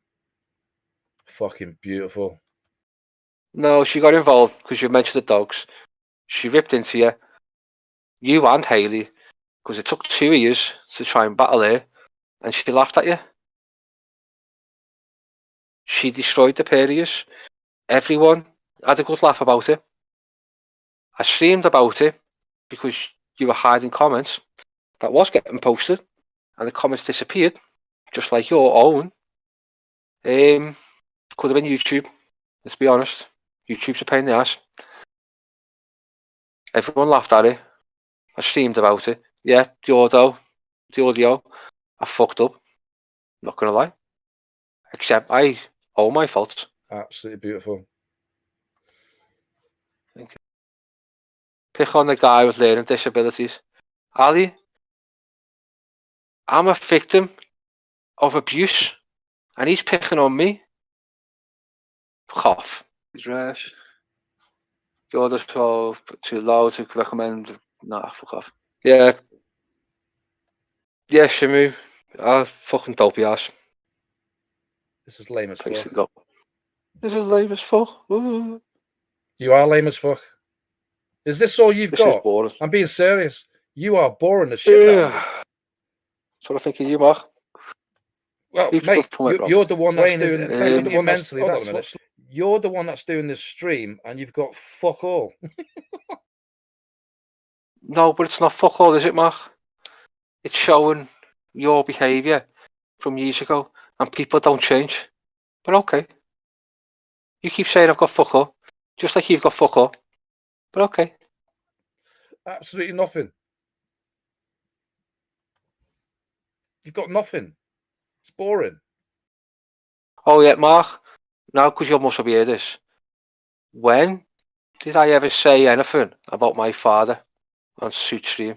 Fucking beautiful. No, she got involved because you mentioned the dogs. She ripped into you and Hayley, because it took 2 years to try and battle her, and she laughed at you. She destroyed the pair of yous. Everyone had a good laugh about it. I streamed about it because you were hiding comments that was getting posted, and the comments disappeared, just like your own. Could have been YouTube. Let's be honest. YouTube's a pain in the ass. Everyone laughed at it. I streamed about it. Yeah, the audio, I fucked up. Not gonna lie. Except all my faults. Absolutely beautiful. Thank you. Pick on the guy with learning disabilities. Ali, I'm a victim of abuse, and he's picking on me. Fuck off. He's rash. You're just too low to recommend. Nah, fuck off. Yeah. Yeah, Shimu. Fucking dopey ass. This is lame as fuck. This is lame as fuck. Ooh. You are lame as fuck. Is this all you've got? Boring. I'm being serious. You are boring as shit out of me. That's what I think of you, Mark. Well, mate, you're the one that's doing You're the one that's doing this stream, and you've got fuck all. No, but it's not fuck all, is it, Mark? It's showing your behaviour from years ago, and people don't change. But okay. You keep saying I've got fuck all, just like you've got fuck all. But okay. Absolutely nothing. You've got nothing. It's boring. Oh yeah, Mark. Now, because you must have heard this. When did I ever say anything about my father on Suit Stream?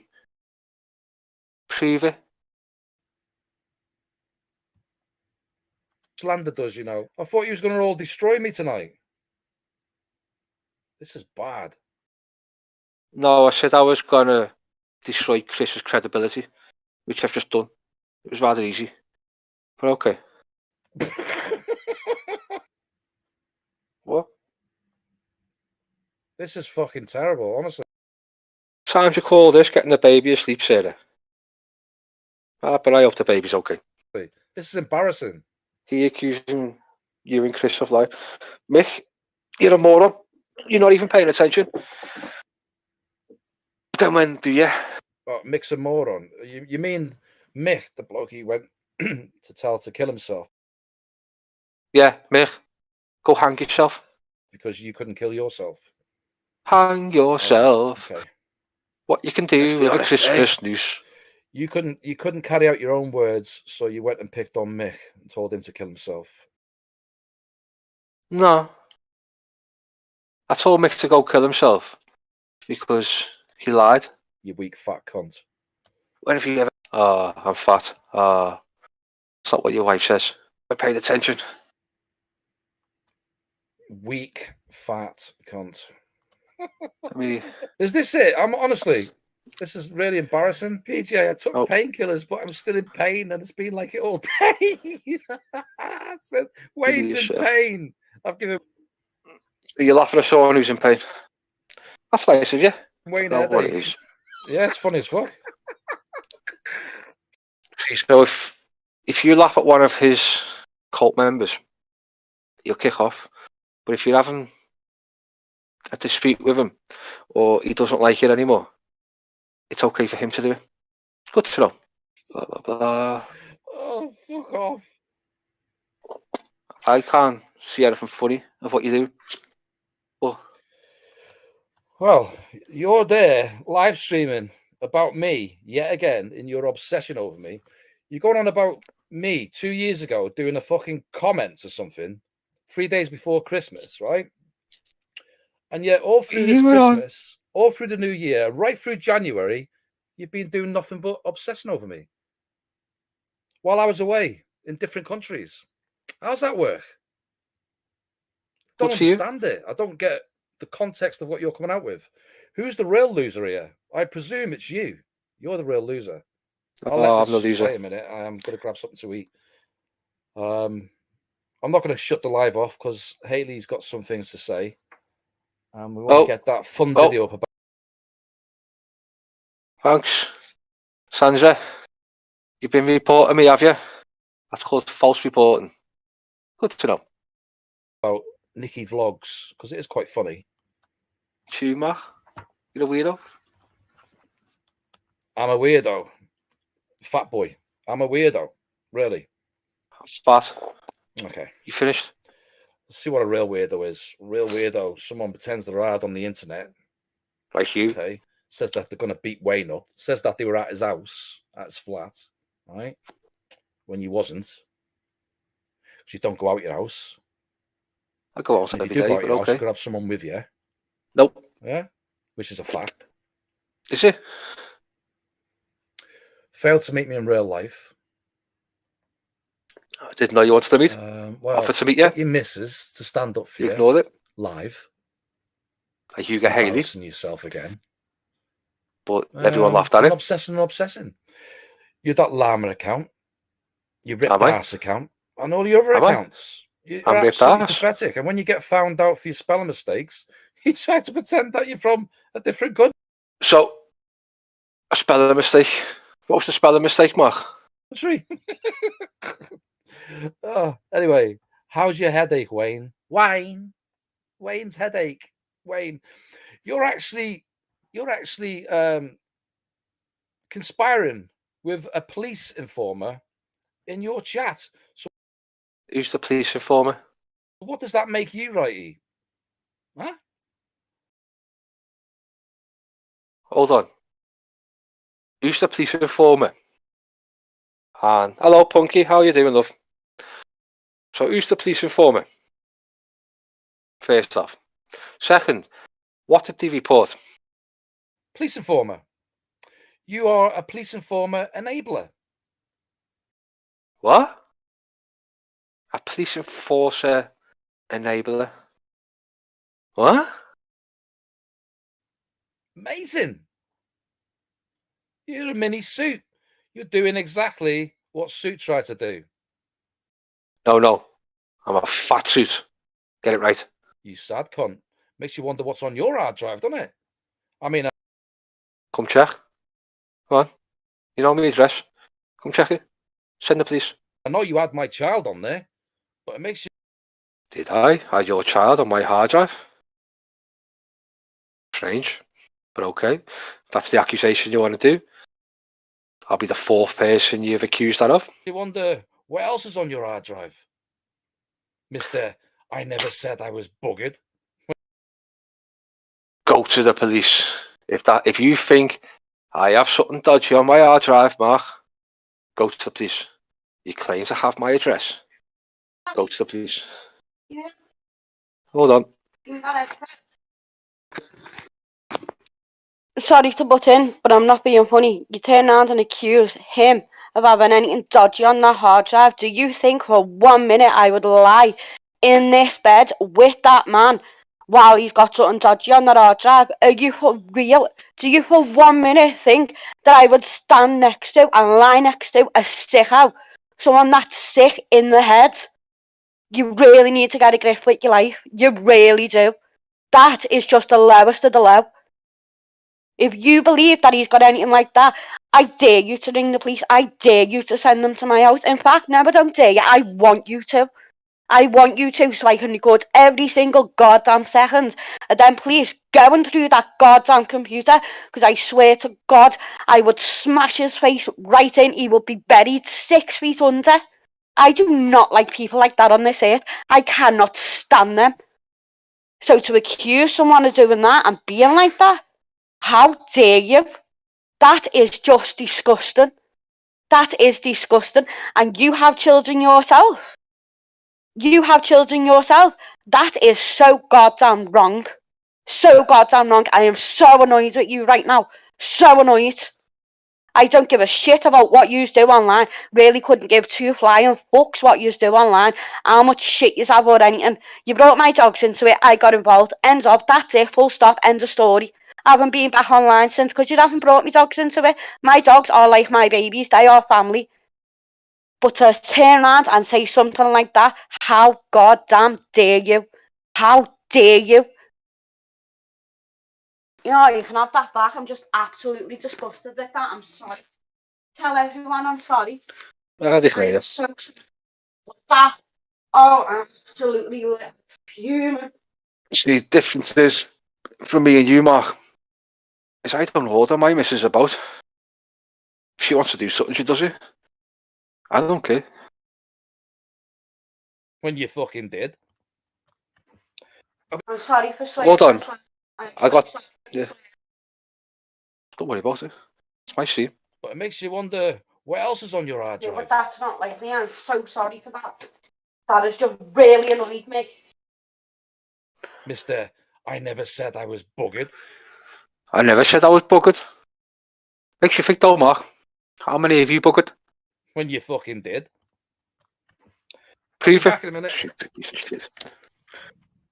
Prove it. Slander does, you know. I thought you was going to all destroy me tonight. This is bad. No, I said I was going to destroy Chris's credibility. which I've just done. It was rather easy, but okay. What? This is fucking terrible, honestly. Time to call this getting the baby asleep, Sarah. But I hope the baby's okay. This is embarrassing. He accusing you and Chris of lying. Mick, you're a moron. You're not even paying attention. Then when do you? Oh, Mick's a moron. You mean Mick, the bloke he went to tell to kill himself Yeah, Mick, go hang yourself. because you couldn't kill yourself? Hang yourself. Okay. What you can do with a Christmas noose. You couldn't carry out your own words, so you went and picked on Mick and told him to kill himself. No. I told Mick to go kill himself because he lied. You weak fat cunt. When have you ever? I'm fat. It's not what your wife says. I paid attention. Weak fat cunt. I mean, Is this it? I'm honestly, this is really embarrassing. PJ, I took painkillers, but I'm still in pain, and it's been like it all day. It says Wayne's in pain. I've given. You're laughing at someone who's in pain. That's nice of you. Wayne Know what it headache. is. Yeah, it's funny as fuck. See, so if you laugh at one of his cult members, you'll kick off. But if you're having a dispute with him, or he doesn't like it anymore, it's okay for him to do it. Good to know. Blah, blah, blah. Oh, fuck off. I can't see anything funny of what you do. But Well, you're there live streaming about me yet again in your obsession over me. You're going on about me 2 years ago doing a fucking comments or something 3 days before Christmas, right? And yet all through this Christmas, all through the new year, right through January, you've been doing nothing but obsessing over me while I was away in different countries. How's that work? I don't understand it. I don't get the context of what you're coming out with. Who's the real loser here? I presume it's you. You're the real loser. I'll let this just play a minute. I'm going to grab something to eat. I'm not going to shut the live off because Haley's got some things to say. And we want to get that fun video up about. thanks, Sandra. You've been reporting me, have you? That's called false reporting. Good to know. About Nikki Vlogs, because it is quite funny. Tumor, you're a weirdo. I'm a weirdo. Fat boy. I'm a weirdo. Really. Fat. Okay. You finished? Let's see what a real weirdo is. Real weirdo. Someone pretends they're hard on the internet. Like you. Okay. Says that they're going to beat Wayne up. Says that they were at his house, at his flat. Right? When you wasn't. Because you don't go out your house. I go out every day, go out but your house, okay. you could have someone with you. Nope. Yeah? Which is a fact. Is it? Failed to meet me in real life. I didn't know you wanted to meet. Offered to meet you. Your missus to stand up for you. You. Ignored it. Live. Like Hugo Haley. Embarrassing yourself again. But everyone laughed at it. Obsessing. You're that Llama account. Your ripped ass account. And all the other accounts. You're absolutely pathetic. And when you get found out for your spelling mistakes, you try to pretend that you're from a different country. So, a spelling mistake. What was the spelling mistake, Mark? Tree. Anyway, how's your headache, Wayne? Wayne's headache. Wayne, you're actually conspiring with a police informer in your chat. So, who's the police informer? What does that make you, Wrighty? Huh? Hold on. Who's the police informer? And hello, Punky. How are you doing, love? So, who's the police informer? First off. Second, what did they report? Police informer. You are a police informer enabler. What? A police enforcer enabler? What? Amazing. You're a mini suit. You're doing exactly what Suit tried to do. No. I'm a fat suit. Get it right. You sad cunt. Makes you wonder what's on your hard drive, doesn't it? I mean, Come check. Come on. You know my address. Come check it. Send the police. I know you had my child on there, but it makes you... Did I? Had your child on my hard drive? Strange. But okay. If that's the accusation you want to do, I'll be the fourth person you've accused that of. You wonder what else is on your hard drive? Mister, I never said I was buggered. Go to the police. If you think I have something dodgy on my hard drive, Mark, go to the police. You claim to have my address. Go to the police. Yeah. Hold on. Sorry to butt in, but I'm not being funny. You turn around and accuse him of having anything dodgy on that hard drive. Do you think for 1 minute I would lie in this bed with that man while he's got something dodgy on that hard drive? Are you for real? Do you for 1 minute think that I would stand next to and lie next to a sicko? Someone that's sick in the head? You really need to get a grip with your life. You really do. That is just the lowest of the low. If you believe that he's got anything like that, I dare you to ring the police. I dare you to send them to my house. In fact, never don't dare you. I want you to. I want you to, so I can record every single goddamn second. And then please go and through that goddamn computer, because I swear to God, I would smash his face right in. He would be buried 6 feet under. I do not like people like that on this earth. I cannot stand them. So to accuse someone of doing that and being like that, how dare you? That is just disgusting. That is disgusting. And you have children yourself. You have children yourself. That is so goddamn wrong. So goddamn wrong. I am so annoyed with you right now. So annoyed. I don't give a shit about what you do online. Really couldn't give two flying fucks what you do online. How much shit you have or anything. You brought my dogs into it. I got involved. End of. That's it. Full stop. End of story. I haven't been back online since because you haven't brought me dogs into it. My dogs are like my babies. They are family. But to turn around and say something like that, how goddamn dare you? How dare you? You know, you can have that back. I'm just absolutely disgusted with that. I'm sorry. Tell everyone I'm sorry. I am so that. Oh, absolutely human. See, the difference is from me and you, Mark, is I don't order my missus about. If she wants to do something, she does it. I don't care. When you fucking did. I'm sorry for swearing. Hold on. I got... Yeah. Don't worry about it. It's my stream. But it makes you wonder what else is on your hard drive. But that's not like me. I'm so sorry for that. That has just really annoyed me. Mister, I never said I was buggered. I never said I was buggered. Makes you think though, Mark. How many have you buggered? When you fucking did. Prove Back it. in a minute.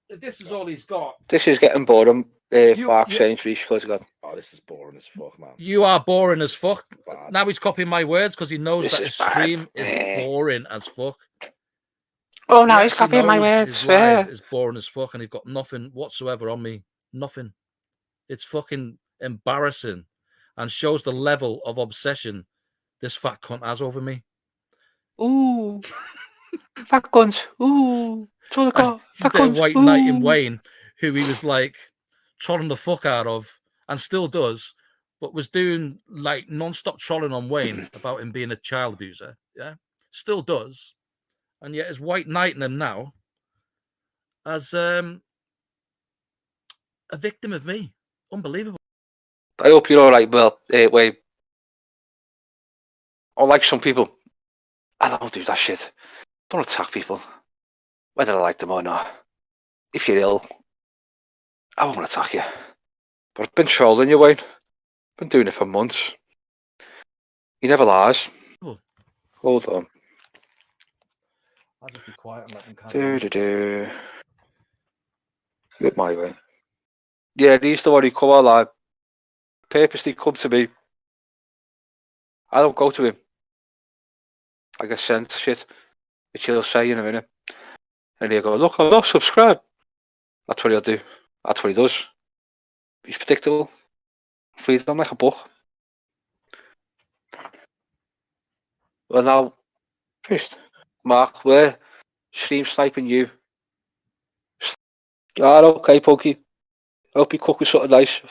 This is all he's got. This is getting boring. Mark saying three scores ago. Oh, this is boring as fuck, man. You are boring as fuck. Now he's copying my words because he knows that his stream is boring as fuck. Oh, no, he's copying my words. His live is boring as fuck, and he's got nothing whatsoever on me. Nothing. It's fucking embarrassing, and shows the level of obsession this fat cunt has over me. Ooh, fat cunt. Ooh, he's the white knight in Wayne, who he was like trolling the fuck out of, and still does, but was doing like non-stop trolling on Wayne about him being a child abuser. Yeah, still does, and yet is white knighting him now as a victim of me. Unbelievable. I hope you're all right, Bill. Wait. Unlike some people, I don't do that shit. Don't attack people, whether I like them or not. If you're ill, I won't attack you. But I've been trolling you, Wayne. Been doing it for months. He never lies. Oh. Hold on. I'll just be quiet and let them carry on. Look my way. Yeah, he's the one who come alive. Purposely come to me I don't go to him. I get sent shit, which he'll say in a minute. And he'll go, look, I'm not subscribed. That's what he'll do. That's what he does. He's predictable. Freedom like a book. Well, now, first, Mark, we're stream sniping you. Ah, okay, Pokey. I hope you cook with something nice.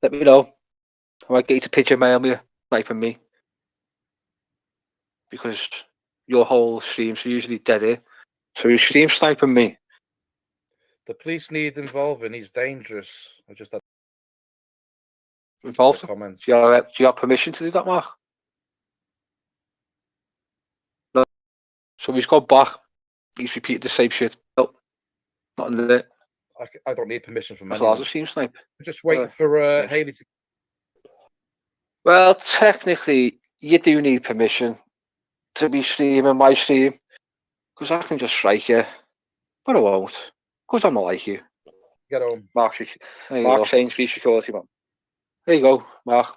Let me know. I might get you to pigeon mail me, sniping me. Because your whole streams are usually dead here. So you stream sniping me. The police need involving. He's dangerous. I just had Involved? comments. Do you have permission to do that, Mark? No. So he's gone back. He's repeated the same shit. No, not in there. I don't need permission from That's anyone. Lazar's stream snipe. I'm just waiting for yes. Haley to. Well, technically, you do need permission to be streaming my stream. Because I can just strike you. But I won't. Because I'm not like you. Get home. Mark Sainsbury security, man. There you go, Mark.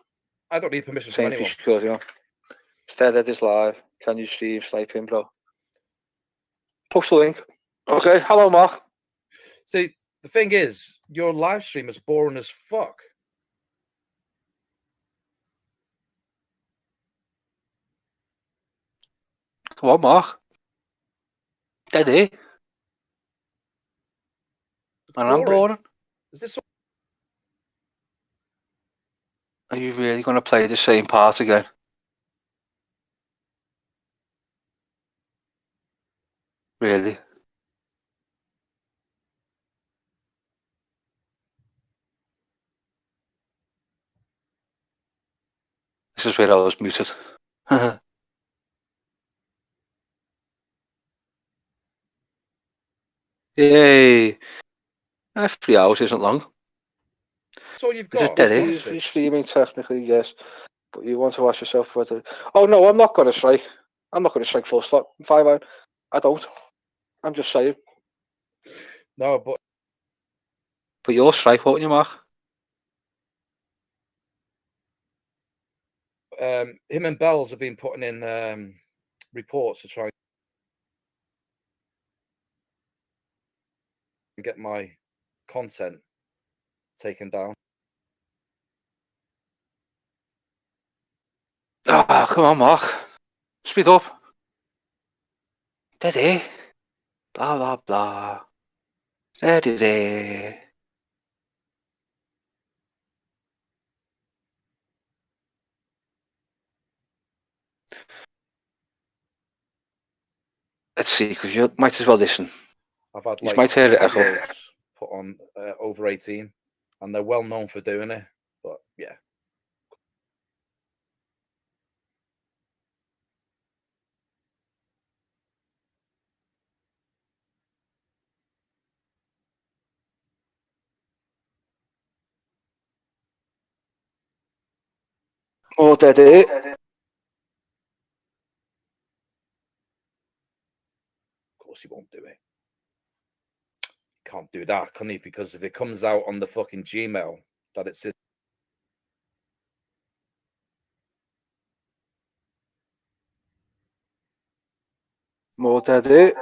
I don't need permission from anyone. Security, man. Instead of this live, can you stream sniping, bro? Post the link. Okay, hello, Mark. See, the thing is, your live stream is boring as fuck. Come on, Mark. Steady. And I'm boring. Is this? Are you really going to play the same part again? Really? This is where I was muted. Yay! 3 hours isn't long. That's all you've got. Is it dead? You're streaming technically, yes. But you want to ask yourself whether... Oh no, I'm not going to strike. I'm not going to strike full stop. 5 hours. I don't. I'm just saying. No, but... But you'll strike, won't you, Mark? Him and Bells have been putting in reports to try and get my content taken down. Ah, come on, Mark. Speed up. Steady. Blah, blah, blah. Steady. Let's see, because you might as well listen. I've had You like might hear it echo. videos put on over 18, and they're well known for doing it. But yeah. More steady. Of course he won't do it. Can't do that, can he? Because if it comes out on the fucking Gmail that it's More steady.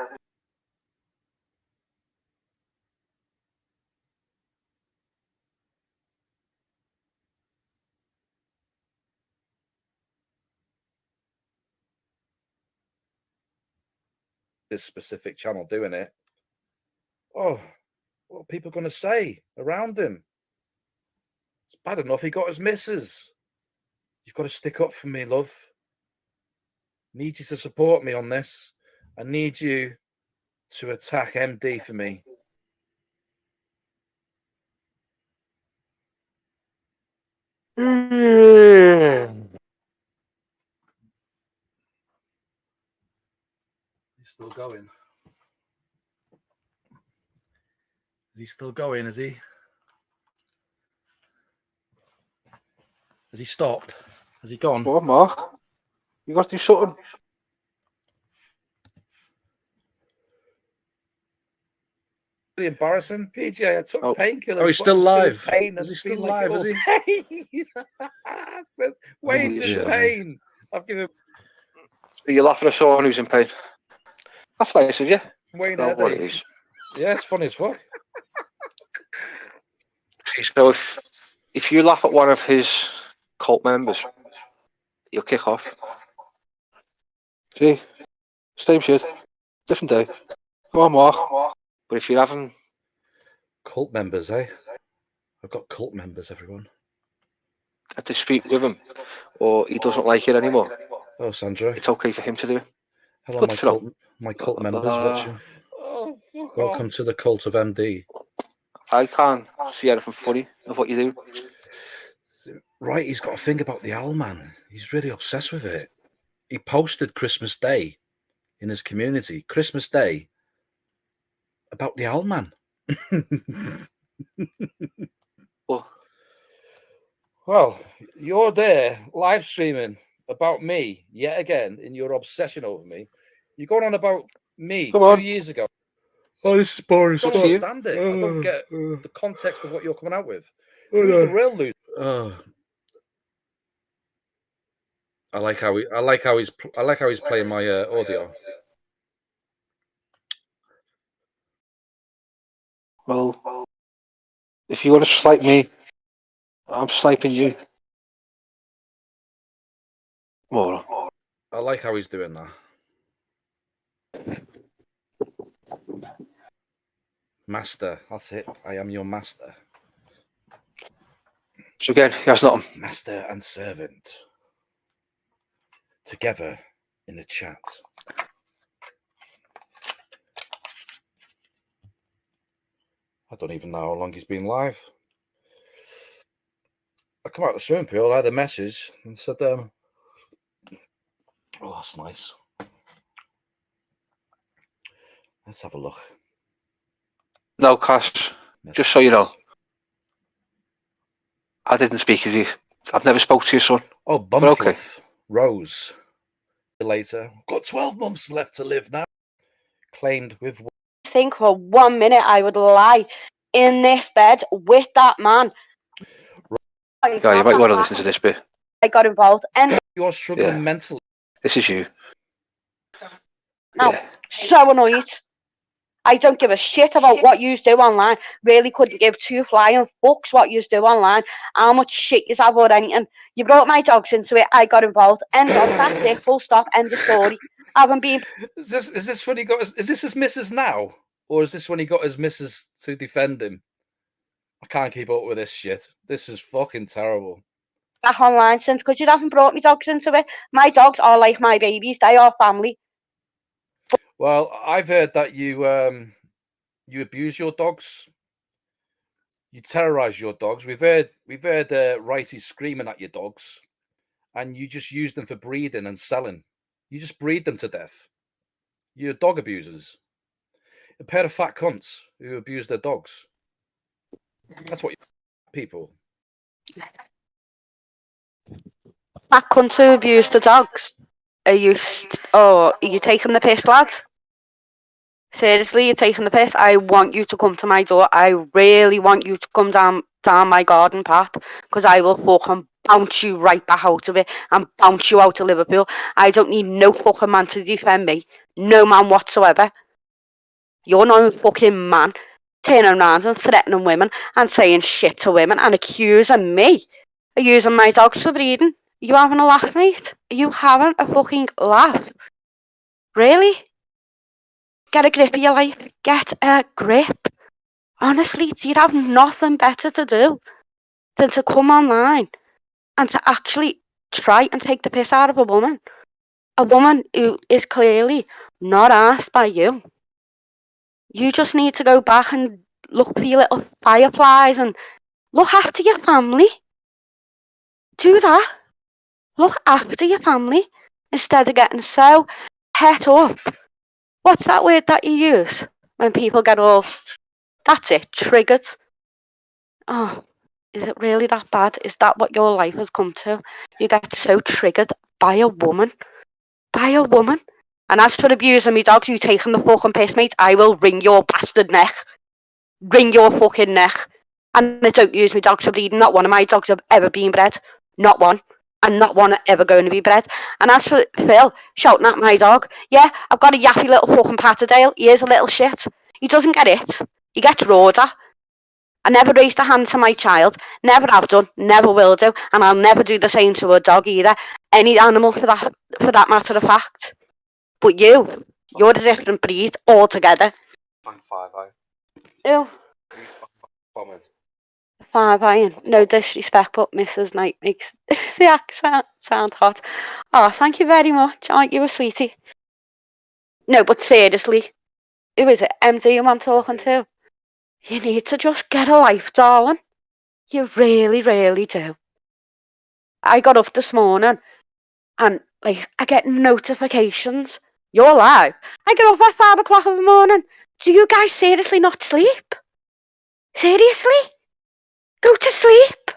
this specific channel doing it, oh, what are people going to say around him? It's bad enough he got his missus. You've got to stick up for me, love. Need you to support me on this. I need you to attack MD for me. He's still going. Is he still going? Is he? Has he stopped? Has he gone? Come on, Mark. You got to do something. embarrassing. PJ, I took painkillers. Oh, he's but still I'm live. in pain. Is he It's still been like live, it is all he? day. Says, Wayne's in pain. I've given You're laughing at someone who's in pain. That's nice of you. Wayne I a don't know what it headache. is. Yeah, it's funny as fuck. See, so if you laugh at one of his cult members, you'll kick off. See? Same shit. Different day. Come on, Mark. But if you haven't... Cult members, eh? I've got cult members, everyone. Had to speak with him, or he doesn't like it anymore, Oh, Sandra. it's okay for him to do it. Hello, Good my to know. cult members watching. Oh, fuck Welcome off. to the cult of MD. I can't see anything funny of what you do. Right, he's got a thing about the Owlman. He's really obsessed with it. He posted Christmas Day in his community, Christmas Day, about the Owlman. Well, you're there live streaming about me yet again in your obsession over me. You're going on about me Come 2 on. years ago. Oh, this is boring. I don't understand it. I don't get the context of what you're coming out with. Who's the real loser? I like how he's playing my audio. Well, if you want to snipe me, I'm sniping you. More. I like how he's doing that. Master, that's it. I am your master. So again, he has nothing. Master and servant. Together in the chat. I don't even know how long he's been live. I come out of the swimming pool, I had a message and said, oh, that's nice. Let's have a look. No, Cass, just so you know, I didn't speak with you. I've never spoke to your son. Oh, But okay. Bumfluff. Rose. Later. Got 12 months left to live now. Claimed with... Think for 1 minute I would lie in this bed with that man. Yeah, you might want to listen to this bit. I got involved and You're struggling Yeah. mentally. This is you. now Yeah. so annoyed. I don't give a shit about what you do online. Really couldn't give two flying fucks what you do online. How much shit you have or anything. You brought my dogs into it. I got involved. End of. That's it. Full stop. End of story. I haven't been. Is this when he got is this his missus now? Or is this when he got his missus to defend him? I can't keep up with this shit. This is fucking terrible. Back online since because you haven't brought me dogs into it. My dogs are like my babies. They are family. Well, I've heard that you abuse your dogs. You terrorize your dogs. We've heard Wrighty screaming at your dogs, and you just use them for breeding and selling. You just breed them to death. You're dog abusers. A pair of fat cunts who abuse their dogs. That's what you people. Back to abuse the dogs. Are you taking the piss, lad? Seriously, you're taking the piss. I want you to come to my door. I really want you to come down my garden path because I will fucking bounce you right back out of it and bounce you out of Liverpool. I don't need no fucking man to defend me. No man whatsoever. You're not a fucking man turning around and threatening women and saying shit to women and accusing me of using my dogs for breeding. You having a laugh, mate? You having a fucking laugh? Really? Get a grip of your life. Get a grip. Honestly, do you have nothing better to do than to come online and to actually try and take the piss out of a woman? A woman who is clearly not asked by you. You just need to go back and look for your little fireflies and look after your family. Do that. Look after your family instead of getting so het up. What's that word that you use when people get all, that's it, triggered? Oh, is it really that bad? Is that what your life has come to? You get so triggered by a woman? By a woman? And as for abusing me dogs, you taking the fucking piss, mate, I will wring your bastard neck. wring your fucking neck. And I don't use my dogs for breeding. Not one of my dogs have ever been bred. Not one. And not one ever going to be bred. And as for Phil shouting at my dog, yeah, I've got a yappy little fucking Patterdale. He is a little shit. He doesn't get it. He gets roared at. I never raised a hand to my child. Never have done. Never will do. And I'll never do the same to a dog either. Any animal for that matter of fact. But you're a different breed altogether. I'm 5'9". Ew. 5 iron. No disrespect, but Mrs. Knight makes the accent sound hot. Oh, thank you very much. Aren't you a sweetie? No, but seriously, who is it? MD who I'm talking to? You need to just get a life, darling. You really, really do. I got up this morning and I get notifications. You're live. I get up at 5 o'clock in the morning. Do you guys seriously not sleep? Seriously? Go to sleep.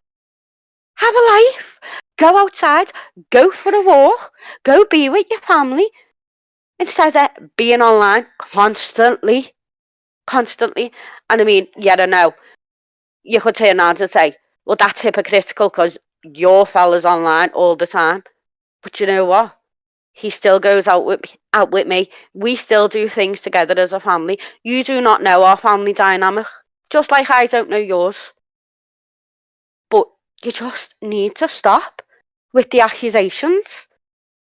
Have a life. Go outside. Go for a walk. Go be with your family. Instead of being online constantly. Constantly. And I mean, yeah, I know. You could turn around and say, well, that's hypocritical because your fella's online all the time. But you know what? He still goes out with me. We still do things together as a family. You do not know our family dynamic. Just like I don't know yours. But you just need to stop with the accusations.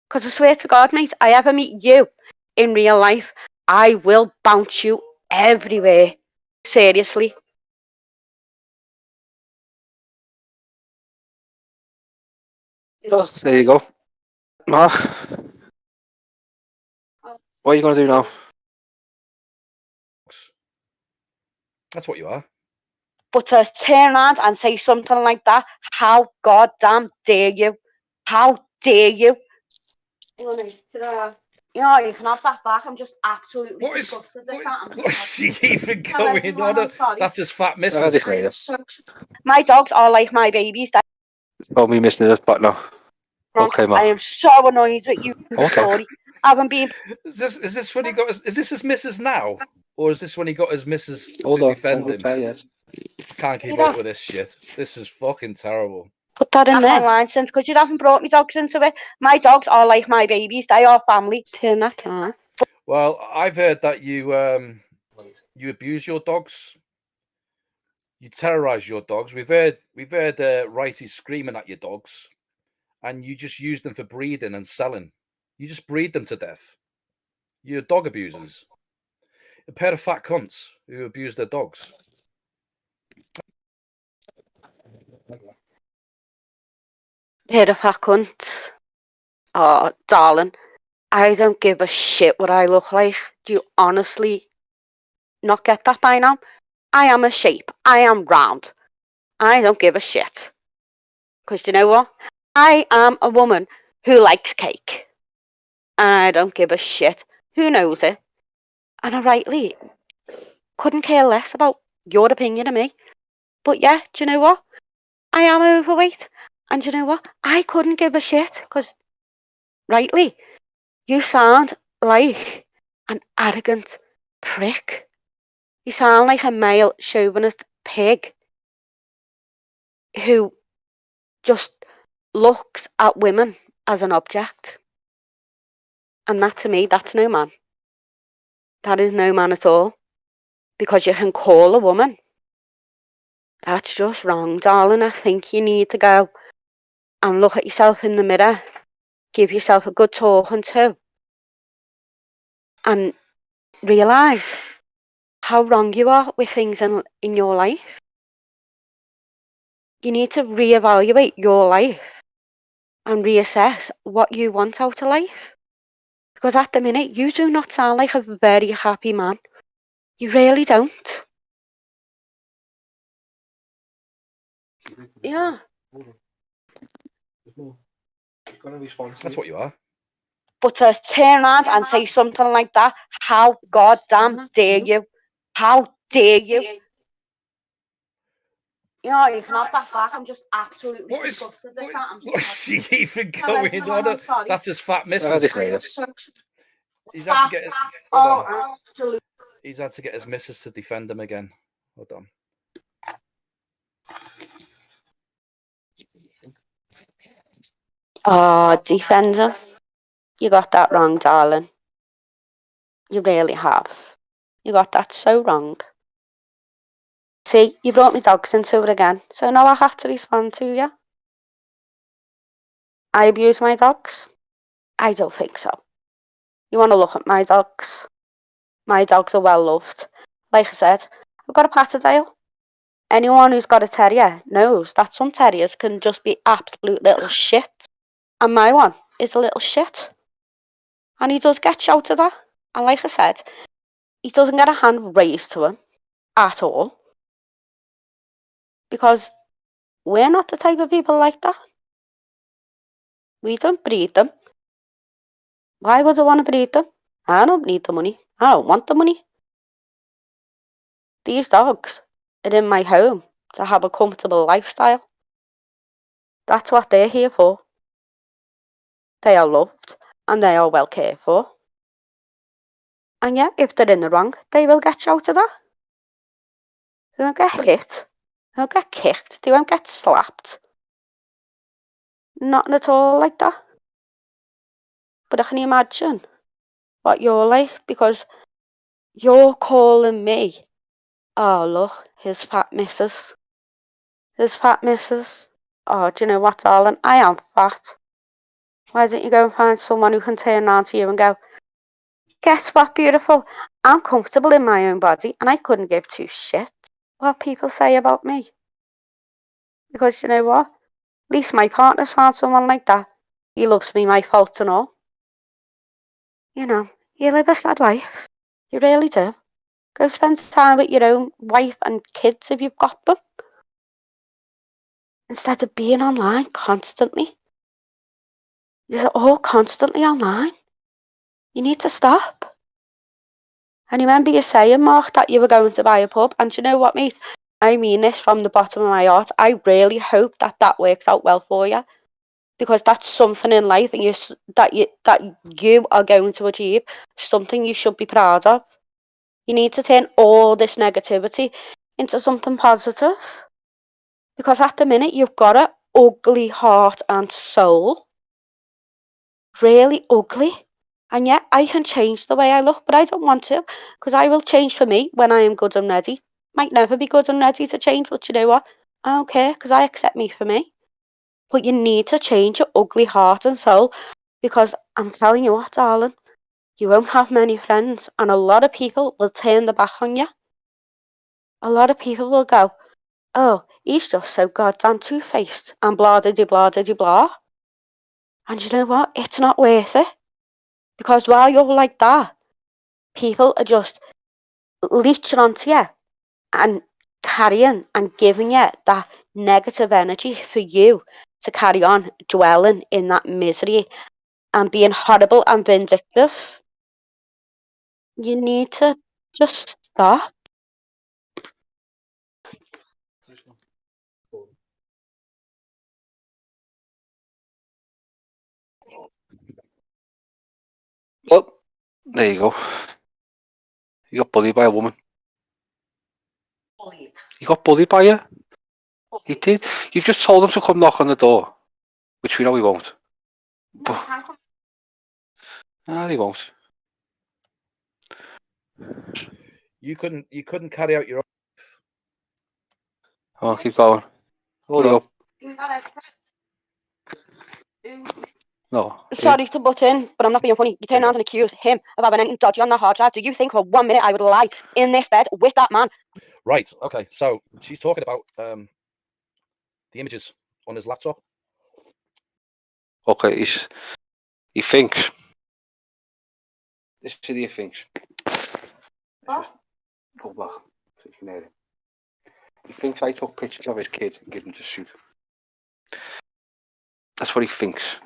Because I swear to God, mate, I ever meet you in real life, I will bounce you everywhere. Seriously. Oh, there you go. Mark, what are you going to do now? That's what you are. But to turn around and say something like that, how goddamn dare you? How dare you? You know, you can have that back. I'm just absolutely disgusted with that. What's she even going on? That's his fat missus. My dogs are like my babies. Oh, me missing this part now. Okay, I Mark. am so annoyed with you. Sorry. I haven't been. Is this when he got his, is this his missus now? Or is this when he got his missus Hold to on, defend hold him? on, yes. Can't keep up with this shit. This is fucking terrible. Put that in there. Online since because you haven't brought me dogs into it. My dogs are like my babies. They are family. Turn that on. Well, I've heard that you abuse your dogs. You terrorize your dogs. We've heard Wrighty screaming at your dogs, and you just use them for breeding and selling. You just breed them to death. You're dog abusers. A pair of fat cunts who abuse their dogs. Pair of fat cunts. Oh, darling, I don't give a shit what I look like. Do you honestly not get that by now? I am a shape. I am round. I don't give a shit. Because you know what? I am a woman who likes cake. And I don't give a shit who knows it. And I rightly couldn't care less about your opinion of me. But yeah, do you know what? I am overweight. And do you know what? I couldn't give a shit. Because rightly, you sound like an arrogant prick. You sound like a male chauvinist pig who just looks at women as an object. And that to me, that's no man. That is no man at all. Because you can call a woman. That's just wrong, darling. I think you need to go and look at yourself in the mirror. Give yourself a good talking to. And realise how wrong you are with things in your life. You need to reevaluate your life and reassess what you want out of life. Because at the minute, you do not sound like a very happy man. You really don't. Yeah. That's what you are. But to turn around and say something like that, how goddamn dare you? How dare you? You know, you can have that back. I'm just absolutely disgusted with that. What's she even going on? That's his fat missus. He's had to get. He's had to get his missus to defend him again. Hold on. Oh, defender. You got that wrong, darling. You really have. You got that so wrong. See, you brought me dogs into it again, so now I have to respond to you. I abuse my dogs? I don't think so. You want to look at my dogs? My dogs are well loved. Like I said, I've got a Patterdale. Anyone who's got a terrier knows that some terriers can just be absolute little shit. And my one is a little shit. And he does get shouted at. And like I said, he doesn't get a hand raised to him at all. Because we're not the type of people like that. We don't breed them. Why would I want to breed them? I don't need the money. I don't want the money. These dogs are in my home to have a comfortable lifestyle. That's what they're here for. They are loved and they are well cared for. And yeah, if they're in the wrong, they will get shouted at. They won't get hit. They won't get kicked. They won't get slapped. Nothing at all like that. But I can imagine what you're like because you're calling me, oh look, his fat missus. His fat missus. Oh, do you know what, darling? I am fat. Why don't you go and find someone who can turn around to you and go, guess what, beautiful? I'm comfortable in my own body and I couldn't give two shits what people say about me. Because you know what? At least my partner's found someone like that. He loves me, my fault and all. You know, you live a sad life. You really do. Go spend time with your own wife and kids if you've got them. Instead of being online constantly. You're all constantly online. You need to stop. And remember you saying, Mark, that you were going to buy a pub. And do you know what, mate? I mean this from the bottom of my heart. I really hope that that works out well for you. Because that's something in life and that you are going to achieve. Something you should be proud of. You need to turn all this negativity into something positive. Because at the minute, you've got an ugly heart and soul. Really ugly. And yet, I can change the way I look, but I don't want to. Because I will change for me when I am good and ready. Might never be good and ready to change, but you know what? I don't care, because I accept me for me. But you need to change your ugly heart and soul. Because I'm telling you what, darling, you won't have many friends. And a lot of people will turn their back on you. A lot of people will go, oh, he's just so goddamn two-faced and blah-de-de-blah-de-de-blah. And you know what? It's not worth it. Because while you're like that, people are just leeching onto you and carrying and giving you that negative energy for you to carry on dwelling in that misery and being horrible and vindictive. You need to just stop. Well, there you go. You got bullied by a woman. You got bullied by her? He did. You've just told him to come knock on the door, which we know he won't. But, he won't. You couldn't carry out your. Oh, keep going. Hold Hurry on. up. No. Sorry to butt in, but I'm not being funny. You turn around and accuse him of having anything dodgy on that hard drive. Do you think for 1 minute I would lie in this bed with that man? Right. Okay. So she's talking about the images on his laptop. Okay, he thinks. This is he thinks. Just go back so you can hear him. He thinks I took pictures of his kid and gave him to shoot. That's what he thinks.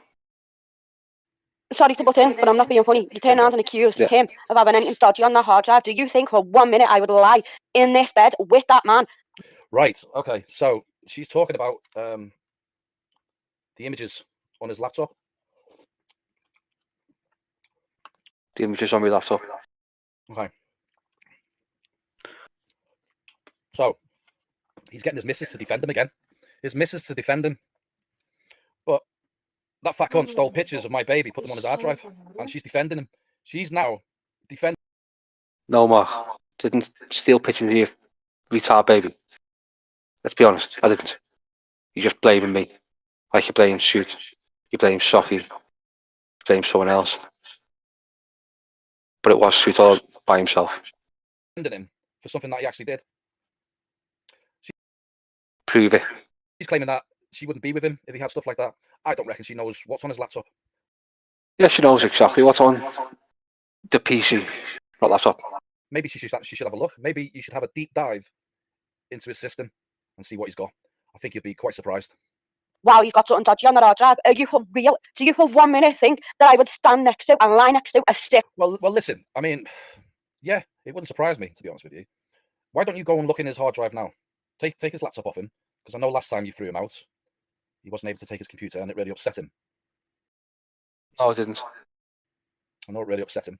Sorry to butt in, but I'm not being funny. You turn around and accuse him of having anything dodgy on that hard drive. Do you think for 1 minute I would lie in this bed with that man? Right. Okay. So she's talking about the images on his laptop. The images on my laptop. Okay. So he's getting his missus to defend him again. His missus to defend him. But that fat cunt stole pictures of my baby, put them on his hard drive, and she's defending him. She's now defending. No, Mark. Didn't steal pictures of your retard baby. Let's be honest, I didn't. You're just blaming me. Like you blame Shoot, you blame Socky, you blame someone else. But it was Shoot all by himself. Defending him for something that he actually did. Prove it. She's claiming that she wouldn't be with him if he had stuff like that. I don't reckon she knows what's on his laptop. Yeah, she knows exactly what's on the PC, not laptop. Maybe she should have a look. Maybe you should have a deep dive into his system and see what he's got. I think you'd be quite surprised. Wow, you've got something dodgy on that hard drive. Are you for real? Do you for 1 minute think that I would stand next to and lie next to a sick? Well, listen. I mean, yeah, it wouldn't surprise me, to be honest with you. Why don't you go and look in his hard drive now? Take his laptop off him, because I know last time you threw him out, he wasn't able to take his computer, and it really upset him. No, I didn't. I know it really upset him.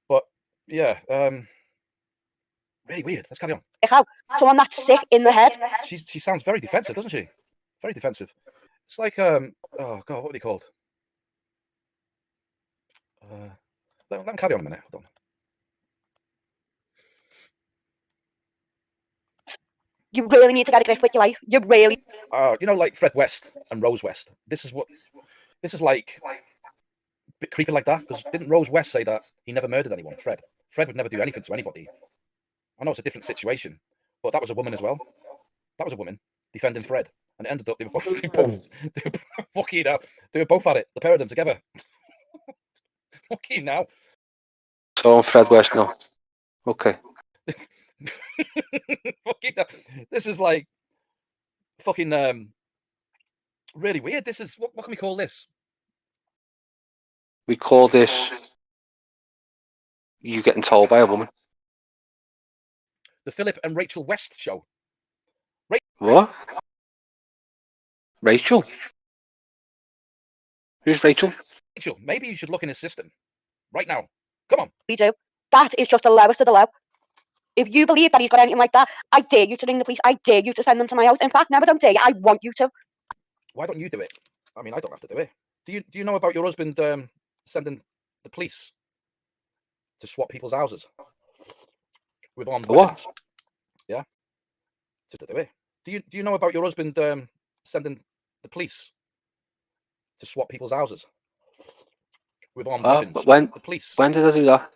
But yeah, really weird. Let's carry on. If how someone that's sick in the head. She sounds very defensive, doesn't she? Very defensive. It's like oh god, what are they called? Let me carry on a minute. Hold on. You really need to get a grip with your life. You really. You know, like Fred West and Rose West. This is like a bit creepy like that, because didn't Rose West say that he never murdered anyone? Fred would never do anything to anybody. I know it's a different situation, but that was a woman as well. That was a woman defending Fred, and it ended up they were fucking out. They were both at it. The pair of them together. Fucking now. So Fred West now. Okay. This is like fucking really weird. This is what can we call this? We call this you getting told by a woman. The Philip and Rachel West show. What? Rachel? Who's Rachel? Rachel, maybe you should look in his system right now. Come on. We do. That is just the lowest of the low. If you believe that he's got anything like that, I dare you to ring the police. I dare you to send them to my house. In fact, never don't dare you. I want you to. Why don't you do it? I mean, I don't have to do it. Do you know about your husband sending the police to swap people's houses with armed weapons? Yeah, to do it. Do you know about your husband sending the police to swap people's houses with armed weapons? But when? The police. When did I do that?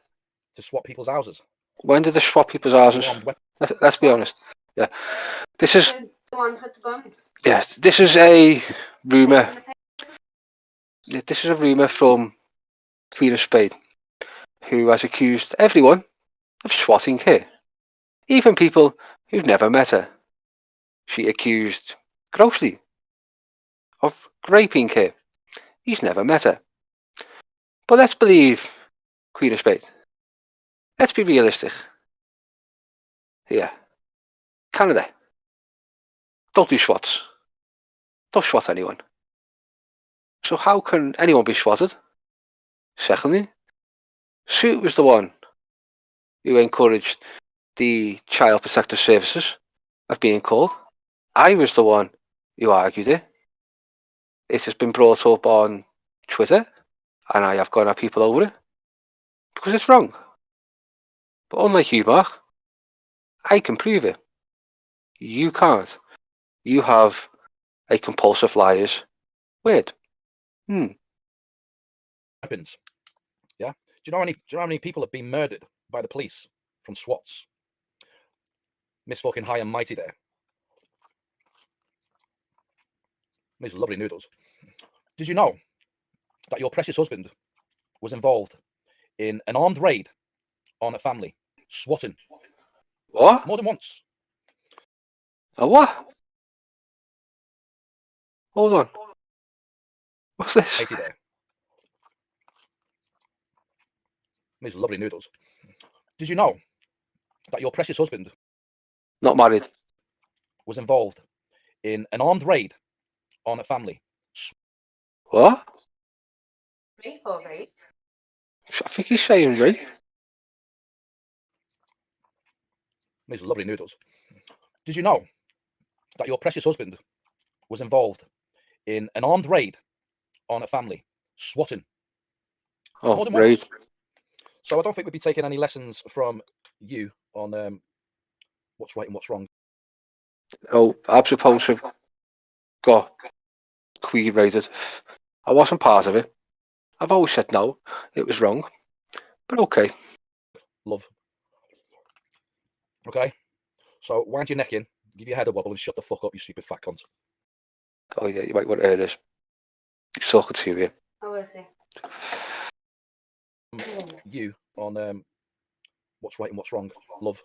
To swap people's houses. When did they swap people's houses? Let's be honest. Yeah, this is. Yeah, this is a rumor. This is a rumor from Queen of Spade, who has accused everyone of swatting her, even people who've never met her. She accused grossly of raping her. He's never met her. But let's believe Queen of Spade. Let's be realistic. Here. Canada. Don't do swats. Don't swat anyone. So how can anyone be swatted? Secondly, Sue was the one who encouraged the Child Protective Services of being called. I was the one who argued it. It has been brought up on Twitter, and I have gone at people over it because it's wrong. But unlike you, Mark, I can prove it. You can't. You have a compulsive liar's word. Weapons. Yeah. Do you know how many people have been murdered by the police from SWATs? Miss fucking High and Mighty there. These are lovely noodles. Did you know that your precious husband was involved in an armed raid on a family, swatting? What? More than once. A what? Hold on. What's this? Mighty there. These are lovely noodles. Did you know that your precious husband, not married, was involved in an armed raid on a family? What? Rape or rape? I think he's saying rape. These are lovely noodles. Did you know that your precious husband was involved in an armed raid on a family, swatting? Oh, More than raid. once. So I don't think we'd be taking any lessons from you on what's right and what's wrong. Oh, I'm supposed to have got queer rated. I wasn't part of it. I've always said no. It was wrong. But okay. Love. Okay? So wind your neck in, give your head a wobble, and shut the fuck up, you stupid fat cunt. Oh yeah, you might want to hear this. You so could see you. Oh, I see. You on what's right and what's wrong. Love.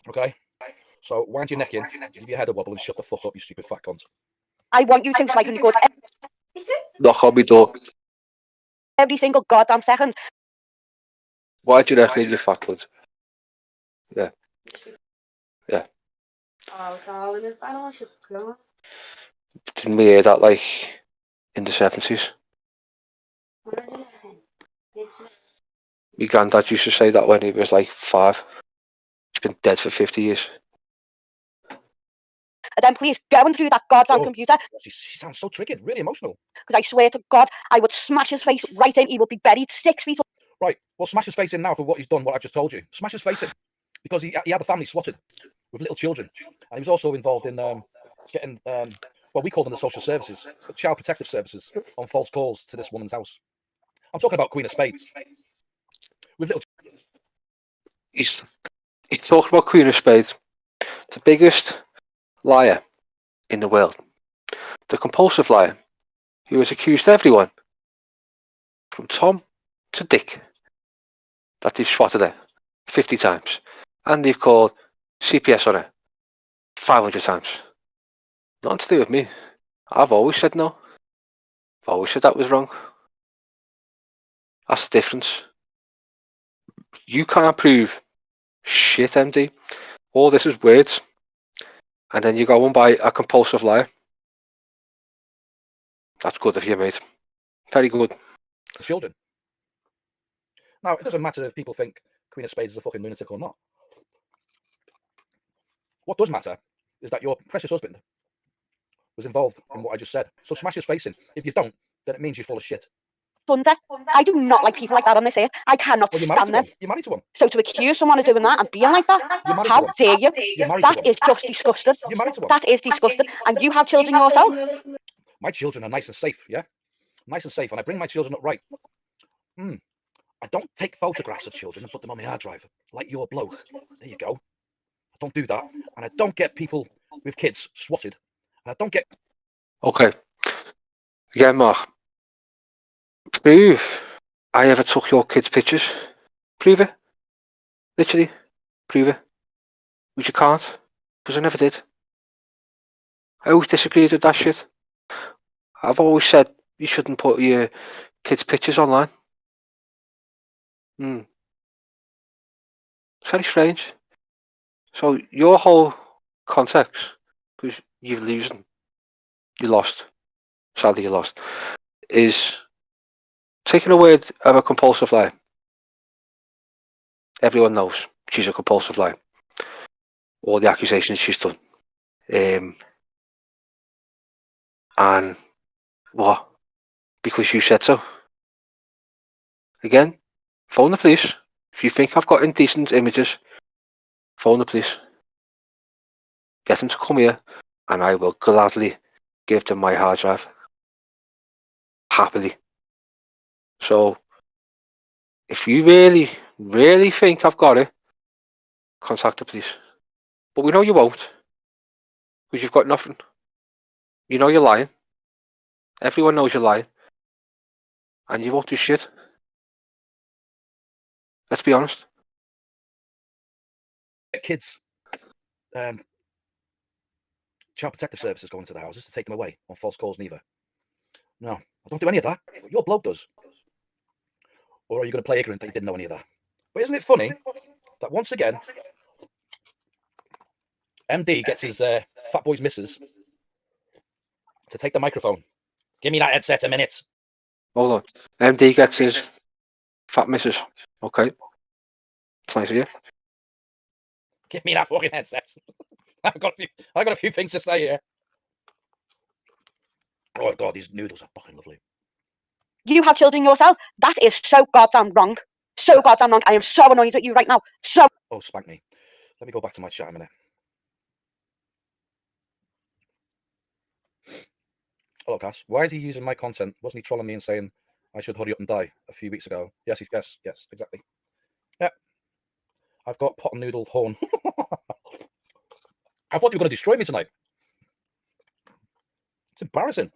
Okay? So wind your neck in, give your head a wobble, and shut the fuck up, you stupid fat cunt. I want you to, so I can go to Knock on my door. every single goddamn second. Why do you reckon you fat cunt? Yeah. Yeah. Oh, darling, is that all she got? Didn't we hear that like in the 70s? My granddad used to say that when he was like 5. He's been dead for 50 years. And then please, going through that goddamn computer, She sounds so triggered, really emotional. because I swear to God, I would smash his face right in. He would be buried 6 feet. Right, well, smash his face in now for what he's done, what I just told you. Smash his face in. Because he had a family swatted with little children. And he was also involved in getting, well, we call them the social services, but child protective services, on false calls to this woman's house. I'm talking about Queen of Spades. With little. He's talking about Queen of Spades, the biggest liar in the world, the compulsive liar who has accused everyone, from Tom to Dick, that they've swatted her 50 times, and they've called CPS on her 500 times. Nothing to do with me. I've always said no. I've always said that was wrong. That's the difference. You can't prove shit, MD. All this is words. And then you go and buy a compulsive liar. That's good of you, mate. Very good. Children. Now, it doesn't matter if people think Queen of Spades is a fucking lunatic or not. What does matter is that your precious husband was involved in what I just said. So smash his face in. If you don't, then it means you're full of shit. Thunder. I do not like people like that on this earth. I cannot Well, you're married stand to them. one. You're married to one. So to accuse someone of doing that and being like that, You're married to how one. dare you? You're married to That one. is just disgusting. You're married to one. That is disgusting. And you have children yourself. My children are nice and safe, yeah? Nice and safe. And I bring my children up right. I don't take photographs of children and put them on my hard drive, like your bloke. There you go. I don't do that. And I don't get people with kids swatted. And I don't get... Okay. Yeah, Mark. Prove I ever took your kids' pictures. Prove it. Literally. Prove it. Which you can't. Because I never did. I always disagreed with that shit. I've always said you shouldn't put your kids' pictures online. It's very strange. So your whole context, because you lost, sadly you lost, is taking a word of a compulsive liar. Everyone knows she's a compulsive liar. All the accusations she's done. And what? Because you said so. Again, phone the police. If you think I've got indecent images, phone the police. Get them to come here, and I will gladly give them my hard drive. Happily. So, if you really, really think I've got it, contact the police. But we know you won't, because you've got nothing. You know you're lying. Everyone knows you're lying. And you won't do shit. Let's be honest. Kids, child protective services go into the houses to take them away on false calls neither. No, I don't do any of that. Your bloke does. Or are you going to play ignorant that you didn't know any of that? But isn't it funny that once again, MD gets his fat boy's missus to take the microphone. Give me that headset a minute. Hold on. MD gets his fat missus. Okay. It's nice of you. Give me that fucking headset. I got a few things to say here. Oh God, these noodles are fucking lovely. You have children yourself. That is so goddamn wrong. So goddamn wrong. I am so annoyed with you right now. So. Oh, spank me. Let me go back to my chat a minute. Hello, Cass. Why is he using my content? Wasn't he trolling me and saying I should hurry up and die a few weeks ago? Yes, yes, exactly. Yeah. I've got pot and noodle horn. I thought you were going to destroy me tonight. It's embarrassing.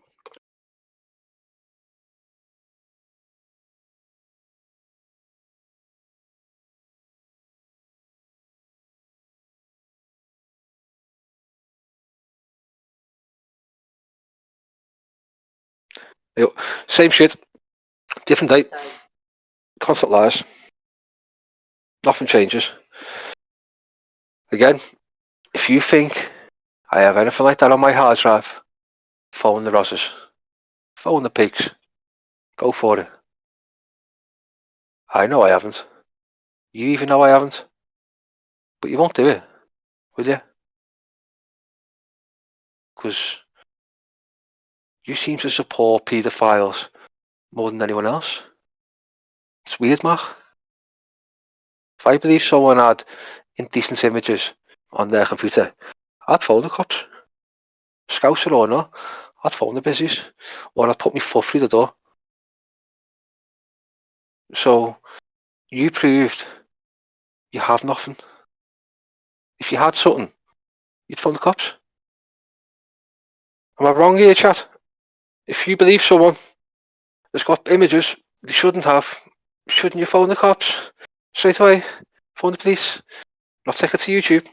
Same shit, different date, constant lies. Nothing changes. Again, if you think I have anything like that on my hard drive, phone the Rosses, phone the pigs, go for it. I know I haven't. You even know I haven't. But you won't do it, will you? Because you seem to support paedophiles more than anyone else. It's weird, Mark. If I believe someone had indecent images on their computer, I'd phone the cops. Scouser or not, I'd phone the busies. Or I'd put my foot through the door. So, you proved you have nothing. If you had something, you'd phone the cops. Am I wrong here, chat? If you believe someone has got images they shouldn't have, shouldn't you phone the cops straight away? Phone the police, not take it to YouTube.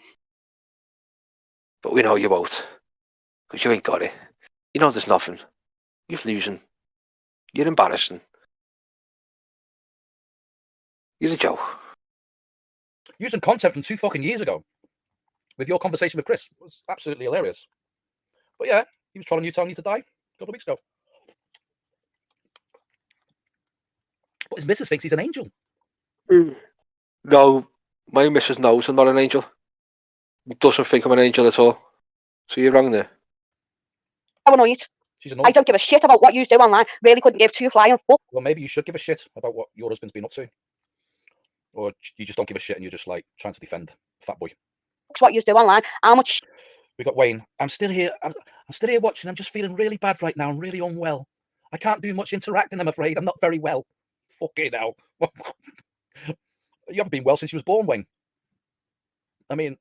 But we know you won't, because you ain't got it. You know there's nothing. You're losing. You're embarrassing. You're a joke. Using content from 2 fucking years ago with your conversation with Chris was absolutely hilarious. But yeah, he was trolling you, telling you to die a couple of weeks ago. But his missus thinks he's an angel. No, my missus knows I'm not an angel. Doesn't think I'm an angel at all. So you're wrong there. So annoyed. She's annoyed. I don't give a shit about what you do online. Really couldn't give two flying fuck. Well, maybe you should give a shit about what your husband's been up to. Or you just don't give a shit and you're just like trying to defend Fat Boy. What you do online. How much? We got Wayne. I'm still here. I'm still here watching. I'm just feeling really bad right now. I'm really unwell. I can't do much interacting, I'm afraid. I'm not very well. Fucking hell. You haven't been well since you was born, Wayne. I mean,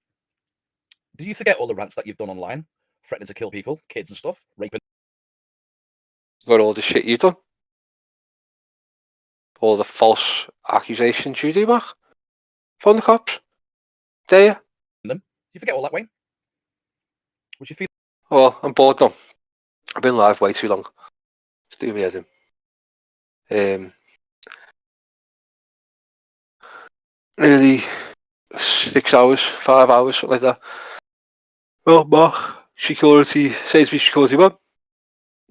do you forget all the rants that you've done online? Threatening to kill people, kids and stuff, raping. Got all the shit you've done. All the false accusations you do, Mark. Phone the cops. Dare you? Them. You forget all that, Wayne? What's your feeling? Well, I'm bored now. I've been live way too long. It's doing me head in. Nearly 6 hours, 5 hours, something like that. Oh, Mark, security, says me security man.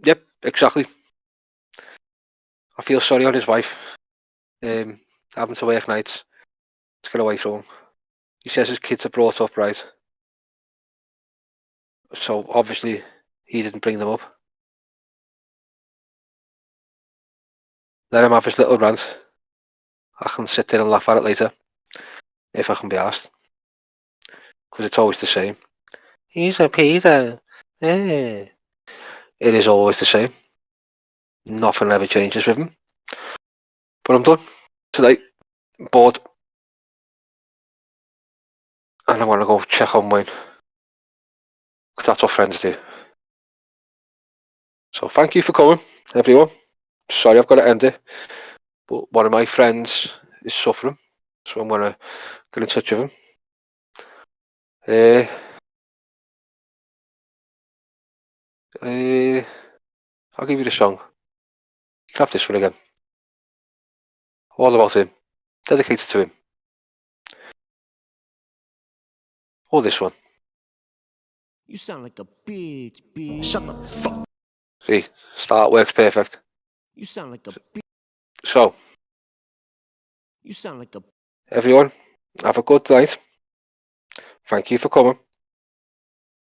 Yep, exactly. I feel sorry on his wife. Having to work nights to get away from him. He says his kids are brought up right. So obviously he didn't bring them up. Let him have his little rant. I can sit there and laugh at it later. If I can be asked. Because it's always the same. He's a Peter. It is always the same. Nothing ever changes with him. But I'm done. Tonight. Bored. And I want to go check on Wayne. Because that's what friends do. So thank you for coming, everyone. Sorry I've got to end it. But one of my friends is suffering. So I'm going to get in touch with him. I'll give you the song. You can have this one again. All about him. Dedicated to him. Or this one. You sound like a bitch, bitch. Shut the fuck. See, start works perfect. You sound like a bitch. So, You sound like a. everyone, have a good night. Thank you for coming.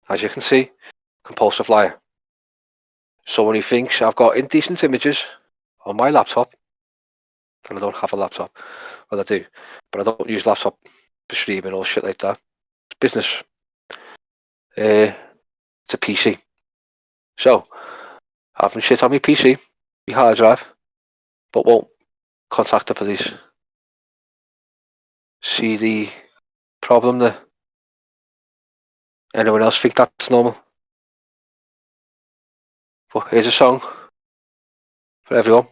As you can see, compulsive liar. So when he thinks I've got indecent images on my laptop, and I don't have a laptop, well I do, but I don't use laptop for streaming or shit like that. It's business. It's a PC. So, having shit on my PC, my hard drive, but won't contact the police. See the problem there? Anyone else think that's normal? But here's a song for everyone.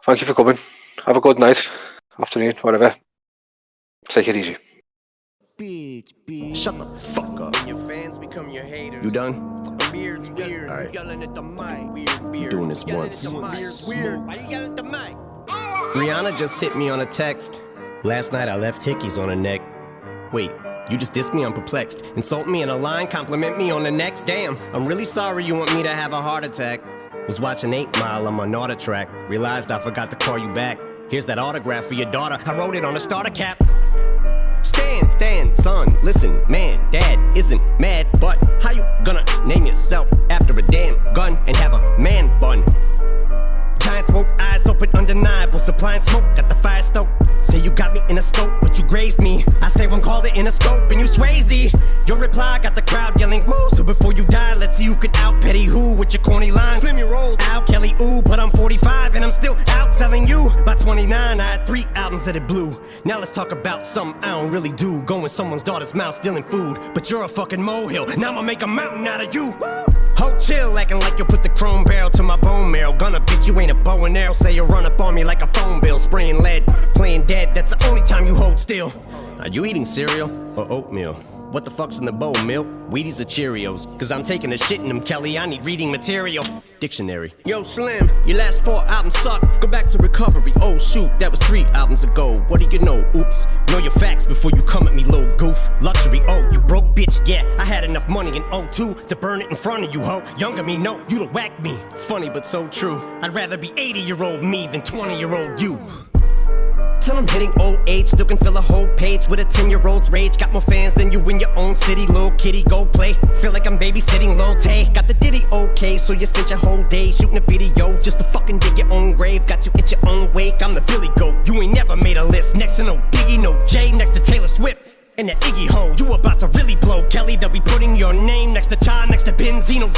Thank you for coming. Have a good night, afternoon, whatever. Take it easy. Bitch, bitch. Shut the fuck up. Your fans become your haters. You done? Weird, weird. All right. Yelling at the mic. Weird, I'm weird. doing this once. Weird. Why you yelling at the mic? Rihanna just hit me on a text. Last night I left hickeys on her neck. Wait, you just dissed me? I'm perplexed. Insult me in a line, compliment me on the next. Damn, I'm really sorry you want me to have a heart attack. Was watching 8 Mile on my Nauta track. Realized I forgot to call you back. Here's that autograph for your daughter. I wrote it on a starter cap. Stand, son, listen, man, dad isn't mad, but how you gonna name yourself after a damn gun and have a man bun? Giant smoke, eyes open, undeniable, supplying smoke at the fire stoke. Say you got me in a scope, but you grazed me. I say one called it in a scope and you Swayze. Your reply got the crowd yelling woo. So before you die, let's see who can out petty who with your corny lines. Slim your roll, Al Kelly, ooh, but I'm 45 and I'm still outselling you. By 29, I had 3 albums that it blew. Now let's talk about something I don't really do. Going someone's daughter's mouth, stealing food. But you're a fucking molehill, now I'ma make a mountain out of you. Ho, chill, acting like you'll put the chrome barrel to my bone marrow. Gonna bitch, you ain't a bow and arrow. Say you run up on me like a phone bill. Spraying lead, playing dead, that's the only time you hold still. Are you eating cereal or oatmeal? What the fuck's in the bowl, milk? Wheaties or Cheerios? Cause I'm taking a shit in them, Kelly, I need reading material. Dictionary. Yo, Slim, your last 4 albums suck. Go back to recovery. Oh shoot, that was 3 albums ago. What do you know? Oops. Know your facts before you come at me, little goof. Luxury, oh, you broke bitch, yeah. I had enough money in 02 to burn it in front of you, ho. Younger me, no, you'd have whacked me. It's funny but so true. I'd rather be 80-year-old me than 20-year-old you. Till I'm hitting old age, still can fill a whole page with a 10-year-old's rage. Got more fans than you in your own city, little kitty, go play. Feel like I'm babysitting Lil Tay. Got the ditty okay, so you spent your whole day shooting a video just to fucking dig your own grave. Got you at your own wake, I'm the Billy Goat. You ain't never made a list, next to no Biggie, no Jay, next to Taylor Swift. And that Iggy Ho, you about to really blow, Kelly. They'll be putting your name next to Cha, next to Benzino.